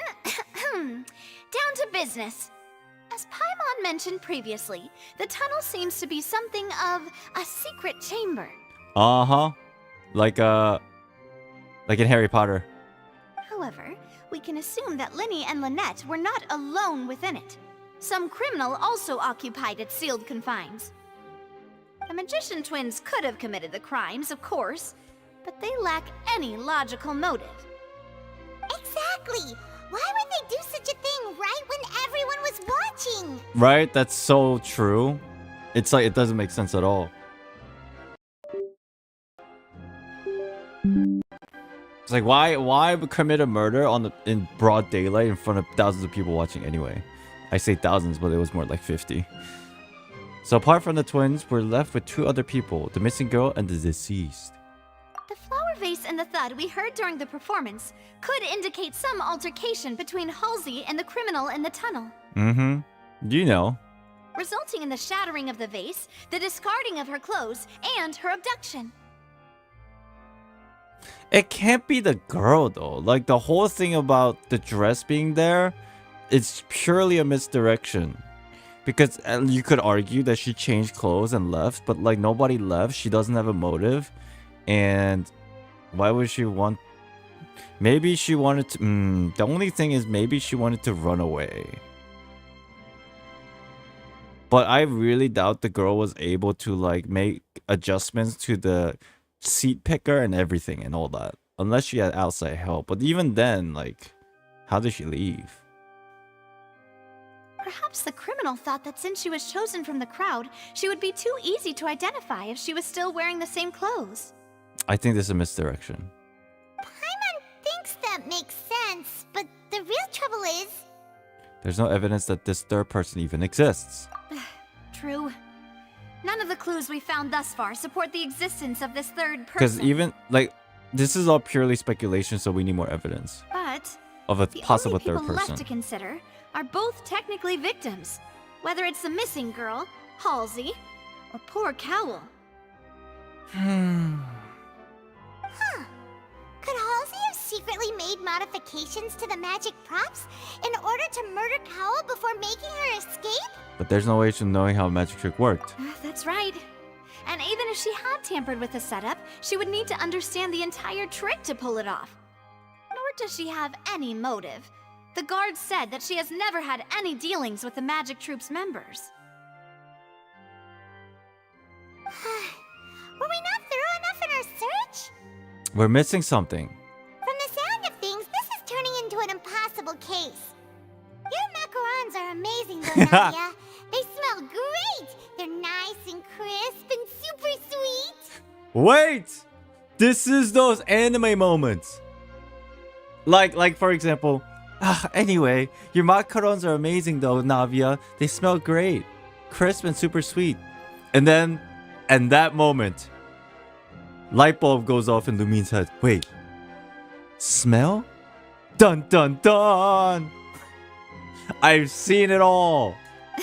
Down to business. As Paimon mentioned previously, the tunnel seems to be something of a secret chamber. Uh-huh. Like in Harry Potter. However, we can assume that Linny and Lynette were not alone within it. Some criminal also occupied its sealed confines. The magician twins could have committed the crimes, of course, but they lack any logical motive. Exactly! Why would they do such a thing right when everyone was watching? Right? That's so true. It's like it doesn't make sense at all. It's like why commit a murder in broad daylight in front of thousands of people watching anyway? I say thousands, but it was more like 50. So apart from the twins, we're left with 2 other people, the missing girl and the deceased. The flower vase and the thud we heard during the performance could indicate some altercation between Halsey and the criminal in the tunnel. Mm-hmm. You know. Resulting in the shattering of the vase, the discarding of her clothes, and her abduction. It can't be the girl though. Like the whole thing about the dress being there, it's purely a misdirection. Because you could argue that she changed clothes and left, but like nobody left. She doesn't have a motive. And Why would she want... Maybe she wanted to... the only thing is maybe she wanted to run away. But I really doubt the girl was able to like make adjustments to the seat picker and everything and all that. Unless she had outside help. But even then, like, how did she leave? Perhaps the criminal thought that since she was chosen from the crowd, she would be too easy to identify if she was still wearing the same clothes. I think this is a misdirection. Paimon thinks that makes sense, but the real trouble is... There's no evidence that this third person even exists. True. None of the clues we found thus far support the existence of this third person. Because even, like, this is all purely speculation, so we need more evidence. But of a possible the only third people person. left to consider are both technically victims. Whether it's the missing girl, Halsey, or poor Cowell. Huh. Could Halsey have secretly made modifications to the magic props in order to murder Cowell before making her escape? But there's no way to knowing how a magic trick worked. That's right. And even if she had tampered with the setup, she would need to understand the entire trick to pull it off. Nor does she have any motive. The guard said that she has never had any dealings with the magic troop's members. Were we not thorough enough in our search? We're missing something. From the sound of things, this is turning into an impossible case. Your macarons are amazing, though, Nadia. They smell great. They're nice and crisp and super sweet. Wait! This is those anime moments. Like for example, anyway, your macarons are amazing though, Navia. They smell great. Crisp and super sweet. And then, and that moment, light bulb goes off in Lumine's head. Wait. Smell? Dun dun dun! I've seen it all.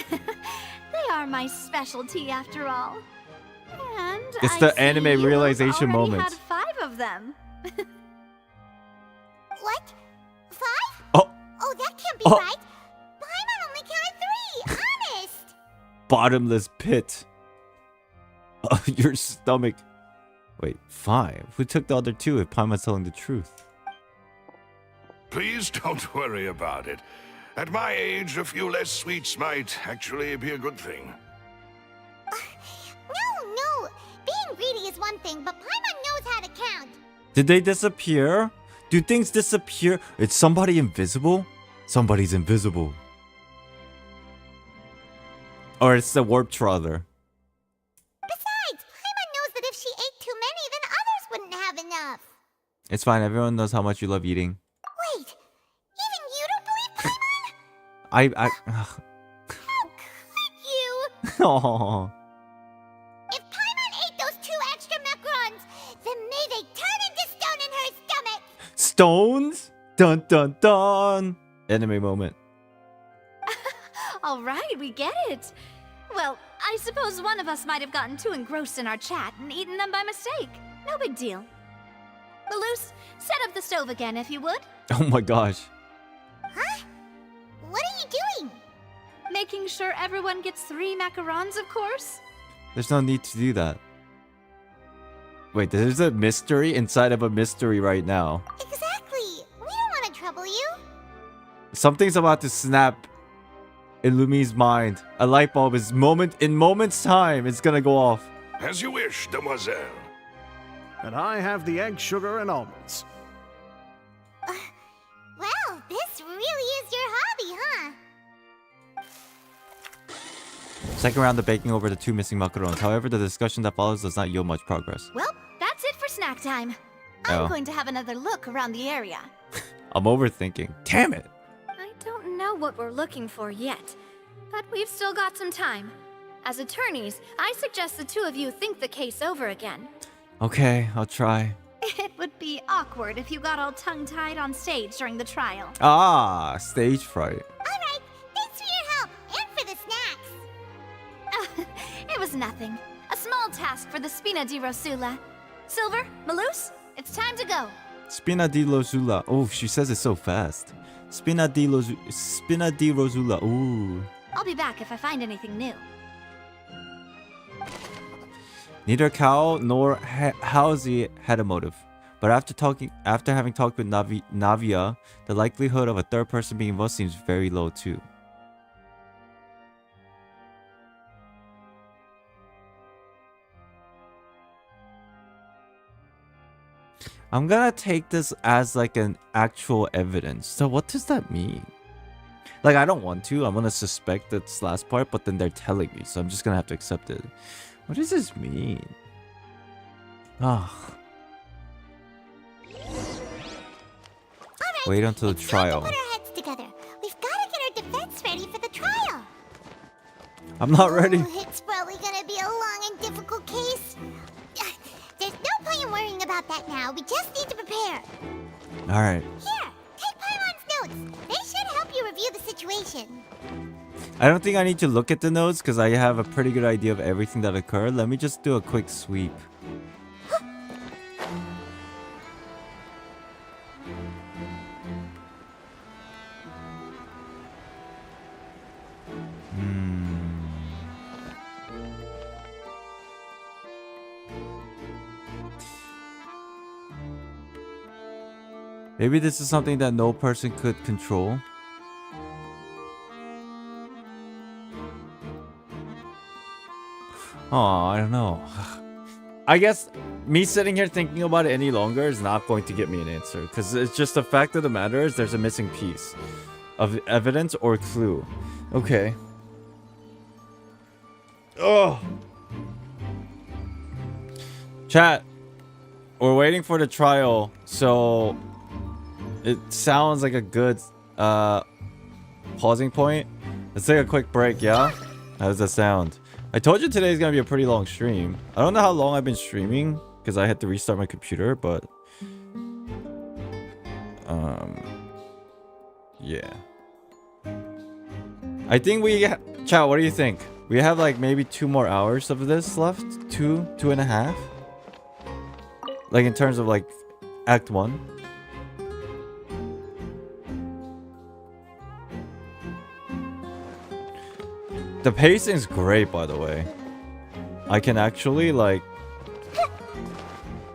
They are my specialty after all. And It's I the see anime you realization already moment. had 5 of them. What? 5? Oh. Oh, that can't be Oh. right. Paimon only counted 3. Honest. Bottomless pit. Your stomach. Wait, 5? Who took the other 2 if Paimon's telling the truth? Please don't worry about it. At my age, a few less sweets might actually be a good thing. No. Being greedy is one thing, but Paimon knows how to count. Did they disappear? Do things disappear? Is somebody invisible? Somebody's invisible. Or it's the warp troller. Besides, Paimon knows that if she ate too many, then others wouldn't have enough. It's fine. Everyone knows how much you love eating. Wait, even you don't believe Paimon? I How could you? Oh. If Paimon ate those 2 extra macarons, then may they turn into stone in her stomach. Stones? Dun dun dun. Anime moment. All right, we get it. Well, I suppose one of us might have gotten too engrossed in our chat and eaten them by mistake. No big deal. Malus, set up the stove again if you would. Oh my gosh. Huh? What are you doing? Making sure everyone gets 3 macarons, of course. There's no need to do that. Wait, there's a mystery inside of a mystery right now. Exactly. We don't want to trouble you. Something's about to snap in Lumi's mind. A light bulb is in moments time, it's gonna go off. As you wish, demoiselle. And I have the egg, sugar, and almonds. Well, this really is your hobby, huh? Second round of baking over the 2 missing macarons. However, the discussion that follows does not yield much progress. Well, that's it for snack time. Oh. I'm going to have another look around the area. I'm overthinking. Damn it! I don't know what we're looking for yet, but we've still got some time. As attorneys, I suggest the 2 of you think the case over again. Okay, I'll try. It would be awkward if you got all tongue-tied on stage during the trial. Ah, stage fright. Alright, thanks for your help and for the snacks. It was nothing. A small task for the Spina di Rosula. Silver, Malus, it's time to go. Spina di Rosula. Oh, she says it so fast. Spina di Rosula. Ooh. I'll be back if I find anything new. Neither Cal nor Halsey had a motive. But after having talked with Navia, the likelihood of a third person being involved seems very low too. I'm gonna take this as like an actual evidence. So what does that mean? Like, I don't want to. I'm gonna suspect this last part, but then they're telling me, so I'm just gonna have to accept it. What does this mean? Ah. Wait until the trial. Put our heads together. We've got to get our defense ready for the trial. I'm not ready. It's probably gonna be a long and difficult case. There's no point in worrying about that now. We just need to prepare. All right. Here, take Paimon's notes. They should help you review the situation. I don't think I need to look at the notes because I have a pretty good idea of everything that occurred. Let me just do a quick sweep. Maybe this is something that no person could control. Oh, I don't know. I guess me sitting here thinking about it any longer is not going to get me an answer. Because it's just the fact of the matter is there's a missing piece of evidence or clue. Okay. Oh. Chat. We're waiting for the trial, so it sounds like a good pausing point. Let's take a quick break, yeah? How does that sound? I told you today's gonna be a pretty long stream. I don't know how long I've been streaming because I had to restart my computer, but yeah. I think chat, what do you think? We have like maybe 2 more hours of this left? 2.5? Like in terms of like Act 1. The pacing's great, by the way. I can actually like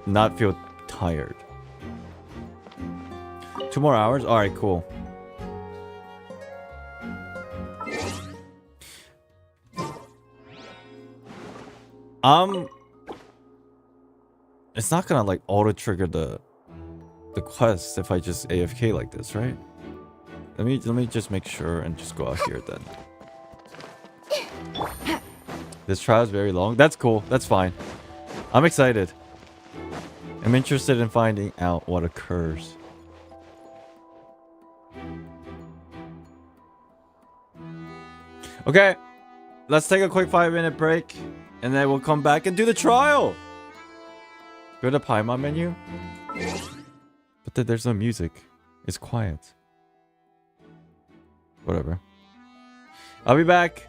not feel tired. 2 more hours? Alright, cool. It's not gonna like auto trigger the quest if I just AFK like this, right? Let me just make sure and just go out here then. This trial is very long. That's cool. That's fine. I'm excited. I'm interested in finding out what occurs. Okay. Let's take a quick 5-minute break. And then we'll come back and do the trial. Go to Paimon menu. But then there's no music. It's quiet. Whatever. I'll be back.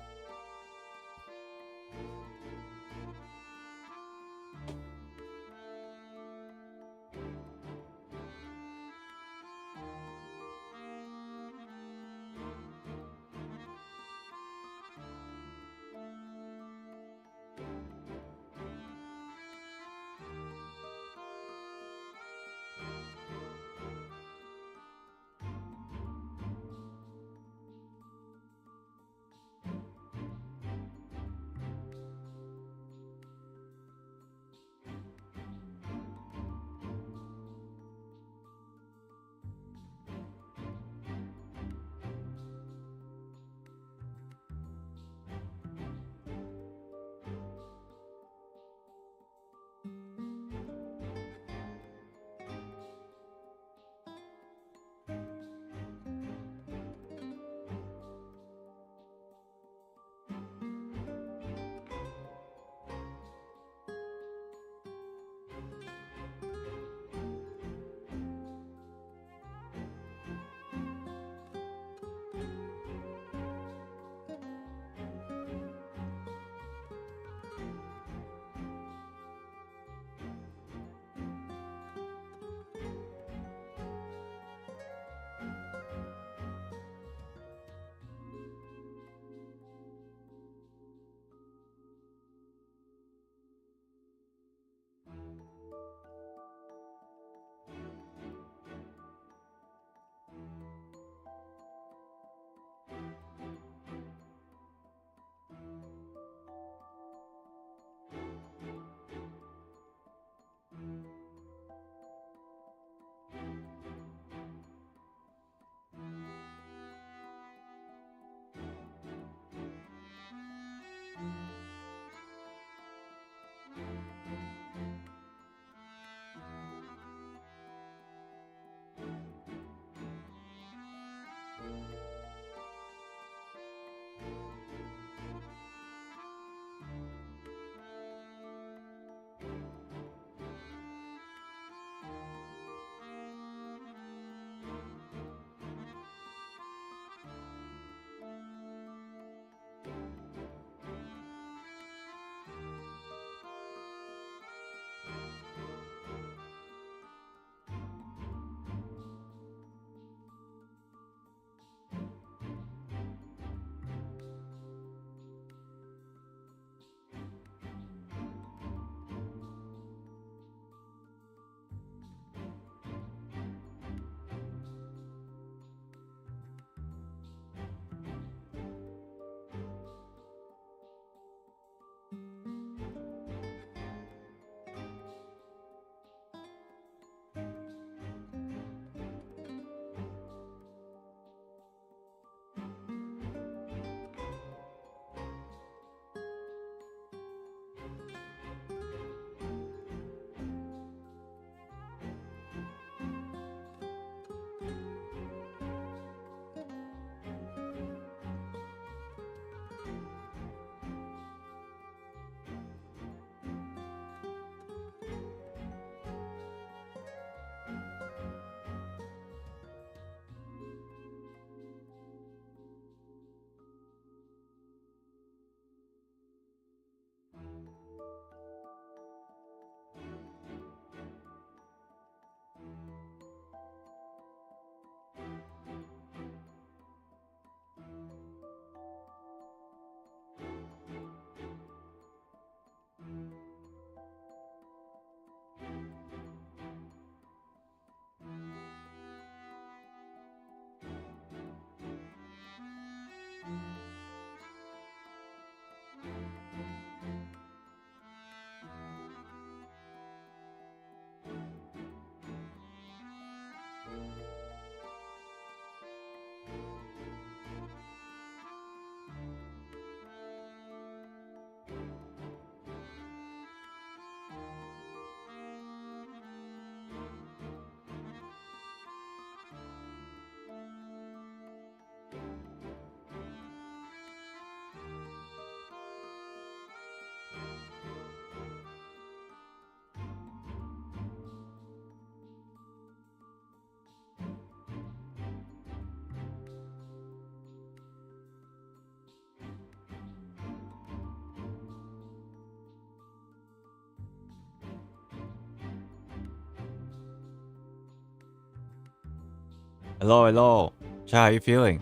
Hello, hello. Chat, how you feeling?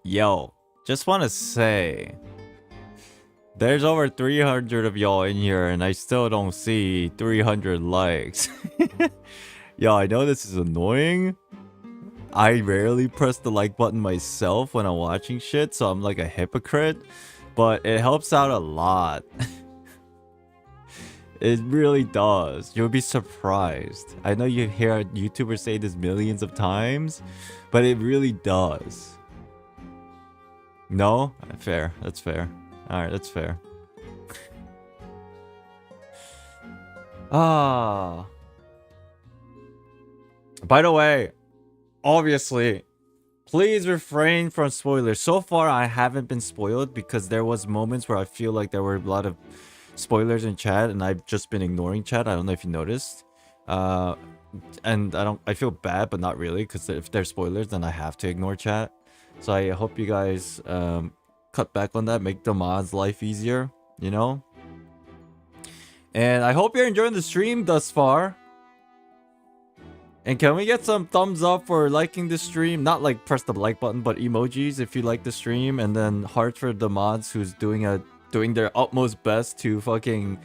Yo, just want to say, there's over 300 of y'all in here, and I still don't see 300 likes. Yo, I know this is annoying. I rarely press the like button myself when I'm watching shit, so I'm like a hypocrite. But it helps out a lot. It really does. You'll be surprised. I know you hear YouTubers say this millions of times, but it really does. No? Fair. That's fair. Alright, that's fair. Ah. By the way, obviously, please refrain from spoilers. So far, I haven't been spoiled because there was moments where I feel like there were a lot of spoilers in chat, and I've just been ignoring chat. I don't know if you noticed. And I feel bad, but not really, because if there's spoilers, then I have to ignore chat. So I hope you guys cut back on that, make the mods' life easier, you know? And I hope you're enjoying the stream thus far. And can we get some thumbs up for liking the stream? Not like press the like button, but emojis if you like the stream, and then hearts for the mods who's doing their utmost best to fucking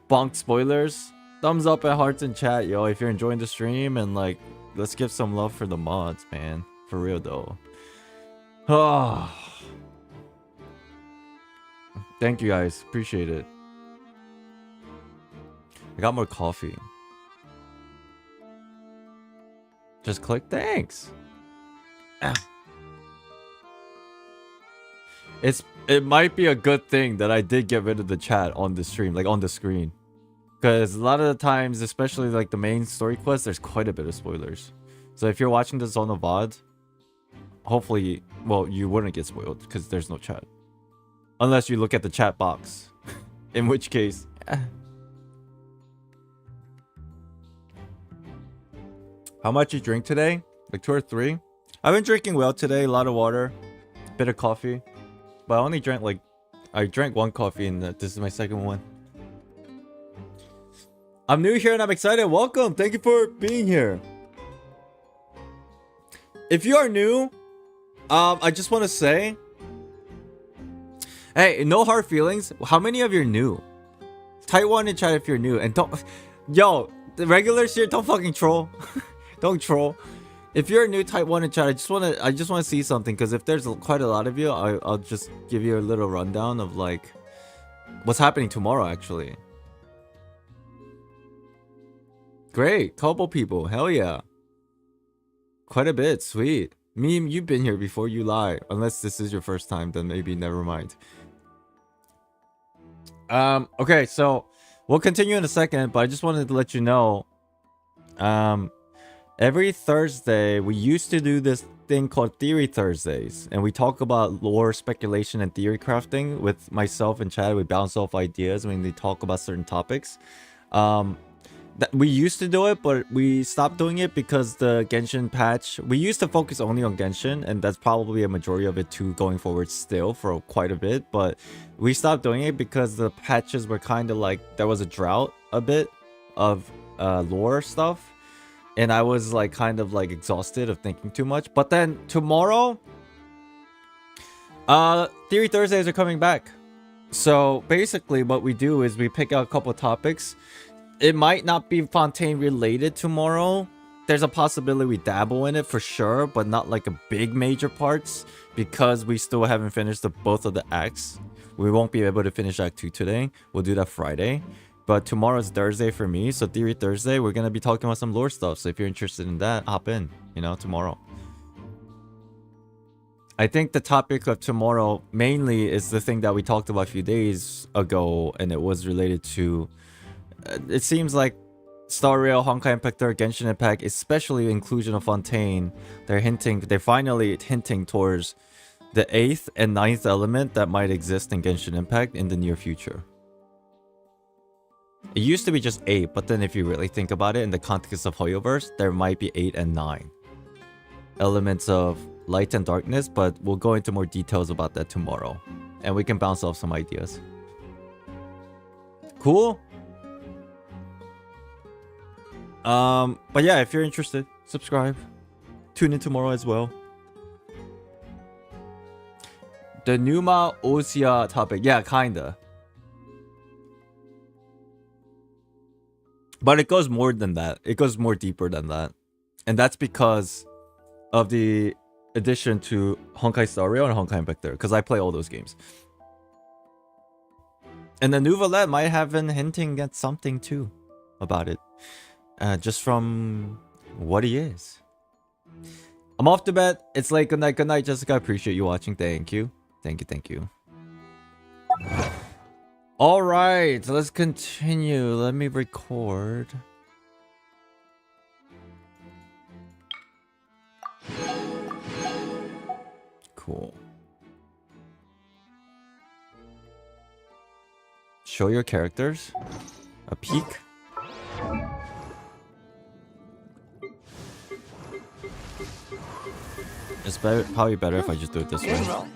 bonk spoilers. Thumbs up and hearts in chat, yo, if you're enjoying the stream, and like, let's give some love for the mods, man. For real though. Oh. Thank you guys, appreciate it. I got more coffee. Just click thanks. It might be a good thing that I did get rid of the chat on the stream, like on the screen. Because a lot of the times, especially like the main story quest, there's quite a bit of spoilers. So if you're watching this on the VOD, hopefully, well, you wouldn't get spoiled because there's no chat. Unless you look at the chat box. In which case... How much you drink today? Like 2 or 3? I've been drinking well today, a lot of water, bit of coffee. But I only drank I drank 1 coffee and this is my second one. I'm new here and I'm excited. Welcome. Thank you for being here. If you are new, I just want to say, hey, no hard feelings. How many of you are new? Type 1 in chat if you're new. And don't... Yo, the regulars here, don't fucking troll. Don't troll. If you're a new type 1 in chat, I just want to see something, because if there's quite a lot of you, I'll just give you a little rundown of like what's happening tomorrow actually. Great, couple people, hell yeah. Quite a bit, sweet. Meme, you've been here before, you lie. Unless this is your first time, then maybe never mind. Okay, so we'll continue in a second, but I just wanted to let you know, every Thursday, we used to do this thing called Theory Thursdays, and we talk about lore, speculation, and theory crafting with myself and Chad. We bounce off ideas when they talk about certain topics. We used to do it, but we stopped doing it because the Genshin patch, we used to focus only on Genshin, and that's probably a majority of it too going forward still for quite a bit, but we stopped doing it because the patches were kind of like, there was a drought a bit of lore stuff. And I was like kind of like exhausted of thinking too much. But then tomorrow, Theory Thursdays are coming back. So basically what we do is we pick out a couple of topics. It might not be Fontaine related tomorrow. There's a possibility we dabble in it for sure, but not like a big major parts, because we still haven't finished both of the acts. We won't be able to finish Act 2 today. We'll do that Friday. But tomorrow's Thursday for me, so Theory Thursday, we're going to be talking about some lore stuff. So if you're interested in that, hop in, you know, tomorrow. I think the topic of tomorrow mainly is the thing that we talked about a few days ago, and it was related to... it seems like Star Rail, Honkai Impact 3, Genshin Impact, especially inclusion of Fontaine, they're finally hinting towards the 8th and 9th element that might exist in Genshin Impact in the near future. It used to be just 8, but then if you really think about it in the context of Hoyoverse, there might be 8 and 9 elements of light and darkness, but we'll go into more details about that tomorrow, and we can bounce off some ideas. Cool. But yeah, if you're interested, subscribe. tune in tomorrow as well. The Numa Osea topic. Yeah, kinda. But it goes more than that. It goes more deeper than that. And that's because of the addition to Honkai Star Rail and Honkai Impact there. Because I play all those games. And the Nouvelette might have been hinting at something too about it. Just from what he is. I'm off to bed. It's late. Good night, Jessica. I appreciate you watching. Thank you. Thank you. All right, let's continue. Let me record. Cool. Show your characters. A peek. It's better, probably better if I just do it this way.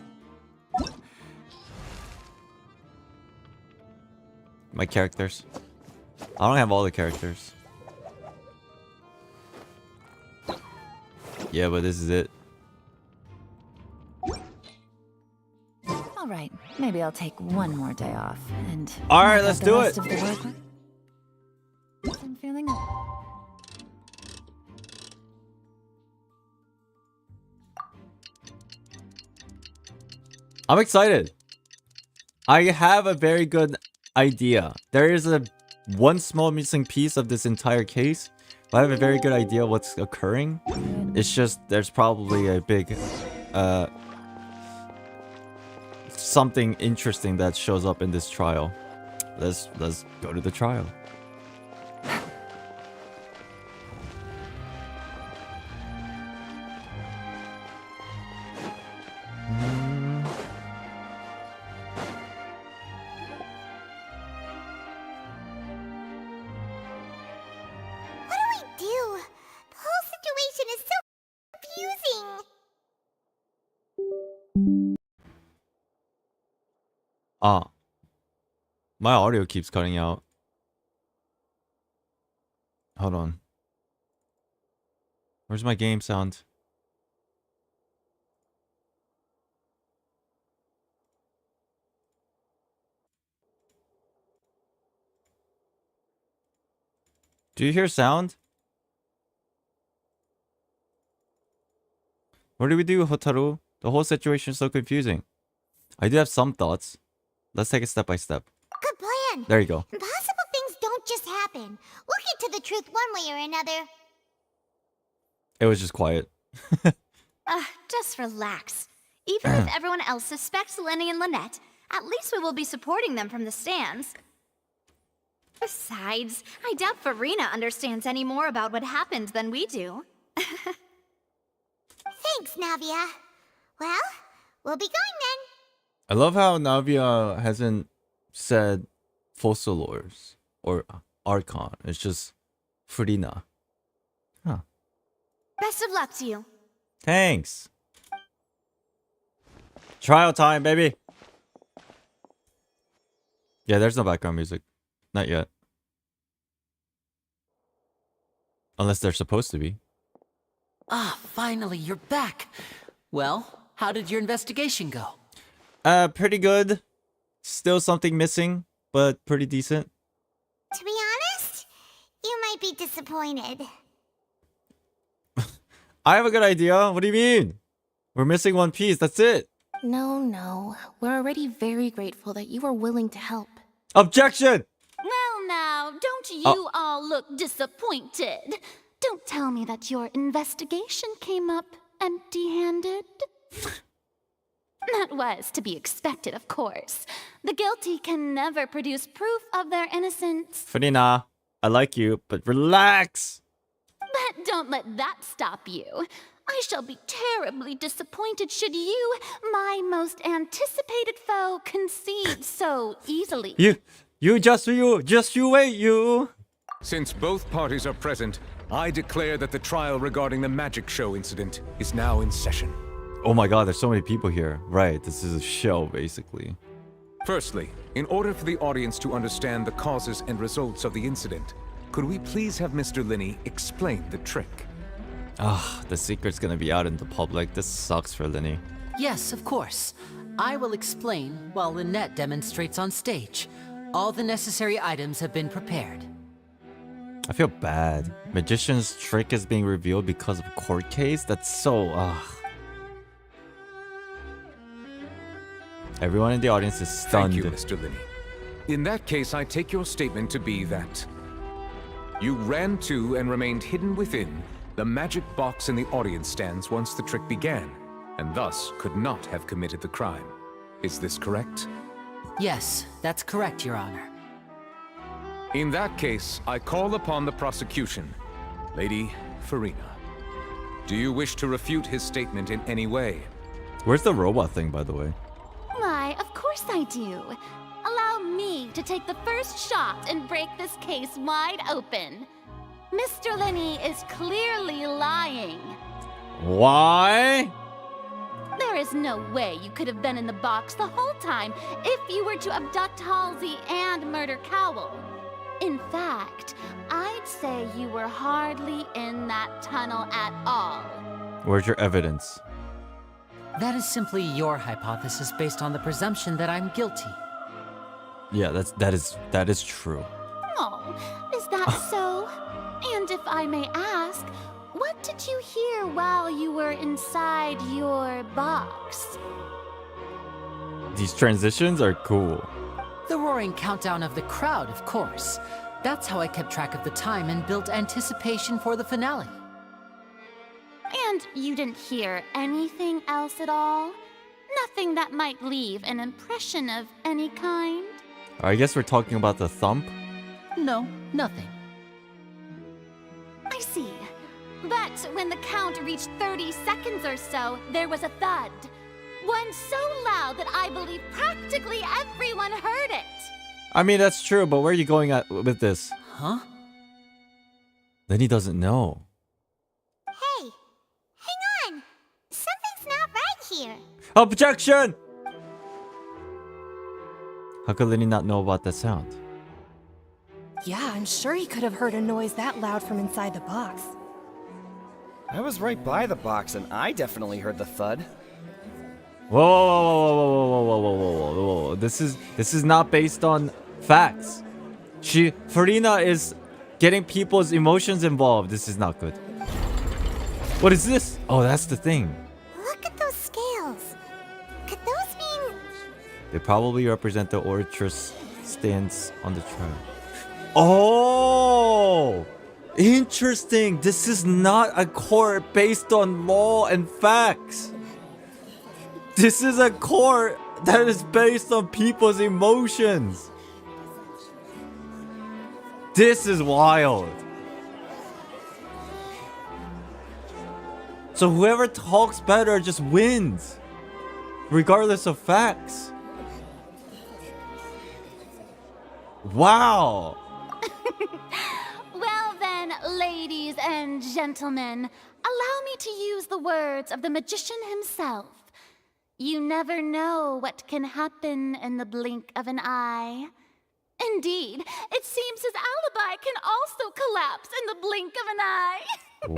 My characters. I don't have all the characters. Yeah, but this is it. All right, maybe I'll take one more day off and. All right, let's do it. I'm feeling. I'm excited. I have a very good idea. There is one small missing piece of this entire case, but I have a very good idea what's occurring. It's just there's probably a big something interesting that shows up in this trial. Let's go to the trial. My audio keeps cutting out. Hold on. Where's my game sound? Do you hear sound? What do we do, Hotaru? The whole situation is so confusing. I do have some thoughts. Let's take it step by step. Good plan. There you go. Impossible things don't just happen. We'll get to the truth one way or another. It was just quiet. Just relax. Even if everyone else suspects Lenny and Lynette, at least we will be supporting them from the stands. Besides, I doubt Farina understands any more about what happened than we do. Thanks, Navia. Well, we'll be going then. I love how Navia hasn't said Fossilors or Archon. It's just Farina. Huh. Best of luck to you. Thanks. Trial time, baby. Yeah, there's no background music. Not yet. Unless they're supposed to be. Ah, finally, you're back. Well, how did your investigation go? Pretty good. Still something missing, but pretty decent. To be honest, you might be disappointed. I have a good idea. What do you mean? We're missing one piece. That's it. No. We're already very grateful that you were willing to help. Objection! Well, now, don't you all look disappointed? Don't tell me that your investigation came up empty-handed. That was to be expected, of course. The guilty can never produce proof of their innocence. Farina, I like you, but relax. But don't let that stop you. I shall be terribly disappointed should you, my most anticipated foe, concede so easily. Just you wait, you. Since both parties are present, I declare that the trial regarding the magic show incident is now in session. Oh my god, there's so many people here. Right, this is a show, basically. Firstly, in order for the audience to understand the causes and results of the incident, could we please have Mr. Linney explain the trick? Ah, the secret's gonna be out in the public. This sucks for Linny. Yes, of course. I will explain while Lynette demonstrates on stage. All the necessary items have been prepared. I feel bad. Magician's trick is being revealed because of a court case? That's so... Everyone in the audience is stunned. Thank you, Mr. Linny. In that case, I take your statement to be that you ran to and remained hidden within the magic box in the audience stands once the trick began, and thus could not have committed the crime. Is this correct? Yes, that's correct, Your Honor. In that case, I call upon the prosecution. Lady Farina, do you wish to refute his statement in any way? Where's the robot thing, by the way? Why, of course I do. Allow me to take the first shot and break this case wide open. Mr. Linny is clearly lying. Why? There is no way you could have been in the box the whole time if you were to abduct Halsey and murder Cowell. In fact, I'd say you were hardly in that tunnel at all. Where's your evidence? That is simply your hypothesis based on the presumption that I'm guilty. Yeah, that is true. Oh, is that so? And if I may ask, what did you hear while you were inside your box? These transitions are cool. The roaring countdown of the crowd, of course. That's how I kept track of the time and built anticipation for the finale. And you didn't hear anything else at all? Nothing that might leave an impression of any kind? I guess we're talking about the thump. No, nothing. I see. But when the count reached 30 seconds or so, there was a thud. One so loud that I believe practically everyone heard it. I mean, that's true, but where are you going at with this? Huh? Then he doesn't know. Hey, hang on. Something's not right here. Objection! How could Linny not know about that sound? Yeah, I'm sure he could have heard a noise that loud from inside the box. I was right by the box, and I definitely heard the thud. Whoa, whoa, whoa, whoa, whoa, whoa, whoa, whoa, whoa. This is not based on facts. Farina is getting people's emotions involved. This is not good. What is this? Oh, that's the thing. Look at those scales. Could those mean... They probably represent the orator's stance on the trial. Oh! Interesting. This is not a court based on law and facts. This is a court that is based on people's emotions. This is wild. So whoever talks better just wins, regardless of facts. Wow. Well then, ladies and gentlemen, allow me to use the words of the magician himself. You never know what can happen in the blink of an eye. Indeed, it seems his alibi can also collapse in the blink of an eye.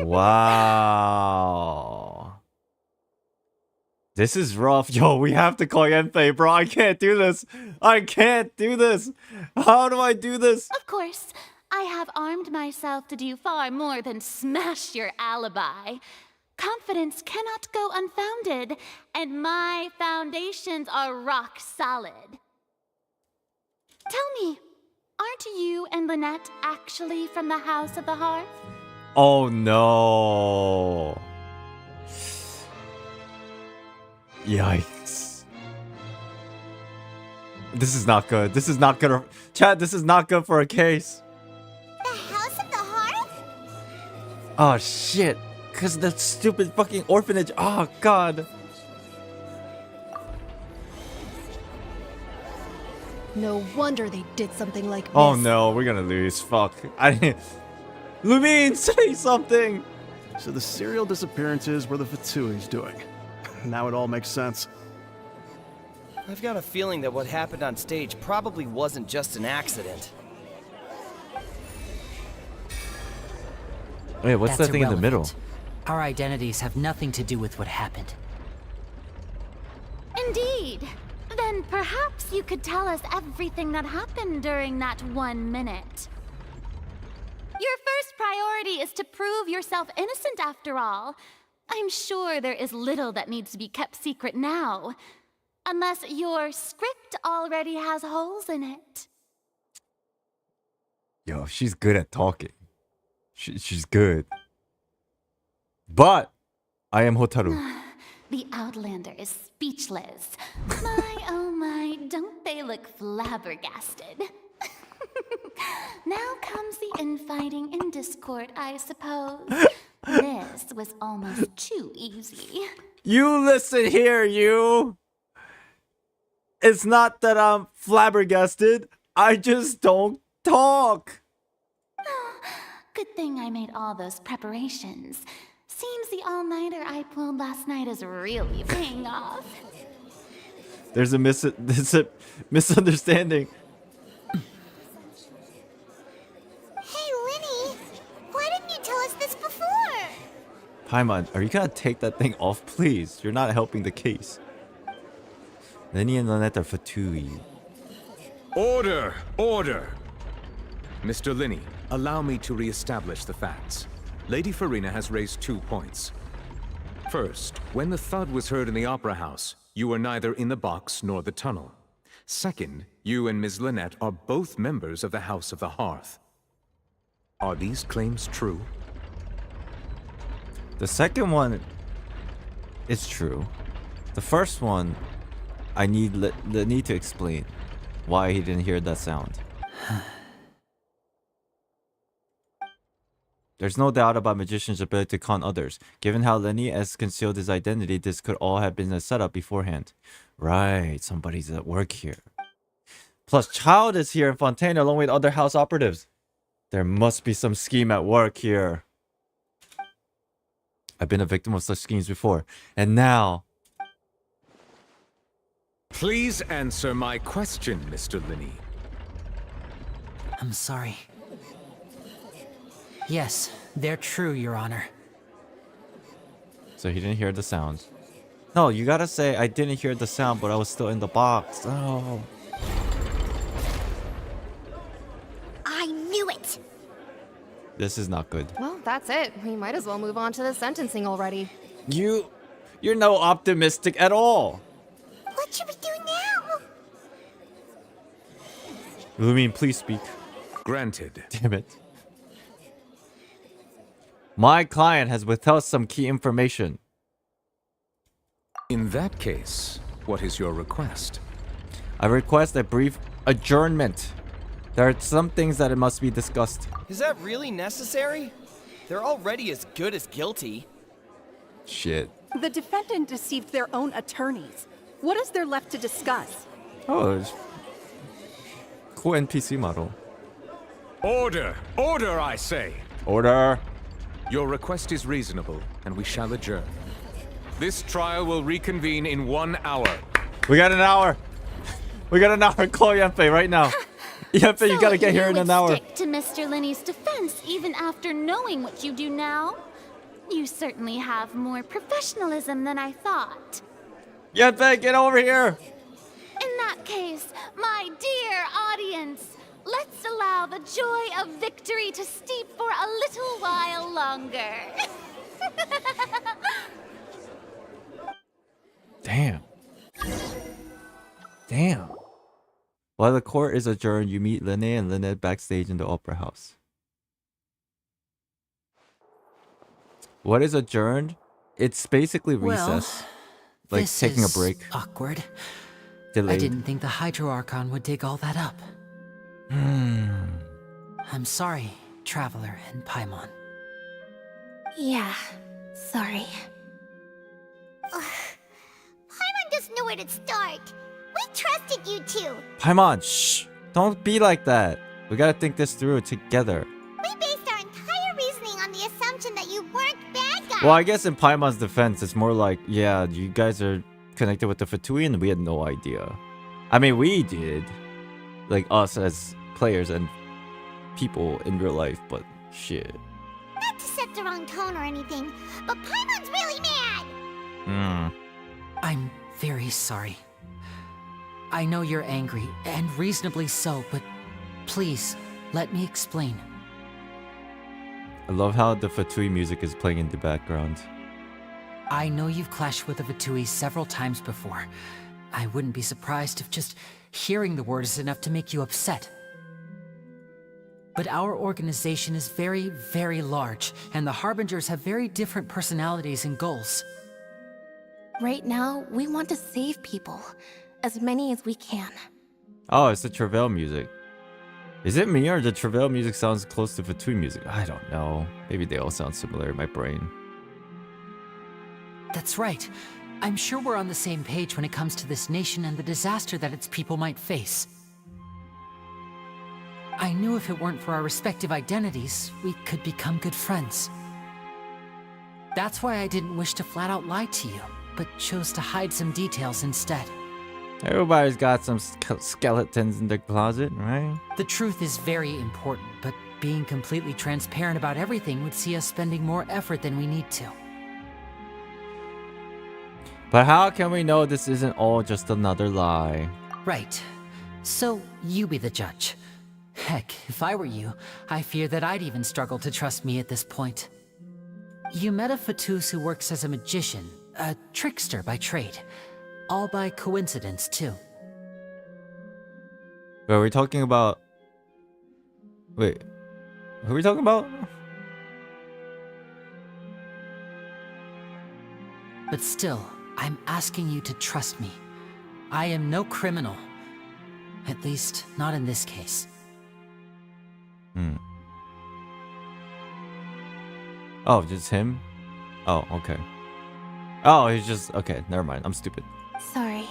Wow. This is rough. Yo, we have to call Yenfei, bro. I can't do this. I can't do this. How do I do this? Of course, I have armed myself to do far more than smash your alibi. Confidence cannot go unfounded, and my foundations are rock solid. Tell me, aren't you and Lynette actually from the House of the Hearth? Oh no. Yikes. This is not good. This is not good. Chad, this is not good for a case. The House of the Hearth? Oh shit. Because the stupid fucking orphanage. Oh god. No wonder they did something like this. Oh no, we're gonna lose. Fuck. Lumine, say something! So the serial disappearances were the Fatsui's doing. Now it all makes sense. I've got a feeling that what happened on stage probably wasn't just an accident. Wait, what's That's that thing in the middle? Our identities have nothing to do with what happened. Indeed. Then perhaps you could tell us everything that happened during that 1 minute. Your first priority is to prove yourself innocent after all. I'm sure there is little that needs to be kept secret now. Unless your script already has holes in it. Yo, she's good at talking. She's good. But I am Hotaru. The Outlander is speechless. My, oh my, don't they look flabbergasted? Now comes the infighting and discord, I suppose. This was almost too easy. You listen here, you. It's not that I'm flabbergasted. I just don't talk. Good thing I made all those preparations. Seems the all-nighter I pulled last night is really paying off. There's a misunderstanding. Hey, Lenny, why didn't you tell us this before? Paimon, are you gonna take that thing off, please? You're not helping the case. Lenny and Lynette are fatui. Order! Order! Mr. Linney, allow me to re-establish the facts. Lady Farina has raised 2 points. First, when the thud was heard in the Opera House, you were neither in the box nor the tunnel. Second, you and Ms. Lynette are both members of the House of the Hearth. Are these claims true? The second one is true. The first one, I need to explain why he didn't hear that sound. There's no doubt about Magician's ability to con others. Given how Lenny has concealed his identity, this could all have been a setup beforehand. Right, somebody's at work here. Plus, Child is here in Fontaine along with other house operatives. There must be some scheme at work here. I've been a victim of such schemes before. And now... Please answer my question, Mr. Linney. I'm sorry. Yes, they're true, Your Honor. So he didn't hear the sound. No, you gotta say, I didn't hear the sound, but I was still in the box. Oh. I knew it! This is not good. Well, that's it. We might as well move on to the sentencing already. You're no optimistic at all. What should we do now? Lumine, please speak. Granted. Damn it. My client has withheld some key information. In that case, what is your request? I request a brief adjournment. There are some things that must be discussed. Is that really necessary? They're already as good as guilty. Shit. The defendant deceived their own attorneys. What is there left to discuss? Oh, it's cool NPC model. Order! Order, I say! Order! Your request is reasonable, and we shall adjourn. This trial will reconvene in 1 hour. We got an hour. We got an hour. Call Yanfei right now. Yanfei, you gotta get here in an hour. Stick to Mr. Linney's defense even after knowing what you do now? You certainly have more professionalism than I thought. Yanfei, get over here. In that case, my dear audience, let's allow the joy of victory to steep for a little while longer. Damn. Damn. While the court is adjourned, you meet Lene and Lynette backstage in the Opera House. What is adjourned? It's basically recess. Like this taking a is break. Awkward. Delayed. I didn't think the Hydro Archon would dig all that up. I'm sorry, Traveler and Paimon. Yeah, sorry. Paimon doesn't know where to start. We trusted you two. Paimon, shh! Don't be like that. We gotta think this through together. We based our entire reasoning on the assumption that you weren't bad guys. Well, I guess in Paimon's defense, it's more like, yeah, you guys are connected with the Fatui and we had no idea. I mean, we did. Like us as players and people in real life, but shit. Not to set set the wrong tone or anything, but Paimon's really mad! I'm very sorry. I know you're angry, and reasonably so, but please, let me explain. I love how the Fatui music is playing in the background. I know you've clashed with the Fatui several times before. I wouldn't be surprised if just hearing the word is enough to make you upset. But our organization is very, very large, and the Harbingers have very different personalities and goals. Right now, we want to save people. As many as we can. Oh, it's the Travail music. Is it me or the Travail music sounds close to Fatui music? I don't know. Maybe they all sound similar in my brain. That's right. I'm sure we're on the same page when it comes to this nation and the disaster that its people might face. I knew if it weren't for our respective identities, we could become good friends. That's why I didn't wish to flat out lie to you, but chose to hide some details instead. Everybody's got some skeletons in their closet, right? The truth is very important, but being completely transparent about everything would see us spending more effort than we need to. But how can we know this isn't all just another lie? Right. So, you be the judge. Heck, if I were you, I fear that I'd even struggle to trust me at this point. You met a Fatus who works as a magician, a trickster by trade. All by coincidence, too. Wait, are we talking about... Wait, who are we talking about? But still, I'm asking you to trust me. I am no criminal. At least, not in this case. Oh, just him? Oh, okay. Oh, he's just... Okay, never mind. I'm stupid. Sorry.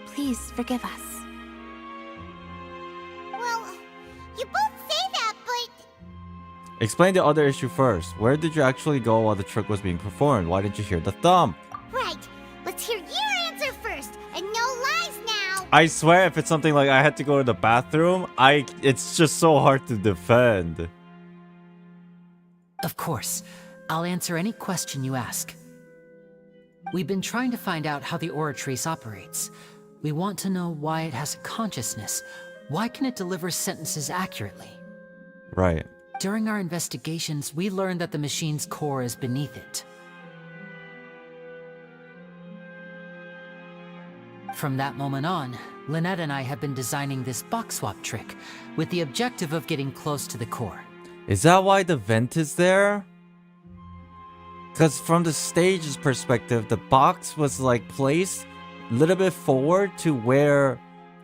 Please forgive us. Well, you both say that, but... Explain the other issue first. Where did you actually go while the trick was being performed? Why didn't you hear the thump? Right. Let's hear your answer first, and no lies now! I swear if it's something like I had to go to the bathroom, it's just so hard to defend. Of course. I'll answer any question you ask. We've been trying to find out how the Oratrice operates. We want to know why it has a consciousness. Why can it deliver sentences accurately? Right. During our investigations, we learned that the machine's core is beneath it. From that moment on, Lynette and I have been designing this box swap trick with the objective of getting close to the core. Is that why the vent is there? Because from the stage's perspective, the box was like placed a little bit forward to where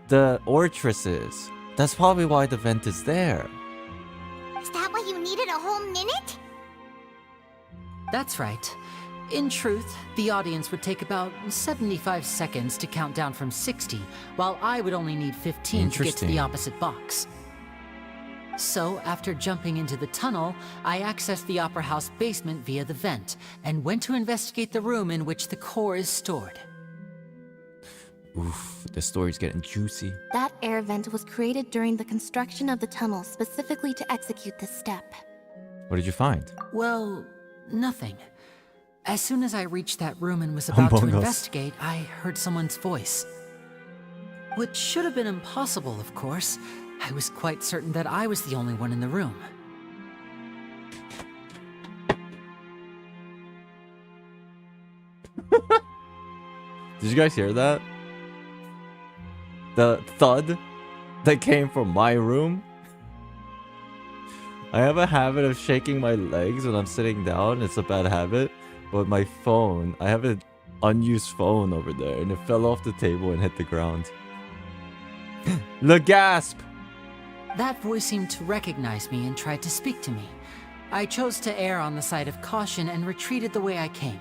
the Oratrice is. That's probably why the vent is there. Is that why you needed a whole minute? That's right. In truth, the audience would take about 75 seconds to count down from 60, while I would only need 15 to get to the opposite box. So, after jumping into the tunnel, I accessed the Opera House basement via the vent, and went to investigate the room in which the core is stored. Oof, the story's getting juicy. That air vent was created during the construction of the tunnel specifically to execute this step. What did you find? Well, nothing. As soon as I reached that room and was about to investigate, I heard someone's voice. Which should have been impossible, of course. I was quite certain that I was the only one in the room. Did you guys hear that? The thud that came from my room? I have a habit of shaking my legs when I'm sitting down. It's a bad habit. But my phone, I have an unused phone over there, and it fell off the table and hit the ground. Le gasp! That voice seemed to recognize me and tried to speak to me. I chose to err on the side of caution and retreated the way I came.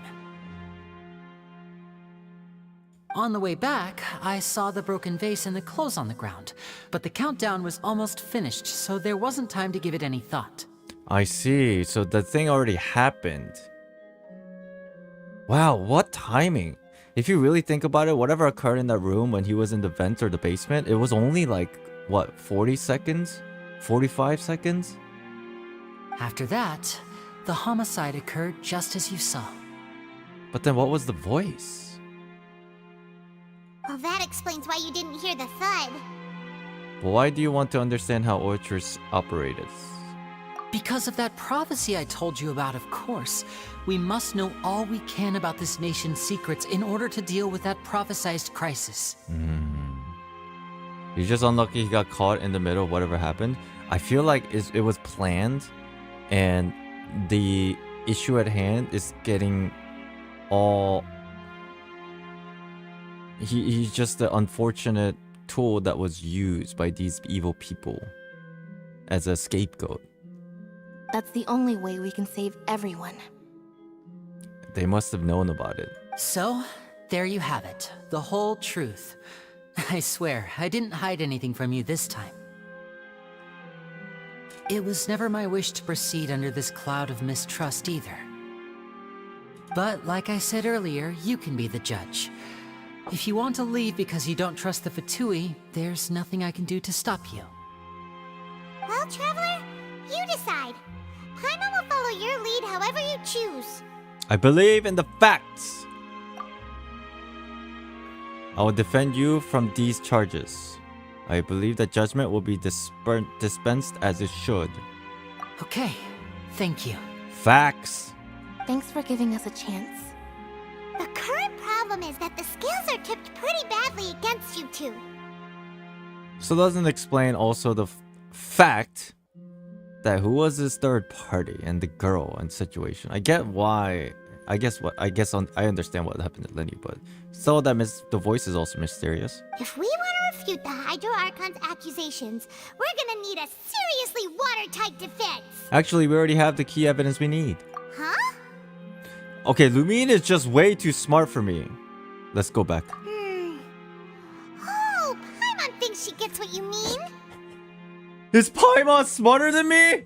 On the way back, I saw the broken vase and the clothes on the ground, but the countdown was almost finished, so there wasn't time to give it any thought. I see, so the thing already happened. Wow, what timing. If you really think about it, whatever occurred in that room when he was in the vent or the basement, it was only like, what, 40 seconds? 45 seconds? After that, The homicide occurred just as you saw. But then what was the voice? Well, that explains why you didn't hear the thud. But why do you want to understand how orchards operated? Because of that prophecy I told you about, of course. We must know all we can about this nation's secrets in order to deal with that prophesized crisis. He's just unlucky he got caught in the middle of whatever happened. I feel like it was planned, and the issue at hand is getting all... He's just the unfortunate tool that was used by these evil people as a scapegoat. That's the only way we can save everyone. They must have known about it. So, there you have it. The whole truth. I swear, I didn't hide anything from you this time. It was never my wish to proceed under this cloud of mistrust either. But like I said earlier, you can be the judge. If you want to leave because you don't trust the Fatui, there's nothing I can do to stop you. Well, Traveler, you decide. Paimon will follow your lead however you choose. I believe in the facts. I will defend you from these charges. I believe that judgment will be dispensed as it should. Okay, thank you. Facts. Thanks for giving us a chance. The current problem is that the scales are tipped pretty badly against you two. So doesn't explain also the fact that who was this third party and the girl and situation. I get why. I understand what happened to Lenny, but still the voice is also mysterious. If we want to refute the Hydro Archon's accusations, we're gonna need a seriously watertight defense. Actually, we already have the key evidence we need. Huh? Okay, Lumine is just way too smart for me. Let's go back. Oh, Paimon thinks she gets what you mean. Is Paimon smarter than me?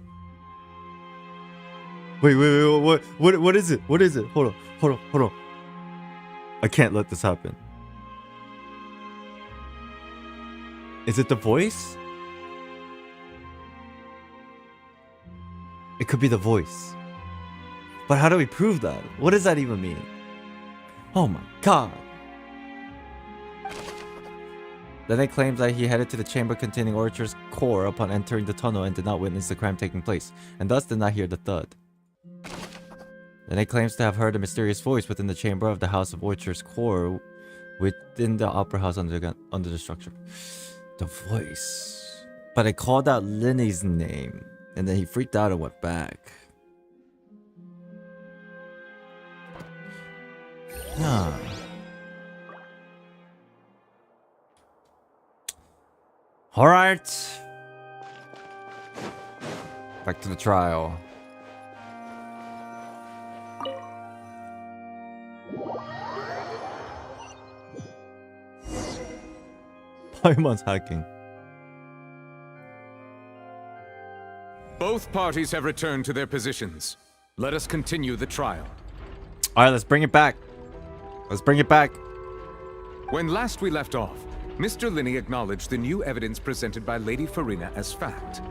Wait, what is it? What is it? Hold on. I can't let this happen. Is it the voice? It could be the voice. But how do we prove that? What does that even mean? Oh my god. Then it claims that he headed to the chamber containing Orchard's core upon entering the tunnel and did not witness the crime taking place, and thus did not hear the thud. Then it claims to have heard a mysterious voice within the chamber of the House of Orchard's core within the Opera House under the structure. The voice. But it called out Linny's name, and then he freaked out and went back. Huh. Alright. Back to the trial. Paimon's hacking. Both parties have returned to their positions. Let us continue the trial. Alright, let's bring it back. Let's bring it back. When last we left off, Mr. Linney acknowledged the new evidence presented by Lady Farina as fact.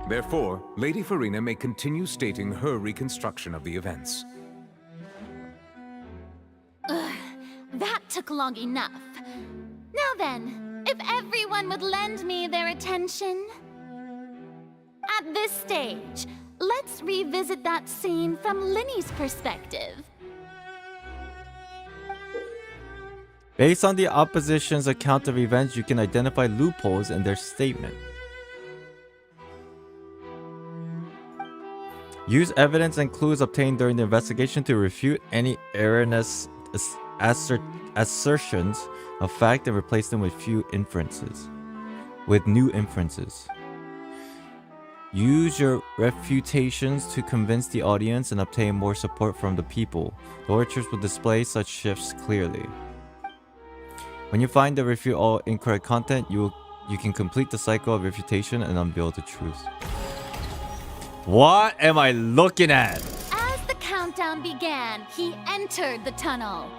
Therefore, Lady Farina may continue stating her reconstruction of the events. Ugh, that took long enough. Now then, if everyone would lend me their attention. At this stage, let's revisit that scene from Linny's perspective. Based on the opposition's account of events, you can identify loopholes in their statement. Use evidence and clues obtained during the investigation to refute any erroneous assertions of fact and replace them with new inferences. Use your refutations to convince the audience and obtain more support from the people. The orchards will display such shifts clearly. When you find or refute all incorrect content, you can complete the cycle of refutation and unveil the truth. What am I looking at? As the countdown began, he entered the tunnel.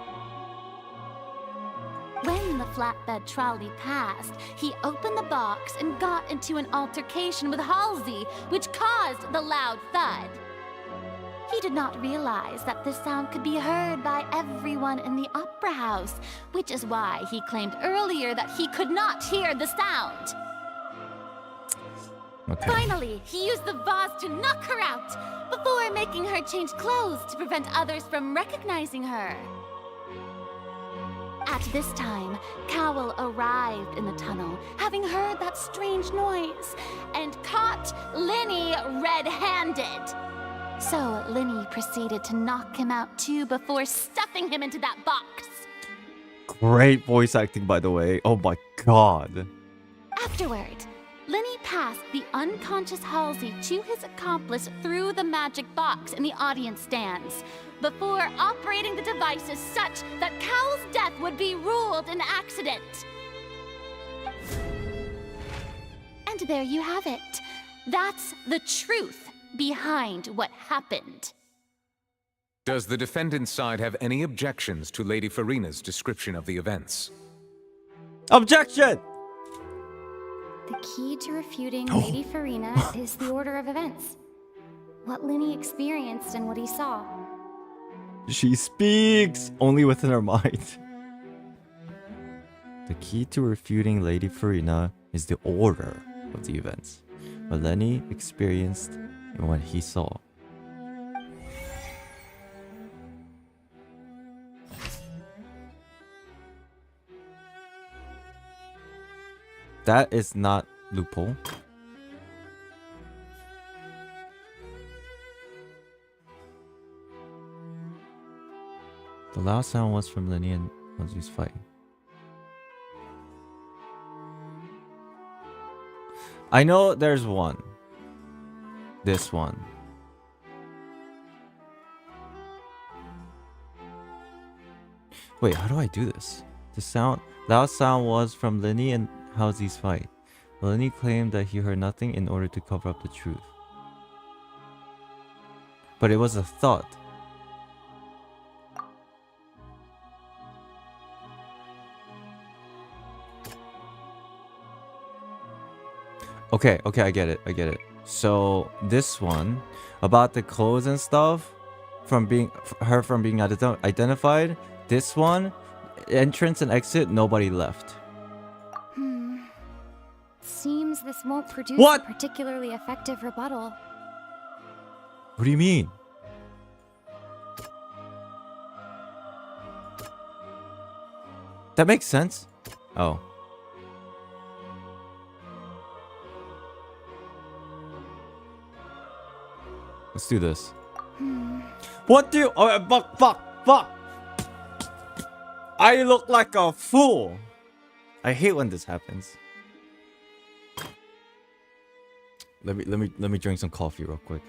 When the flatbed trolley passed, he opened the box and got into an altercation with Halsey, which caused the loud thud. He'd did not realize that this sound could be heard by everyone in the opera house, which is why he claimed earlier that he could not hear the sound. Okay. Finally, he used the vase to knock her out before making her change clothes to prevent others from recognizing her. At this time, Cowell arrived in the tunnel, having heard that strange noise, and caught Linny red-handed. So Linny proceeded to knock him out too before stuffing him into that box. Great voice acting, by the way. Oh my god. Afterward, Linny passed the unconscious Halsey to his accomplice through the magic box in the audience stands, before operating the devices such that Cowell's death would be ruled an accident. And there you have it. That's the truth behind what happened. Does the defendant's side have any objections to Lady Farina's description of the events? Objection! The key to refuting Lady Farina is the order of events. What Linny experienced and what he saw. She speaks only within her mind. The key to refuting Lady Farina is the order of the events. What Lenny experienced and what he saw. That is not loophole. The loud sound was from Lenny and Ozzy's fighting. I know there's one. This one. Wait, how do I do this? The loud sound was from Lenny and Halsey's fight. Lenny claimed that he heard nothing in order to cover up the truth. But it was a thought. Okay, I get it. So this one about the clothes and stuff from being identified. This one, entrance and exit, nobody left. Seems this won't produce What? a particularly effective rebuttal. What do you mean? That makes sense. Oh. Let's do this. What do you... Oh, fuck. I look like a fool. I hate when this happens. Let me drink some coffee real quick.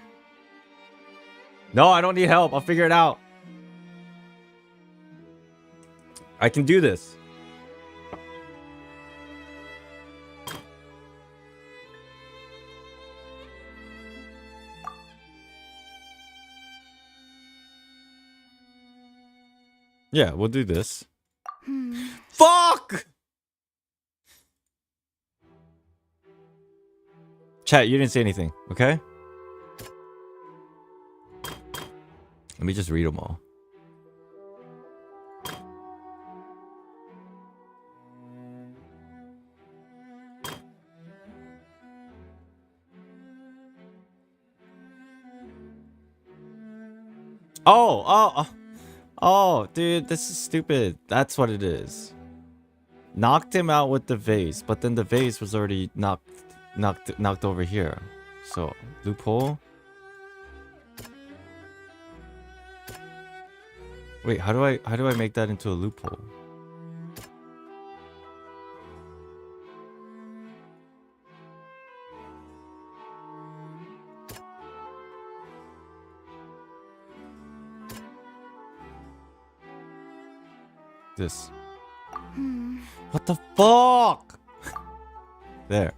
No, I don't need help. I'll figure it out. I can do this. Yeah, we'll do this. Fuck! Chat, you didn't say anything, okay? Let me just read them all. Oh, dude, this is stupid. That's what it is. Knocked him out with the vase, but then the vase was already knocked over here. So, loophole. Wait, how do I make that into a loophole? This. What the fuck? There.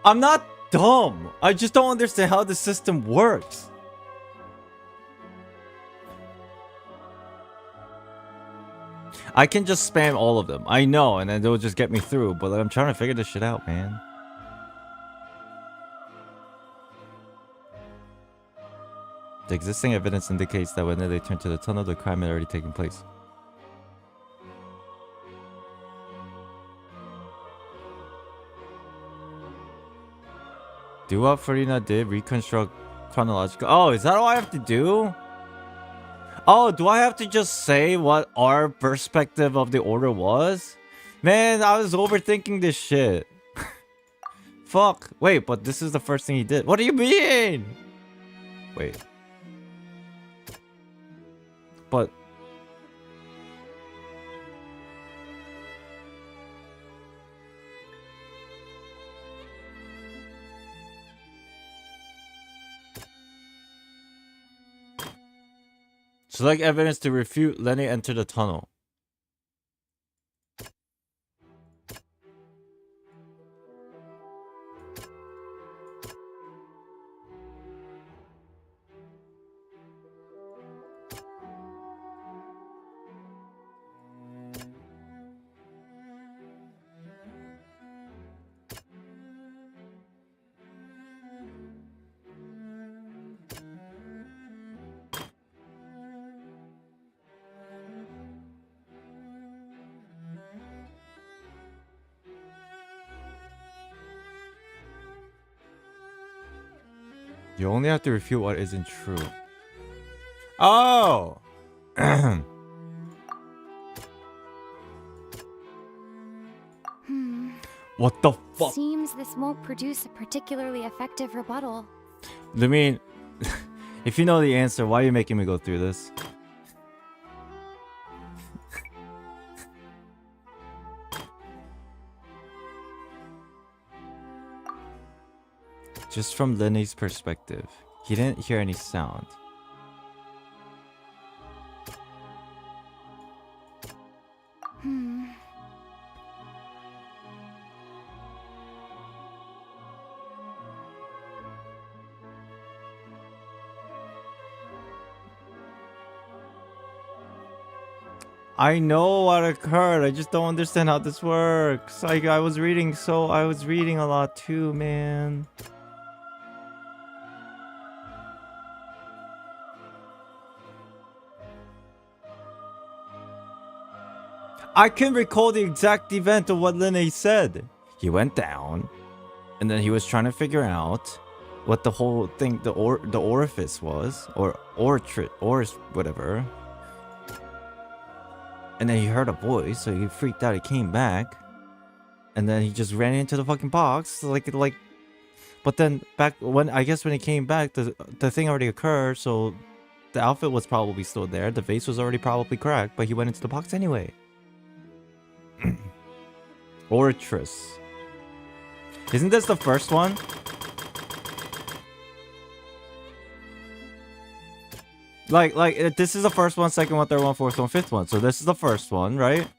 I'm not dumb. I just don't understand how the system works. I can just spam all of them. I know, and then they'll just get me through. But I'm trying to figure this shit out, man. The existing evidence indicates that when they turned to the tunnel, the crime had already taken place. Do what Farina did, reconstruct chronological. Oh, is that all I have to do? Oh, do I have to just say what our perspective of the order was? Man, I was overthinking this shit. Fuck. Wait, but this is the first thing he did. What do you mean? Wait. But... select evidence to refute Lenny enter the tunnel. You only have to refute what isn't true. Oh! What the fuck? Seems this won't produce a particularly effective rebuttal. I mean, if you know the answer, why are you making me go through this? Just from Lenny's perspective, he didn't hear any sound. I know what occurred. I just don't understand how this works. I was reading a lot too, man. I can recall the exact event of what Linne said. He went down, and then he was trying to figure out what the whole thing, the orifice was, or whatever. And then he heard a voice, so he freaked out. He came back, and then he just ran into the fucking box, like. But then when he came back, the thing already occurred, so the outfit was probably still there. The vase was already probably cracked, but he went into the box anyway. Oratress. Isn't this the first one? Like this is the first one, second one, third one, fourth one, fifth one. So this is the first one, right?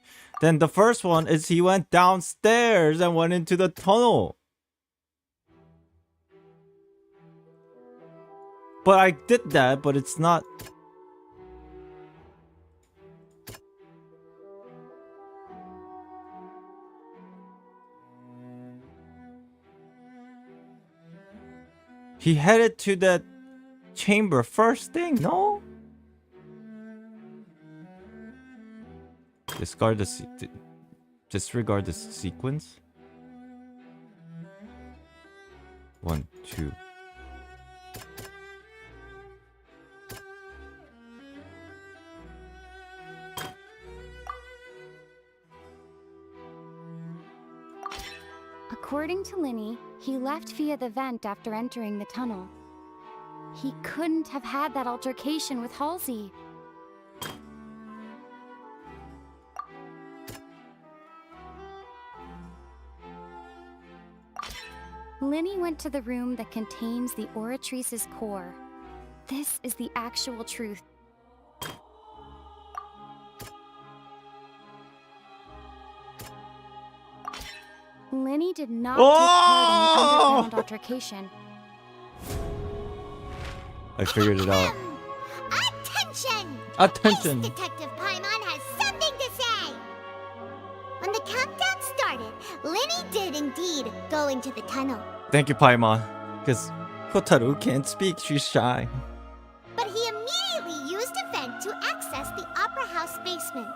Then the first one is he went downstairs and went into the tunnel. But I did that, but it's not. He headed to that chamber first thing, no? Disregard the sequence. 1, 2. According to Linny, he left via the vent after entering the tunnel. He couldn't have had that altercation with Halsey. Linny went to the room that contains the Oratrice's core. This is the actual truth. Linny Lenny did not Oh! take part in the underground altercation. I figured it out. Attention! Attention! Detective Paimon has something to say! When the countdown started, Lenny did indeed go into the tunnel. Thank you, Paimon. Because Hotaru can't speak, she's shy. But he immediately used a vent to access the Opera House basement,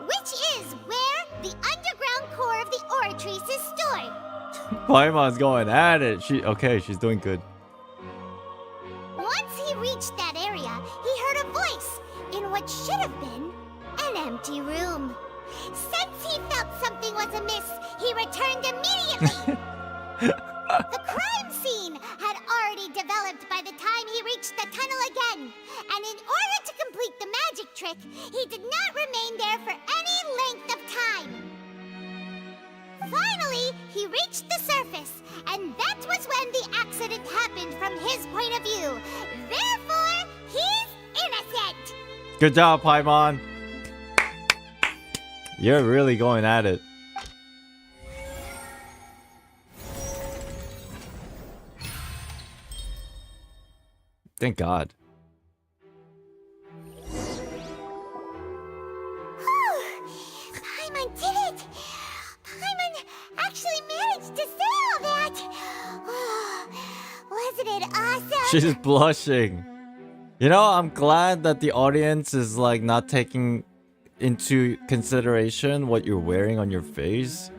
which is where the underground core of the Oratrice is stored. Paimon's going at it. She's doing good. Once he reached that area, he heard a voice in what should have been an empty room. Since he felt something was amiss, he returned immediately. The crime scene had already developed by the time he reached the tunnel again, and in order to complete the magic trick, he did not remain there for any length of time. Finally, he reached the surface, and that was when the accident happened from his point of view. Therefore, he's innocent. Good job, Paimon. You're really going at it. Thank God. Paimon did it! Paimon actually managed to say all that! Wasn't it awesome? She's blushing. You know, I'm glad that the audience is like not taking into consideration what you're wearing on your face.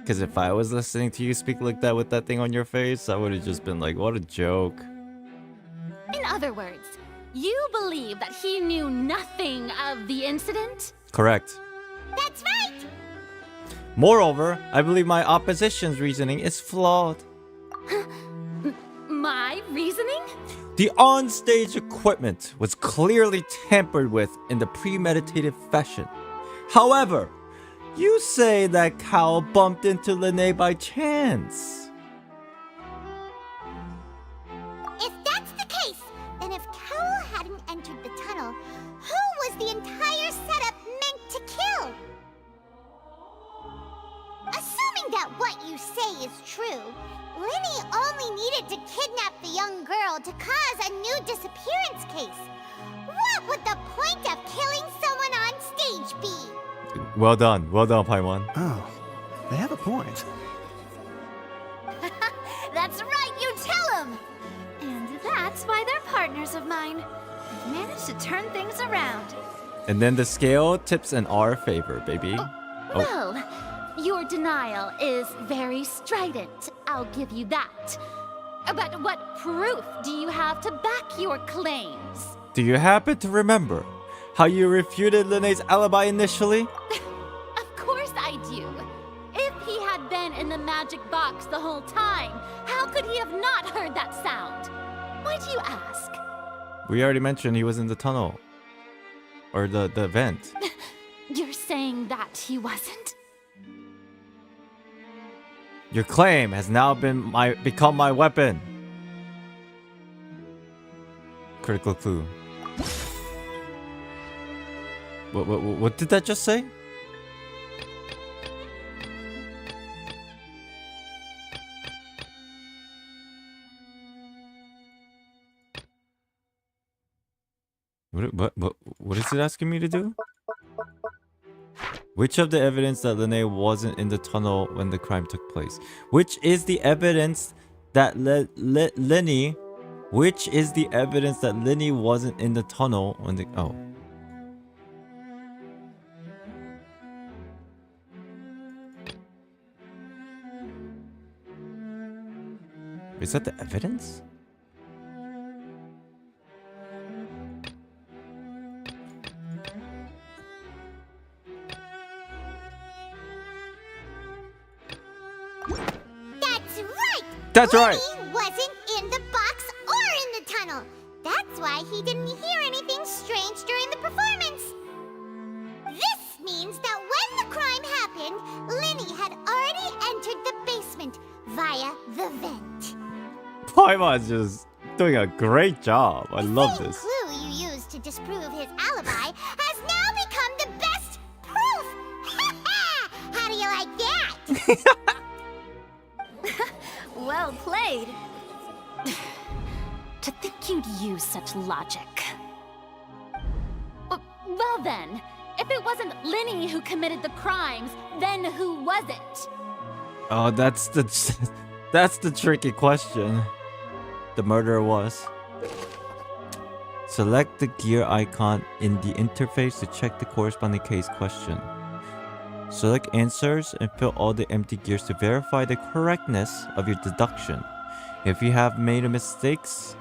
Because if I was listening to you speak like that with that thing on your face, I would have just been like, what a joke. In other words, you believe that he knew nothing of the incident? Correct. That's right! Moreover, I believe my opposition's reasoning is flawed. My reasoning? The on-stage equipment was clearly tampered with in the premeditated fashion. However, you say that Cal bumped into Lene by chance. If that's the case, then if Cowell hadn't entered the tunnel, who was the entire setup meant to kill? Assuming that what you say is true, Lenny only needed to kidnap the young girl to cause a new disappearance case. What would the point of killing someone on stage be? Well done, Paimon. Oh, they have a point. That's right, you tell him! And that's why they're partners of mine. I've managed to turn things around. And then the scale tips in our favor, baby. Well, your denial is very strident. I'll give you that. But what proof do you have to back your claims? Do you happen to remember how you refuted Lene's alibi initially? Of course I do. If he had been in the magic box the whole time, how could he have not heard that sound? Why do you ask? We already mentioned he was in the tunnel. Or the vent. You're saying that he wasn't? Your claim has now become my weapon. Critical clue. What did that just say? What is it asking me to do? Which of the evidence that Lene wasn't in the tunnel when the crime took place? Which is the evidence that Lenny? Which is the evidence that Lenny wasn't in the tunnel when the Is that the evidence? That's right! He wasn't in the box or in the tunnel. That's why he didn't hear anything strange during the performance. This means that when the crime happened, Lenny had already entered the basement via the vent. Paimon's just doing a great job. I love this. The clue you used to disprove his alibi has now become the best proof. How do you like that? Well played. To think you'd use such logic. Well then, if it wasn't Linny who committed the crimes, then who was it? Oh, that's the tricky question. The murderer was. Select the gear icon in the interface to check the corresponding case question. Select answers and fill all the empty gears to verify the correctness of your deduction. If you have made mistakes,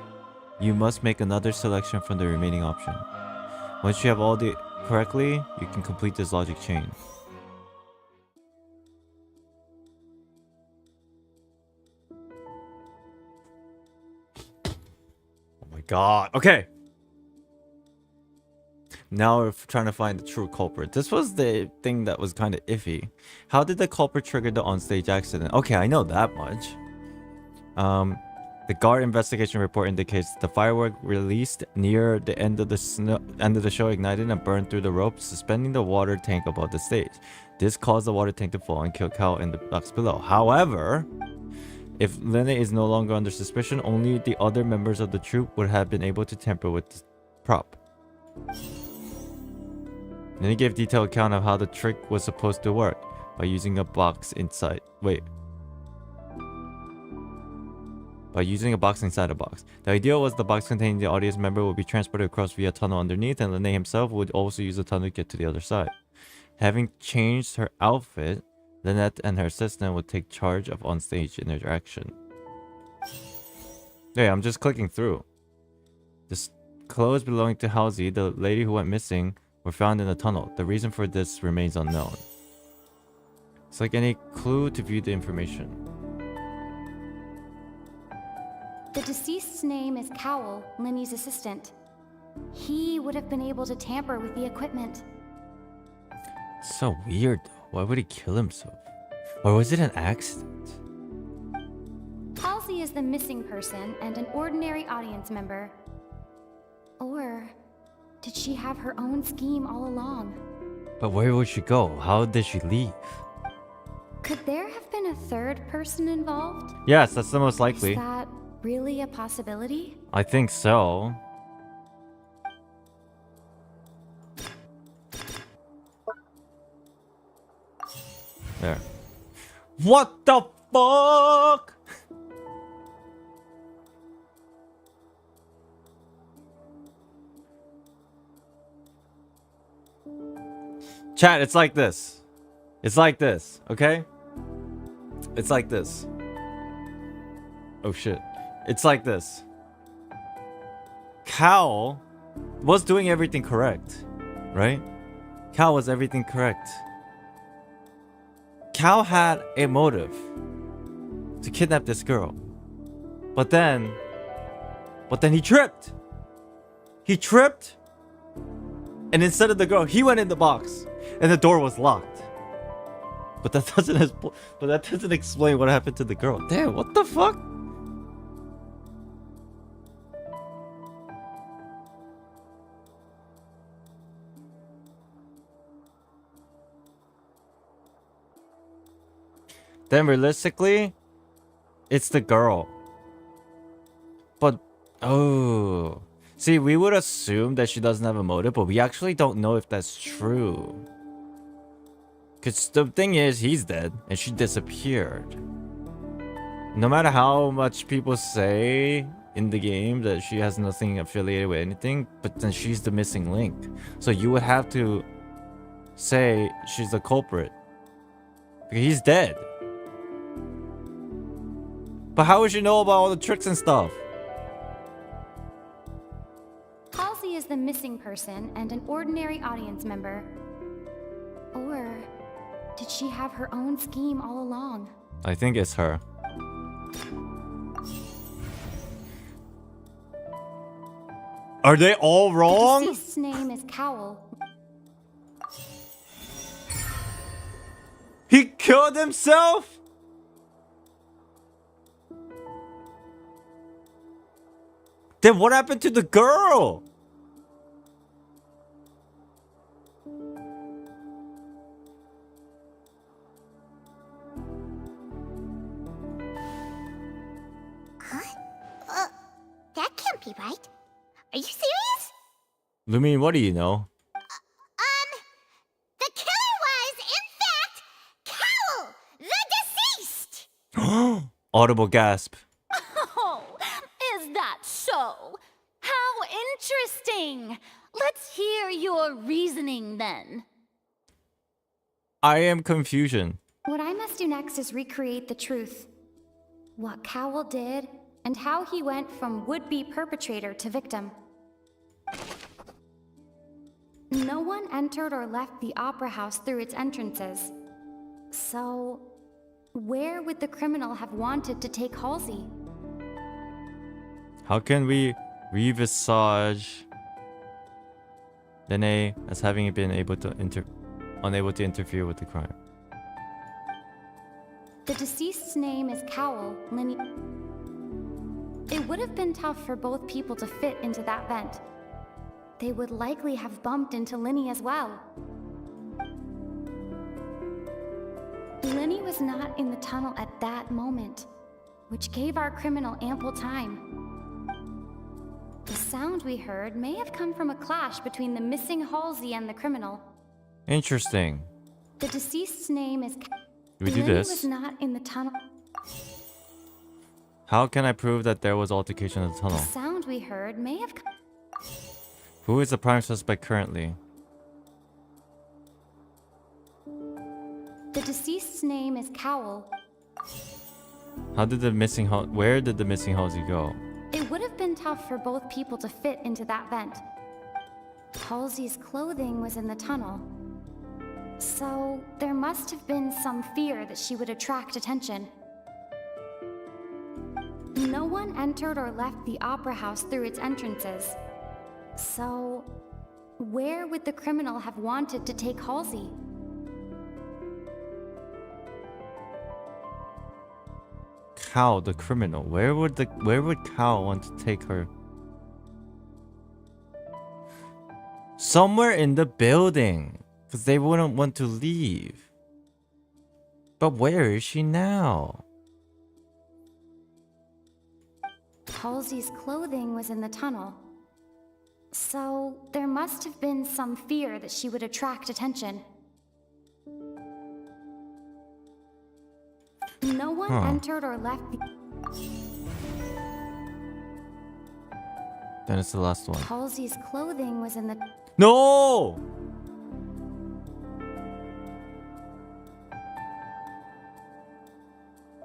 you must make another selection from the remaining option. Once you have all the correctly, you can complete this logic chain. Oh my god. Okay. Now we're trying to find the true culprit. This was the thing that was kind of iffy. How did the culprit trigger the onstage accident? Okay, I know that much. The guard investigation report indicates the firework released near the end of the show ignited and burned through the rope, suspending the water tank above the stage. This caused the water tank to fall and kill Cal in the box below. However, if Lena is no longer under suspicion, only the other members of the troupe would have been able to tamper with the prop. Then he gave detailed account of how the trick was supposed to work by using a box inside. By using a box inside a box. The idea was the box containing the audience member would be transported across via a tunnel underneath, and Lene himself would also use the tunnel to get to the other side. Having changed her outfit, Lynette and her assistant would take charge of onstage interaction. Hey, I'm just clicking through. The clothes belonging to Halsey, the lady who went missing, were found in the tunnel. The reason for this remains unknown. Select any clue to view the information. The deceased's name is Cowell, Linny's assistant. He would have been able to tamper with the equipment. So weird though. Why would he kill himself? Or was it an accident? Halsey is the missing person and an ordinary audience member. Or did she have her own scheme all along? But where would she go? How did she leave? Could there have been a third person involved? Yes, that's the most likely. Is that really a possibility? I think so. There. What the fuck? Chat, it's like this. It's like this, okay? It's like this. Oh shit. It's like this. Cal was doing everything correct, right? Cal was everything correct. Cal had a motive to kidnap this girl. But then he tripped. He tripped. And instead of the girl, he went in the box and the door was locked. But that doesn't explain what happened to the girl. Damn, what the fuck? Then realistically, it's the girl. But, oh. See, we would assume that she doesn't have a motive, but we actually don't know if that's true. Because the thing is, he's dead, and she disappeared. No matter how much people say in the game that she has nothing affiliated with anything, but then she's the missing link. So you would have to say she's the culprit. Because he's dead. But how would you know about all the tricks and stuff? Halsey is the missing person and an ordinary audience member. Or did she have her own scheme all along? I think it's her. Are they all wrong? The deceased's name is Cowell. He killed himself? Then what happened to the girl? That can't be right. Are you serious? Lumine, what do you know? The killer was, in fact, Cowl, the deceased! Audible gasp. Oh, is that so? How interesting! Let's hear your reasoning then. I am confusion. What I must do next is recreate the truth. What Cowl did, and how he went from would-be perpetrator to victim. No one entered or left the Opera House through its entrances. So, where would the criminal have wanted to take Halsey? How can we revisage Lene as having been unable to interfere with the crime? The deceased's name is Cowl, Linny. It would have been tough for both people to fit into that vent. They would likely have bumped into Linny as well. Linny was not in the tunnel at that moment, which gave our criminal ample time. The sound we heard may have come from a clash between the missing Halsey and the criminal. Interesting. The deceased's name is... Do we do Linny this? was not in the tunnel. How can I prove that there was altercation in the tunnel? The sound we heard may have... Who is the prime suspect currently? The deceased's name is Cowl. Where did the missing Halsey go? It would have been tough for both people to fit into that vent. Halsey's clothing was in the tunnel. So, there must have been some fear that she would attract attention. No one entered or left the Opera House through its entrances. So, where would the criminal have wanted to take Halsey? Cow, the criminal. Where would Cow want to take her? Somewhere in the building, because they wouldn't want to leave. But where is she now? Halsey's clothing was in the tunnel. So, there must have been some fear that she would attract attention. No one entered or left the... Then it's the last one. Halsey's clothing was in the... No!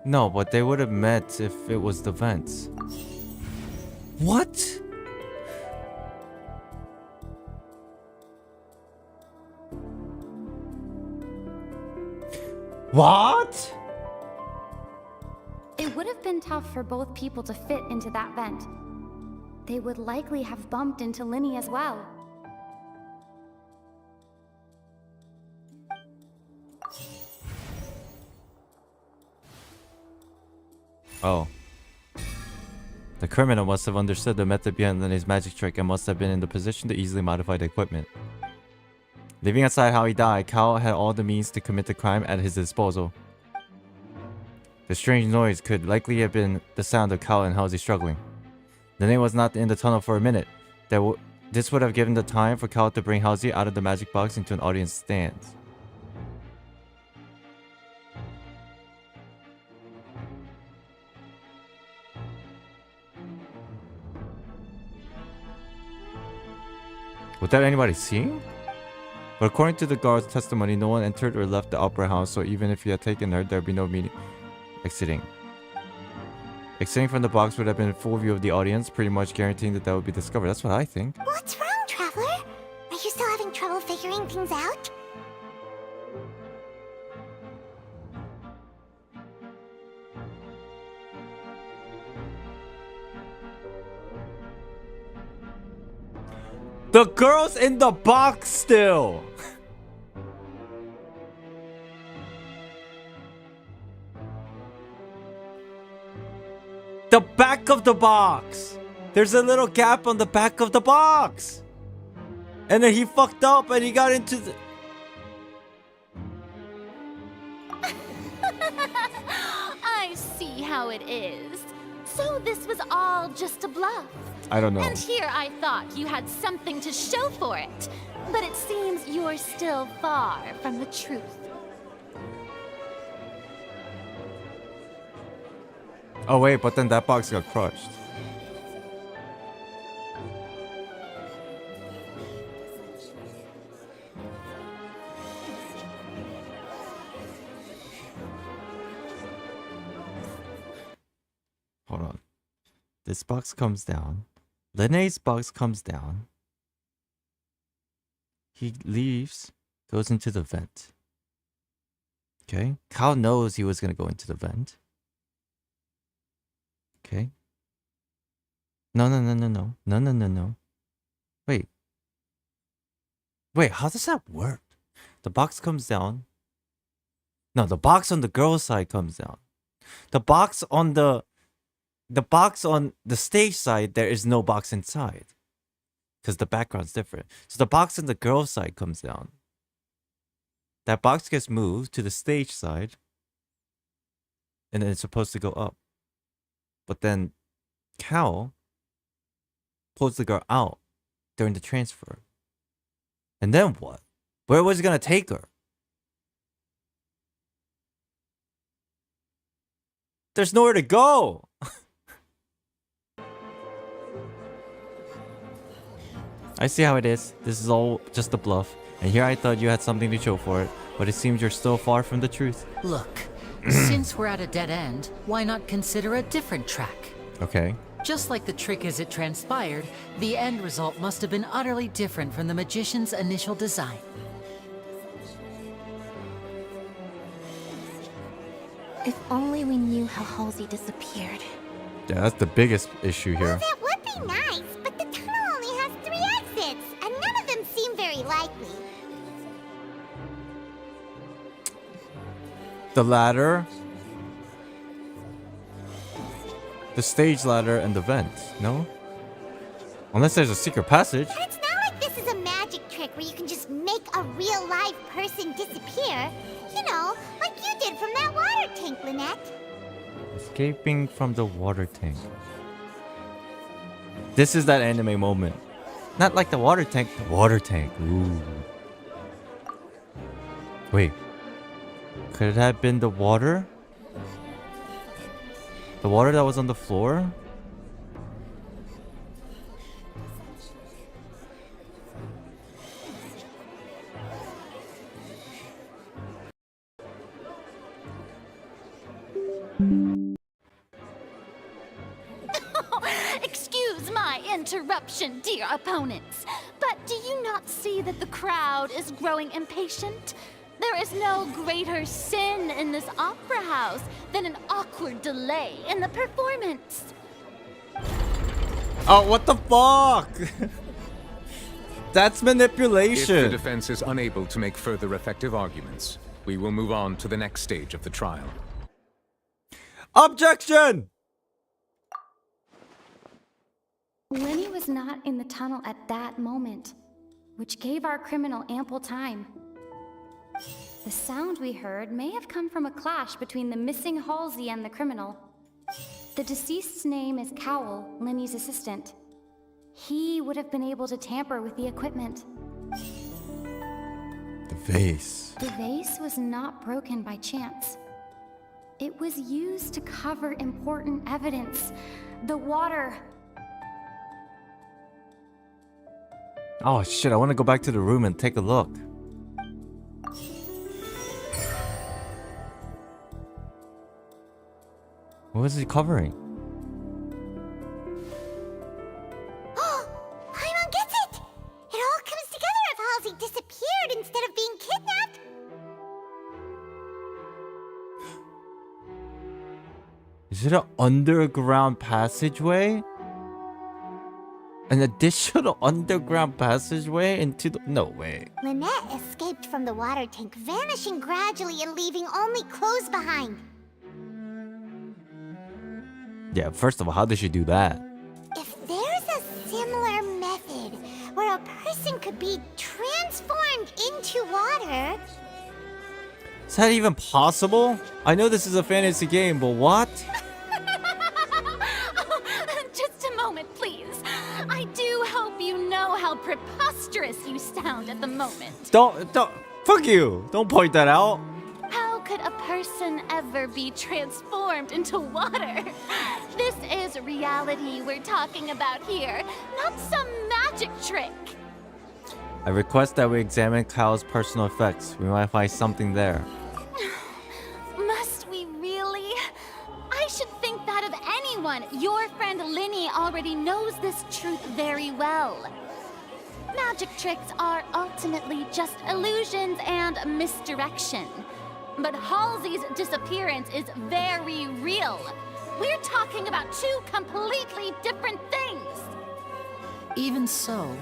No, but they would have met if it was the vents. What? What? It would have been tough for both people to fit into that vent. They would likely have bumped into Linny as well. Oh. The criminal must have understood the method behind Lenny's magic trick and must have been in the position to easily modify the equipment. Leaving aside how he died, Cal had all the means to commit the crime at his disposal. The strange noise could likely have been the sound of Cal and Halsey struggling. Lenny was not in the tunnel for a minute. This would have given the time for Cal to bring Halsey out of the magic box into an audience stand. Without anybody seeing? But according to the guard's testimony, no one entered or left the opera house, so even if he had taken her, there'd be no meaning exiting. Exiting from the box would have been in full view of the audience, pretty much guaranteeing that would be discovered. That's what I think. What's wrong, Traveler? Are you still having trouble figuring things out? The girl's in the box still! The back of the box! There's a little gap on the back of the box! And then he fucked up and he got into the... I see how it is. So this was all just a bluff. I don't know. And here I thought you had something to show for it. But it seems you're still far from the truth. Oh wait, but then that box got crushed. Hold on. This box comes down. Linnea's box comes down. He leaves, goes into the vent. Okay. Cal knows he was going to go into the vent. Okay. No. Wait. Wait, how does that work? The box comes down. No, the box on the girl's side comes down. The box on the stage side, there is no box inside. Because the background's different. So the box on the girl's side comes down. That box gets moved to the stage side. And then it's supposed to go up. But then Cal pulls the girl out during the transfer. And then what? Where was he gonna take her? There's nowhere to go. I see how it is. This is all just a bluff. And here I thought you had something to show for it. But it seems you're still far from the truth. Look, since we're at a dead end, why not consider a different track? Okay. Just like the trick as it transpired, the end result must have been utterly different from the magician's initial design. If only we knew how Halsey disappeared. Yeah, that's the biggest issue here. Well, that would be nice, but the tunnel only has 3 exits, and none of them seem very likely. The ladder, the stage ladder, and the vent. No? Unless there's a secret passage. But it's not like this is a magic trick where you can just make a real live person disappear. You know, like you did from that water tank, Lynette. Escaping from the water tank. This is that anime moment. Not like the water tank. The water tank. Ooh. Wait. Could it have been the water? The water that was on the floor? Excuse my interruption, dear opponents, but do you not see that the crowd is growing impatient? There is no greater sin in this opera house than an awkward delay in the performance. Oh, what the fuck? That's If manipulation. the defense is unable to make further effective arguments, we will move on to the next stage of the trial. Objection! Lenny was not in the tunnel at that moment, which gave our criminal ample time. The sound we heard may have come from a clash between the missing Halsey and the criminal. The deceased's name is Cowell, Lenny's assistant. He would have been able to tamper with the equipment. The vase. The vase was not broken by chance. It was used to cover important evidence. The water. Oh shit, I want to go back to the room and take a look. What was he covering? Paimon gets it! It all comes together if Halsey disappeared instead of being kidnapped. Is it an underground passageway? An additional underground passageway into the... No way. Lynette escaped from the water tank, vanishing gradually and leaving only clothes behind. Yeah, first of all, how did she do that? If there's a similar method where a person could be transformed into water... Is that even possible? I know this is a fantasy game, but what? how preposterous you sound at the moment. Don't. Fuck you. Don't point that out. How could a person ever be transformed into water? This is reality we're talking about here, not some magic trick. I request that we examine Kyle's personal effects. We might find something there. Must we really? I should think that of anyone. Your friend Linny already knows this truth very well. Magic tricks are ultimately just illusions and misdirection. But Halsey's disappearance is very real. We're talking about two completely different things. Even so,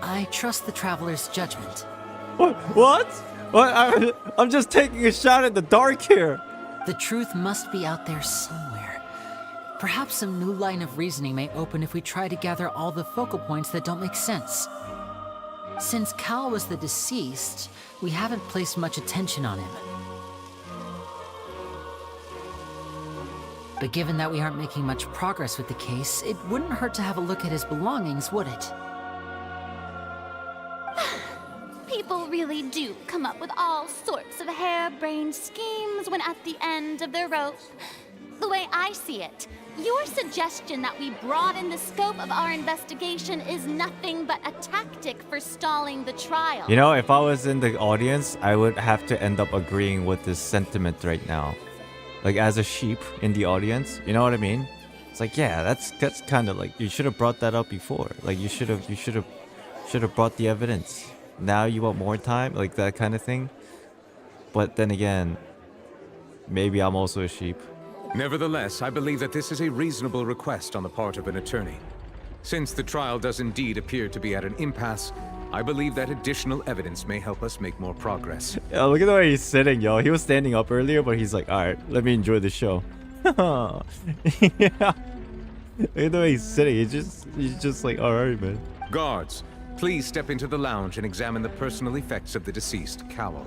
I trust the Traveler's judgment. What? I'm just taking a shot in the dark here. The truth must be out there somewhere. Perhaps some new line of reasoning may open if we try to gather all the focal points that don't make sense. Since Cal was the deceased, we haven't placed much attention on him. But given that we aren't making much progress with the case, it wouldn't hurt to have a look at his belongings, would it? People really do come up with all sorts of harebrained schemes when at the end of the rope. The way I see it, your suggestion that we broaden the scope of our investigation is nothing but a tactic for stalling the trial. You know, if I was in the audience, I would have to end up agreeing with this sentiment right now. Like, as a sheep in the audience, you know what I mean? It's like, yeah, that's kind of like, you should have brought that up before. Like, you should have brought the evidence. Now you want more time, like that kind of thing. But then again, maybe I'm also a sheep. Nevertheless, I believe that this is a reasonable request on the part of an attorney. Since the trial does indeed appear to be at an impasse, I believe that additional evidence may help us make more progress. Yeah, look at the way he's sitting, yo. He was standing up earlier, but he's like, alright, let me enjoy the show. Yeah. Look at the way he's sitting. He's just like, alright, man. Guards, please step into the lounge and examine the personal effects of the deceased Cowell.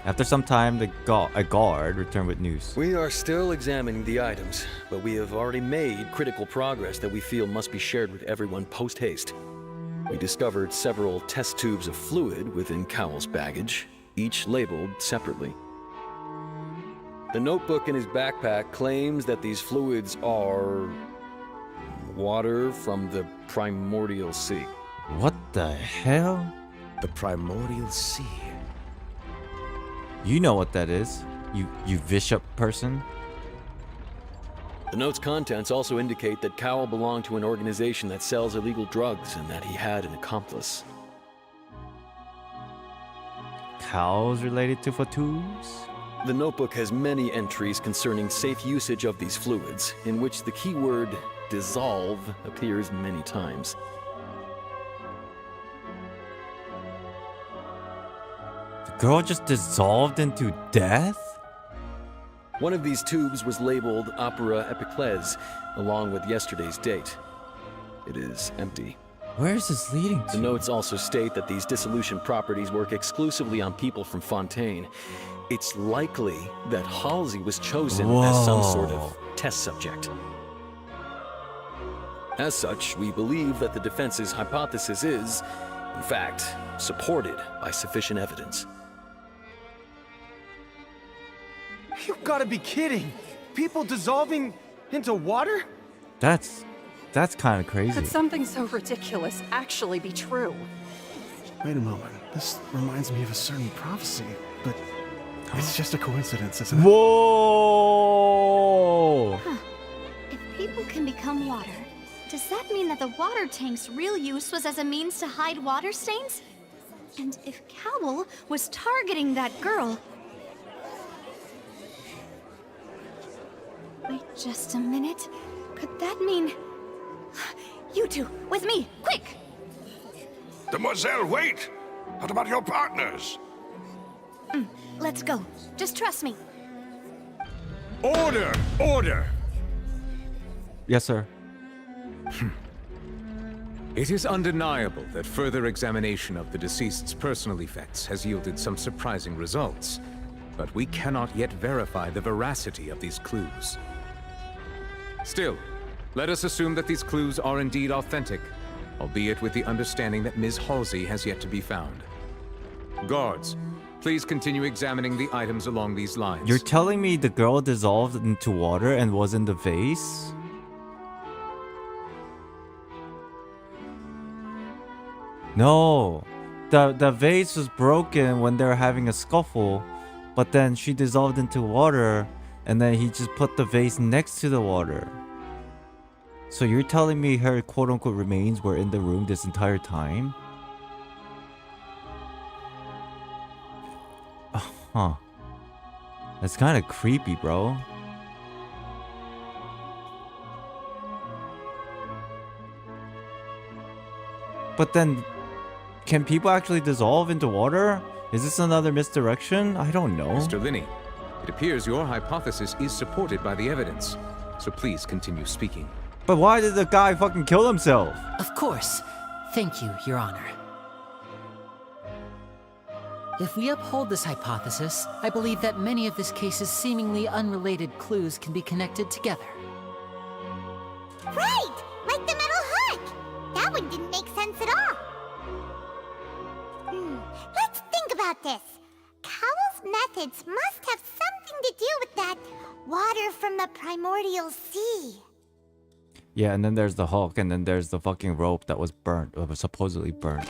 After some time, a guard returned with news. We are still examining the items, but we have already made critical progress that we feel must be shared with everyone post-haste. We discovered several test tubes of fluid within Cowell's baggage, each labeled separately. The notebook in his backpack claims that these fluids are water from the primordial sea. What the hell? The primordial sea. You know what that is, you bishop person. The note's contents also indicate that Cowell belonged to an organization that sells illegal drugs and that he had an accomplice. Cowell's related to Fatous? The notebook has many entries concerning safe usage of these fluids, in which the keyword dissolve appears many times. The girl just dissolved into death? One of these tubes was labeled Opera Epiclese, along with yesterday's date. It is empty. Where is this leading to? The notes also state that these dissolution properties work exclusively on people from Fontaine. It's likely that Halsey was chosen as some sort of test subject. As such, we believe that the defense's hypothesis is, in fact, supported by sufficient evidence. You gotta be kidding! People dissolving into water? That's kind of crazy. Could something so ridiculous actually be true? Wait a moment. This reminds me of a certain prophecy, but it's just a coincidence, isn't it? Whoa! Huh. If people can become water, does that mean that the water tank's real use was as a means to hide water stains? And if Cowell was targeting that girl... Wait just a minute. Could that mean... You two, with me, quick! Demoiselle, wait! What about your partners? Let's go. Just trust me. Order! Order! Yes, sir. It is undeniable that further examination of the deceased's personal effects has yielded some surprising results, but we cannot yet verify the veracity of these clues. Still, Let us assume that these clues are indeed authentic, albeit with the understanding that Ms. Halsey has yet to be found. Guards, please continue examining the items along these lines. You're telling me the girl dissolved into water and was in the vase? No. The vase was broken when they were having a scuffle, but then she dissolved into water and then he just put the vase next to the water. So you're telling me her quote-unquote remains were in the room this entire time? Huh. That's kind of creepy, bro. But then, can people actually dissolve into water? Is this another misdirection? I don't know. Mr. Linney, it appears your hypothesis is supported by the evidence, so please continue speaking. But why did the guy fucking kill himself? Of course. Thank you, Your Honor. If we uphold this hypothesis, I believe that many of this case's seemingly unrelated clues can be connected together. Right! Like the metal hook! That one didn't make sense at all. Let's think about this. Cowell's methods must have something to do with that water from the primordial sea. Yeah, and then there's the Hulk, and then there's the fucking rope that was burnt, or was supposedly burnt.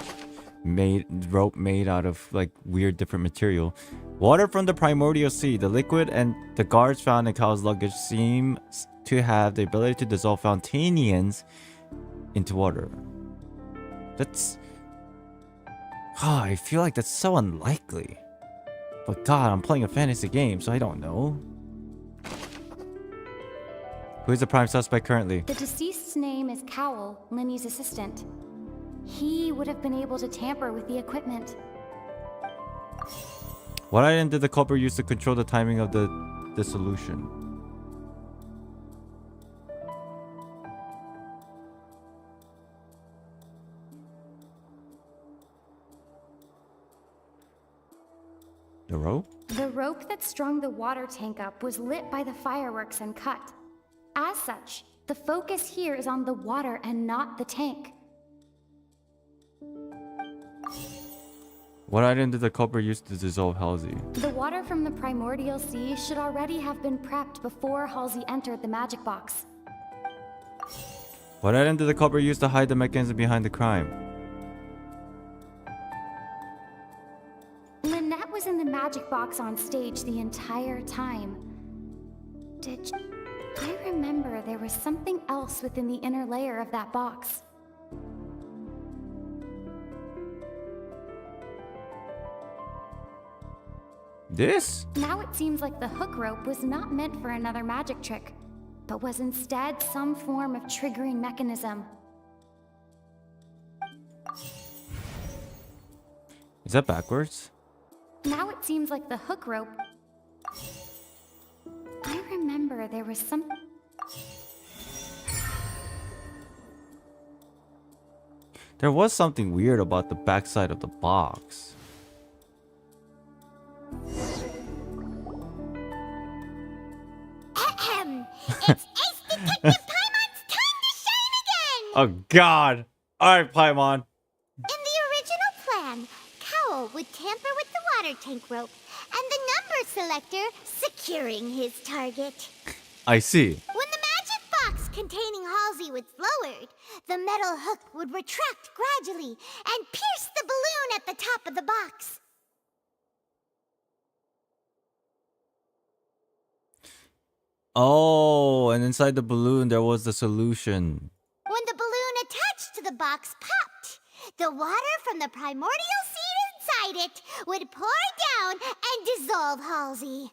Rope made out of like weird different material. Water from the primordial sea. The liquid and the guards found in Cowell's luggage seem to have the ability to dissolve Fountanians into water. That's... Oh, I feel like that's so unlikely. But God, I'm playing a fantasy game, so I don't know. Who is the prime suspect currently? The deceased's name is Cowell, Linny's assistant. He would have been able to tamper with the equipment. What item did the culprit use to control the timing of the dissolution? The rope? The rope that strung the water tank up was lit by the fireworks and cut. As such, the focus here is on the water and not the tank. What item did the culprit use to dissolve Halsey? The water from the primordial sea should already have been prepped before Halsey entered the magic box. What item did the culprit use to hide the mechanism behind the crime? Lynette was in the magic box on stage the entire time. I remember there was something else within the inner layer of that box. This? Now it seems like the hook rope was not meant for another magic trick, but was instead some form of triggering mechanism. Is that backwards? Now it seems like the hook rope... I remember there was some... There was something weird about the backside of the box. It's Ace Detective Paimon's time to shine again! Oh God! Alright, Paimon. In the original plan, Cowell would tamper with the water tank rope and the number selector securing his target. I see. When the magic box containing Halsey was lowered, the metal hook would retract gradually and pierce the balloon at the top of the box. Oh, and inside the balloon there was the solution. When the balloon attached to the box popped, the water from the primordial seed inside it would pour down and dissolve Halsey.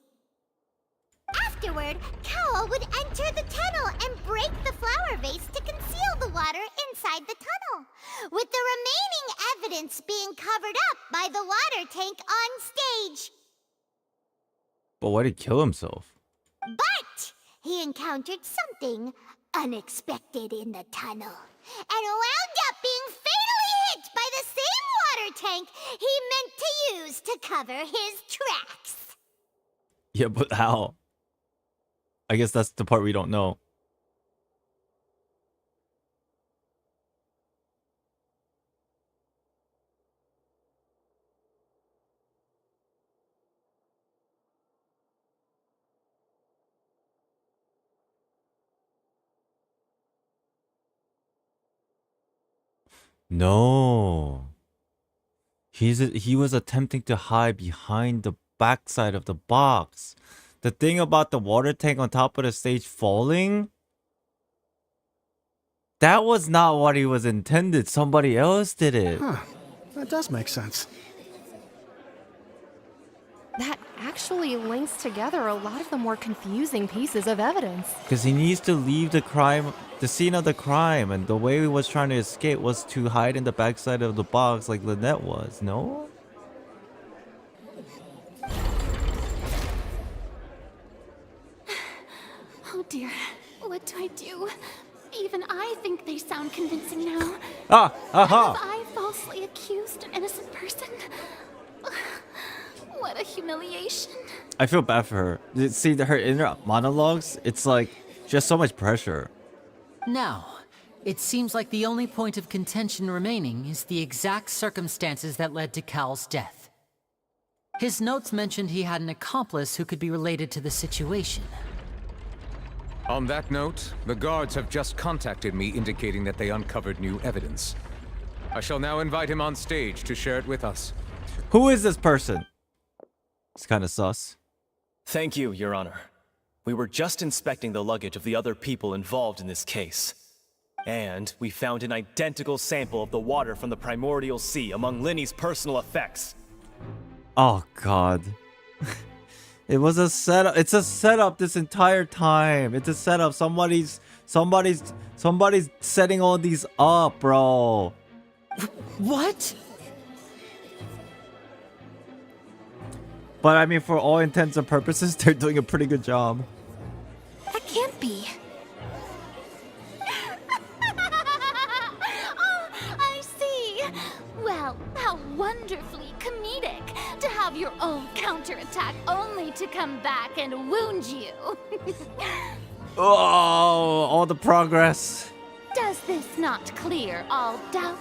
Afterward, Cowell would enter the tunnel and break the flower vase to conceal the water inside the tunnel, with the remaining evidence being covered up by the water tank on stage. But why did he kill himself? But he encountered something unexpected in the tunnel and wound up being fatally hit by the same water tank he meant to use to cover his tracks. Yeah, but how? I guess that's the part we don't know. No. He was attempting to hide behind the backside of the box. The thing about the water tank on top of the stage falling, that was not what he was intended. Somebody else did it. Huh. That does make sense. That actually links together a lot of the more confusing pieces of evidence. Because he needs to leave the scene of the crime, and the way he was trying to escape was to hide in the backside of the box like Lynette was, no? Oh dear, what do I do? Even I think they sound convincing now. Aha! Have I falsely accused an innocent person? What a humiliation. I feel bad for her. See, her inner monologues, it's like just so much pressure. Now, it seems like the only point of contention remaining is the exact circumstances that led to Cal's death. His notes mentioned he had an accomplice who could be related to the situation. On that note, the guards have just contacted me indicating that they uncovered new evidence. I shall now invite him on stage to share it with us. Who is this person? It's kind of sus. Thank you, Your Honor. We were just inspecting the luggage of the other people involved in this case. And we found an identical sample of the water from the primordial sea among Linny's personal effects. Oh, God. It was a setup. It's a setup this entire time. It's a setup. Somebody's setting all these up, bro. What? But I mean, for all intents and purposes, they're doing a pretty good job. That can't be. Oh, I see. Well, how wonderfully comedic to have your own counterattack only to come back and wound you. Oh, all the progress. Does this not clear all doubt?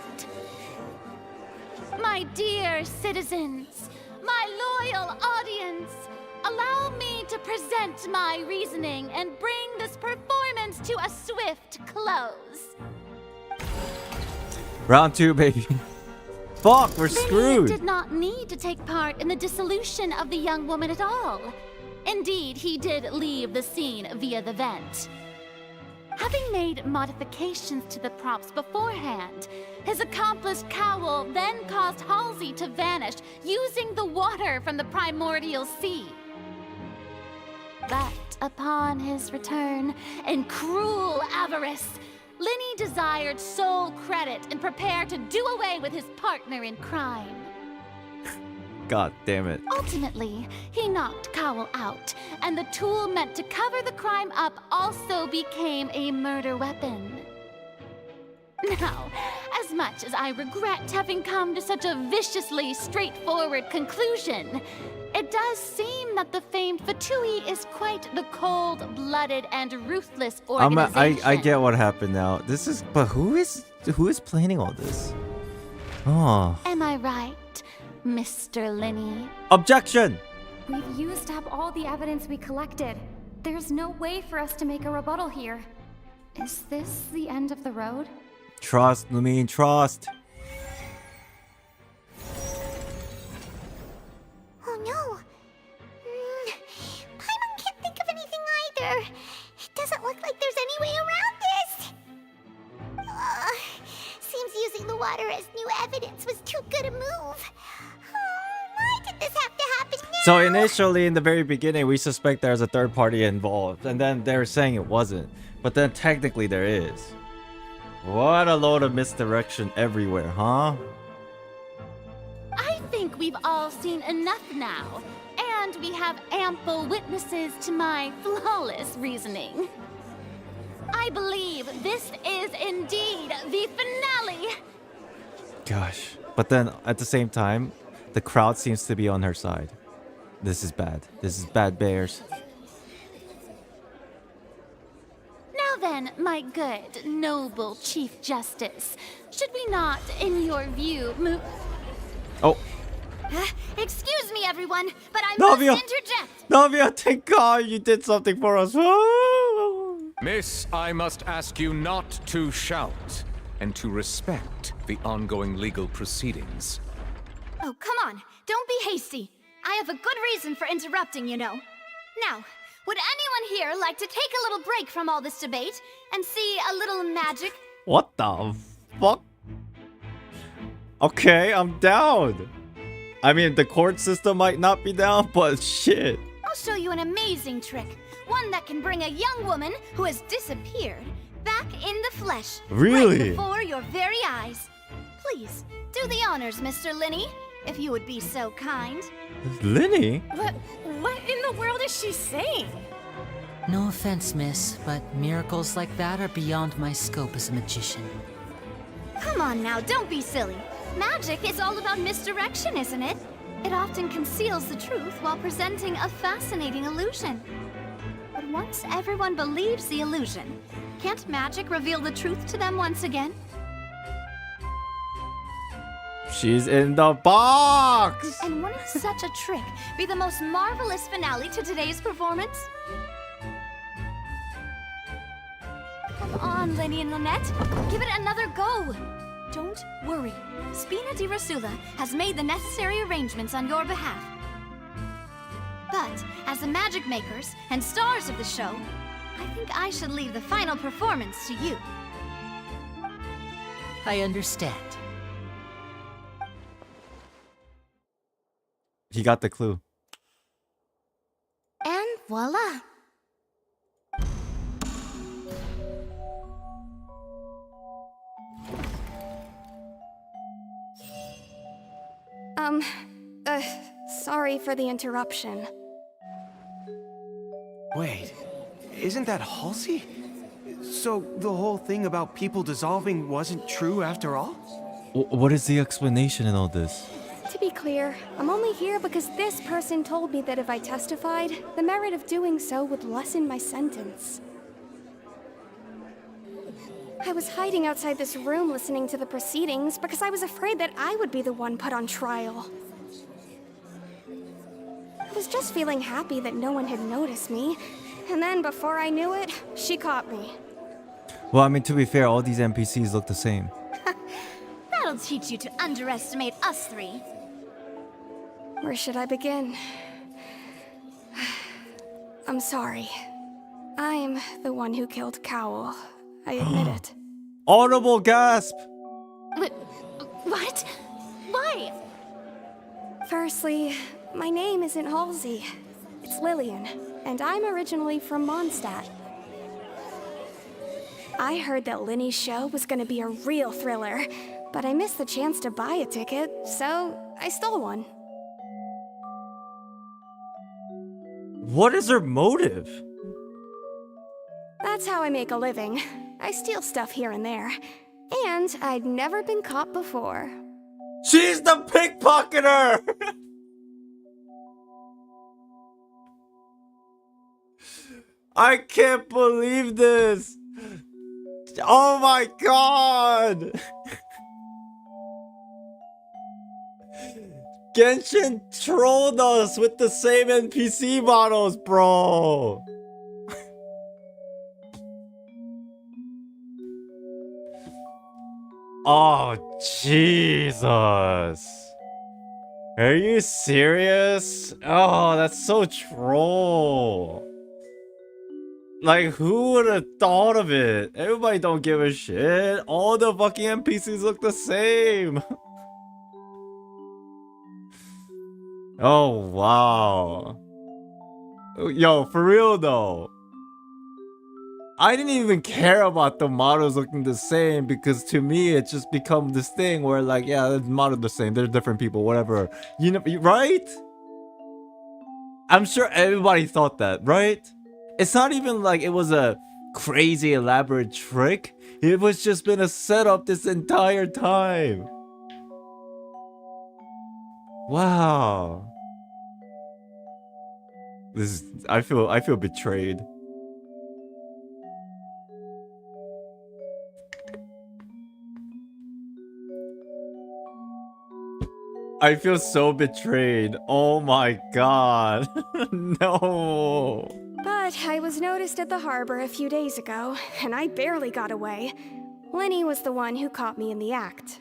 My dear citizens, my loyal audience, allow me to present my reasoning and bring this performance to a swift close. Round 2, baby. Fuck, we're screwed. Linny did not need to take part in the dissolution of the young woman at all. Indeed, he did leave the scene via the vent. Having made modifications to the props beforehand, his accomplice Cowell then caused Halsey to vanish using the water from the primordial sea. But upon his return, in cruel avarice, Linny desired sole credit and prepared to do away with his partner in crime. God damn it. Ultimately, he knocked Cowell out, and the tool meant to cover the crime up also became a murder weapon. Now, as much as I regret having come to such a viciously straightforward conclusion, it does seem that the famed Fatui is quite the cold-blooded and ruthless organization. I get what happened now. But who is planning all this? Oh. Am I right, Mr. Linny? Objection! We've used up all the evidence we collected. There's no way for us to make a rebuttal here. Is this the end of the road? Trust, Lumine, trust. Oh no. Paimon can't think of anything either. It doesn't look like there's any way around this. Seems using the water as new evidence was too good a move. Why did this have to happen now? So initially, in the very beginning, we suspect there's a third party involved, and then they're saying it wasn't. But then technically there is. What a load of misdirection everywhere, huh? I think we've all seen enough now, and we have ample witnesses to my flawless reasoning. I believe this is indeed the finale. Gosh. But then, at the same time, the crowd seems to be on her side. This is bad. This is bad bears. Now then, my good, noble Chief Justice, should we not, in your view, move... Oh. Excuse me, everyone, but I Navia! must interject. Navia, thank God you did something for us. Miss, I must ask you not to shout. and to respect the ongoing legal proceedings. Oh, come on. Don't be hasty. I have a good reason for interrupting, you know. Now, would anyone here like to take a little break from all this debate and see a little magic? What the fuck? Okay, I'm down. I mean, the court system might not be down, but shit. I'll show you an amazing trick. One that can bring a young woman who has disappeared back in the flesh. Really? Right before your very eyes. Please, do the honors, Mr. Linney, if you would be so kind. Linney? What in the world is she saying? No offense, miss, but miracles like that are beyond my scope as a magician. Come on now, don't be silly. Magic is all about misdirection, isn't it? It often conceals the truth while presenting a fascinating illusion. But once everyone believes the illusion, can't magic reveal the truth to them once again? She's in the box! And wouldn't such a trick be the most marvelous finale to today's performance? Come on, Lenny and Lynette. Give it another go. Don't worry. Spina di Rasula has made the necessary arrangements on your behalf. But, as the magic makers and stars of the show, I think I should leave the final performance to you. I understand. He got the clue. And voila! Sorry for the interruption. Wait, isn't that Halsey? So the whole thing about people dissolving wasn't true after all? What is the explanation in all this? To be clear, I'm only here because this person told me that if I testified, the merit of doing so would lessen my sentence. I was hiding outside this room listening to the proceedings because I was afraid that I would be the one put on trial. I was just feeling happy that no one had noticed me, and then before I knew it, she caught me. Well, I mean, to be fair, all these NPCs look the same. That'll teach you to underestimate us three. Where should I begin? I'm sorry. I'm the one who killed Cowell. I admit it. Audible gasp! What? Why? Firstly, my name isn't Halsey. It's Lillian, and I'm originally from Mondstadt. I heard that Linny's show was gonna be a real thriller, but I missed the chance to buy a ticket, so I stole one. What is her motive? That's how I make a living. I steal stuff here and there. And I'd never been caught before. She's the pickpocketer! I can't believe this! Oh my god! Genshin trolled us with the same NPC models, bro! Oh, Jesus. Are you serious? Oh, that's so troll. Like, who would have thought of it? Everybody don't give a shit. All the fucking NPCs look the same. Oh, wow. Yo, for real though. I didn't even care about the models looking the same because to me it just become this thing where like, yeah, the model the same, they're different people, whatever. You know, right? I'm sure everybody thought that, right? It's not even like it was a crazy elaborate trick. It was just been a setup this entire time. Wow. This is, I feel betrayed. I feel so betrayed. Oh my god. No. But I was noticed at the harbor a few days ago, and I barely got away. Lenny was the one who caught me in the act.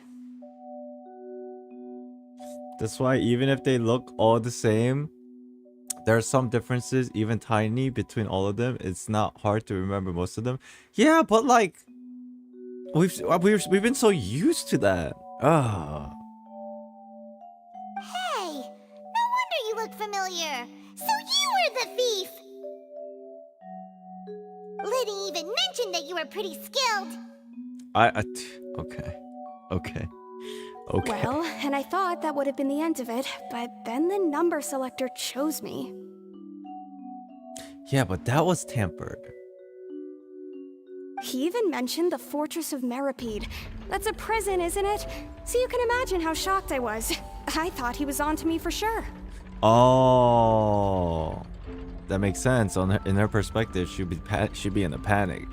That's why even if they look all the same, there are some differences, even tiny, between all of them. It's not hard to remember most of them. Yeah, but like we've been so used to that. Ah. Hey, no wonder you look familiar. So you were the thief. Liddy even mentioned that you were pretty skilled. Okay. Okay. Okay. Well, and I thought that would have been the end of it, but then the number selector chose me. Yeah, but that was tampered. He even mentioned the Fortress of Meripede. That's a prison, isn't it? So you can imagine how shocked I was. I thought he was onto me for sure. Oh, that makes sense. In her perspective, she'd be in a panic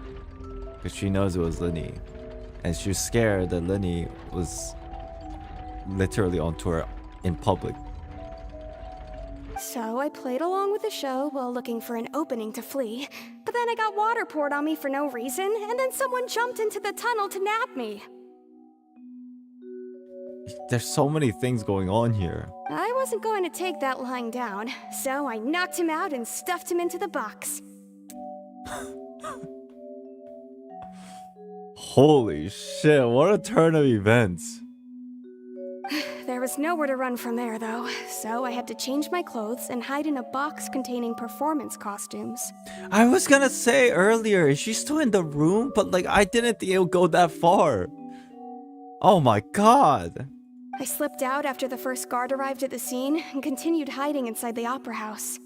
because she knows it was Lenny, and she was scared that Lenny was literally on tour in public. So I played along with the show while looking for an opening to flee, but then I got water poured on me for no reason, and then someone jumped into the tunnel to nab me. There's so many things going on here. I wasn't going to take that lying down, so I knocked him out and stuffed him into the box. Holy shit, what a turn of events. There was nowhere to run from there, though, so I had to change my clothes and hide in a box containing performance costumes. I was gonna say earlier, is she still in the room? But like, I didn't think it would go that far. Oh my god. I slipped out after the first guard arrived at the scene and continued hiding inside the opera house.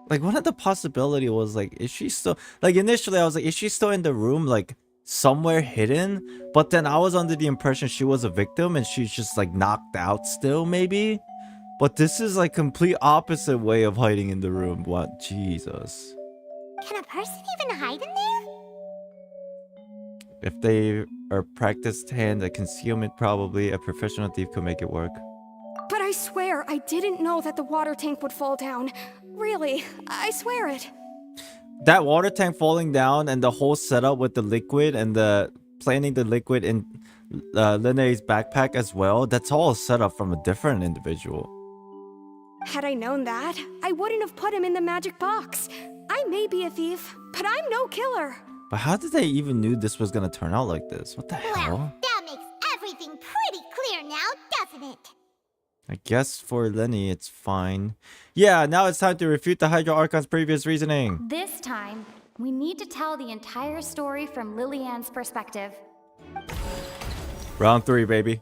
Like, one of the possibility was like, is she still, like, initially I was like, is she still in the room, like somewhere hidden? But then I was under the impression she was a victim and she's just like knocked out still, maybe. But this is like complete opposite way of hiding in the room. What? Jesus. Can a person even hide in there? If they are practiced hand at concealment, probably a professional thief could make it work. But I swear I didn't know that the water tank would fall down. Really, I swear it. That water tank falling down and the whole setup with the liquid and the planting the liquid in Linnea's backpack as well, that's all set up from a different individual. Had I known that, I wouldn't have put him in the magic box. I may be a thief, but I'm no killer. But how did they even knew this was gonna turn out like this? What the hell? That makes everything pretty clear now, doesn't it? I guess for Lenny, it's fine. Yeah, now it's time to refute the Hydro Archon's previous reasoning. This time, we need to tell the entire story from Lillian's perspective. Round 3, baby.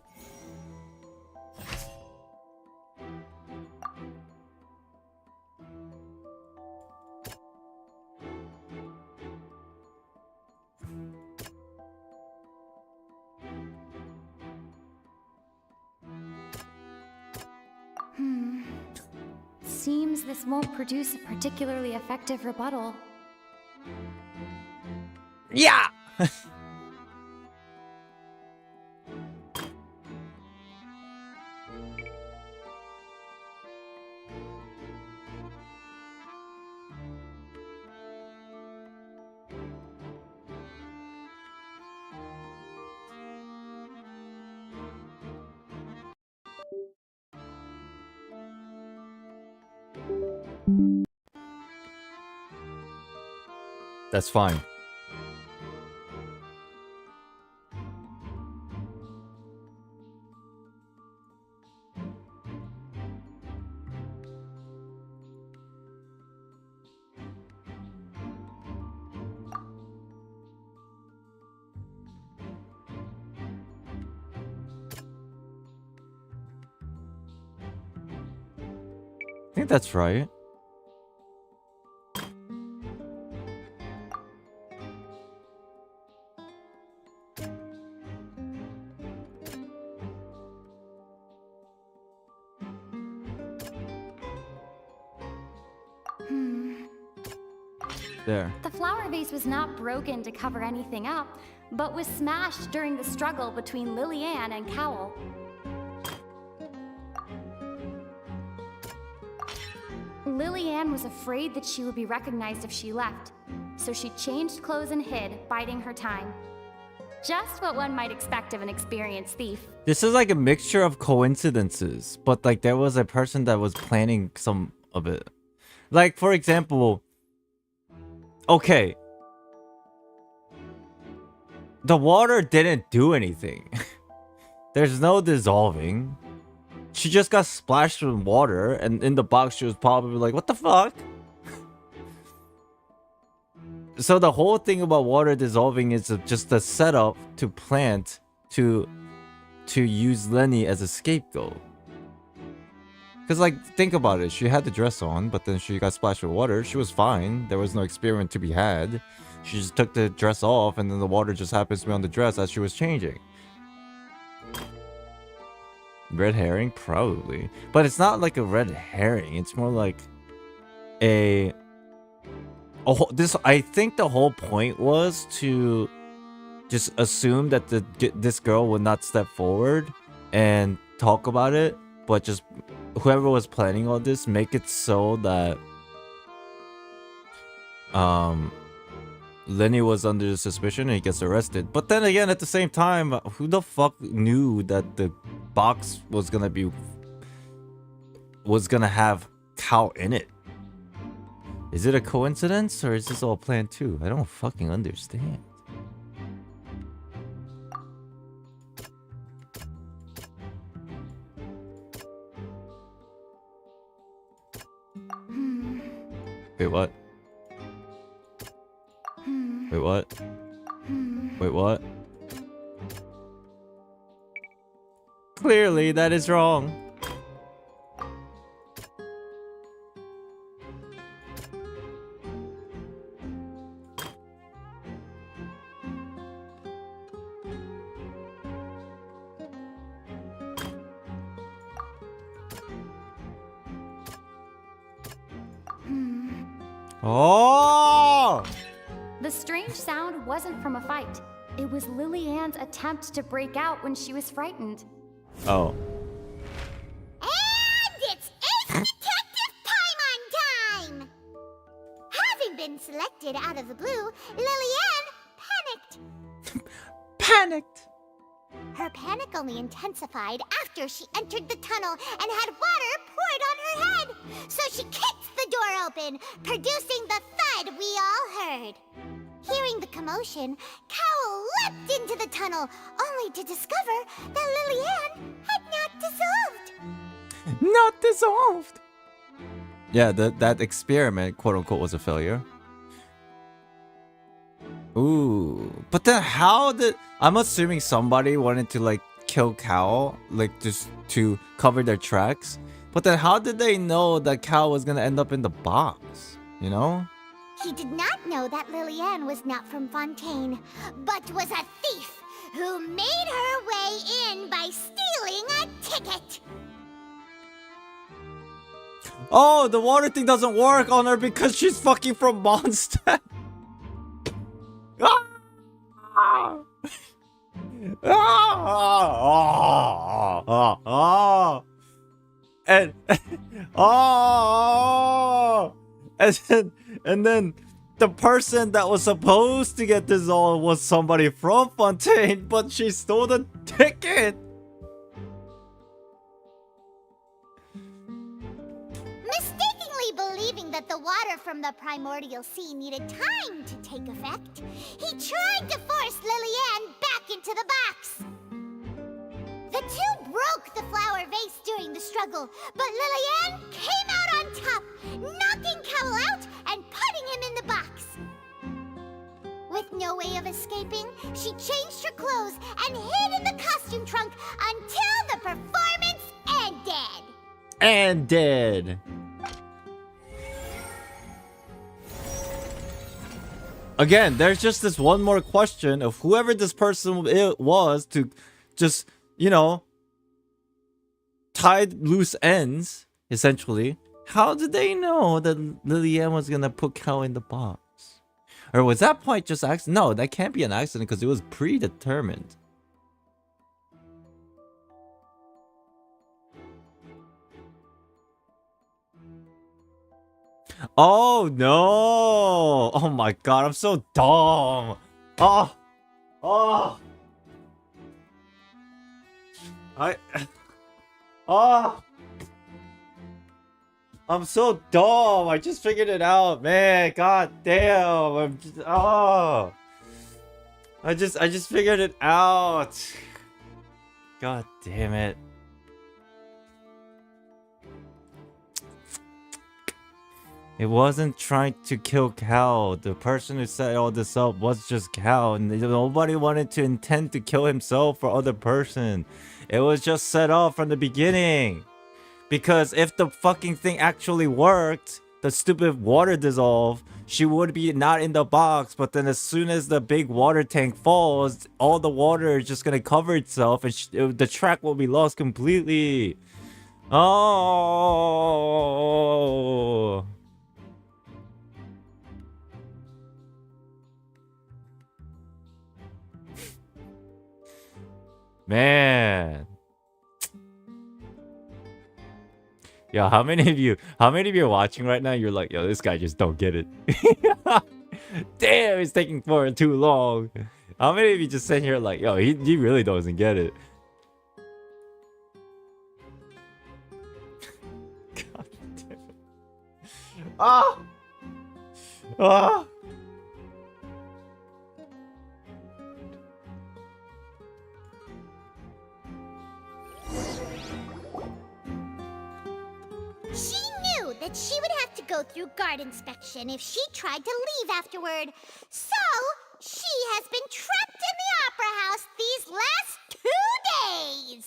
Seems this won't produce a particularly effective rebuttal. Yeah! That's fine. I think that's right. There. The flower vase was not broken to cover anything up, but was smashed during the struggle between Lillian and Cowell. Lillian was afraid that she would be recognized if she left, so she changed clothes and hid, biding her time. Just what one might expect of an experienced thief. This is like a mixture of coincidences, but like there was a person that was planning some of it. Like, for example, okay, the water didn't do anything. There's no dissolving. She just got splashed with water, and in the box she was probably like, what the fuck? So the whole thing about water dissolving is just a setup to plant to use Lenny as a scapegoat. Because, like, think about it. She had the dress on, but then she got splashed with water. She was fine. There was no experiment to be had. She just took the dress off, and then the water just happens to be on the dress as she was changing. Red herring? Probably. But it's not like a red herring. It's more like a... I think the whole point was to just assume that this girl would not step forward and talk about it, but just whoever was planning all this, make it so that Lenny was under suspicion and he gets arrested. But then again, at the same time, who the fuck knew that the box was gonna have cow in it? Is it a coincidence or is this all planned too? I don't fucking understand. Wait, what? Wait, what? Wait, what? Clearly, that is wrong. Oh! The strange sound wasn't from a fight. It was Lily Ann's attempt to break out when she was frightened. Oh. And it's Ace Detective Paimon time! Having been selected out of the blue, Lillian panicked. Panicked! Her panic only intensified after she entered the tunnel and had water poured on her head. So she kicked the door open, producing the thud we all heard. Hearing the commotion, Cowl leapt into the tunnel, only to discover that Lillian had not dissolved. Not dissolved! Yeah, that experiment, quote unquote, was a failure. Ooh. But then how did... I'm assuming somebody wanted to, like, kill Cowl, like, just to cover their tracks. But then how did they know that Cowl was gonna end up in the box? You know? He did not know that Lillian was not from Fontaine, but was a thief who made her way in by stealing a ticket. Oh, the water thing doesn't work on her because she's fucking from Mondstadt. And then the person that was supposed to get dissolved was somebody from Fontaine, but she stole the ticket. Mistakenly believing that the water from the primordial sea needed time to take effect, he tried to force Lillian back into the box. The two broke the flower vase during the struggle, but Lillian came out on top, knocking Cowl out and putting him in the box. With no way of escaping, she changed her clothes and hid in the costume trunk until the performance ended. And dead. Again, there's just this one more question of whoever this person was to just, you know, tied loose ends, essentially. How did they know that Lillian was gonna put Cow in the box? Or was that point just accident? No, that can't be an accident because it was predetermined. Oh no! Oh my god, I'm so dumb. Oh, I'm so dumb. I just figured it out, man. God damn. I just figured it out. God damn it. It wasn't trying to kill Cal. The person who set all this up was just Cal. And nobody wanted to intend to kill himself or other person. It was just set up from the beginning. Because if the fucking thing actually worked, the stupid water dissolve, she would be not in the box. But then as soon as the big water tank falls, all the water is just gonna cover itself and the track will be lost completely. Oh. Man. Yo, how many of you are watching right now? You're like, yo, this guy just don't get it. Damn, it's taking for too long. How many of you just sitting here like, yo, he really doesn't get it. God damn it. Ah! Ah! She knew that she would have to go through guard inspection if she tried to leave afterward. So, she has been trapped in the Opera House these last 2 days.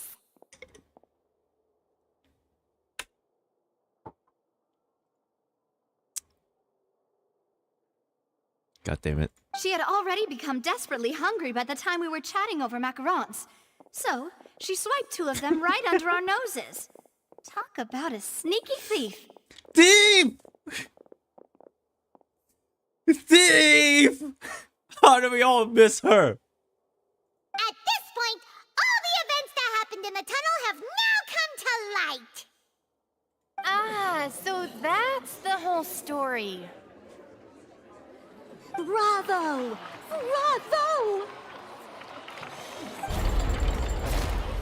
God damn it. She had already become desperately hungry by the time we were chatting over macarons. So, she swiped 2 of them right under our noses. Talk about a sneaky thief. Thief! Thief! How do we all miss her? At this point, all the events that happened in the tunnel have now come to light. Ah, so that's the whole story. Bravo! Bravo!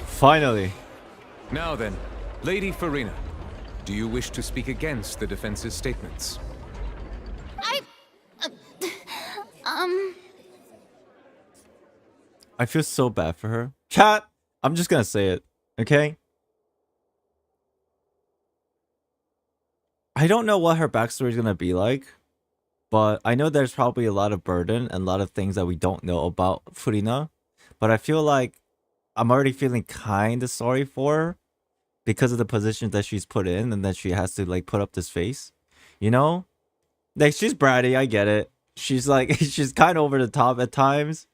Finally. Now then, Lady Farina, do you wish to speak against the defense's statements? I feel so bad for her. Chat, I'm just gonna say it, okay? I don't know what her backstory is gonna be like, but I know there's probably a lot of burden and a lot of things that we don't know about Furina. But I feel like I'm already feeling kind of sorry for her because of the position that she's put in and that she has to like put up this face, you know? Like, she's bratty, I get it. She's like, she's kind of over the top at times.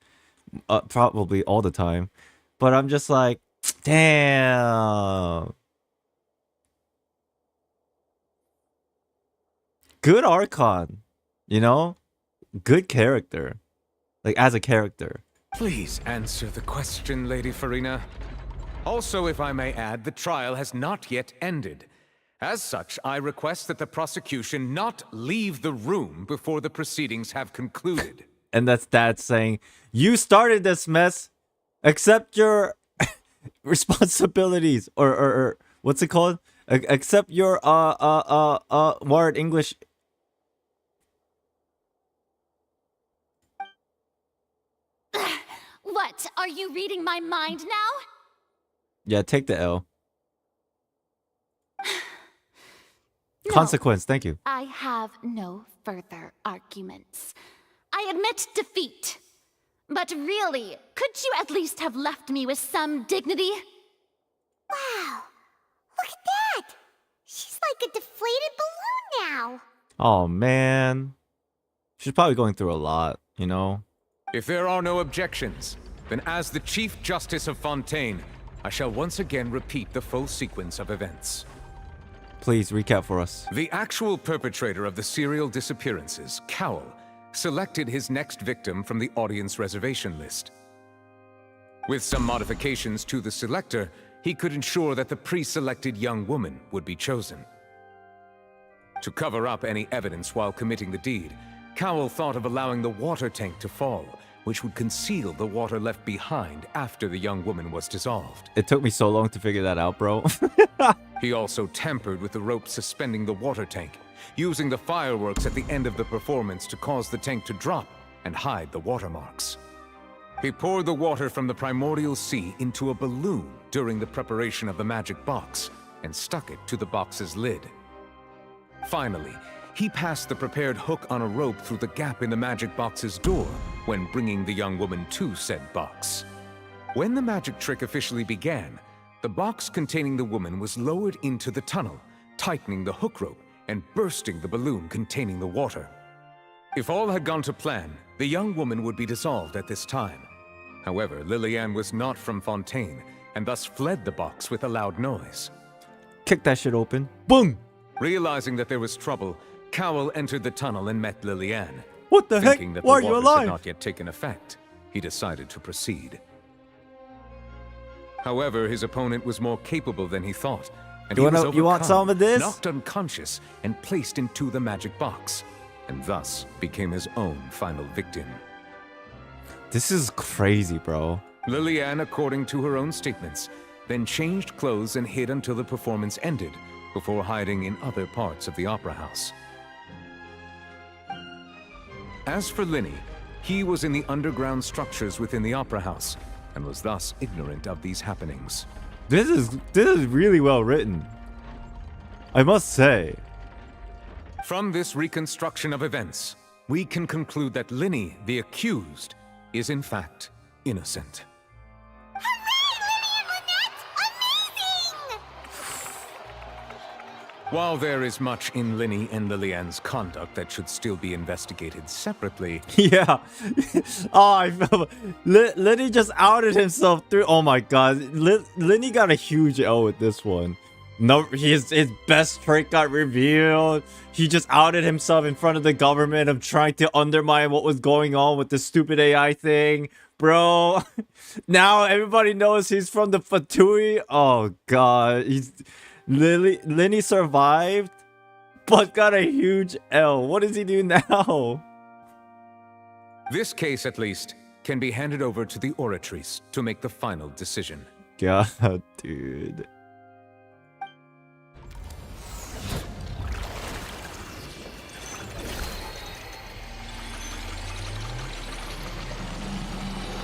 Probably all the time. But I'm just like, damn. Good Archon, you know? Good character. Like, as a character. Please answer the question, Lady Farina. Also, if I may add, the trial has not yet ended. As such, I request that the prosecution not leave the room before the proceedings have concluded. And that's Dad saying, you started this mess. Accept your responsibilities. Or what's it called? Accept your, word English. What? Are you reading my mind now? Yeah, take the L. No, Consequence, thank you. I have no further arguments. I admit defeat. But really, could you at least have left me with some dignity? Wow, look at that. She's like a deflated balloon now. Oh, man. She's probably going through a lot, you know? If there are no objections, then as the Chief Justice of Fontaine, I shall once again repeat the full sequence of events. Please recap for us. The actual perpetrator of the serial disappearances, Cowell, selected his next victim from the audience reservation list. With some modifications to the selector, he could ensure that the pre-selected young woman would be chosen. To cover up any evidence while committing the deed, Cowell thought of allowing the water tank to fall, which would conceal the water left behind after the young woman was dissolved. It took me so long to figure that out, bro. He also tampered with the rope suspending the water tank, using the fireworks at the end of the performance to cause the tank to drop and hide the watermarks. He poured the water from the primordial sea into a balloon during the preparation of the magic box and stuck it to the box's lid. Finally, he passed the prepared hook on a rope through the gap in the magic box's door when bringing the young woman to said box. When the magic trick officially began, the box containing the woman was lowered into the tunnel, tightening the hook rope and bursting the balloon containing the water. If all had gone to plan, the young woman would be dissolved at this time. However, Lillian was not from Fontaine and thus fled the box with a loud noise. Kick that shit open. Boom! Realizing that there was trouble, Cowell entered the tunnel and met Lillian. What the heck? Thinking that Why are the you waters alive? had not yet taken effect, he decided to proceed. However, his opponent was more capable than he thought, and You he was want overcome, some of this? knocked unconscious, and placed into the magic box, and thus became his own final victim. This is crazy, bro. Lillian, according to her own statements, then changed clothes and hid until the performance ended, before hiding in other parts of the opera house. As for Linny, he was in the underground structures within the opera house, and was thus ignorant of these happenings. This is really well written, I must say. From this reconstruction of events, we can conclude that Linny, the accused, is in fact innocent. While there is much in Linny and Lillian's conduct that should still be investigated separately, Yeah. Oh, I felt Lenny just outed himself through. Oh my god. Lenny got a huge L with this one. No, his best trick got revealed. He just outed himself in front of the government of trying to undermine what was going on with the stupid AI thing. Bro, now everybody knows he's from the Fatui. Oh god. Lenny survived, but got a huge L. What does he do now? this case at least can be handed over to the Oratrice to make the final decision. God, dude.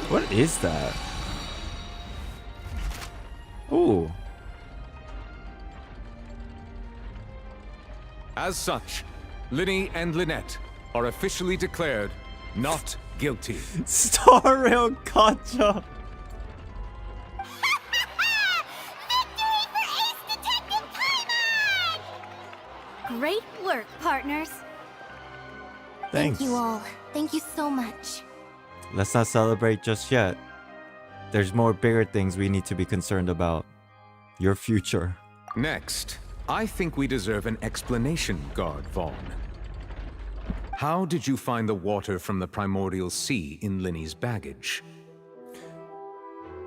What is that? Ooh. As such, Linny and Lynette are officially declared not guilty. Star Rail Gotcha. Great work, partners. Thanks. Thank you all. Thank you so much. Let's not celebrate just yet. There's more bigger things we need to be concerned about. Your future. Next, I think we deserve an explanation, Guard Vaughn. How did you find the water from the primordial sea in Linny's baggage?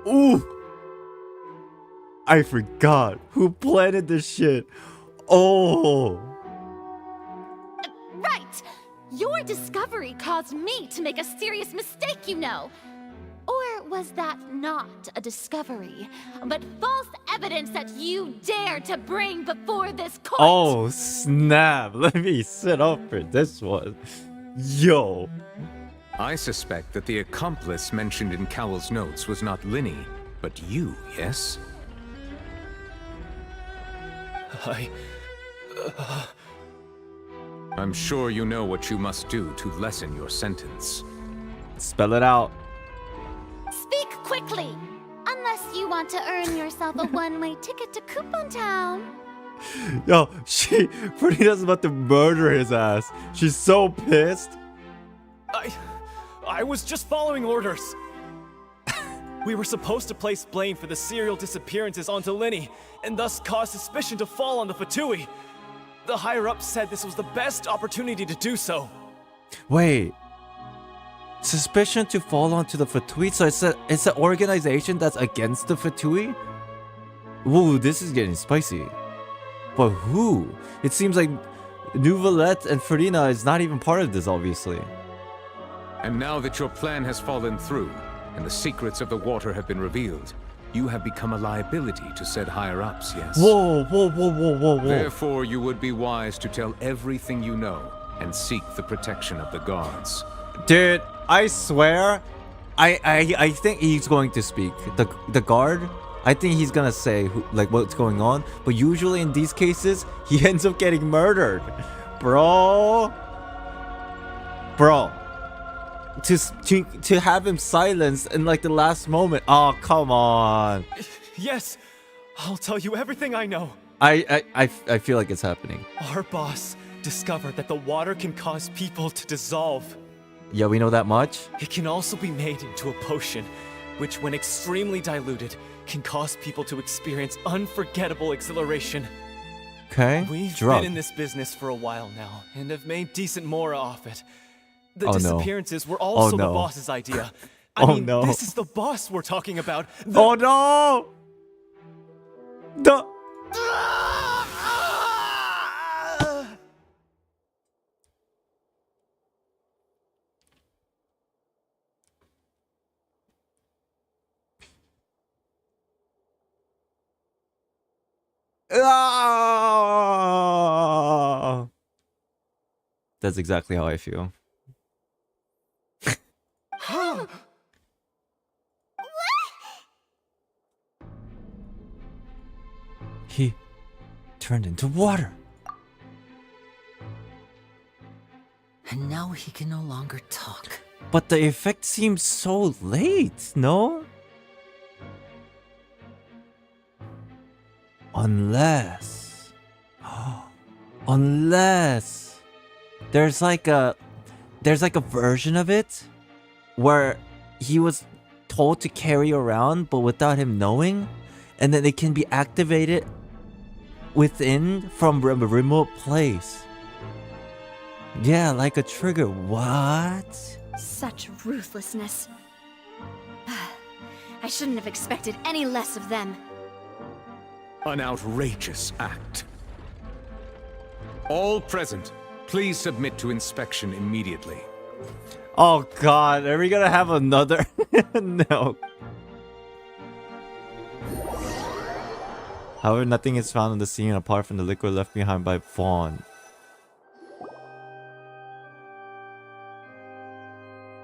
Ooh! I forgot. Who planted this shit? Oh! Right! Your discovery caused me to make a serious mistake, you know. Or was that not a discovery, but false evidence that you dared to bring before this court? Oh, snap. Let me sit up for this one. Yo. I suspect that the accomplice mentioned in Cowell's notes was not Linny, but you, yes? I'm sure you know what you must do to lessen your sentence. Spell it out. Speak quickly! Unless you want to earn yourself a one-way ticket to Coupon Town. Yo, Ferdinand's about to murder his ass. She's so pissed. I was just following orders. We were supposed to place blame for the serial disappearances onto Linny, and thus cause suspicion to fall on the Fatui. The higher-ups said this was the best opportunity to do so. Wait. Suspicion to fall onto the Fatui? So it's an organization that's against the Fatui? Whoa, this is getting spicy. But who? It seems like Nouvelette and Farina is not even part of this, obviously. And now that your plan has fallen through, and the secrets of the water have been revealed, you have become a liability to said higher-ups, yes? Whoa, whoa, whoa, whoa, whoa, whoa. Therefore, you would be wise to tell everything you know and seek the protection of the guards. Dude, I swear, I think he's going to speak. The guard, I think he's gonna say what's going on. But usually in these cases, he ends up getting murdered, bro. To have him silenced in like the last moment. Oh, come on. Yes, I'll tell you everything I know. I feel like it's happening. Our boss discovered that the water can cause people to dissolve. Yeah, we know that much. It can also be made into a potion, which when extremely diluted, can cause people to experience unforgettable exhilaration. Okay, We've drug. been in this business for a while now, and have made decent mora off it. The Oh, no. disappearances were also no. the boss's idea. Oh, I mean, no. this is the boss we're talking about. Oh no! The Ah! That's exactly how I feel. He turned into water. And now he can no longer talk. But the effect seems so late, no? Unless there's like a version of it where he was told to carry around but without him knowing, and then it can be activated within from a remote place. Yeah, like a trigger. What? Such ruthlessness. I shouldn't have expected any less of them. An outrageous act. All present, please submit to inspection immediately. Oh god, are we gonna have another? No. However, nothing is found on the scene apart from the liquid left behind by Vaughn.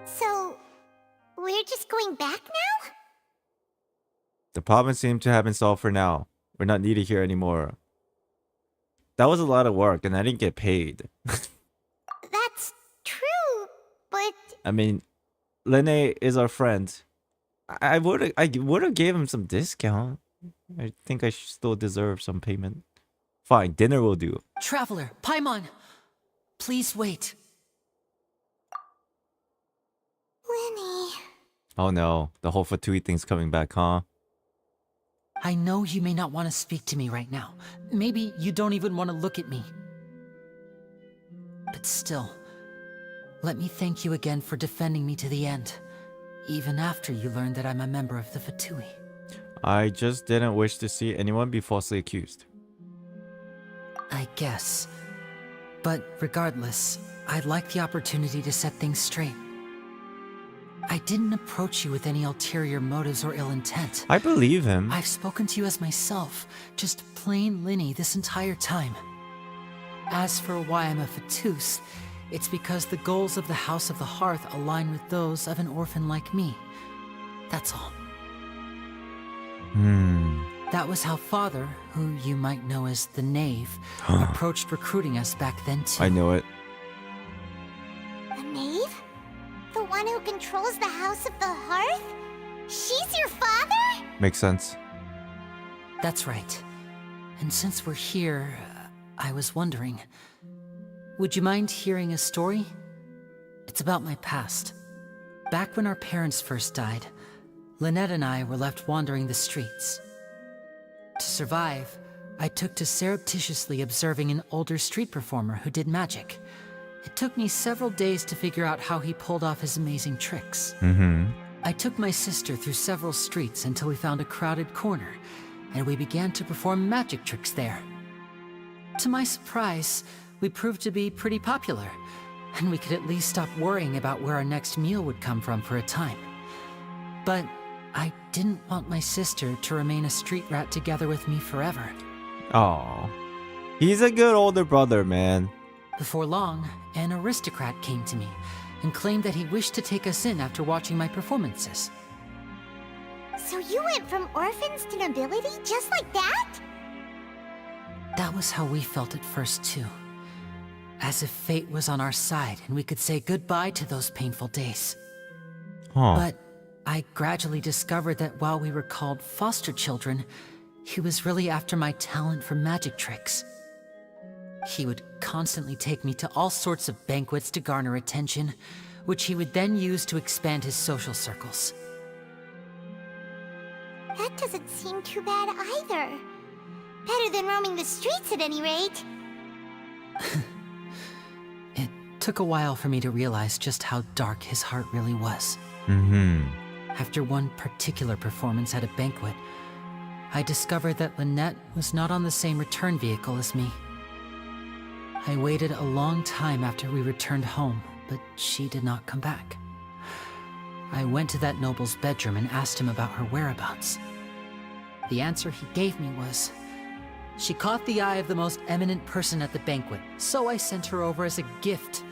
So, we're just going back now? The problem seems to have been solved for now. We're not needed here anymore. That was a lot of work, and I didn't get paid. That's true, but I mean, Lene is our friend. I would have gave him some discount. I think I still deserve some payment. Fine, dinner will do. Traveler, Paimon, please wait. Lenny. Oh no, the whole Fatui thing's coming back, huh? I know you may not want to speak to me right now. Maybe you don't even want to look at me. But still, let me thank you again for defending me to the end, even after you learned that I'm a member of the Fatui. I just didn't wish to see anyone be falsely accused. I guess. But regardless, I'd like the opportunity to set things straight. I didn't approach you with any ulterior motives or ill intent. I believe him. I've spoken to you as myself, just plain Linny this entire time. As for why I'm a Fatus, it's because the goals of the House of the Hearth align with those of an orphan like me. That's all. That was how Father, who you might know as the Knave, approached recruiting us back then too. I know it. The knave? The one who controls the House of the Hearth? She's your father? Makes sense. That's right. And since we're here, I was wondering, would you mind hearing a story? It's about my past. Back when our parents first died, Lynette and I were left wandering the streets. To survive, I took to surreptitiously observing an older street performer who did magic. It took me several days to figure out how he pulled off his amazing tricks. I took my sister through several streets until we found a crowded corner, and we began to perform magic tricks there. To my surprise, we proved to be pretty popular, and we could at least stop worrying about where our next meal would come from for a time. But I didn't want my sister to remain a street rat together with me forever. Oh, he's a good older brother, man. Before long, an aristocrat came to me and claimed that he wished to take us in after watching my performances. So you went from orphans to nobility just like that? That was how we felt at first, too. As if fate was on our side and we could say goodbye to those painful days. Huh. But I gradually discovered that while we were called foster children, he was really after my talent for magic tricks. He would constantly take me to all sorts of banquets to garner attention, which he would then use to expand his social circles. That doesn't seem too bad either. Better than roaming the streets at any rate. It took a while for me to realize just how dark his heart really was. After one particular performance at a banquet, I discovered that Lynette was not on the same return vehicle as me. I waited a long time after we returned home, but she did not come back. I went to that noble's bedroom and asked him about her whereabouts. The answer he gave me was, she caught the eye of the most eminent person at the banquet, so I sent her over as a gift.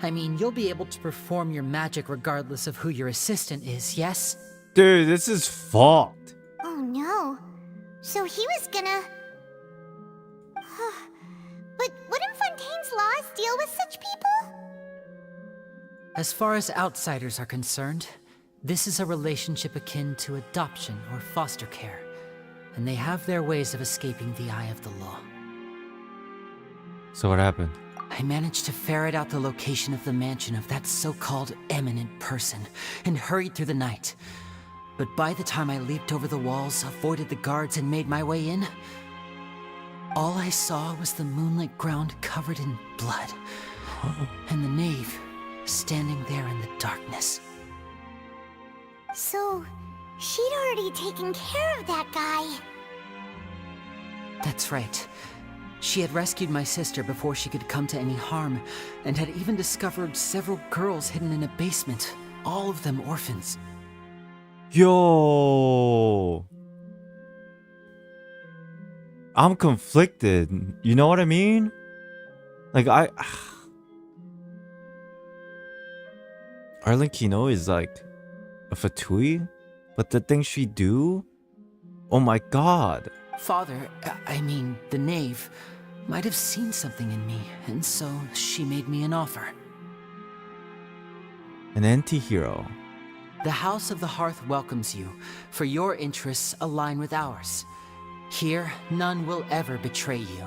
I mean, you'll be able to perform your magic regardless of who your assistant is, yes? Dude, this is fucked. Oh no. So he was gonna... But wouldn't Fontaine's laws deal with such people? As far as outsiders are concerned, this is a relationship akin to adoption or foster care, and they have their ways of escaping the eye of the law. So what happened? I managed to ferret out the location of the mansion of that so-called eminent person and hurried through the night. But by the time I leaped over the walls, avoided the guards, and made my way in, all I saw was the moonlit ground covered in blood, and the knave standing there in the darkness. So, she'd already taken care of that guy. That's right. She had rescued my sister before she could come to any harm, and had even discovered several girls hidden in a basement, all of them orphans. Yo, I'm conflicted. You know what I mean? Like, Arlecchino is like a fatui, but the things she do, oh my god. Father, I mean, the knave, might have seen something in me, and so she made me an offer. An anti-hero. The House of the Hearth welcomes you, for your interests align with ours. Here, none will ever betray you.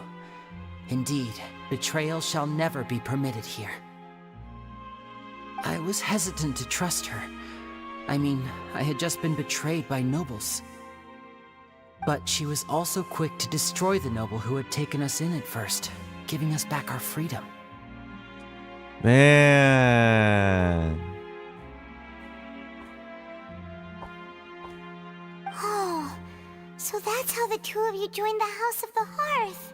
Indeed, betrayal shall never be permitted here. I was hesitant to trust her. I mean, I had just been betrayed by nobles. But she was also quick to destroy the noble who had taken us in at first, giving us back our freedom. Man. Oh, so that's how the two of you joined the House of the Hearth.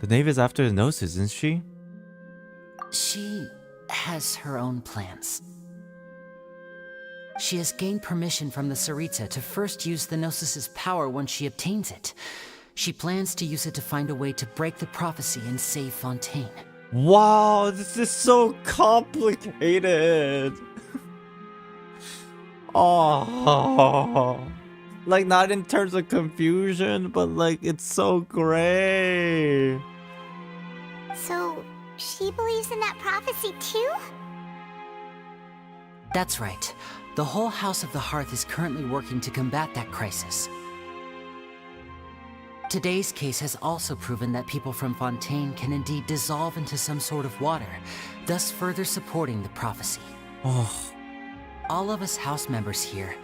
The knave is after the nose, isn't she? She has her own plans. She has gained permission from the Tsaritsa to first use the Gnosis' power once she obtains it. She plans to use it to find a way to break the prophecy and save Fontaine. Wow, this is so complicated. Oh, like not in terms of confusion, but like it's so great. So, she believes in that prophecy too? That's right. The whole House of the Hearth is currently working to combat that crisis. Today's case has also proven that people from Fontaine can indeed dissolve into some sort of water, thus further supporting the prophecy. Oh. All of us house members here,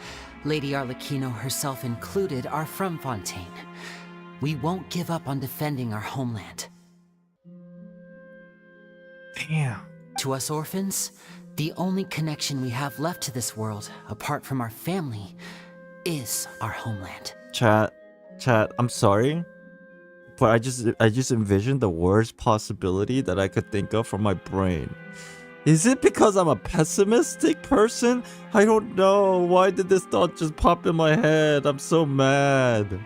Lady Arlecchino herself included, are from Fontaine. We won't give up on defending our homeland. Damn. To us orphans, the only connection we have left to this world, apart from our family, is our homeland. Chat, I'm sorry, but I just envisioned the worst possibility that I could think of from my brain. Is it because I'm a pessimistic person? I don't know. Why did this thought just pop in my head? I'm so mad.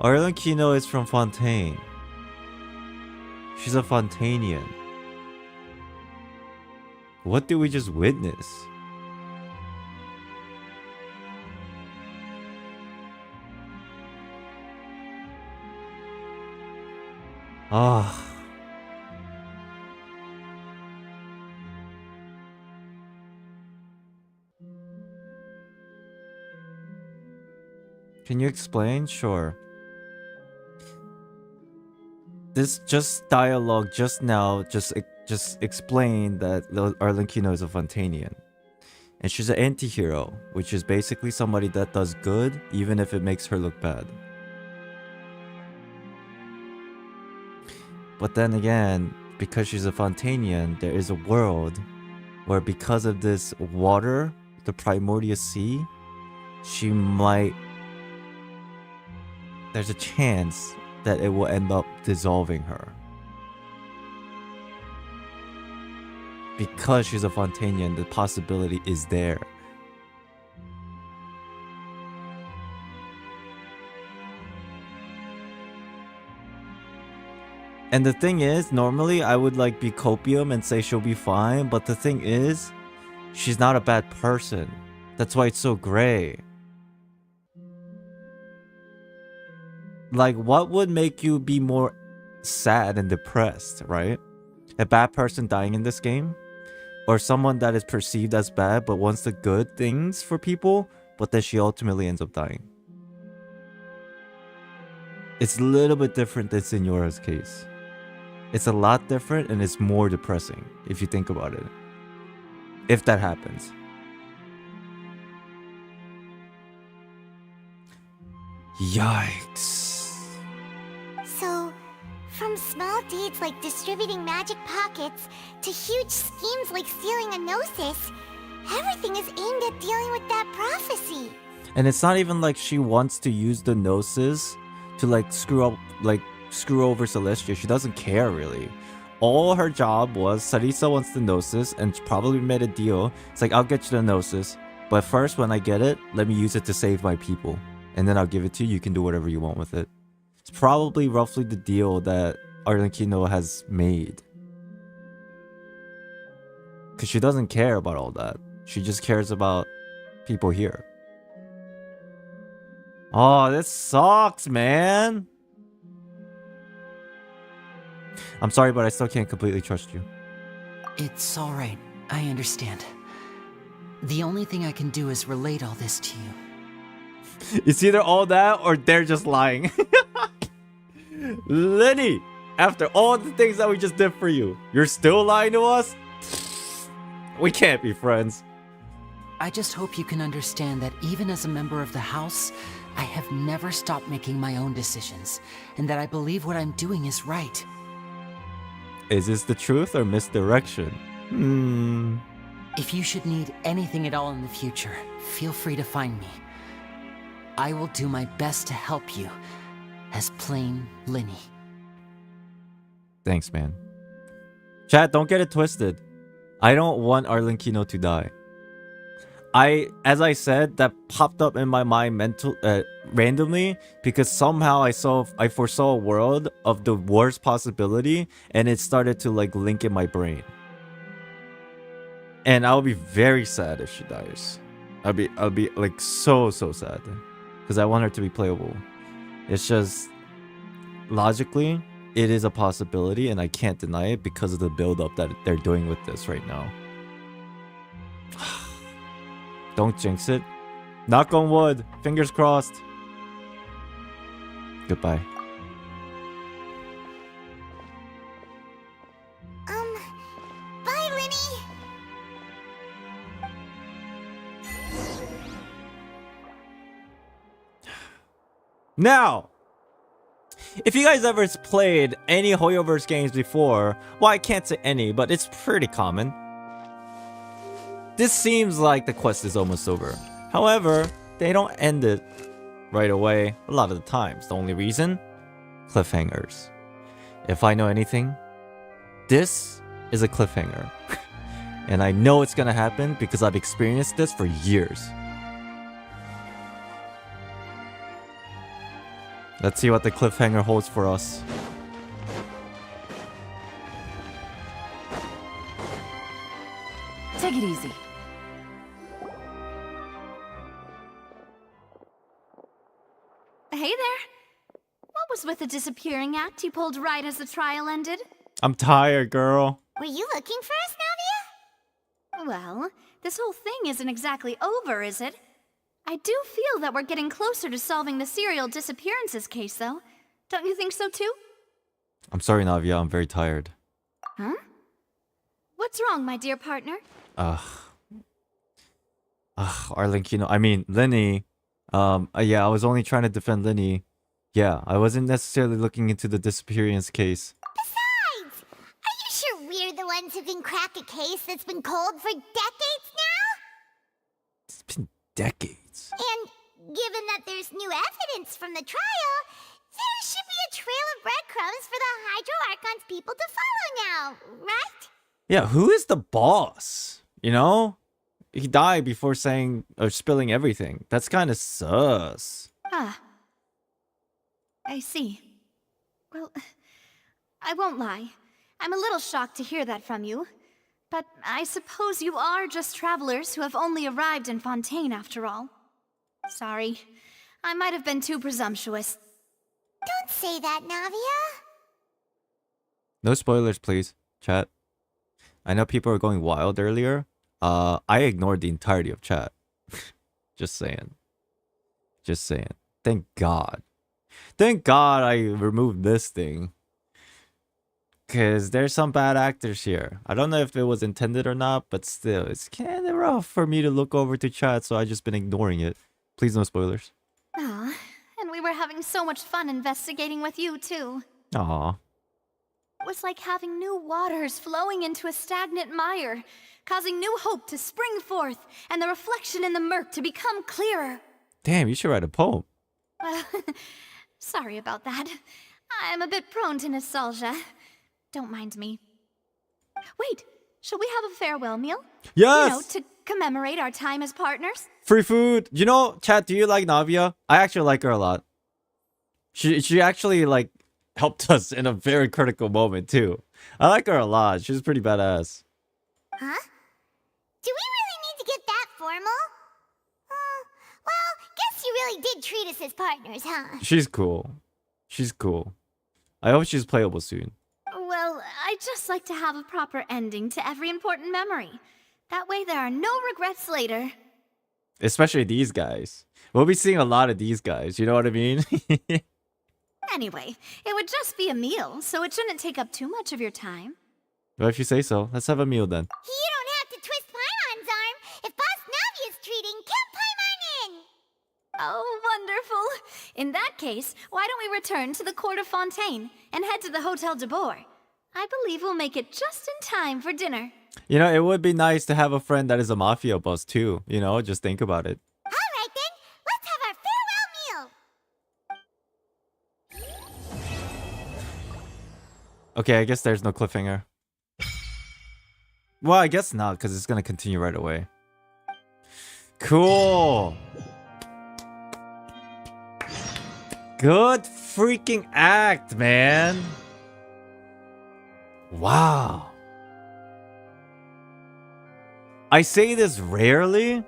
Arlequino is from Fontaine. She's a Fontanian. What did we just witness? Ah. Can you explain? Sure. This just dialogue just now just explained that Arlequino is a Fontanian. And she's an anti-hero, which is basically somebody that does good even if it makes her look bad. But then again, because she's a Fontanian, there is a world where because of this water, the primordial sea, she might... There's a chance that it will end up dissolving her. Because she's a Fontanian, the possibility is there. And the thing is, normally I would like be copium and say she'll be fine, but the thing is, she's not a bad person. That's why it's so gray. Like, what would make you be more sad and depressed, right? A bad person dying in this game? Or someone that is perceived as bad but wants the good things for people, but then she ultimately ends up dying. It's a little bit different than Senora's case. It's a lot different and it's more depressing if you think about it. If that happens. Yikes. So, from small deeds like distributing magic pockets to huge schemes like stealing a gnosis, everything is aimed at dealing with that prophecy. And it's not even like she wants to use the gnosis to like screw over Celestia. She doesn't care really. All her job was Sarisa wants the gnosis and probably made a deal. It's like, I'll get you the gnosis, but first when I get it, let me use it to save my people. And then I'll give it to you. You can do whatever you want with it. It's probably roughly the deal that Arlequino has made. Because she doesn't care about all that. She just cares about people here. Oh, this sucks, man. I'm sorry, but I still can't completely trust you. It's alright. I understand. The only thing I can do is relate all this to you. It's either all that or they're just lying. Lenny, after all the things that we just did for you, you're still lying to us? We can't be friends. I just hope you can understand that even as a member of the house, I have never stopped making my own decisions, and that I believe what I'm doing is right. Is this the truth or misdirection? If you should need anything at all in the future, feel free to find me. I will do my best to help you, as plain Linny. Thanks, man. Chat, don't get it twisted. I don't want Arlequino to die. As I said, that popped up in my mind randomly because somehow I foresaw a world of the worst possibility and it started to like link in my brain. And I'll be very sad if she dies. I'll be like so sad because I want her to be playable. It's just logically it is a possibility and I can't deny it because of the build up that they're doing with this right now. Don't jinx it. Knock on wood. Fingers crossed. Goodbye. Bye, Linny. Now, If you guys ever played any Hoyoverse games before, well, I can't say any, but it's pretty common. This seems like the quest is almost over. However, they don't end it right away a lot of the times. The only reason? Cliffhangers. If I know anything, this is a cliffhanger. And I know it's gonna happen because I've experienced this for years. Let's see what the cliffhanger holds for us. Take it easy. Hey there. What was with the disappearing act you pulled right as the trial ended? I'm tired, girl. Were you looking for us, Navia? Well, this whole thing isn't exactly over, is it? I do feel that we're getting closer to solving the serial disappearances case, though. Don't you think so, too? I'm sorry, Navia. I'm very tired. Huh? What's wrong, my dear partner? Arlenkino. I mean, Lenny. Yeah, I was only trying to defend Lenny. Yeah, I wasn't necessarily looking into the disappearance case. Besides, are you sure we're the ones who can crack a case that's been cold for decades now? It's been decades. And given that there's new evidence from the trial, there should be a trail of breadcrumbs for the Hydro Archon's people to follow now, right? Yeah, who is the boss? You know? He died before saying or spilling everything. That's kind of sus. Ah. I see. Well, I won't lie. I'm a little shocked to hear that from you. But I suppose you are just travelers who have only arrived in Fontaine after all. Sorry. I might have been too presumptuous. Don't say that, Navia. No spoilers, please, chat. I know people are going wild earlier. I ignored the entirety of chat. Just saying. Just saying. Thank God. Thank God I removed this thing. Because there's some bad actors here. I don't know if it was intended or not, but still, it's kind of rough for me to look over to chat, so I've just been ignoring it. Please, no spoilers. Aw, and we were having so much fun investigating with you, too. Aw. It was like having new waters flowing into a stagnant mire, causing new hope to spring forth, and the reflection in the murk to become clearer. Damn, you should write a poem. Well, sorry about that. I'm a bit prone to nostalgia. Don't mind me. Wait, shall we have a farewell meal? Yes! You know, to commemorate our time as partners? Free food. You know, chat, do you like Navia? I actually like her a lot. She actually, like, helped us in a very critical moment, too. I like her a lot. She's pretty badass. Huh? Do we really need to get that formal? Well, guess you really did treat us as partners, huh? She's cool. She's cool. I hope she's playable soon. Well, I'd just like to have a proper ending to every important memory. That way there are no regrets later. Especially these guys. We'll be seeing a lot of these guys, you know what I mean? Anyway, it would just be a meal, so it shouldn't take up too much of your time. Well, if you say so, let's have a meal then. You don't have to twist Paimon's arm. If Boss Navia's treating, count Paimon in. Oh, wonderful. In that case, why don't we return to the Court of Fontaine and head to the Hotel de Boer? I believe we'll make it just in time for dinner. You know, it would be nice to have a friend that is a mafia boss too. You know, just think about it. All right then, let's have our farewell meal. Okay, I guess there's no cliffhanger. Well, I guess not, because it's going to continue right away. Cool. Good freaking act, man. Wow. I say this rarely.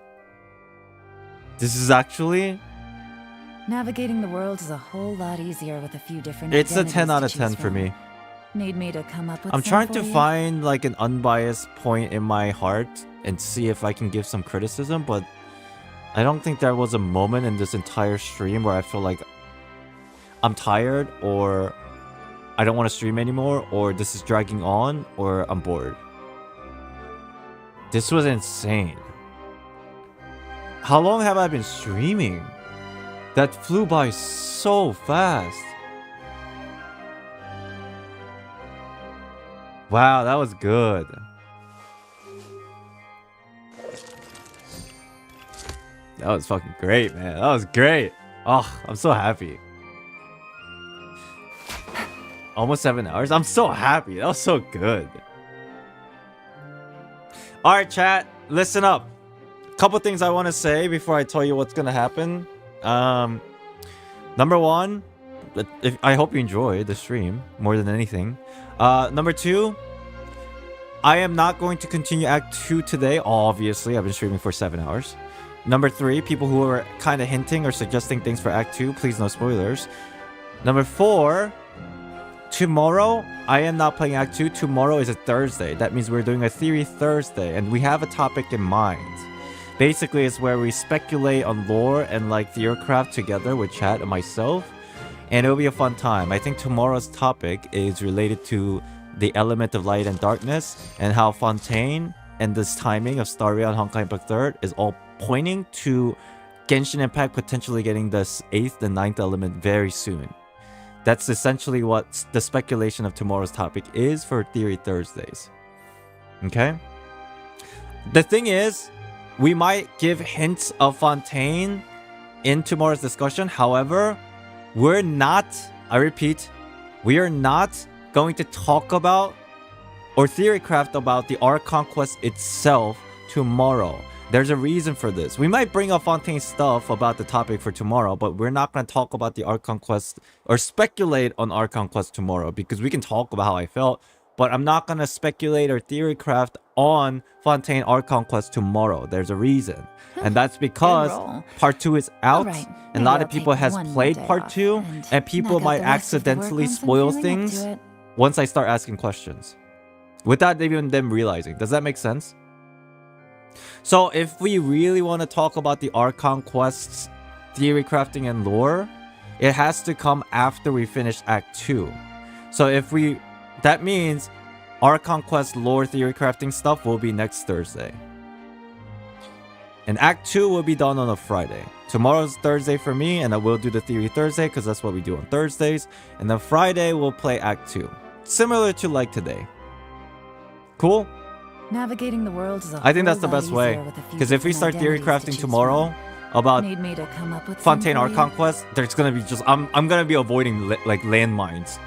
This is actually... Navigating the world is a whole lot easier with a few different It's a identities 10 out to of 10 choose for from. me. Need me to come up with I'm some trying for to you? find like an unbiased point in my heart and see if I can give some criticism, but I don't think there was a moment in this entire stream where I feel like I'm tired, or I don't want to stream anymore, or this is dragging on, or I'm bored. This was insane. How long have I been streaming? That flew by so fast. Wow, that was good. That was fucking great, man. That was great. Oh, I'm so happy. Almost 7 hours. I'm so happy. That was so good. All right, chat. Listen up. A couple things I want to say before I tell you what's gonna happen. Number one, I hope you enjoyed the stream more than anything. Number two, I am not going to continue Act 2 today. Obviously, I've been streaming for 7 hours. Number three, people who are kind of hinting or suggesting things for Act 2, please no spoilers. Number four, tomorrow, I am not playing Act 2. Tomorrow is a Thursday. That means we're doing a Theory Thursday, and we have a topic in mind. Basically, it's where we speculate on lore and like theorycraft together with chat and myself, and it'll be a fun time. I think tomorrow's topic is related to the element of light and darkness, and how Fontaine and this timing of Staria and Honkai Impact 3rd is all pointing to Genshin Impact potentially getting the 8th and 9th element very soon. That's essentially what the speculation of tomorrow's topic is for Theory Thursdays. Okay? The thing is, we might give hints of Fontaine in tomorrow's discussion. However, we're not, I repeat, we are not going to talk about or theorycraft about the Archon quest itself tomorrow. There's a reason for this. We might bring up Fontaine stuff about the topic for tomorrow, but we're not going to talk about the Archon quest or speculate on Archon quest tomorrow, because we can talk about how I felt, but I'm not going to speculate or theorycraft on Fontaine Archon quest tomorrow. There's a reason. And that's because part 2 is out, and a lot of people has played part 2, and people might accidentally spoil things once I start asking questions without even them realizing. Does that make sense? So if we really want to talk about the Archon quests, theory crafting, and lore, it has to come after we finish Act 2. So if we, that means Archon quest, lore, theory crafting stuff will be next Thursday. And Act 2 will be done on a Friday. Tomorrow's Thursday for me, and I will do the Theory Thursday because that's what we do on Thursdays. And then Friday we'll play Act 2. Similar to like today. Cool? Navigating the world is I think that's the best way. Because if we start theory crafting tomorrow about Fontaine Archon quest, there's gonna be just I'm gonna be avoiding like landmines.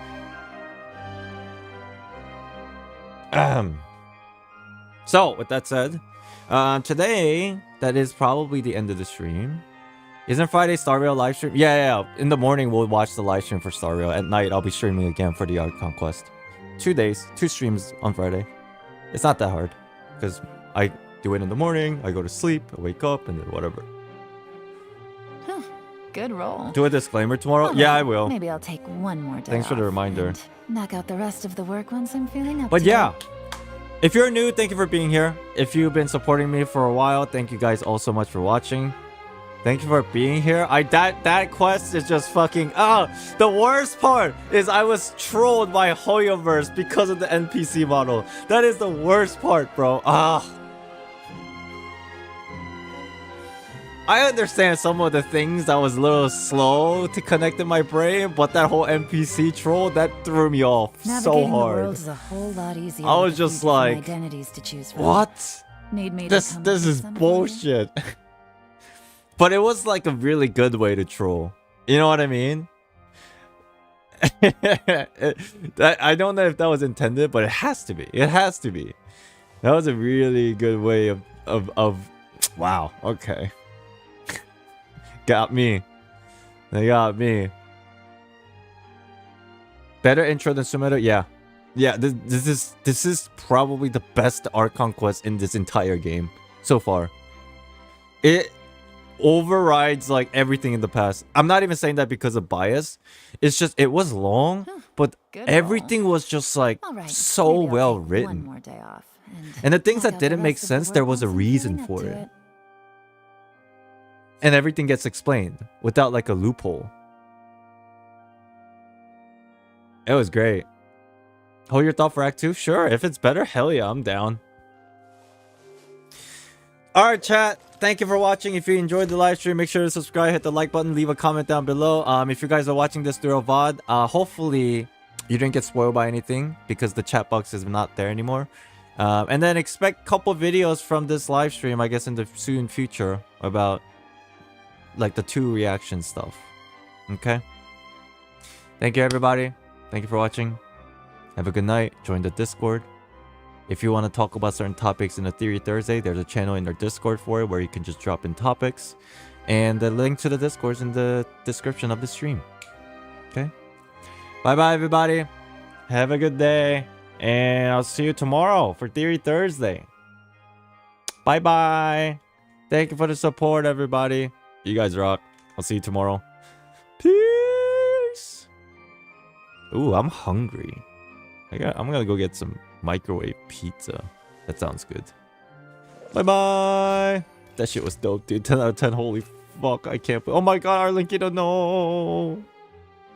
So with that said, today that is probably the end of the stream. Isn't Friday Star Rail live stream? Yeah. In the morning we'll watch the live stream for Star Rail. At night I'll be streaming again for the Archon quest. 2 days, 2 streams on Friday. It's not that hard, because I do it in the morning, I go to sleep, I wake up, and then whatever. Good roll. Do a disclaimer tomorrow? Yeah, I will. Maybe I'll take one more day. Thanks for the reminder. Knock out the rest of the work once I'm feeling up But to yeah, it. if you're new, thank you for being here. If you've been supporting me for a while, thank you guys all so much for watching. Thank you for being here. That quest is just fucking... the worst part is I was trolled by Hoyoverse because of the NPC model. That is the worst part, bro. I understand some of the things that was a little slow to connect in my brain, but that whole NPC troll, that threw me off so hard. The world is a whole lot easier. I was just like, identities to choose from. what? This is bullshit. But it was like a really good way to troll. You know what I mean? I don't know if that was intended, but it has to be. It has to be. That was a really good way of wow, okay. Got me. They got me. Better intro than Sumeru? Yeah. Yeah, this is probably the best Archon quest in this entire game so far. It overrides like everything in the past. I'm not even saying that because of bias. It's just it was long, but everything was just like so well written. One more day off, and the things that didn't make sense, there was a reason for it. And everything gets explained without like a loophole. It was great. Hold your thought for Act 2? Sure, if it's better, hell yeah, I'm down. Alright, chat. Thank you for watching. If you enjoyed the live stream, make sure to subscribe, hit the like button, leave a comment down below. If you guys are watching this through a VOD, hopefully you didn't get spoiled by anything because the chat box is not there anymore. And then expect a couple videos from this live stream, I guess, in the soon future about like the 2 reaction stuff. Okay? Thank you, everybody. Thank you for watching. Have a good night. Join the Discord. If you want to talk about certain topics in the Theory Thursday, there's a channel in our Discord for it where you can just drop in topics. And the link to the Discord is in the description of the stream. Okay? Bye-bye, everybody. Have a good day. And I'll see you tomorrow for Theory Thursday. Bye-bye. Thank you for the support, everybody. You guys rock. I'll see you tomorrow. Peace. Ooh, I'm hungry. I'm gonna go get some microwave pizza. That sounds good. Bye-bye. That shit was dope, dude. 10 out of 10. Holy fuck. I can't... Oh my god, Arlinkito, no.